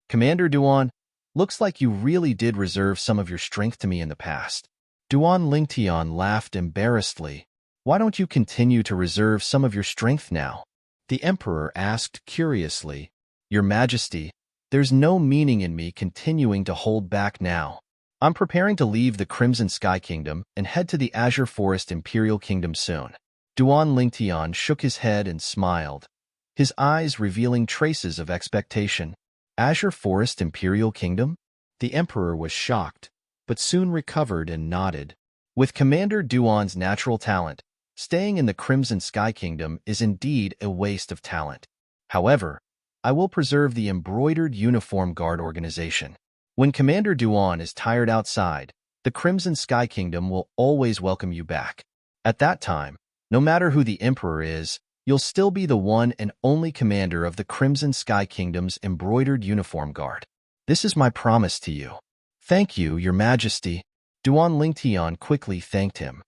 Commander Duan, looks like you really did reserve some of your strength to me in the past. Duan Lingtian laughed embarrassedly. Why don't you continue to reserve some of your strength now? The emperor asked curiously. Your majesty, there's no meaning in me continuing to hold back now. I'm preparing to leave the Crimson Sky Kingdom and head to the Azure Forest Imperial Kingdom soon. Duan Lingtian shook his head and smiled, his eyes revealing traces of expectation. Azure Forest Imperial Kingdom? The emperor was shocked, but soon recovered and nodded. With Commander Duan's natural talent, staying in the Crimson Sky Kingdom is indeed a waste of talent. However, I will preserve the Embroidered Uniform Guard organization. When Commander Duan is tired outside, the Crimson Sky Kingdom will always welcome you back. At that time, no matter who the emperor is, you'll still be the one and only commander of the Crimson Sky Kingdom's Embroidered Uniform Guard. This is my promise to you. Thank you, your majesty. Duan Lingtian quickly thanked him.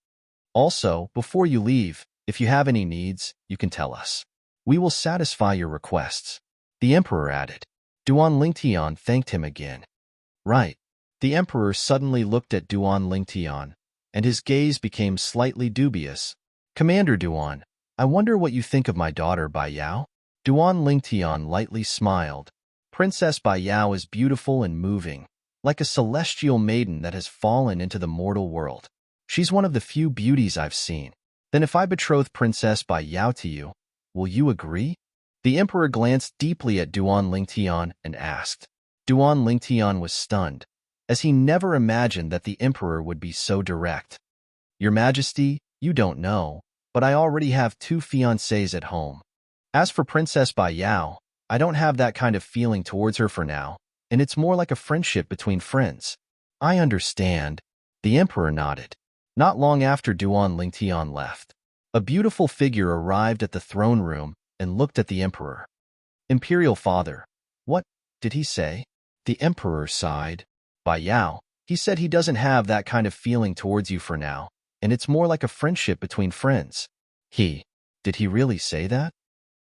Also, before you leave, if you have any needs, you can tell us. We will satisfy your requests. The emperor added. Duan Lingtian thanked him again. Right. The emperor suddenly looked at Duan Lingtian, and his gaze became slightly dubious. Commander Duan, I wonder what you think of my daughter Bai Yao? Duan Lingtian lightly smiled. Princess Bai Yao is beautiful and moving, like a celestial maiden that has fallen into the mortal world. She's one of the few beauties I've seen. Then if I betroth Princess Bai Yao to you, will you agree? The emperor glanced deeply at Duan Lingtian and asked. Duan Lingtian was stunned, as he never imagined that the emperor would be so direct. Your Majesty, you don't know, but I already have 2 fiancés at home. As for Princess Bai Yao, I don't have that kind of feeling towards her for now, and it's more like a friendship between friends. I understand. The emperor nodded. Not long after Duan Lingtian left, a beautiful figure arrived at the throne room and looked at the emperor. Imperial father, what did he say? The emperor sighed. Bai Yao, he said he doesn't have that kind of feeling towards you for now, and it's more like a friendship between friends. Did he really say that?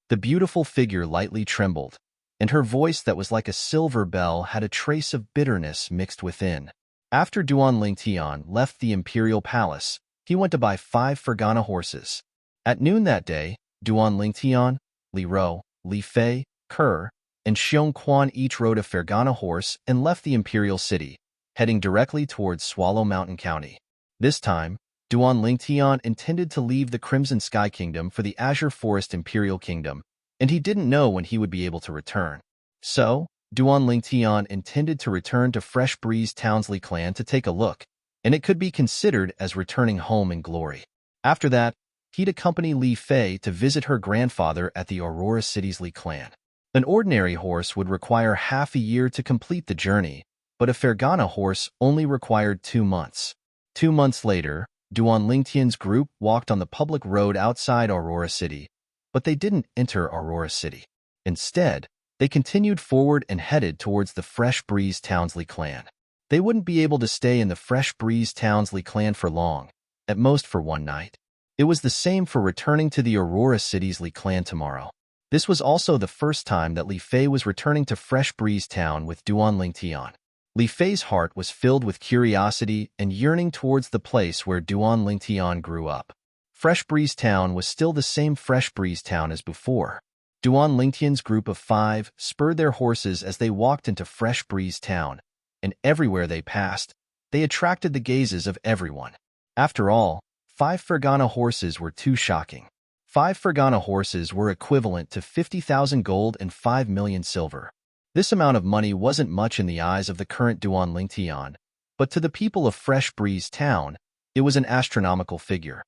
The beautiful figure lightly trembled, and her voice that was like a silver bell had a trace of bitterness mixed within. After Duan Lingtian left the imperial palace, he went to buy 5 Fergana horses. At noon that day, Duan Lingtian, Li Ro, Li Fei, Kerr, and Xiong Quan each rode a Fergana horse and left the imperial city, heading directly towards Swallow Mountain County. This time, Duan Lingtian intended to leave the Crimson Sky Kingdom for the Azure Forest Imperial Kingdom, and he didn't know when he would be able to return. So, Duan Lingtian intended to return to Fresh Breeze Townsley clan to take a look, and it could be considered as returning home in glory. After that, he'd accompany Li Fei to visit her grandfather at the Aurora City's Li clan. An ordinary horse would require half a year to complete the journey, but a Fergana horse only required 2 months. 2 months later, Duan Lingtian's group walked on the public road outside Aurora City, but they didn't enter Aurora City. Instead, they continued forward and headed towards the Fresh Breeze Townsley clan. They wouldn't be able to stay in the Fresh Breeze Townsley clan for long, at most for 1 night. It was the same for returning to the Aurora City's Li clan tomorrow. This was also the first time that Li Fei was returning to Fresh Breeze Town with Duan Lingtian. Li Fei's heart was filled with curiosity and yearning towards the place where Duan Lingtian grew up. Fresh Breeze Town was still the same Fresh Breeze Town as before. Duan Lingtian's group of 5 spurred their horses as they walked into Fresh Breeze Town, and everywhere they passed, they attracted the gazes of everyone. After all, 5 Fergana horses were too shocking. 5 Fergana horses were equivalent to 50,000 gold and 5 million silver. This amount of money wasn't much in the eyes of the current Duan Lingtian, but to the people of Fresh Breeze Town, it was an astronomical figure.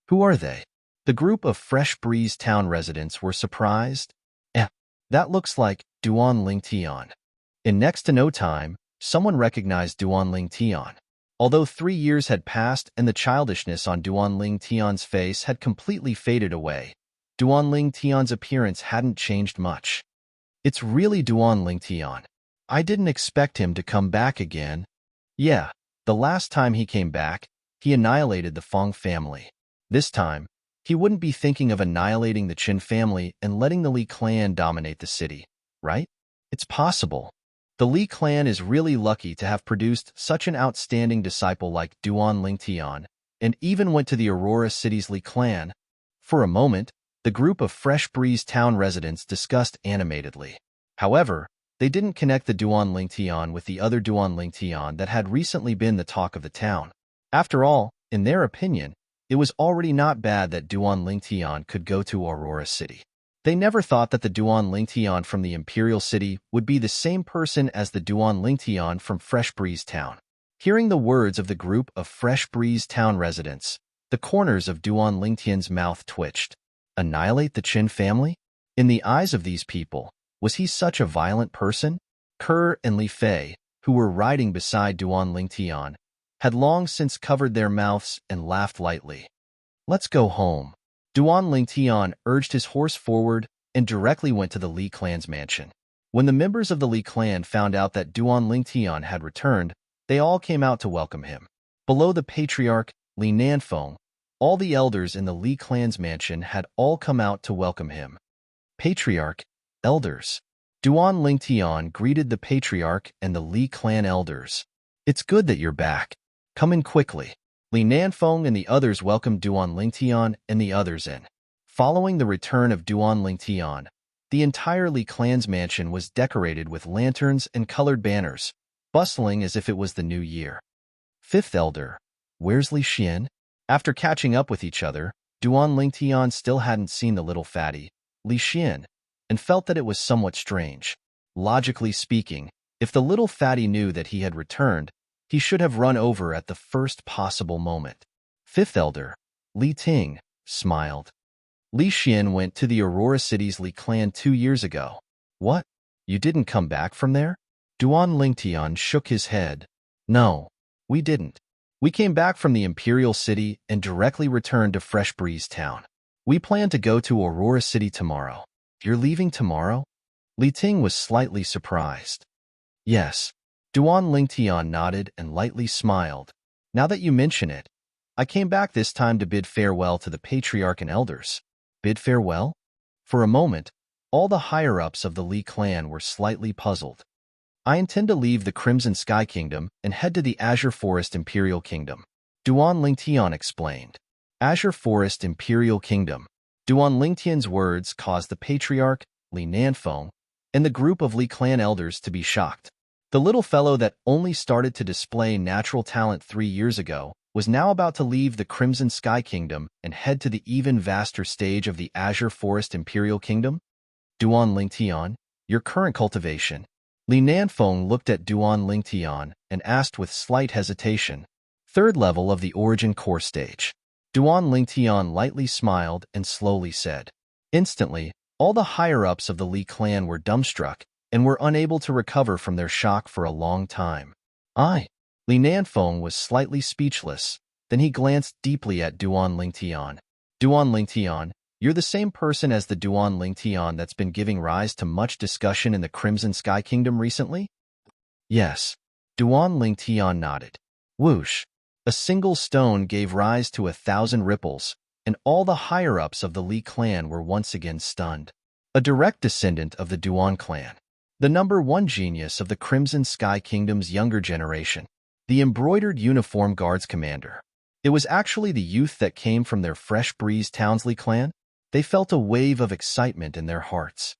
Who are they? The group of Fresh Breeze Town residents were surprised. That looks like Duan Lingtian. In next to no time, someone recognized Duan Lingtian. Although 3 years had passed and the childishness on Duan Lingtian's face had completely faded away, Duan Lingtian's appearance hadn't changed much. It's really Duan Lingtian. I didn't expect him to come back again. Yeah, the last time he came back, he annihilated the Fong family. This time, he wouldn't be thinking of annihilating the Qin family and letting the Li clan dominate the city, right? It's possible. The Li clan is really lucky to have produced such an outstanding disciple like Duan Lingtian, and even went to the Aurora City's Li clan. For a moment, the group of Fresh Breeze Town residents discussed animatedly. However, they didn't connect the Duan Lingtian with the other Duan Lingtian that had recently been the talk of the town. After all, in their opinion, it was already not bad that Duan Lingtian could go to Aurora City. They never thought that the Duan Lingtian from the Imperial City would be the same person as the Duan Lingtian from Fresh Breeze Town. Hearing the words of the group of Fresh Breeze Town residents, the corners of Duan Lingtian's mouth twitched. Annihilate the Qin family? In the eyes of these people, was he such a violent person? Kerr and Li Fei, who were riding beside Duan Lingtian, had long since covered their mouths and laughed lightly. Let's go home. Duan Lingtian urged his horse forward and directly went to the Li clan's mansion. When the members of the Li clan found out that Duan Lingtian had returned, they all came out to welcome him. Below the patriarch, Li Nanfeng, all the elders in the Li clan's mansion had all come out to welcome him. Patriarch, elders. Duan Lingtian greeted the patriarch and the Li clan elders. It's good that you're back. Come in quickly. Li Nanfeng and the others welcomed Duan Lingtian and the others in. Following the return of Duan Lingtian, The entire Li clan's mansion was decorated with lanterns and colored banners, bustling as if it was the new year. Fifth Elder, where's Li Xian? After catching up with each other, Duan Lingtian still hadn't seen the little fatty, Li Xian, and felt that it was somewhat strange. Logically speaking, if the little fatty knew that he had returned, he should have run over at the first possible moment. Fifth Elder, Li Ting, smiled. Li Xian went to the Aurora City's Li clan 2 years ago. What? You didn't come back from there? Duan Lingtian shook his head. No, we didn't. We came back from the Imperial City and directly returned to Fresh Breeze Town. We plan to go to Aurora City tomorrow. You're leaving tomorrow? Li Ting was slightly surprised. Yes. Duan Lingtian nodded and lightly smiled. Now that you mention it, I came back this time to bid farewell to the Patriarch and Elders. Bid farewell? For a moment, all the higher-ups of the Li clan were slightly puzzled. I intend to leave the Crimson Sky Kingdom and head to the Azure Forest Imperial Kingdom. Duan Lingtian explained. Azure Forest Imperial Kingdom. Duan Lingtian's words caused the Patriarch, Li Nanfeng, and the group of Li clan elders to be shocked. The little fellow that only started to display natural talent 3 years ago was now about to leave the Crimson Sky Kingdom and head to the even vaster stage of the Azure Forest Imperial Kingdom? Duan Lingtian, your current cultivation. Li Nanfeng looked at Duan Lingtian and asked with slight hesitation. 3rd level of the Origin Core stage. Duan Lingtian lightly smiled and slowly said. Instantly, all the higher-ups of the Li clan were dumbstruck and were unable to recover from their shock for a long time. Li Nanfeng was slightly speechless. Then he glanced deeply at Duan Lingtian. Duan Lingtian, you're the same person as the Duan Lingtian that's been giving rise to much discussion in the Crimson Sky Kingdom recently? Yes. Duan Lingtian nodded. Whoosh. A single stone gave rise to 1,000 ripples, and all the higher-ups of the Li clan were once again stunned. A direct descendant of the Duan clan. The number 1 genius of the Crimson Sky Kingdom's younger generation. The embroidered uniform guards commander. It was actually the youth that came from their Fresh Breeze Townsley clan. They felt a wave of excitement in their hearts.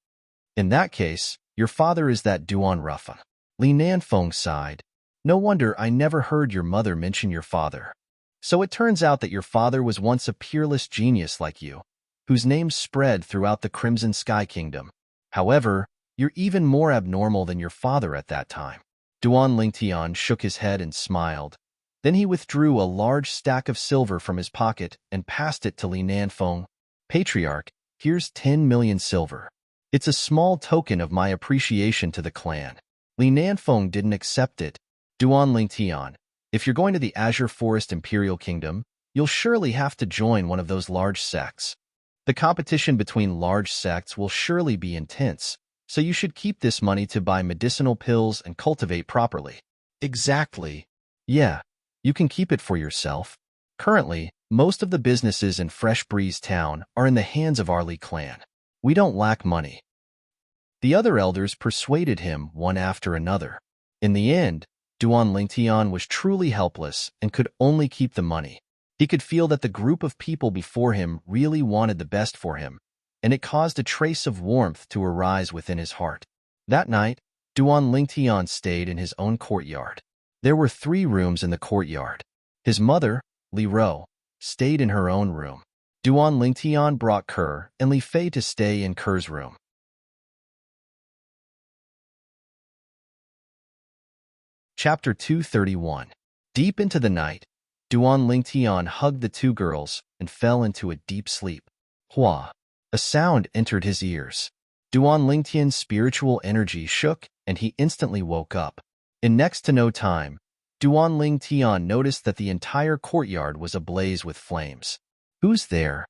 In that case, your father is that Duan Ruffin. Li Nanfeng sighed. No wonder I never heard your mother mention your father. So it turns out that your father was once a peerless genius like you, whose name spread throughout the Crimson Sky Kingdom. However, you're even more abnormal than your father at that time. Duan Lingtian shook his head and smiled. Then he withdrew a large stack of silver from his pocket and passed it to Li Nanfeng. Patriarch, here's 10 million silver. It's a small token of my appreciation to the clan. Li Nanfeng didn't accept it. Duan Lingtian, if you're going to the Azure Forest Imperial Kingdom, you'll surely have to join one of those large sects. The competition between large sects will surely be intense, so you should keep this money to buy medicinal pills and cultivate properly. Exactly. Yeah, you can keep it for yourself. Currently, most of the businesses in Fresh Breeze Town are in the hands of our Li clan. We don't lack money. The other elders persuaded him one after another. In the end, Duan Lingtian was truly helpless and could only keep the money. He could feel that the group of people before him really wanted the best for him, and it caused a trace of warmth to arise within his heart. That night, Duan Lingtian stayed in his own courtyard. There were 3 rooms in the courtyard. His mother, Li Ro, stayed in her own room. Duan Lingtian brought Kerr and Li Fei to stay in Kerr's room. Chapter 231. Deep into the night, Duan Lingtian hugged the 2 girls and fell into a deep sleep. Hua. A sound entered his ears. Duan Lingtian's spiritual energy shook, and he instantly woke up. In next to no time, Duan Lingtian noticed that the entire courtyard was ablaze with flames. Who's there?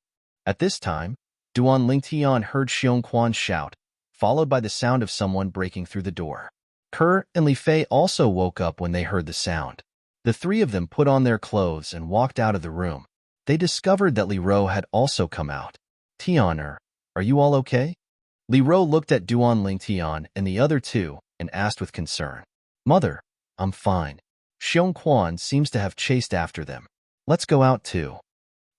At this time, Duan Lingtian heard Xiongquan shout, followed by the sound of someone breaking through the door. Kerr and Li Fei also woke up when they heard the sound. The 3 of them put on their clothes and walked out of the room. They discovered that Li Ro had also come out. Tianer, are you all okay? Li Ro looked at Duan Lingtian and the other 2 and asked with concern. Mother, I'm fine. Xiongquan seems to have chased after them. Let's go out too.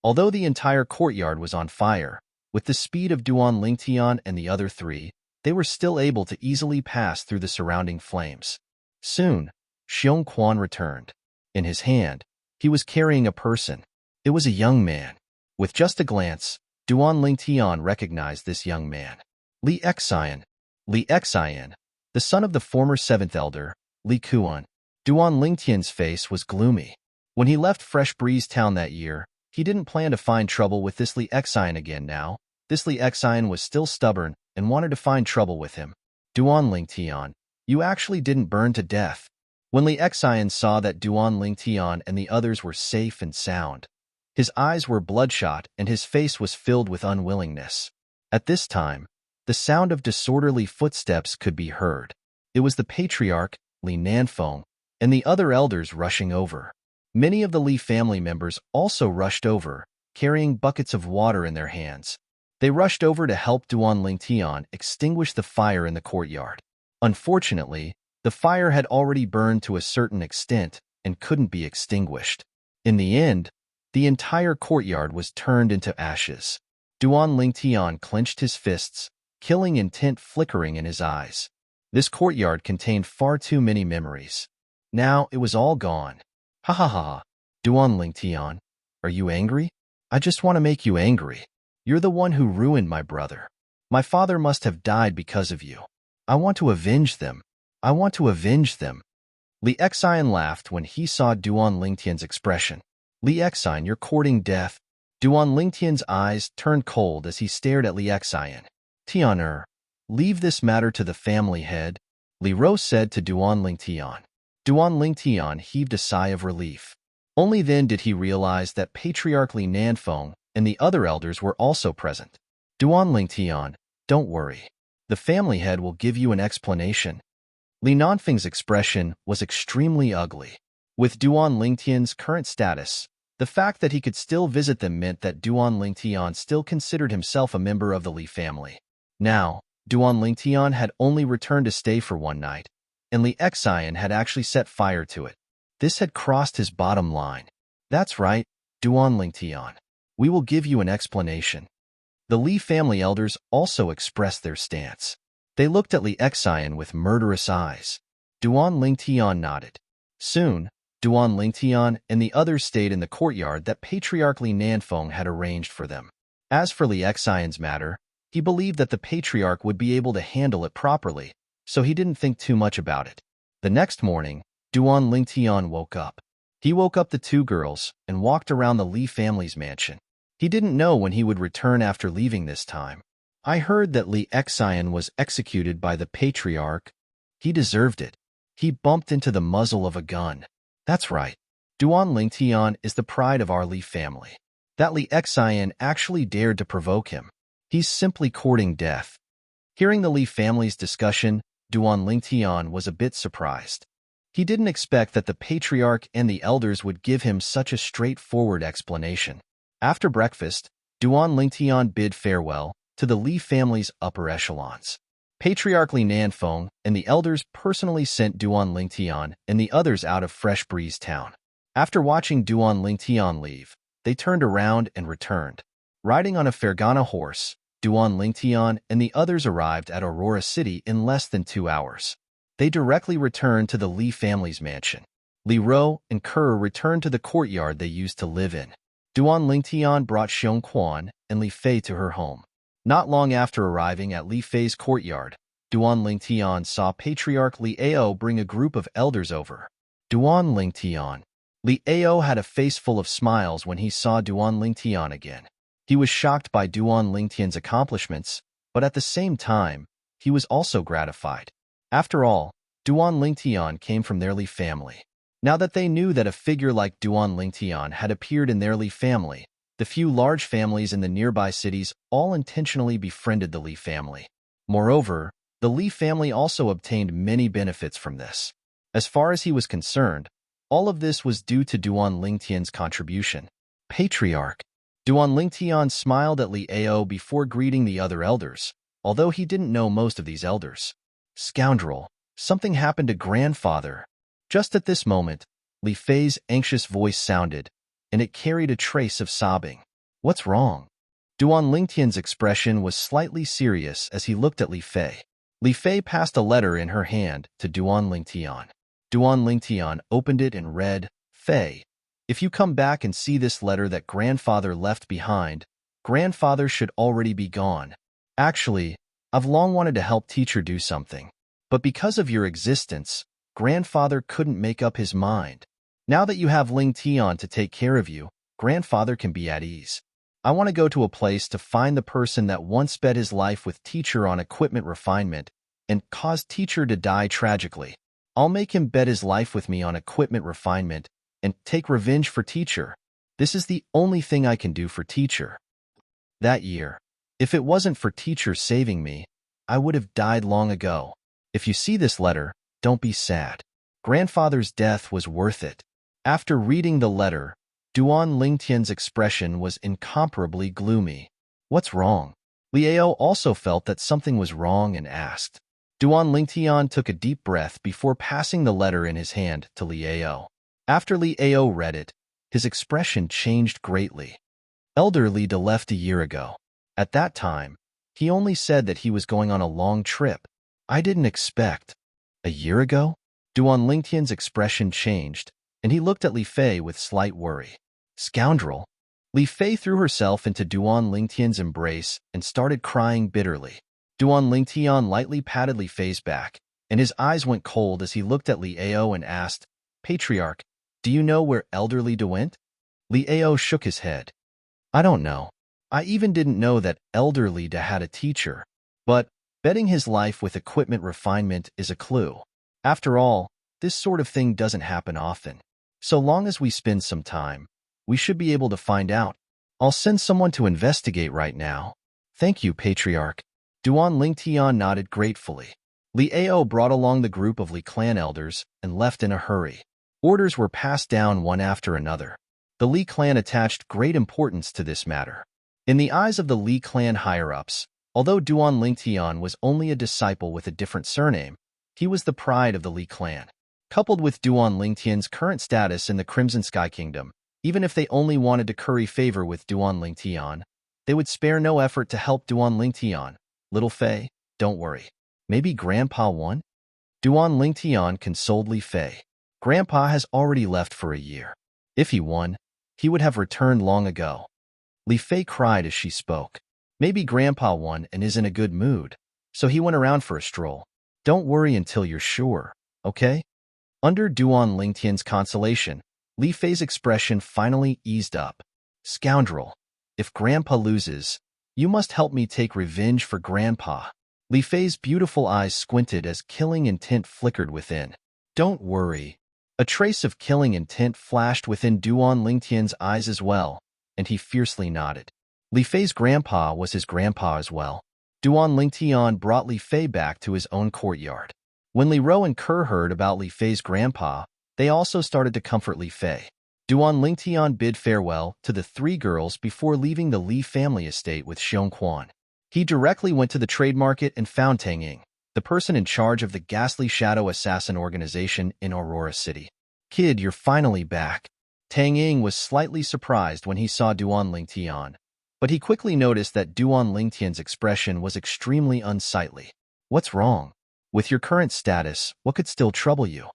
Although the entire courtyard was on fire, With the speed of Duan Lingtian and the other three, they were still able to easily pass through the surrounding flames. Soon, Xiong Quan returned. In his hand, he was carrying a person. It was a young man. With just a glance, Duan Lingtian recognized this young man. Li Xian. Li Xian, the son of the former seventh elder, Li Kuan. Duan Lingtian's face was gloomy. When he left Fresh Breeze Town that year, he didn't plan to find trouble with this Li Xian again now. This Li Xian was still stubborn and wanted to find trouble with him. Duan Lingtian, you actually didn't burn to death. When Li Xian saw that Duan Lingtian and the others were safe and sound, his eyes were bloodshot and his face was filled with unwillingness. At this time, the sound of disorderly footsteps could be heard. It was the patriarch, Li Nanfeng, and the other elders rushing over. Many of the Li family members also rushed over, carrying buckets of water in their hands. They rushed over to help Duan Lingtian extinguish the fire in the courtyard. Unfortunately, the fire had already burned to a certain extent and couldn't be extinguished. In the end, the entire courtyard was turned into ashes. Duan Lingtian clenched his fists, killing intent flickering in his eyes. This courtyard contained far too many memories. Now it was all gone. Ha ha ha. Duan Lingtian, are you angry? I just want to make you angry. You're the one who ruined my brother. My father must have died because of you. I want to avenge them. I want to avenge them. Li Xian laughed when he saw Duan Lingtian's expression. Li Xian, you're courting death. Duan Lingtian's eyes turned cold as he stared at Li Xian. Tianer, leave this matter to the family head, Li Rou said to Duan Lingtian. Duan Lingtian heaved a sigh of relief. Only then did he realize that Patriarch Li Nanfeng and the other elders were also present. Duan Lingtian, don't worry. The family head will give you an explanation. Li Nanfeng's expression was extremely ugly. With Duan Lingtian's current status, the fact that he could still visit them meant that Duan Lingtian still considered himself a member of the Li family. Now, Duan Lingtian had only returned to stay for one night, and Li Xian had actually set fire to it. This had crossed his bottom line. That's right, Duan Lingtian. We will give you an explanation. The Li family elders also expressed their stance. They looked at Li Xian with murderous eyes. Duan Lingtian nodded. Soon, Duan Lingtian and the others stayed in the courtyard that Patriarch Li Nanfeng had arranged for them. As for Li Xian's matter, he believed that the Patriarch would be able to handle it properly, so he didn't think too much about it. The next morning, Duan Lingtian woke up. He woke up the two girls and walked around the Li family's mansion. He didn't know when he would return after leaving this time. I heard that Li Xian was executed by the Patriarch. He deserved it. He bumped into the muzzle of a gun. That's right. Duan Lingtian is the pride of our Li family. That Li Xian actually dared to provoke him. He's simply courting death. Hearing the Li family's discussion, Duan Lingtian was a bit surprised. He didn't expect that the Patriarch and the elders would give him such a straightforward explanation. After breakfast, Duan Lingtian bid farewell to the Li family's upper echelons. Patriarch Li Nanfeng and the elders personally sent Duan Lingtian and the others out of Fresh Breeze Town. After watching Duan Lingtian leave, they turned around and returned. Riding on a Fergana horse, Duan Lingtian and the others arrived at Aurora City in less than 2 hours. They directly returned to the Li family's mansion. Li Rou and Kerr returned to the courtyard they used to live in. Duan Lingtian brought Xiong Quan and Li Fei to her home. Not long after arriving at Li Fei's courtyard, Duan Lingtian saw Patriarch Li Ao bring a group of elders over. Duan Lingtian. Li Ao had a face full of smiles when he saw Duan Lingtian again. He was shocked by Duan Lingtian's accomplishments, but at the same time, he was also gratified. After all, Duan Lingtian came from their Li family. Now that they knew that a figure like Duan Lingtian had appeared in their Li family, the few large families in the nearby cities all intentionally befriended the Li family. Moreover, the Li family also obtained many benefits from this. As far as he was concerned, all of this was due to Duan Lingtian's contribution. Patriarch. Duan Lingtian smiled at Li Ao before greeting the other elders, although he didn't know most of these elders. Scoundrel, something happened to grandfather. Just at this moment, Li Fei's anxious voice sounded, and it carried a trace of sobbing. What's wrong? Duan Lingtian's expression was slightly serious as he looked at Li Fei. Li Fei passed a letter in her hand to Duan Lingtian. Duan Lingtian opened it and read, "Fei, if you come back and see this letter that grandfather left behind, grandfather should already be gone. Actually, I've long wanted to help teacher do something. But because of your existence, grandfather couldn't make up his mind. Now that you have Ling Tian to take care of you, grandfather can be at ease. I want to go to a place to find the person that once bet his life with teacher on equipment refinement and caused teacher to die tragically. I'll make him bet his life with me on equipment refinement and take revenge for teacher. This is the only thing I can do for teacher." That year, if it wasn't for teacher saving me, I would have died long ago. If you see this letter, don't be sad. Grandfather's death was worth it. After reading the letter, Duan Lingtian's expression was incomparably gloomy. "What's wrong?" Liao also felt that something was wrong and asked. Duan Lingtian took a deep breath before passing the letter in his hand to Liao. After Liao read it, his expression changed greatly. Elder Li De left a year ago. At that time, he only said that he was going on a long trip. I didn't expect. A year ago? Duan Lingtian's expression changed, and he looked at Li Fei with slight worry. Scoundrel! Li Fei threw herself into Duan Lingtian's embrace and started crying bitterly. Duan Lingtian lightly patted Li Fei's back, and his eyes went cold as he looked at Liao and asked, "Patriarch, do you know where Elder Li De went?" Liao shook his head. "I don't know. I even didn't know that Elder Li De had a teacher. But betting his life with equipment refinement is a clue. After all, this sort of thing doesn't happen often. So long as we spend some time, we should be able to find out. I'll send someone to investigate right now." "Thank you, Patriarch." Duan Lingtian nodded gratefully. Liao brought along the group of Li clan elders and left in a hurry. Orders were passed down one after another. The Li clan attached great importance to this matter. In the eyes of the Li clan higher-ups, although Duan Lingtian was only a disciple with a different surname, he was the pride of the Li clan. Coupled with Duan Lingtian's current status in the Crimson Sky Kingdom, even if they only wanted to curry favor with Duan Lingtian, they would spare no effort to help Duan Lingtian. "Little Fei, don't worry. Maybe Grandpa won?" Duan Lingtian consoled Li Fei. "Grandpa has already left for a year. If he won, he would have returned long ago." Li Fei cried as she spoke. "Maybe Grandpa won and is in a good mood, so he went around for a stroll. Don't worry until you're sure, okay?" Under Duan Lingtian's consolation, Li Fei's expression finally eased up. "Scoundrel! If Grandpa loses, you must help me take revenge for Grandpa." Li Fei's beautiful eyes squinted as killing intent flickered within. "Don't worry." A trace of killing intent flashed within Duan Lingtian's eyes as well, and he fiercely nodded. Li Fei's grandpa was his grandpa as well. Duan Lingtian brought Li Fei back to his own courtyard. When Li Ro and Kerr heard about Li Fei's grandpa, they also started to comfort Li Fei. Duan Lingtian bid farewell to the three girls before leaving the Li family estate with Xiong Quan. He directly went to the trade market and found Tang Ying, the person in charge of the ghastly shadow assassin organization in Aurora City. "Kid, you're finally back." Tang Ying was slightly surprised when he saw Duan Lingtian, but he quickly noticed that Duan Lingtian's expression was extremely unsightly. "What's wrong? With your current status, what could still trouble you?"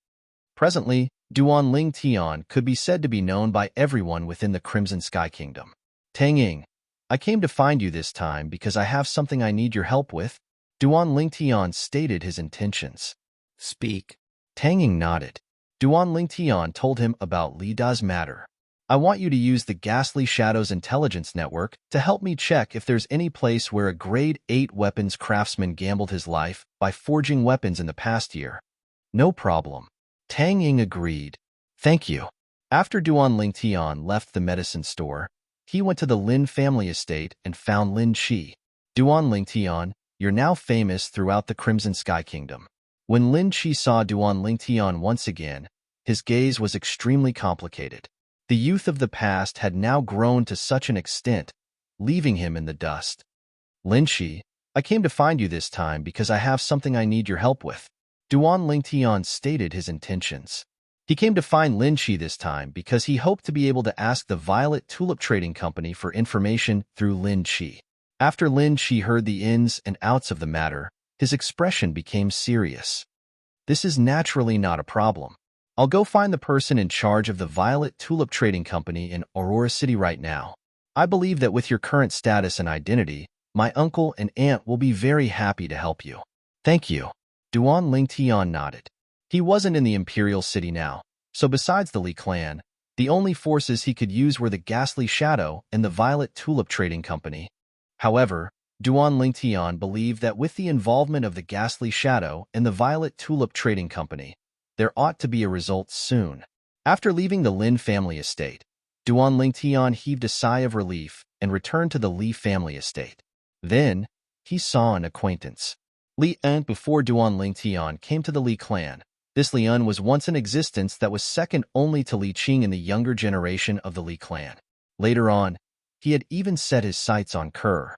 Presently, Duan Lingtian could be said to be known by everyone within the Crimson Sky Kingdom. "Tang Ying, I came to find you this time because I have something I need your help with." Duan Lingtian stated his intentions. "Speak." Tang Ying nodded. Duan Lingtian told him about Li Da's matter. "I want you to use the Ghastly Shadows Intelligence Network to help me check if there's any place where a Grade 8 weapons craftsman gambled his life by forging weapons in the past year." "No problem." Tang Ying agreed. "Thank you." After Duan Lingtian left the medicine store, he went to the Lin family estate and found Lin Qi. "Duan Lingtian, you're now famous throughout the Crimson Sky Kingdom." When Lin Qi saw Duan Lingtian once again, his gaze was extremely complicated. The youth of the past had now grown to such an extent, leaving him in the dust. "Lin Qi, I came to find you this time because I have something I need your help with." Duan Lingtian stated his intentions. He came to find Lin Chi this time because he hoped to be able to ask the Violet Tulip Trading Company for information through Lin Chi. After Lin Chi heard the ins and outs of the matter, his expression became serious. This is naturally not a problem. I'll go find the person in charge of the Violet Tulip Trading Company in Aurora City right now. I believe that with your current status and identity, my uncle and aunt will be very happy to help you. Thank you. Duan Lingtian nodded. He wasn't in the Imperial City now, so besides the Li clan, the only forces he could use were the Ghastly Shadow and the Violet Tulip Trading Company. However, Duan Lingtian believed that with the involvement of the Ghastly Shadow and the Violet Tulip Trading Company, there ought to be a result soon. After leaving the Lin family estate, Duan Lingtian heaved a sigh of relief and returned to the Li family estate. Then, he saw an acquaintance. Li En. Before Duan Lingtian came to the Li clan, this Li En was once in existence that was second only to Li Qing in the younger generation of the Li clan. Later on, he had even set his sights on Kerr.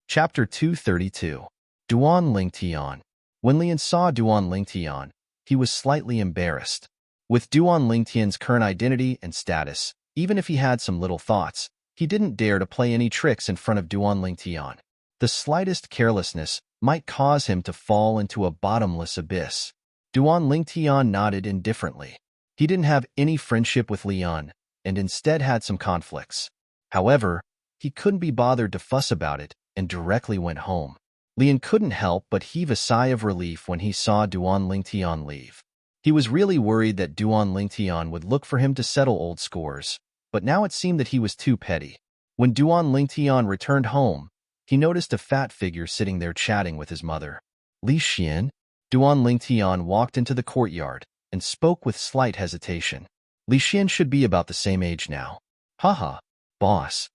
Chapter 232. Duan Lingtian. When Lian saw Duan Lingtian, he was slightly embarrassed. With Duan Lingtian's current identity and status, even if he had some little thoughts, he didn't dare to play any tricks in front of Duan Lingtian. The slightest carelessness might cause him to fall into a bottomless abyss. Duan Lingtian nodded indifferently. He didn't have any friendship with Lian, and instead had some conflicts. However, he couldn't be bothered to fuss about it, and directly went home. Lian couldn't help but heave a sigh of relief when he saw Duan Lingtian leave. He was really worried that Duan Lingtian would look for him to settle old scores, but now it seemed that he was too petty. When Duan Lingtian returned home, he noticed a fat figure sitting there chatting with his mother. Li Xian? Duan Lingtian walked into the courtyard and spoke with slight hesitation. Li Xian should be about the same age now. Haha, boss.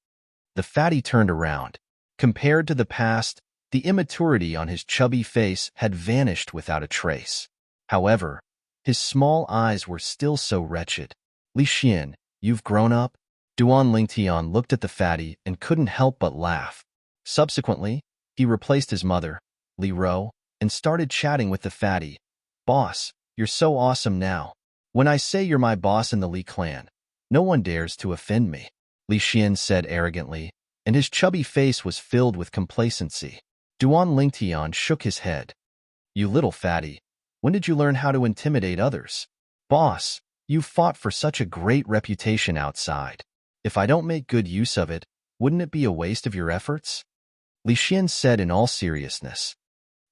The fatty turned around. Compared to the past, the immaturity on his chubby face had vanished without a trace. However, his small eyes were still so wretched. Li Xian, you've grown up? Duan Lingtian looked at the fatty and couldn't help but laugh. Subsequently, he replaced his mother, Li Ro, and started chatting with the fatty. Boss, you're so awesome now. When I say you're my boss in the Li clan, no one dares to offend me, Li Xian said arrogantly, and his chubby face was filled with complacency. Duan Lingtian shook his head. You little fatty, when did you learn how to intimidate others? Boss, you fought for such a great reputation outside. If I don't make good use of it, wouldn't it be a waste of your efforts? Li Xian said in all seriousness.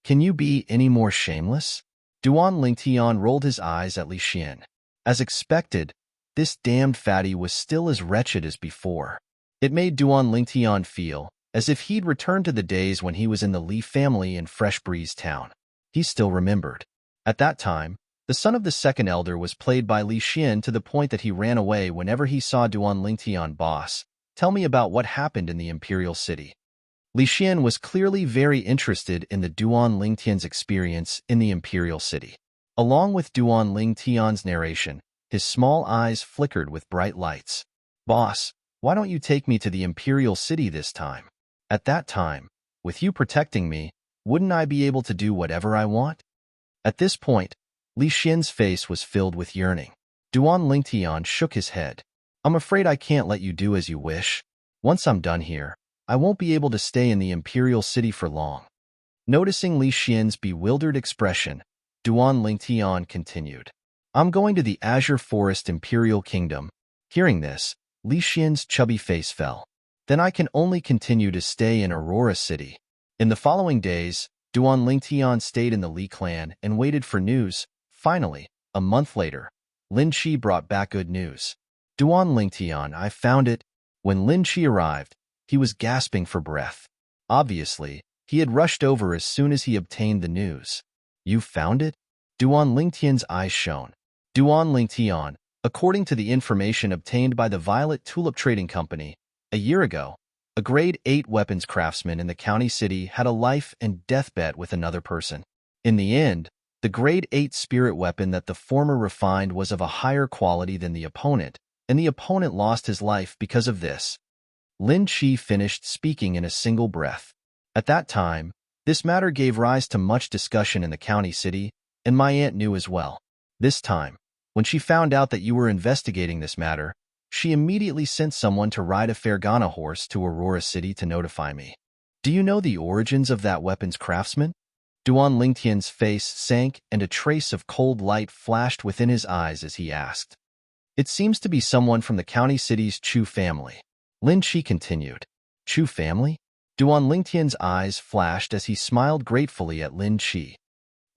Can you be any more shameless? Duan Lingtian rolled his eyes at Li Xian. As expected, this damned fatty was still as wretched as before. It made Duan Lingtian feel as if he'd returned to the days when he was in the Li family in Fresh Breeze Town. He still remembered. At that time, the son of the second elder was played by Li Xian to the point that he ran away whenever he saw Duan Lingtian. Boss, tell me about what happened in the Imperial City. Li Xian was clearly very interested in the Duan Lingtian's experience in the Imperial City. Along with Duan Lingtian's narration, his small eyes flickered with bright lights. Boss, why don't you take me to the Imperial City this time? At that time, with you protecting me, wouldn't I be able to do whatever I want? At this point, Li Xian's face was filled with yearning. Duan Lingtian shook his head. I'm afraid I can't let you do as you wish. Once I'm done here, I won't be able to stay in the Imperial City for long. Noticing Li Xian's bewildered expression, Duan Lingtian continued. I'm going to the Azure Forest Imperial Kingdom. Hearing this, Li Xian's chubby face fell. Then I can only continue to stay in Aurora City. In the following days, Duan Lingtian stayed in the Li clan and waited for news. Finally, a month later, Lin Chi brought back good news. Duan Lingtian, I found it. When Lin Chi arrived, he was gasping for breath. Obviously, he had rushed over as soon as he obtained the news. You found it? Duan Lingtian's eyes shone. Duan Lingtian, according to the information obtained by the Violet Tulip Trading Company, a year ago, a grade 8 weapons craftsman in the county city had a life and death bet with another person. In the end, the grade 8 spirit weapon that the former refined was of a higher quality than the opponent, and the opponent lost his life because of this. Lin Chi finished speaking in a single breath. At that time, This matter gave rise to much discussion in the county city, and my aunt knew as well. This time, when she found out that you were investigating this matter, she immediately sent someone to ride a Fergana horse to Aurora City to notify me. Do you know the origins of that weapons craftsman? Duan Lingtian's face sank and a trace of cold light flashed within his eyes as he asked. It seems to be someone from the county city's Chu family. Lin Chi continued. Chu family? Duan Lingtian's eyes flashed as he smiled gratefully at Lin Chi.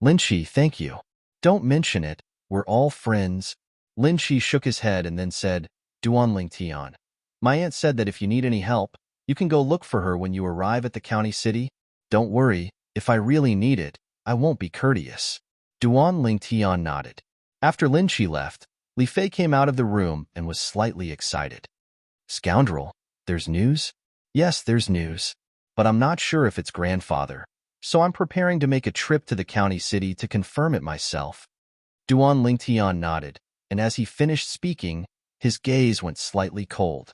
Lin Chi, thank you. Don't mention it, we're all friends. Lin Chi shook his head and then said, Duan Lingtian, my aunt said that if you need any help, you can go look for her when you arrive at the county city. Don't worry, if I really need it, I won't be courteous. Duan Lingtian nodded. After Lin Chi left, Li Fei came out of the room and was slightly excited. Scoundrel, there's news? Yes, there's news. But I'm not sure if it's grandfather, so I'm preparing to make a trip to the county city to confirm it myself. Duan Lingtian nodded, and as he finished speaking, his gaze went slightly cold.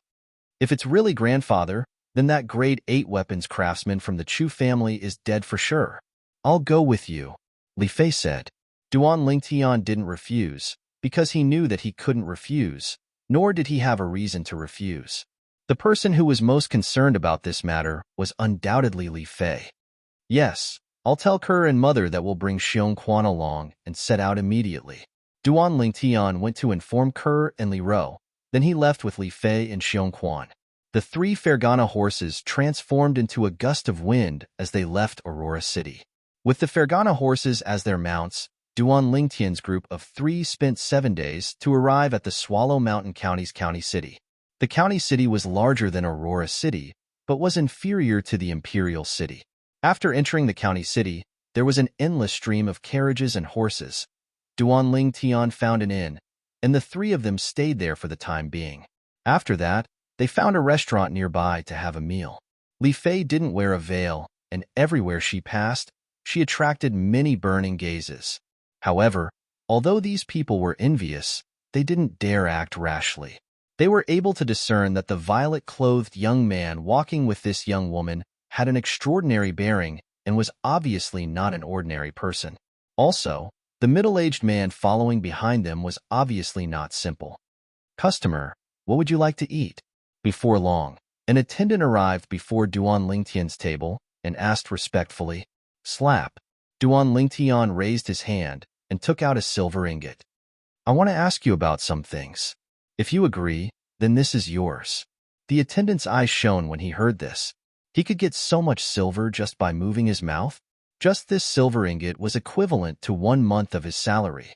If it's really grandfather, then that grade 8 weapons craftsman from the Chu family is dead for sure. I'll go with you, Li Fei said. Duan Lingtian didn't refuse, because he knew that he couldn't refuse, nor did he have a reason to refuse. The person who was most concerned about this matter was undoubtedly Li Fei. Yes, I'll tell Kerr and Mother that we'll bring Xiong Quan along and set out immediately. Duan Lingtian went to inform Kerr and Li Ro, then he left with Li Fei and Xiong Quan. The 3 Fergana horses transformed into a gust of wind as they left Aurora City. With the Fergana horses as their mounts, Duan Lingtian's group of 3 spent 7 days to arrive at the Swallow Mountain County's county city. The county city was larger than Aurora City, but was inferior to the imperial city. After entering the county city, there was an endless stream of carriages and horses. Duan Lingtian found an inn, and the 3 of them stayed there for the time being. After that, they found a restaurant nearby to have a meal. Li Fei didn't wear a veil, and everywhere she passed, she attracted many burning gazes. However, although these people were envious, they didn't dare act rashly. They were able to discern that the violet-clothed young man walking with this young woman had an extraordinary bearing and was obviously not an ordinary person. Also, the middle-aged man following behind them was obviously not simple. Customer, what would you like to eat? Before long, an attendant arrived before Duan Lingtian's table and asked respectfully, Slap. Duan Lingtian raised his hand and took out a silver ingot. I want to ask you about some things. If you agree, then this is yours. The attendant's eyes shone when he heard this. He could get so much silver just by moving his mouth. Just this silver ingot was equivalent to 1 month of his salary.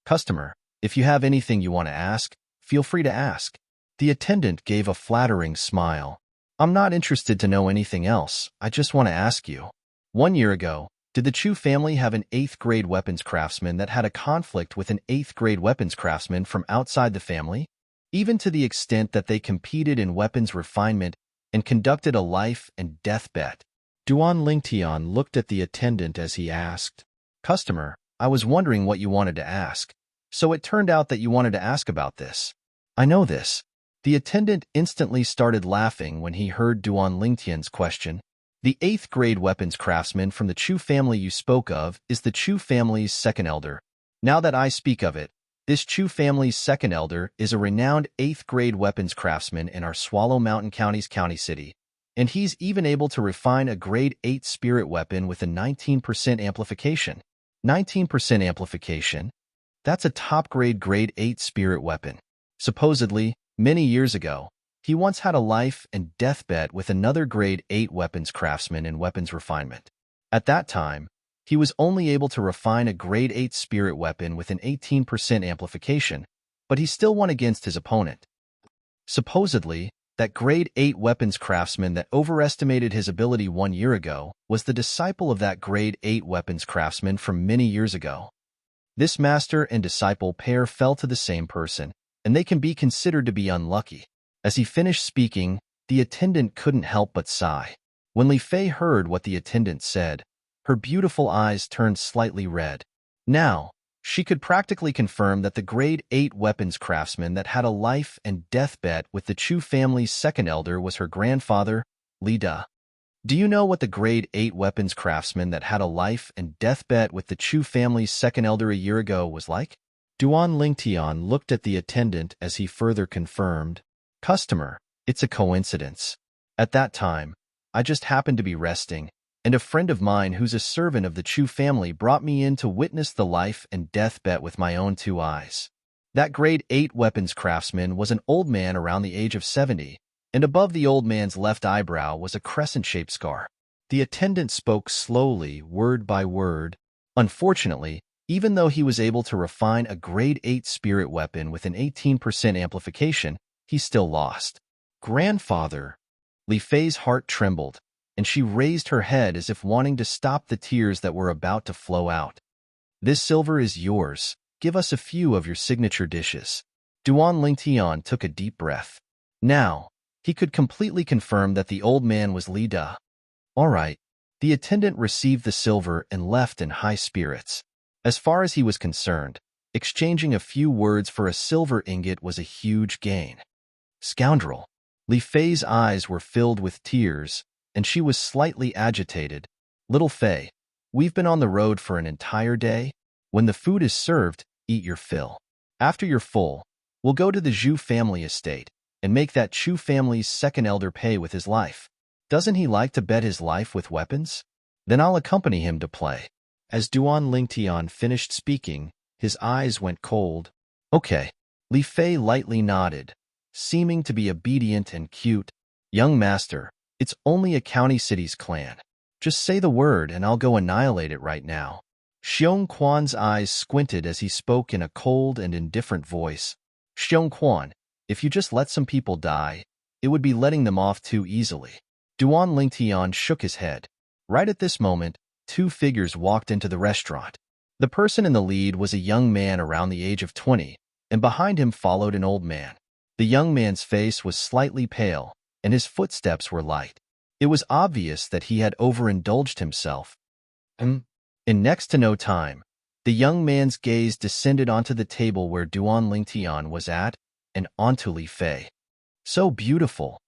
Customer, if you have anything you want to ask, feel free to ask. The attendant gave a flattering smile. I'm not interested to know anything else, I just want to ask you. 1 year ago, did the Chu family have an 8th grade weapons craftsman that had a conflict with an 8th grade weapons craftsman from outside the family? Even to the extent that they competed in weapons refinement and conducted a life and death bet. Duan Lingtian looked at the attendant as he asked, Customer, I was wondering what you wanted to ask, so it turned out that you wanted to ask about this. I know this. The attendant instantly started laughing when he heard Duan Lingtian's question. The 8th grade weapons craftsman from the Chu family you spoke of is the Chu family's second elder. Now that I speak of it, this Chu family's second elder is a renowned 8th grade weapons craftsman in our Swallow Mountain County's county city, and he's even able to refine a grade 8 spirit weapon with a 19% amplification. 19% amplification? That's a top-grade 8 spirit weapon. Supposedly, many years ago, he once had a life and death bet with another grade 8 weapons craftsman in weapons refinement. At that time, he was only able to refine a grade 8 spirit weapon with an 18% amplification, but he still won against his opponent. Supposedly, that grade 8 weapons craftsman that overestimated his ability 1 year ago was the disciple of that grade 8 weapons craftsman from many years ago. This master and disciple pair fell to the same person, and they can be considered to be unlucky. As he finished speaking, the attendant couldn't help but sigh. When Li Fei heard what the attendant said, her beautiful eyes turned slightly red. Now, she could practically confirm that the grade 8 weapons craftsman that had a life and death bet with the Chu family's second elder was her grandfather, Li Da. Do you know what the grade 8 weapons craftsman that had a life and death bet with the Chu family's second elder a year ago was like? Duan Lingtian looked at the attendant as he further confirmed, Customer, it's a coincidence. At that time, I just happened to be resting, and a friend of mine who's a servant of the Chu family brought me in to witness the life and death bet with my own 2 eyes. That grade 8 weapons craftsman was an old man around the age of 70, and above the old man's left eyebrow was a crescent-shaped scar. The attendant spoke slowly, word by word. Unfortunately, even though he was able to refine a grade 8 spirit weapon with an 18% amplification, he still lost. Grandfather! Li Fei's heart trembled, and she raised her head as if wanting to stop the tears that were about to flow out. This silver is yours. Give us a few of your signature dishes. Duan Lingtian took a deep breath. Now, he could completely confirm that the old man was Li Da. All right. The attendant received the silver and left in high spirits. As far as he was concerned, exchanging a few words for a silver ingot was a huge gain. Scoundrel! Li Fei's eyes were filled with tears, and she was slightly agitated. Little Fei, we've been on the road for an entire day. When the food is served, eat your fill. After you're full, we'll go to the Zhu family estate and make that Chu family's second elder pay with his life. Doesn't he like to bet his life with weapons? Then I'll accompany him to play. As Duan Lingtian finished speaking, his eyes went cold. Okay. Li Fei lightly nodded, seeming to be obedient and cute. Young master, it's only a county city's clan. Just say the word and I'll go annihilate it right now. Xiong Quan's eyes squinted as he spoke in a cold and indifferent voice. Xiong Quan, if you just let some people die, it would be letting them off too easily. Duan Lingtian shook his head. Right at this moment, 2 figures walked into the restaurant. The person in the lead was a young man around the age of 20, and behind him followed an old man. The young man's face was slightly pale, and his footsteps were light. It was obvious that he had overindulged himself. In next to no time, the young man's gaze descended onto the table where Duan Lingtian was at, and onto Li Fei. So beautiful.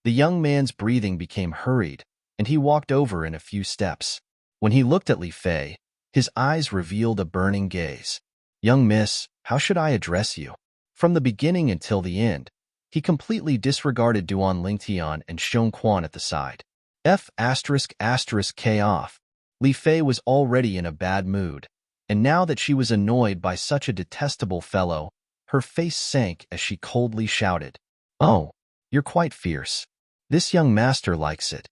The young man's breathing became hurried, and he walked over in a few steps. When he looked at Li Fei, his eyes revealed a burning gaze. Young miss, how should I address you? From the beginning until the end, he completely disregarded Duan Lingtian and Xiong Quan at the side. K off. Li Fei was already in a bad mood, and now that she was annoyed by such a detestable fellow, her face sank as she coldly shouted, Oh, you're quite fierce. This young master likes it.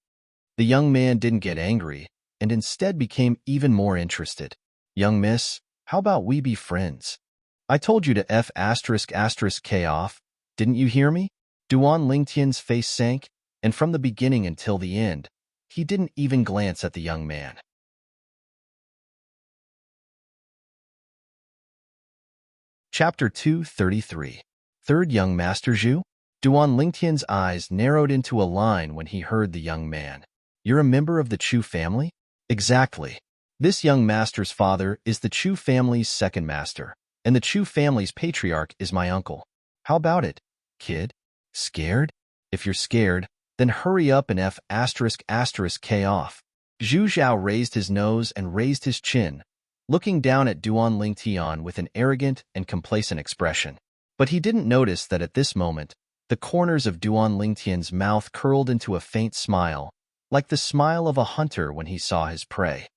The young man didn't get angry, and instead became even more interested. Young miss, how about we be friends? I told you to K off. Didn't you hear me? Duan Lingtian's face sank, and from the beginning until the end, he didn't even glance at the young man. Chapter 233. Third Young Master Zhu? Duan Lingtian's eyes narrowed into a line when he heard the young man. You're a member of the Chu family? Exactly. This young master's father is the Chu family's second master, and the Chu family's patriarch is my uncle. How about it, kid? Scared? If you're scared, then hurry up and K off. Zhu Zhao raised his nose and raised his chin, looking down at Duan Lingtian with an arrogant and complacent expression. But he didn't notice that at this moment, the corners of Duan Lingtian's mouth curled into a faint smile, like the smile of a hunter when he saw his prey.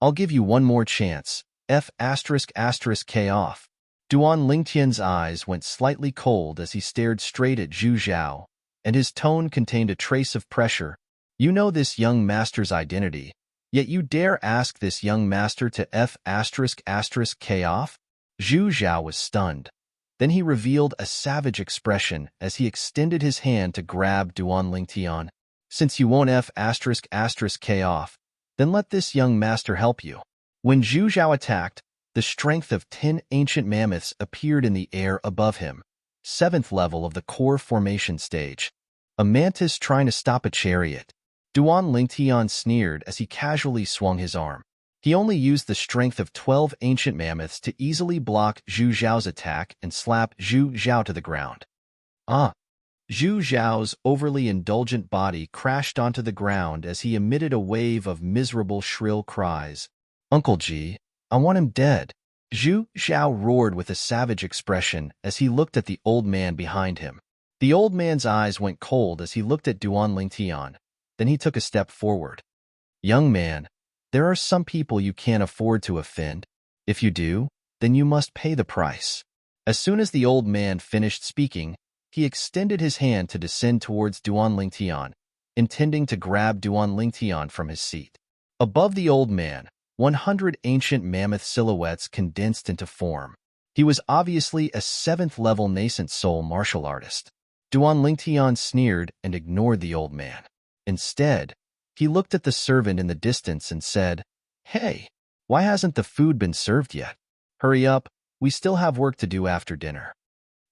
I'll give you one more chance, K off. Duan Lingtian's eyes went slightly cold as he stared straight at Zhu Zhao, and his tone contained a trace of pressure. You know this young master's identity, yet you dare ask this young master to K off? Zhu Zhao was stunned. Then he revealed a savage expression as he extended his hand to grab Duan Lingtian. Since you won't K off, then let this young master help you. When Zhu Zhao attacked, the strength of 10 ancient mammoths appeared in the air above him, 7th level of the core formation stage. A mantis trying to stop a chariot. Duan Lingtian sneered as he casually swung his arm. He only used the strength of 12 ancient mammoths to easily block Zhu Zhao's attack and slap Zhu Zhao to the ground. Zhu Zhao's overly indulgent body crashed onto the ground as he emitted a wave of miserable shrill cries. Uncle Ji, I want him dead. Zhu Zhao roared with a savage expression as he looked at the old man behind him. The old man's eyes went cold as he looked at Duan Lingtian. Then he took a step forward. Young man, there are some people you can't afford to offend. If you do, then you must pay the price. As soon as the old man finished speaking, he extended his hand to descend towards Duan Lingtian, intending to grab Duan Lingtian from his seat. Above the old man, 100 ancient mammoth silhouettes condensed into form. He was obviously a 7th-level nascent soul martial artist. Duan Lingtian sneered and ignored the old man. Instead, he looked at the servant in the distance and said, Hey, why hasn't the food been served yet? Hurry up, we still have work to do after dinner.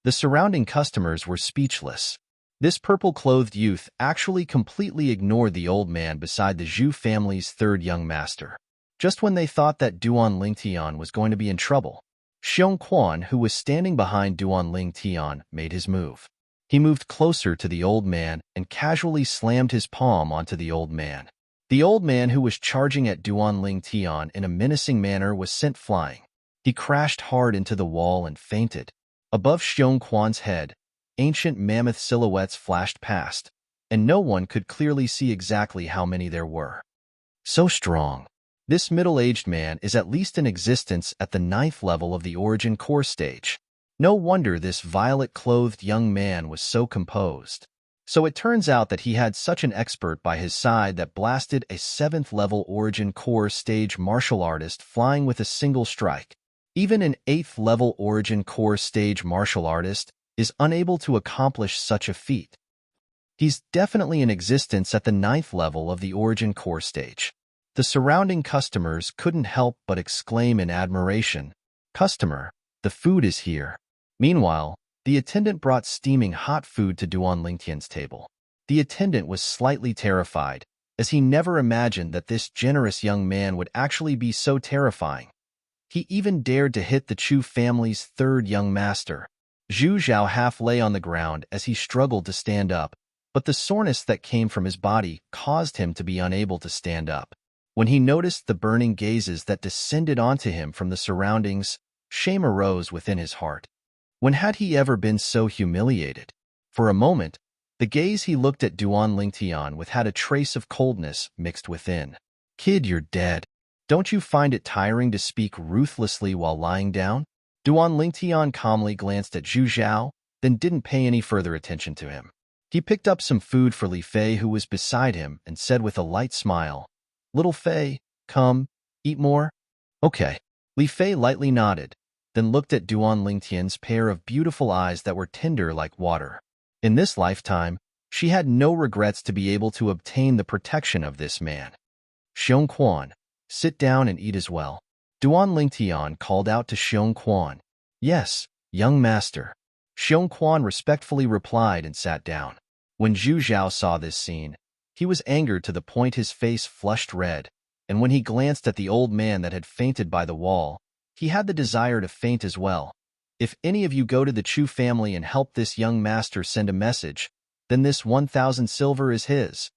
The surrounding customers were speechless. This purple-clothed youth actually completely ignored the old man beside the Zhu family's 3rd young master. Just when they thought that Duan Lingtian was going to be in trouble, Xiong Quan, who was standing behind Duan Lingtian, made his move. He moved closer to the old man and casually slammed his palm onto the old man. The old man, who was charging at Duan Lingtian in a menacing manner, was sent flying. He crashed hard into the wall and fainted. Above Xiong Quan's head, ancient mammoth silhouettes flashed past, and no one could clearly see exactly how many there were. So strong. This middle-aged man is at least in existence at the 9th level of the origin core stage. No wonder this violet-clothed young man was so composed. So it turns out that he had such an expert by his side that blasted a 7th-level origin core stage martial artist flying with a single strike. Even an 8th-level origin core stage martial artist is unable to accomplish such a feat. He's definitely in existence at the 9th level of the origin core stage. The surrounding customers couldn't help but exclaim in admiration, Customer, the food is here. Meanwhile, the attendant brought steaming hot food to Duan Lingtian's table. The attendant was slightly terrified, as he never imagined that this generous young man would actually be so terrifying. He even dared to hit the Chu family's 3rd young master. Zhu Zhao half lay on the ground as he struggled to stand up, but the soreness that came from his body caused him to be unable to stand up. When he noticed the burning gazes that descended onto him from the surroundings, shame arose within his heart. When had he ever been so humiliated? For a moment, the gaze he looked at Duan Lingtian with had a trace of coldness mixed within. Kid, you're dead. Don't you find it tiring to speak ruthlessly while lying down? Duan Lingtian calmly glanced at Zhu Zhao, then didn't pay any further attention to him. He picked up some food for Li Fei, who was beside him, and said with a light smile, Little Fei, come, eat more? Okay. Li Fei lightly nodded, then looked at Duan Lingtian's pair of beautiful eyes that were tender like water. In this lifetime, she had no regrets to be able to obtain the protection of this man. Xiong Quan, sit down and eat as well. Duan Lingtian called out to Xiong Quan. Yes, young master. Xiong Quan respectfully replied and sat down. When Zhu Zhao saw this scene, he was angered to the point his face flushed red, and when he glanced at the old man that had fainted by the wall, he had the desire to faint as well. If any of you go to the Chu family and help this young master send a message, then this 1,000 silver is his.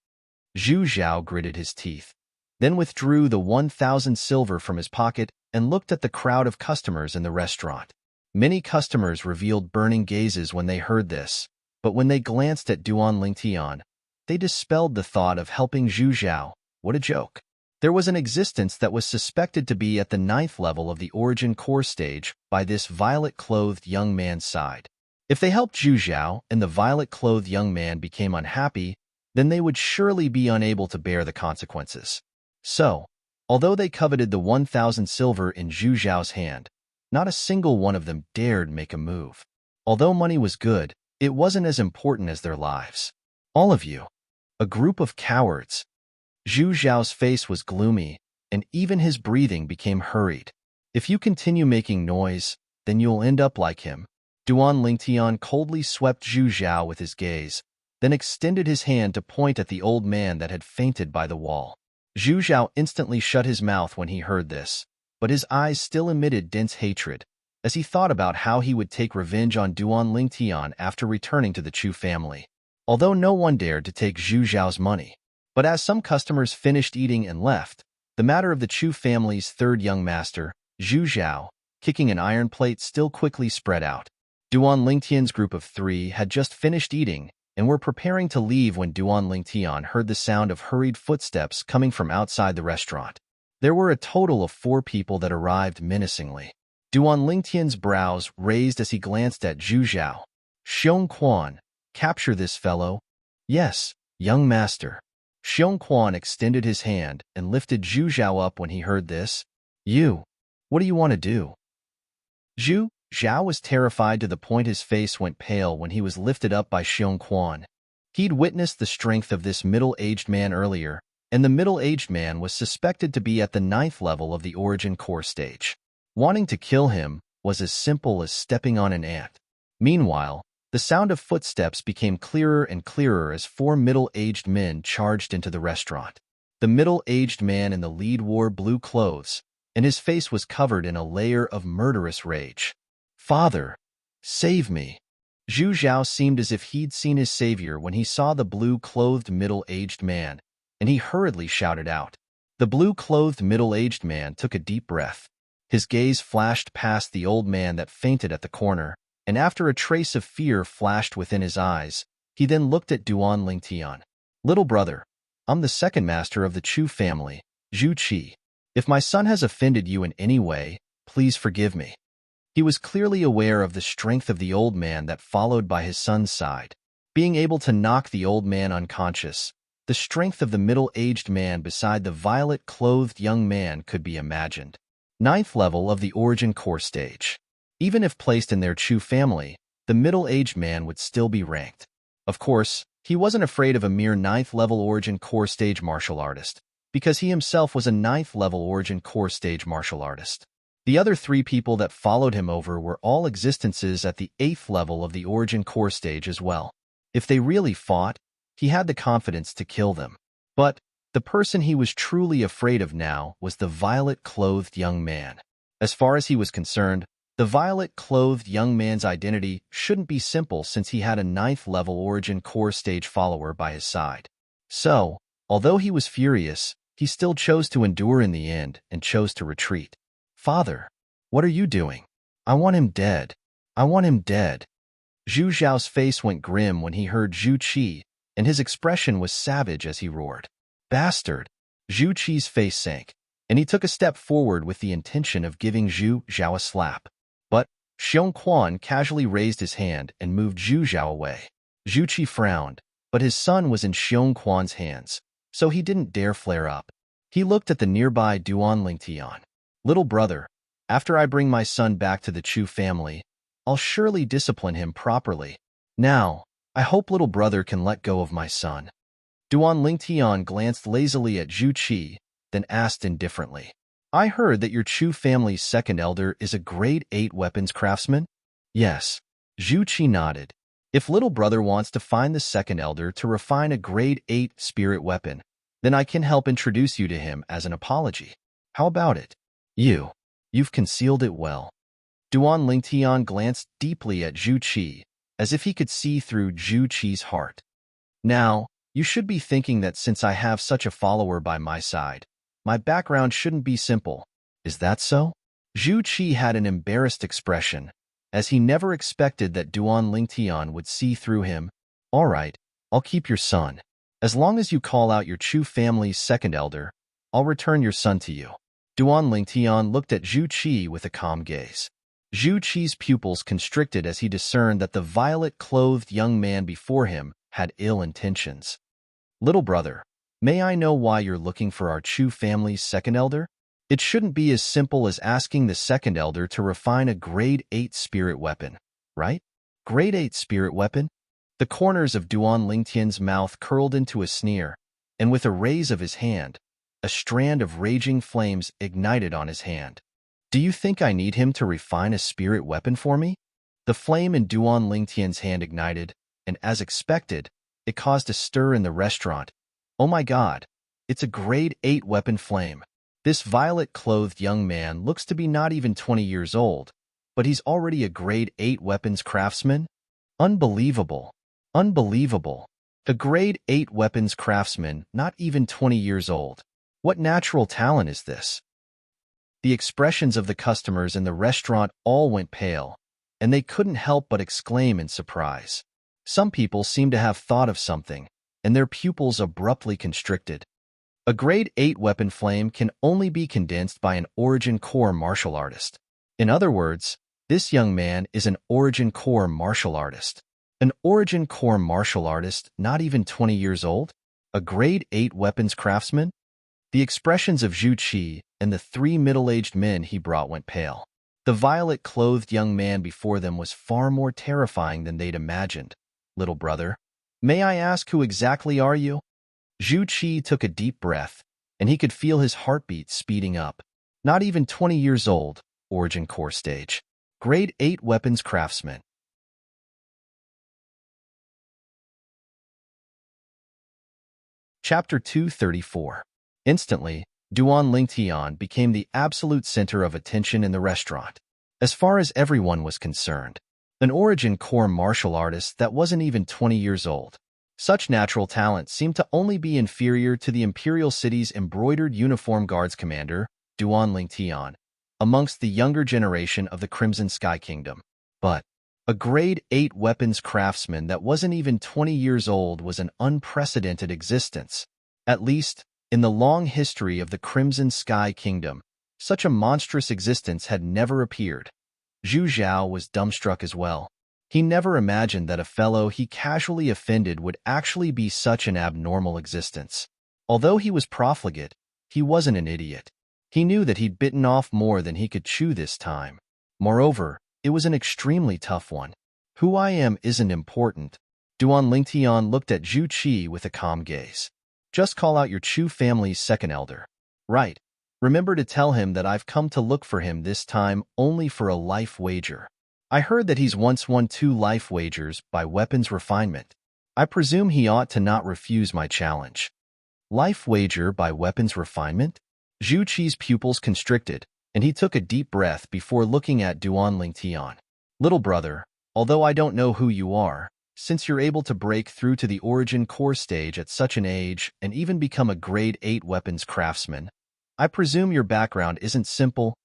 Zhu Zhao gritted his teeth, then withdrew the 1,000 silver from his pocket and looked at the crowd of customers in the restaurant. Many customers revealed burning gazes when they heard this, but when they glanced at Duan Lingtian, they dispelled the thought of helping Zhu Zhao. What a joke. There was an existence that was suspected to be at the 9th level of the origin core stage by this violet-clothed young man's side. If they helped Zhu Zhao and the violet-clothed young man became unhappy, then they would surely be unable to bear the consequences. So, although they coveted the 1,000 silver in Zhu Zhao's hand, not a single one of them dared make a move. Although money was good, it wasn't as important as their lives. All of you, a group of cowards. Zhu Zhao's face was gloomy, and even his breathing became hurried. If you continue making noise, then you'll end up like him. Duan Lingtian coldly swept Zhu Zhao with his gaze, then extended his hand to point at the old man that had fainted by the wall. Zhu Zhao instantly shut his mouth when he heard this, but his eyes still emitted dense hatred, as he thought about how he would take revenge on Duan Lingtian after returning to the Chu family. although no one dared to take Zhu Zhao's money. But as some customers finished eating and left, the matter of the Chu family's third young master, Zhu Zhao, kicking an iron plate still quickly spread out. Duan Lingtian's group of 3 had just finished eating and were preparing to leave when Duan Lingtian heard the sound of hurried footsteps coming from outside the restaurant. There were a total of 4 people that arrived menacingly. Duan Lingtian's brows raised as he glanced at Zhu Zhao. Xiong Quan, capture this fellow. Yes, young master. Xiong Quan extended his hand and lifted Zhu Zhao up when he heard this. You, what do you want to do? Zhu Zhao was terrified to the point his face went pale when he was lifted up by Xiong Quan. He'd witnessed the strength of this middle-aged man earlier, and the middle-aged man was suspected to be at the 9th level of the origin core stage. Wanting to kill him was as simple as stepping on an ant. Meanwhile, the sound of footsteps became clearer and clearer as 4 middle-aged men charged into the restaurant. The middle-aged man in the lead wore blue clothes, and his face was covered in a layer of murderous rage. Father, save me. Zhu Zhao seemed as if he'd seen his savior when he saw the blue-clothed middle-aged man, and he hurriedly shouted out. The blue-clothed middle-aged man took a deep breath. His gaze flashed past the old man that fainted at the corner, and after a trace of fear flashed within his eyes, he then looked at Duan Lingtian. Little brother, I'm the second master of the Chu family, Zhu Qi. If my son has offended you in any way, please forgive me. He was clearly aware of the strength of the old man that followed by his son's side. Being able to knock the old man unconscious, the strength of the middle-aged man beside the violet-clothed young man could be imagined. 9th level of the origin core stage. Even if placed in their Chu family, the middle-aged man would still be ranked. Of course, he wasn't afraid of a mere 9th level origin core stage martial artist, because he himself was a 9th level origin core stage martial artist. The other 3 people that followed him over were all existences at the 8th level of the origin core stage as well. If they really fought, he had the confidence to kill them. But the person he was truly afraid of now was the violet-clothed young man. As far as he was concerned, the violet-clothed young man's identity shouldn't be simple since he had a 9th level origin core stage follower by his side. So, although he was furious, he still chose to endure in the end and chose to retreat. Father, what are you doing? I want him dead. I want him dead. Zhu Zhao's face went grim when he heard Zhu Qi, and his expression was savage as he roared. Bastard! Zhu Qi's face sank, and he took a step forward with the intention of giving Zhu Zhao a slap. But Xiong Quan casually raised his hand and moved Zhu Zhao away. Zhu Qi frowned, but his son was in Xiong Quan's hands, so he didn't dare flare up. He looked at the nearby Duan Lingtian. Little brother, after I bring my son back to the Chu family, I'll surely discipline him properly. Now, I hope little brother can let go of my son. Duan Lingtian glanced lazily at Zhu Qi, then asked indifferently. I heard that your Chu family's second elder is a grade 8 weapons craftsman? Yes. Zhu Qi nodded. If little brother wants to find the second elder to refine a grade 8 spirit weapon, then I can help introduce you to him as an apology. How about it? You've concealed it well. Duan Lingtian glanced deeply at Zhu Qi, as if he could see through Zhu Qi's heart. Now, you should be thinking that since I have such a follower by my side, my background shouldn't be simple. Is that so? Zhu Qi had an embarrassed expression, as he never expected that Duan Lingtian would see through him. All right, I'll keep your son. As long as you call out your Chu family's second elder, I'll return your son to you. Duan Lingtian looked at Zhu Qi with a calm gaze. Zhu Qi's pupils constricted as he discerned that the violet-clothed young man before him had ill intentions. Little brother, may I know why you're looking for our Chu family's second elder? It shouldn't be as simple as asking the second elder to refine a grade 8 spirit weapon, right? Grade 8 spirit weapon? The corners of Duan Lingtian's mouth curled into a sneer, and with a raise of his hand, a strand of raging flames ignited on his hand. Do you think I need him to refine a spirit weapon for me? The flame in Duan Lingtian's hand ignited, and as expected, it caused a stir in the restaurant. Oh my god, it's a grade 8 weapon flame. This violet-clothed young man looks to be not even 20 years old, but he's already a grade 8 weapons craftsman? Unbelievable. Unbelievable. A grade 8 weapons craftsman, not even 20 years old. What natural talent is this? The expressions of the customers in the restaurant all went pale, and they couldn't help but exclaim in surprise. Some people seemed to have thought of something, and their pupils abruptly constricted. A grade 8 weapon flame can only be condensed by an origin core martial artist. In other words, this young man is an origin core martial artist. An origin core martial artist, not even 20 years old? A grade 8 weapons craftsman? The expressions of Zhu Qi and the three middle-aged men he brought went pale. The violet-clothed young man before them was far more terrifying than they'd imagined. Little brother, may I ask who exactly are you? Zhu Qi took a deep breath, and he could feel his heartbeat speeding up. Not even 20 years old, origin core stage. Grade 8 weapons craftsman. Chapter 234. Instantly, Duan Lingtian became the absolute center of attention in the restaurant. As far as everyone was concerned, an origin core martial artist that wasn't even 20 years old. Such natural talent seemed to only be inferior to the Imperial City's embroidered uniform guards commander, Duan Lingtian, amongst the younger generation of the Crimson Sky Kingdom. But a grade 8 weapons craftsman that wasn't even 20 years old was an unprecedented existence. At least, in the long history of the Crimson Sky Kingdom, such a monstrous existence had never appeared. Zhu Zhao was dumbstruck as well. He never imagined that a fellow he casually offended would actually be such an abnormal existence. Although he was profligate, he wasn't an idiot. He knew that he'd bitten off more than he could chew this time. Moreover, it was an extremely tough one. Who I am isn't important. Duan Lingtian looked at Zhu Qi with a calm gaze. Just call out your Chu family's second elder. Right. Remember to tell him that I've come to look for him this time only for a life wager. I heard that he's once won 2 life wagers by weapons refinement. I presume he ought to not refuse my challenge. Life wager by weapons refinement? Zhu Qi's pupils constricted, and he took a deep breath before looking at Duan Lingtian. Little brother, although I don't know who you are, since you're able to break through to the origin core stage at such an age and even become a grade 8 weapons craftsman, I presume your background isn't simple,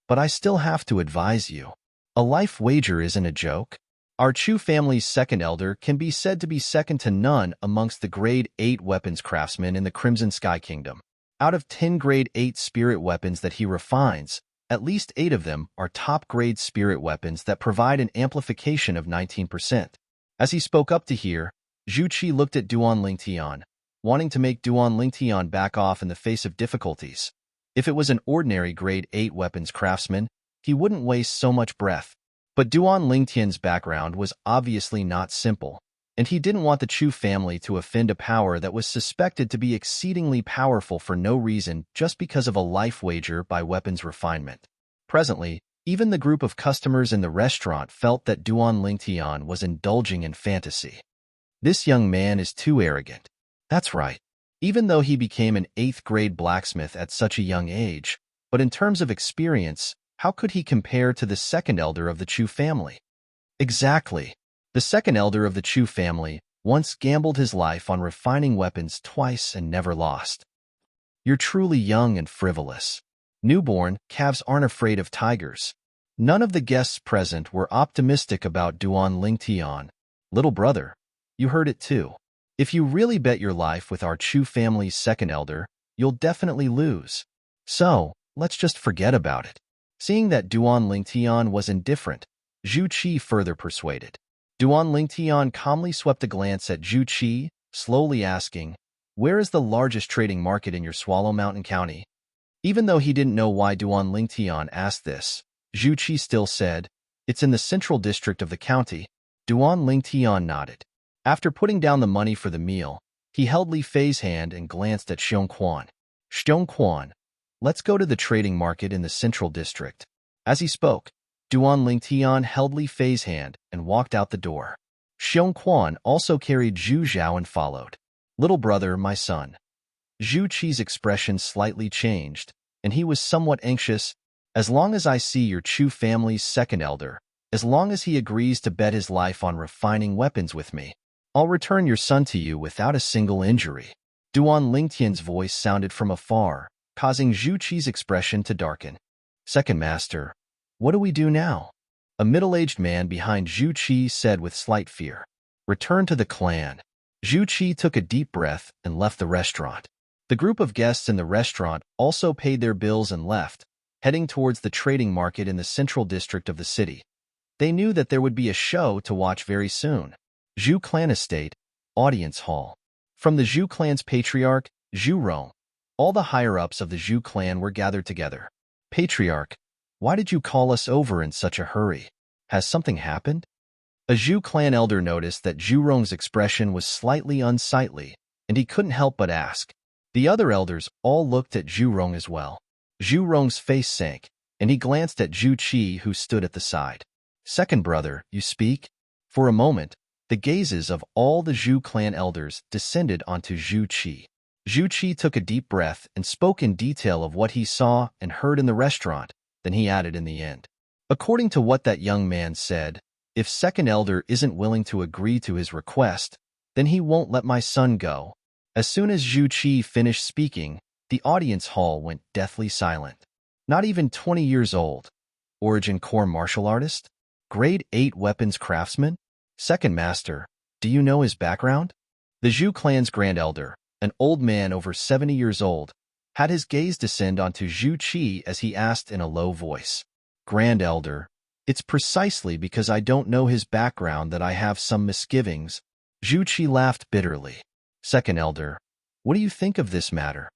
but I still have to advise you. A life wager isn't a joke. Our Chu family's second elder can be said to be second to none amongst the grade 8 weapons craftsmen in the Crimson Sky Kingdom. Out of 10 grade 8 spirit weapons that he refines, at least 8 of them are top-grade spirit weapons that provide an amplification of 19%. As he spoke up to hear, Zhu Qi looked at Duan Lingtian, wanting to make Duan Lingtian back off in the face of difficulties. If it was an ordinary grade 8 weapons craftsman, he wouldn't waste so much breath. But Duan Lingtian's background was obviously not simple, and he didn't want the Chu family to offend a power that was suspected to be exceedingly powerful for no reason just because of a life wager by weapons refinement. Presently, even the group of customers in the restaurant felt that Duan Lingtian was indulging in fantasy. This young man is too arrogant. That's right. Even though he became an 8th grade blacksmith at such a young age, but in terms of experience, how could he compare to the second elder of the Chu family? Exactly. The second elder of the Chu family once gambled his life on refining weapons twice and never lost. You're truly young and frivolous. Newborn calves aren't afraid of tigers. None of the guests present were optimistic about Duan Lingtian. Little brother, you heard it too. If you really bet your life with our Chu family's second elder, you'll definitely lose. So, let's just forget about it. Seeing that Duan Lingtian was indifferent, Zhu Qi further persuaded. Duan Lingtian calmly swept a glance at Zhu Qi, slowly asking, "Where is the largest trading market in your Swallow Mountain County?" Even though he didn't know why Duan Lingtian asked this, Zhu Qi still said, "It's in the central district of the county." Duan Lingtian nodded. After putting down the money for the meal, he held Li Fei's hand and glanced at Xiong Quan. "Xiong Quan, let's go to the trading market in the central district." As he spoke, Duan Lingtian held Li Fei's hand and walked out the door. Xiong Quan also carried Zhu Zhao and followed. "Little brother, my son." Zhu Qi's expression slightly changed, and he was somewhat anxious. "As long as I see your Chu family's second elder, as long as he agrees to bet his life on refining weapons with me, I'll return your son to you without a single injury. Duan Lingtian's voice sounded from afar, causing Zhu Qi's expression to darken. Second master, what do we do now? A middle-aged man behind Zhu Qi said with slight fear. Return to the clan. Zhu Qi took a deep breath and left the restaurant. The group of guests in the restaurant also paid their bills and left, heading towards the trading market in the central district of the city. They knew that there would be a show to watch very soon. Zhu Clan Estate, Audience Hall. From the Zhu clan's patriarch, Zhu Rong, all the higher-ups of the Zhu clan were gathered together. Patriarch, why did you call us over in such a hurry? Has something happened? A Zhu clan elder noticed that Zhu Rong's expression was slightly unsightly, and he couldn't help but ask. The other elders all looked at Zhu Rong as well. Zhu Rong's face sank, and he glanced at Zhu Qi, who stood at the side. Second brother, you speak? For a moment, the gazes of all the Zhu clan elders descended onto Zhu Qi. Zhu Qi took a deep breath and spoke in detail of what he saw and heard in the restaurant. Then he added in the end. According to what that young man said, if second elder isn't willing to agree to his request, then he won't let my son go. As soon as Zhu Qi finished speaking, the audience hall went deathly silent. Not even 20 years old. Origin core martial artist? Grade 8 weapons craftsman? Second master, do you know his background? The Zhu clan's grand elder, an old man over 70 years old, had his gaze descend onto Zhu Qi as he asked in a low voice. Grand elder, it's precisely because I don't know his background that I have some misgivings. Zhu Qi laughed bitterly. Second elder, what do you think of this matter?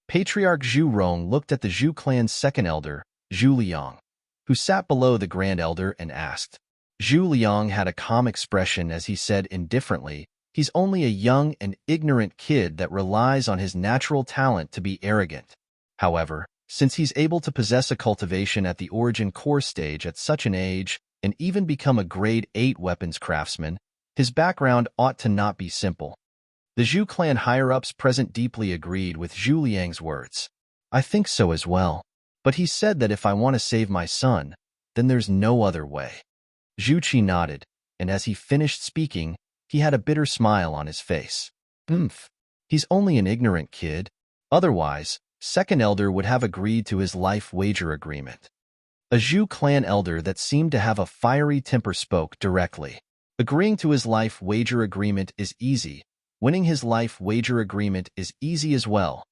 Patriarch Zhu Rong looked at the Zhu clan's second elder, Zhu Liang, who sat below the grand elder and asked. Zhu Liang had a calm expression as he said indifferently, he's only a young and ignorant kid that relies on his natural talent to be arrogant. However, since he's able to possess a cultivation at the origin core stage at such an age and even become a grade 8 weapons craftsman, his background ought to not be simple. The Zhu clan higher-ups present deeply agreed with Zhu Liang's words. I think so as well. But he said that if I want to save my son, then there's no other way. Zhu Qi nodded, and as he finished speaking, he had a bitter smile on his face. He's only an ignorant kid. Otherwise, second elder would have agreed to his life wager agreement. A Zhu clan elder that seemed to have a fiery temper spoke directly. Agreeing to his life wager agreement is easy. Winning his life wager agreement is easy as well.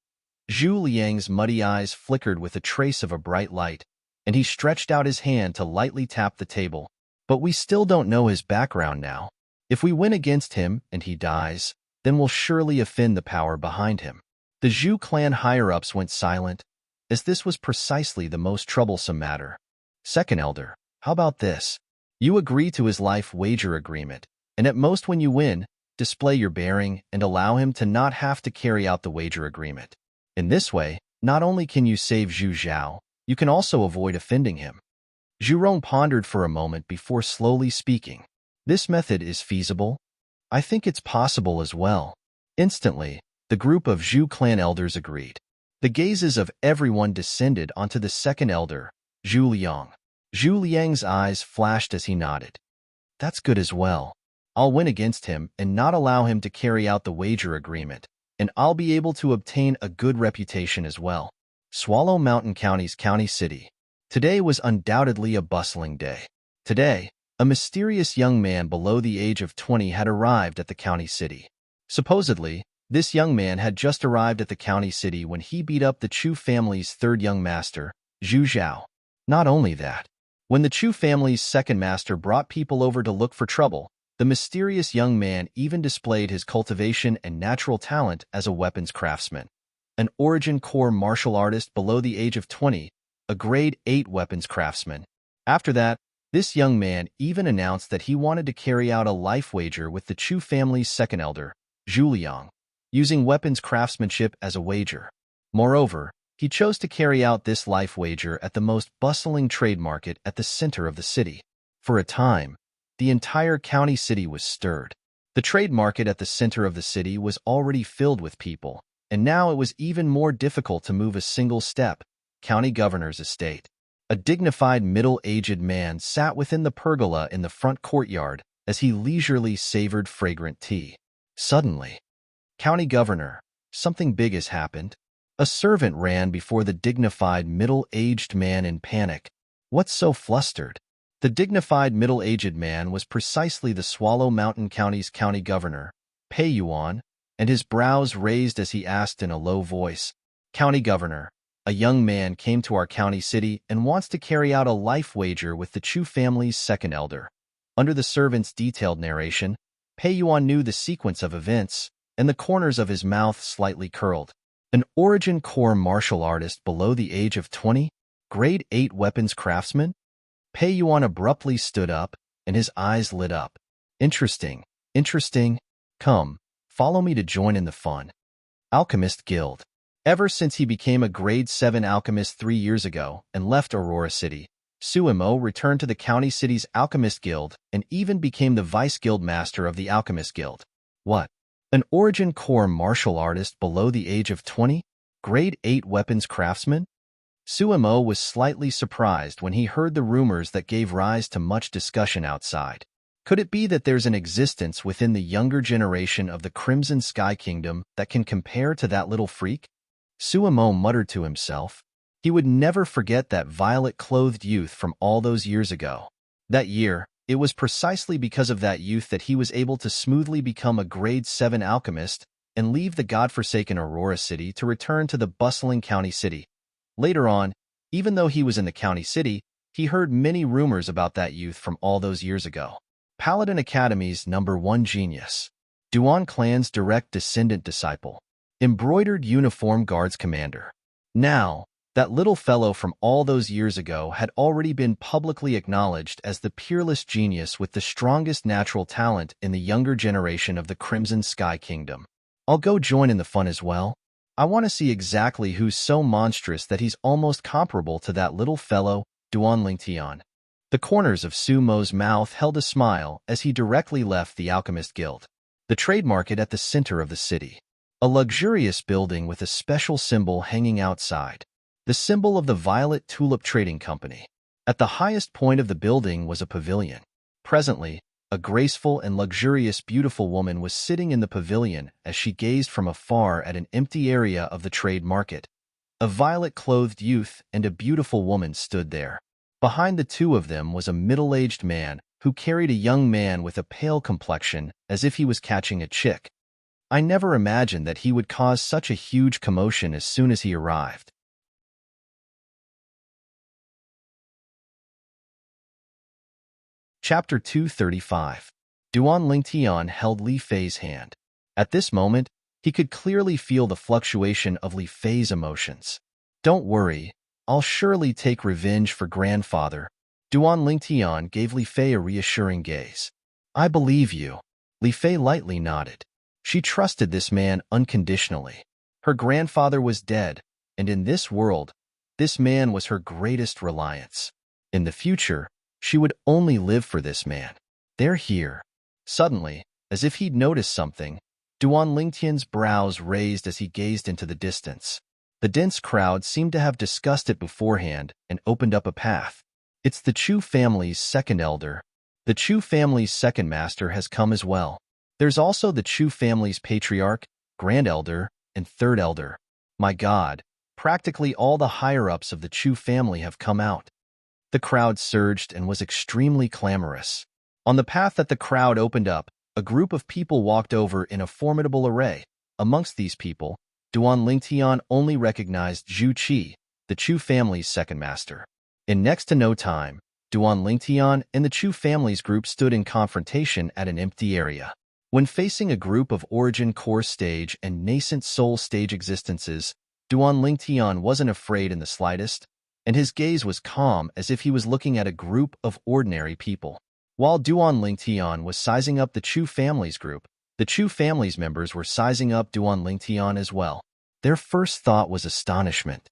Zhu Liang's muddy eyes flickered with a trace of a bright light, and he stretched out his hand to lightly tap the table. But we still don't know his background now. If we win against him and he dies, then we'll surely offend the power behind him. The Zhu clan higher-ups went silent, as this was precisely the most troublesome matter. Second elder, how about this? You agree to his life wager agreement, and at most when you win, display your bearing and allow him to not have to carry out the wager agreement. In this way, not only can you save Zhu Zhao, you can also avoid offending him. Zhu Rong pondered for a moment before slowly speaking. This method is feasible. I think it's possible as well. Instantly, the group of Zhu clan elders agreed. The gazes of everyone descended onto the second elder, Zhu Liang. Zhu Liang's eyes flashed as he nodded. That's good as well. I'll win against him and not allow him to carry out the wager agreement, and I'll be able to obtain a good reputation as well. Swallow Mountain County's county city. Today was undoubtedly a bustling day. Today, a mysterious young man below the age of 20 had arrived at the county city. Supposedly, this young man had just arrived at the county city when he beat up the Chu family's third young master, Zhu Zhao. Not only that, when the Chu family's second master brought people over to look for trouble, the mysterious young man even displayed his cultivation and natural talent as a weapons craftsman. An origin core martial artist below the age of 20, a grade 8 weapons craftsman. After that, this young man even announced that he wanted to carry out a life wager with the Chu family's second elder, Zhu Liang, using weapons craftsmanship as a wager. Moreover, he chose to carry out this life wager at the most bustling trade market at the center of the city. For a time, the entire county city was stirred. The trade market at the center of the city was already filled with people, and now it was even more difficult to move a single step. County governor's estate. A dignified middle-aged man sat within the pergola in the front courtyard, as he leisurely savored fragrant tea. Suddenly, "County Governor, something big has happened." A servant ran before the dignified middle-aged man in panic. "What's so flustered?" The dignified middle-aged man was precisely the Swallow Mountain County's county governor, Pei Yuan, and his brows raised as he asked in a low voice, "County Governor, a young man came to our county city and wants to carry out a life wager with the Chu family's second elder." Under the servant's detailed narration, Pei Yuan knew the sequence of events, and the corners of his mouth slightly curled. An Origin Core martial artist below the age of 20? Grade 8 weapons craftsman? Pei Yuan abruptly stood up, and his eyes lit up. "Interesting, interesting. Come, follow me to join in the fun." Alchemist Guild. Ever since he became a Grade 7 alchemist 3 years ago and left Aurora City, Suimo returned to the county city's Alchemist Guild and even became the Vice Guild Master of the Alchemist Guild. What? An Origin Core martial artist below the age of 20? Grade 8 weapons craftsman? Suimo was slightly surprised when he heard the rumors that gave rise to much discussion outside. Could it be that there's an existence within the younger generation of the Crimson Sky Kingdom that can compare to that little freak? Suimo muttered to himself. He would never forget that violet-clothed youth from all those years ago. That year, it was precisely because of that youth that he was able to smoothly become a Grade 7 alchemist and leave the godforsaken Aurora City to return to the bustling county city. Later on, even though he was in the county city, he heard many rumors about that youth from all those years ago. Paladin Academy's #1 genius. Duan clan's direct descendant disciple. Embroidered uniform guards commander. Now, that little fellow from all those years ago had already been publicly acknowledged as the peerless genius with the strongest natural talent in the younger generation of the Crimson Sky Kingdom. I'll go join in the fun as well. I want to see exactly who's so monstrous that he's almost comparable to that little fellow, Duan Lingtian. The corners of Sumo's mouth held a smile as he directly left the Alchemist Guild. The trade market at the center of the city. A luxurious building with a special symbol hanging outside. The symbol of the Violet Tulip Trading Company. At the highest point of the building was a pavilion. Presently, a graceful and luxurious beautiful woman was sitting in the pavilion as she gazed from afar at an empty area of the trade market. A violet-clothed youth and a beautiful woman stood there. Behind the two of them was a middle-aged man who carried a young man with a pale complexion as if he was catching a chick. I never imagined that he would cause such a huge commotion as soon as he arrived. Chapter 235. Duan Lingtian held Li Fei's hand. At this moment, he could clearly feel the fluctuation of Li Fei's emotions. "Don't worry, I'll surely take revenge for grandfather." Duan Lingtian gave Li Fei a reassuring gaze. "I believe you." Li Fei lightly nodded. She trusted this man unconditionally. Her grandfather was dead, and in this world, this man was her greatest reliance. In the future, she would only live for this man. "They're here." Suddenly, as if he'd noticed something, Duan Lingtian's brows raised as he gazed into the distance. The dense crowd seemed to have discussed it beforehand and opened up a path. "It's the Chu family's second elder. The Chu family's second master has come as well. There's also the Chu family's patriarch, grand elder, and third elder. My God, practically all the higher-ups of the Chu family have come out." The crowd surged and was extremely clamorous. On the path that the crowd opened up, a group of people walked over in a formidable array. Amongst these people, Duan Lingtian only recognized Zhu Qi, the Chu family's second master. In next to no time, Duan Lingtian and the Chu family's group stood in confrontation at an empty area. When facing a group of Origin Core stage and nascent Soul stage existences, Duan Lingtian wasn't afraid in the slightest, and his gaze was calm as if he was looking at a group of ordinary people. While Duan Lingtian was sizing up the Chu family's group, the Chu family's members were sizing up Duan Lingtian as well. Their first thought was astonishment.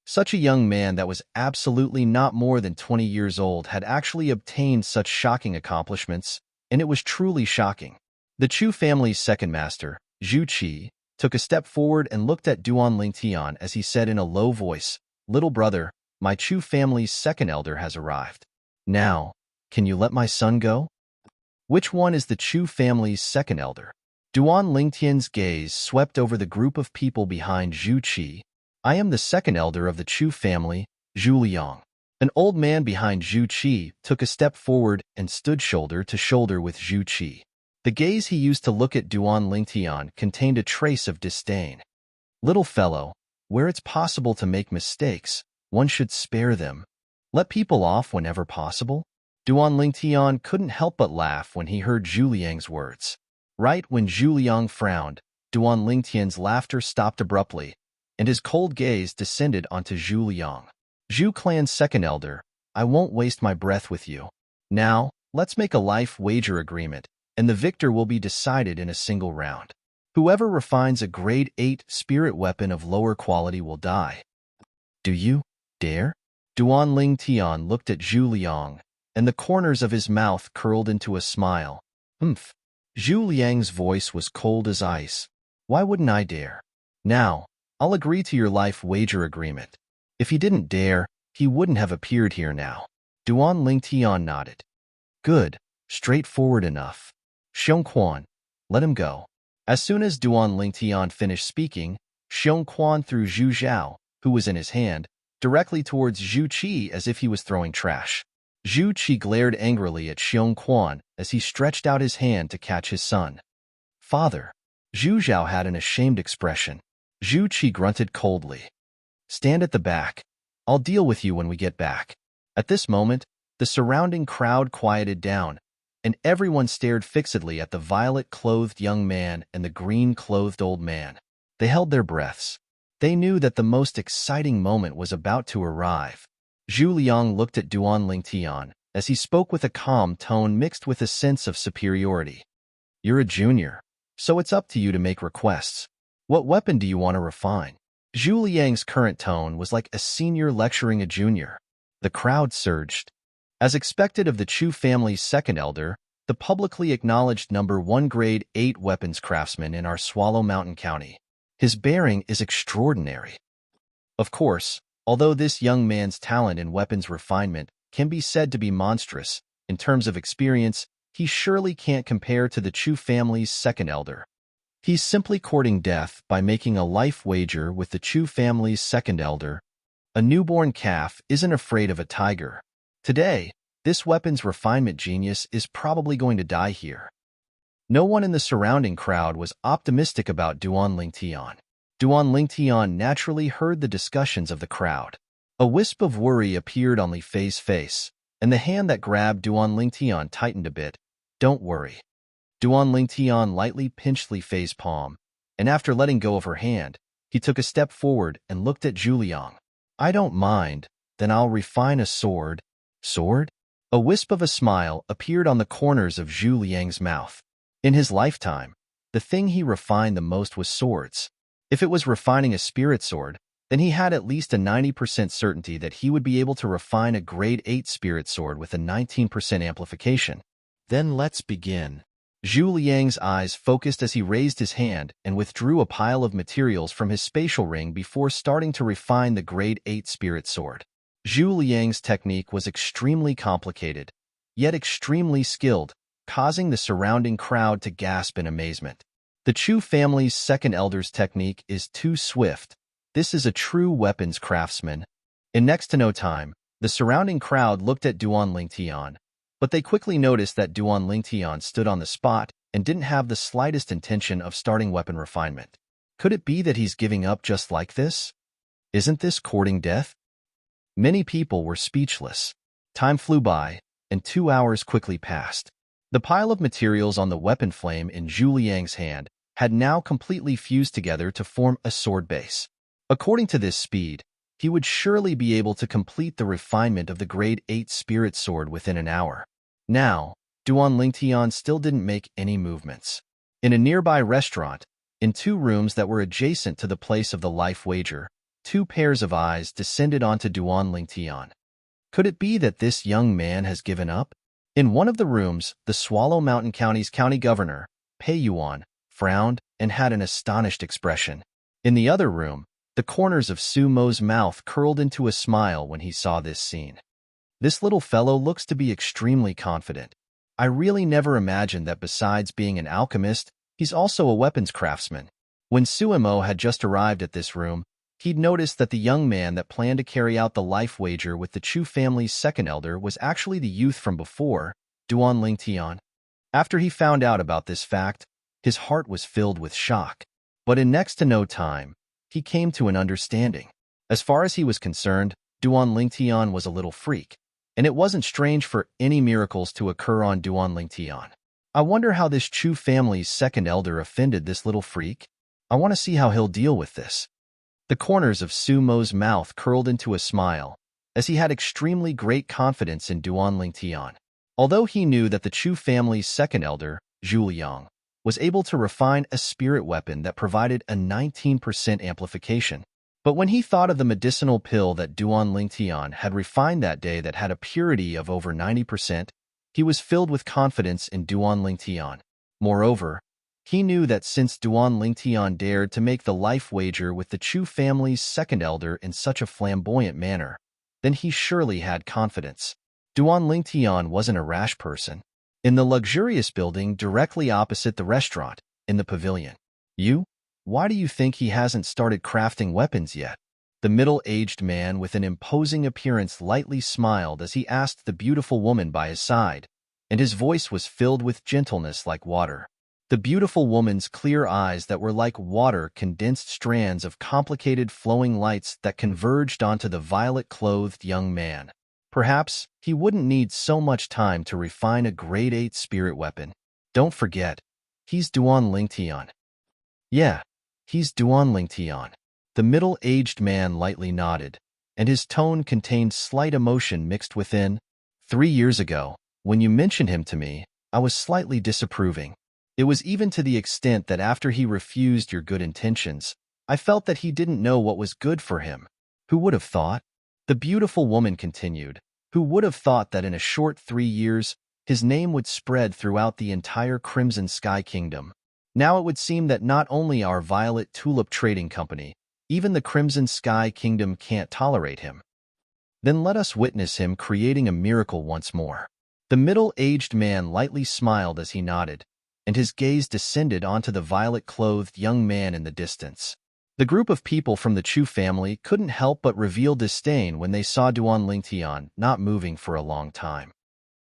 Such a young man that was absolutely not more than 20 years old had actually obtained such shocking accomplishments, and it was truly shocking. The Chu family's second master, Zhu Qi, took a step forward and looked at Duan Lingtian as he said in a low voice, "Little brother, my Chu family's second elder has arrived. Now, can you let my son go?" Which one is the Chu family's second elder? Duan Lingtian's gaze swept over the group of people behind Zhu Qi. I am the second elder of the Chu family, Zhu Liang. An old man behind Zhu Qi took a step forward and stood shoulder to shoulder with Zhu Qi. The gaze he used to look at Duan Lingtian contained a trace of disdain. Little fellow, where it's possible to make mistakes, one should spare them. Let people off whenever possible. Duan Lingtian couldn't help but laugh when he heard Zhu Liang's words. Right when Zhu Liang frowned, Duan Lingtian's laughter stopped abruptly, and his cold gaze descended onto Zhu Liang. Zhu clan's second elder, I won't waste my breath with you. Now, let's make a life wager agreement, and the victor will be decided in a single round. Whoever refines a grade 8 spirit weapon of lower quality will die. Do you dare? Duan Lingtian looked at Zhu Liang, and the corners of his mouth curled into a smile. Humph. Zhu Liang's voice was cold as ice. Why wouldn't I dare? Now, I'll agree to your life wager agreement. If he didn't dare, he wouldn't have appeared here now. Duan Lingtian nodded. Good, straightforward enough. Xiongquan, let him go. As soon as Duan Lingtian finished speaking, Xiongquan threw Zhu Zhao, who was in his hand, directly towards Zhu Qi as if he was throwing trash. Zhu Qi glared angrily at Xiongquan as he stretched out his hand to catch his son. Father. Zhu Zhao had an ashamed expression. Zhu Qi grunted coldly. Stand at the back. I'll deal with you when we get back. At this moment, the surrounding crowd quieted down, and everyone stared fixedly at the violet-clothed young man and the green-clothed old man. They held their breaths. They knew that the most exciting moment was about to arrive. Zhu Liang looked at Duan Lingtian as he spoke with a calm tone mixed with a sense of superiority. You're a junior, so it's up to you to make requests. What weapon do you want to refine? Zhu Liang's current tone was like a senior lecturing a junior. The crowd surged. As expected of the Chu family's second elder, the publicly acknowledged #1 grade 8 weapons craftsman in our Swallow Mountain County. His bearing is extraordinary. Of course, although this young man's talent in weapons refinement can be said to be monstrous, in terms of experience, he surely can't compare to the Chu family's second elder. He's simply courting death by making a life wager with the Chu family's second elder. A newborn calf isn't afraid of a tiger. Today, this weapons refinement genius is probably going to die here. No one in the surrounding crowd was optimistic about Duan Lingtian. Duan Lingtian naturally heard the discussions of the crowd. A wisp of worry appeared on Li Fei's face, and the hand that grabbed Duan Lingtian tightened a bit. Don't worry. Duan Lingtian lightly pinched Li Fei's palm, and after letting go of her hand, he took a step forward and looked at Zhu Liang. I don't mind, then I'll refine a sword. Sword? A wisp of a smile appeared on the corners of Zhu Liang's mouth. In his lifetime, the thing he refined the most was swords. If it was refining a spirit sword, then he had at least a 90% certainty that he would be able to refine a grade 8 spirit sword with a 19% amplification. Then let's begin. Zhu Liang's eyes focused as he raised his hand and withdrew a pile of materials from his spatial ring before starting to refine the grade 8 spirit sword. Zhu Liang's technique was extremely complicated, yet extremely skilled, causing the surrounding crowd to gasp in amazement. The Chu family's second elder's technique is too swift. This is a true weapons craftsman. In next to no time, the surrounding crowd looked at Duan Lingtian, but they quickly noticed that Duan Lingtian stood on the spot and didn't have the slightest intention of starting weapon refinement. Could it be that he's giving up just like this? Isn't this courting death? Many people were speechless. Time flew by, and 2 hours quickly passed. The pile of materials on the weapon flame in Zhu Liang's hand had now completely fused together to form a sword base. According to this speed, he would surely be able to complete the refinement of the grade 8 spirit sword within an hour. Now, Duan Lingtian still didn't make any movements. In a nearby restaurant, in 2 rooms that were adjacent to the place of the life wager, 2 pairs of eyes descended onto Duan Lingtian. Could it be that this young man has given up? In one of the rooms, the Swallow Mountain County's county governor, Pei Yuan, frowned and had an astonished expression. In the other room, the corners of Su Mo's mouth curled into a smile when he saw this scene. This little fellow looks to be extremely confident. I really never imagined that besides being an alchemist, he's also a weapons craftsman. When Suemo had just arrived at this room, he'd noticed that the young man that planned to carry out the life wager with the Chu family's second elder was actually the youth from before, Duan Lingtian. After he found out about this fact, his heart was filled with shock. But in next to no time, he came to an understanding. As far as he was concerned, Duan Lingtian was a little freak, and it wasn't strange for any miracles to occur on Duan Lingtian. I wonder how this Chu family's second elder offended this little freak. I want to see how he'll deal with this. The corners of Sumo's mouth curled into a smile, as he had extremely great confidence in Duan Lingtian. Although he knew that the Chu family's second elder, Zhu Liang, was able to refine a spirit weapon that provided a 19% amplification. But when he thought of the medicinal pill that Duan Lingtian had refined that day that had a purity of over 90%, he was filled with confidence in Duan Lingtian. Moreover, he knew that since Duan Lingtian dared to make the life wager with the Chu family's second elder in such a flamboyant manner, then he surely had confidence. Duan Lingtian wasn't a rash person. In the luxurious building directly opposite the restaurant, in the pavilion. Why do you think he hasn't started crafting weapons yet? The middle-aged man with an imposing appearance lightly smiled as he asked the beautiful woman by his side, and his voice was filled with gentleness like water. The beautiful woman's clear eyes that were like water condensed strands of complicated flowing lights that converged onto the violet-clothed young man. Perhaps he wouldn't need so much time to refine a grade 8 spirit weapon. Don't forget, he's Duan Lingtian. Yeah, he's Duan Lingtian. The middle-aged man lightly nodded, and his tone contained slight emotion mixed within. 3 years ago, when you mentioned him to me, I was slightly disapproving. It was even to the extent that after he refused your good intentions, I felt that he didn't know what was good for him. Who would have thought? The beautiful woman continued, who would have thought that in a short 3 years, his name would spread throughout the entire Crimson Sky Kingdom. Now it would seem that not only our Violet Tulip Trading Company, even the Crimson Sky Kingdom can't tolerate him. Then let us witness him creating a miracle once more. The middle-aged man lightly smiled as he nodded, and his gaze descended onto the violet-clothed young man in the distance. The group of people from the Chu family couldn't help but reveal disdain when they saw Duan Lingtian not moving for a long time.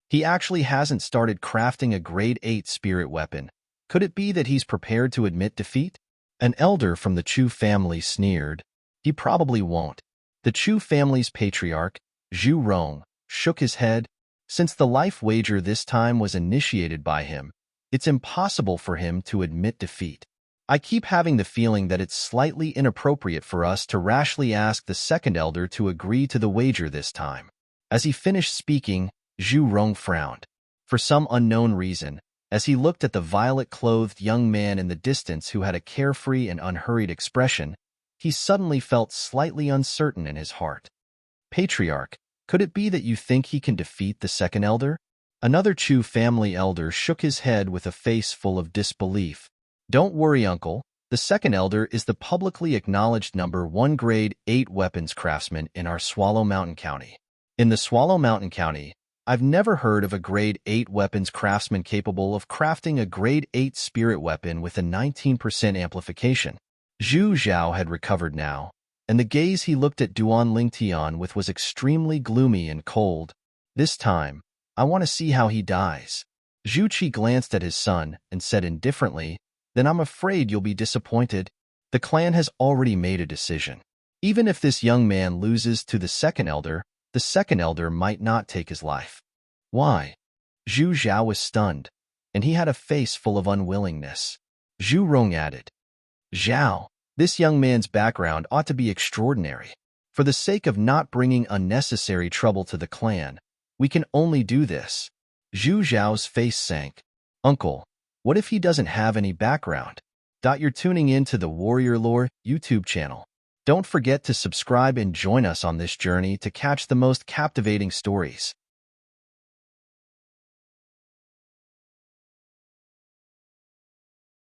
He actually hasn't started crafting a grade 8 spirit weapon. Could it be that he's prepared to admit defeat? An elder from the Chu family sneered. He probably won't. The Chu family's patriarch, Zhu Rong, shook his head. Since the life wager this time was initiated by him, it's impossible for him to admit defeat. I keep having the feeling that it's slightly inappropriate for us to rashly ask the second elder to agree to the wager this time. As he finished speaking, Zhu Rong frowned. For some unknown reason, as he looked at the violet-clothed young man in the distance who had a carefree and unhurried expression, he suddenly felt slightly uncertain in his heart. Patriarch, could it be that you think he can defeat the second elder? Another Chu family elder shook his head with a face full of disbelief. Don't worry, uncle. The second elder is the publicly acknowledged #1 grade 8 weapons craftsman in our Swallow Mountain County. In the Swallow Mountain County, I've never heard of a grade 8 weapons craftsman capable of crafting a grade 8 spirit weapon with a 19% amplification. Zhu Zhao had recovered now, and the gaze he looked at Duan Lingtian with was extremely gloomy and cold. This time, I want to see how he dies. Zhu Qi glanced at his son and said indifferently, then I'm afraid you'll be disappointed. The clan has already made a decision. Even if this young man loses to the second elder might not take his life. Why? Zhu Zhao was stunned, and he had a face full of unwillingness. Zhu Rong added, Zhao, this young man's background ought to be extraordinary. For the sake of not bringing unnecessary trouble to the clan, we can only do this. Zhu Zhao's face sank. Uncle, what if he doesn't have any background? You're tuning in to the Warrior Lore YouTube channel. Don't forget to subscribe and join us on this journey to catch the most captivating stories.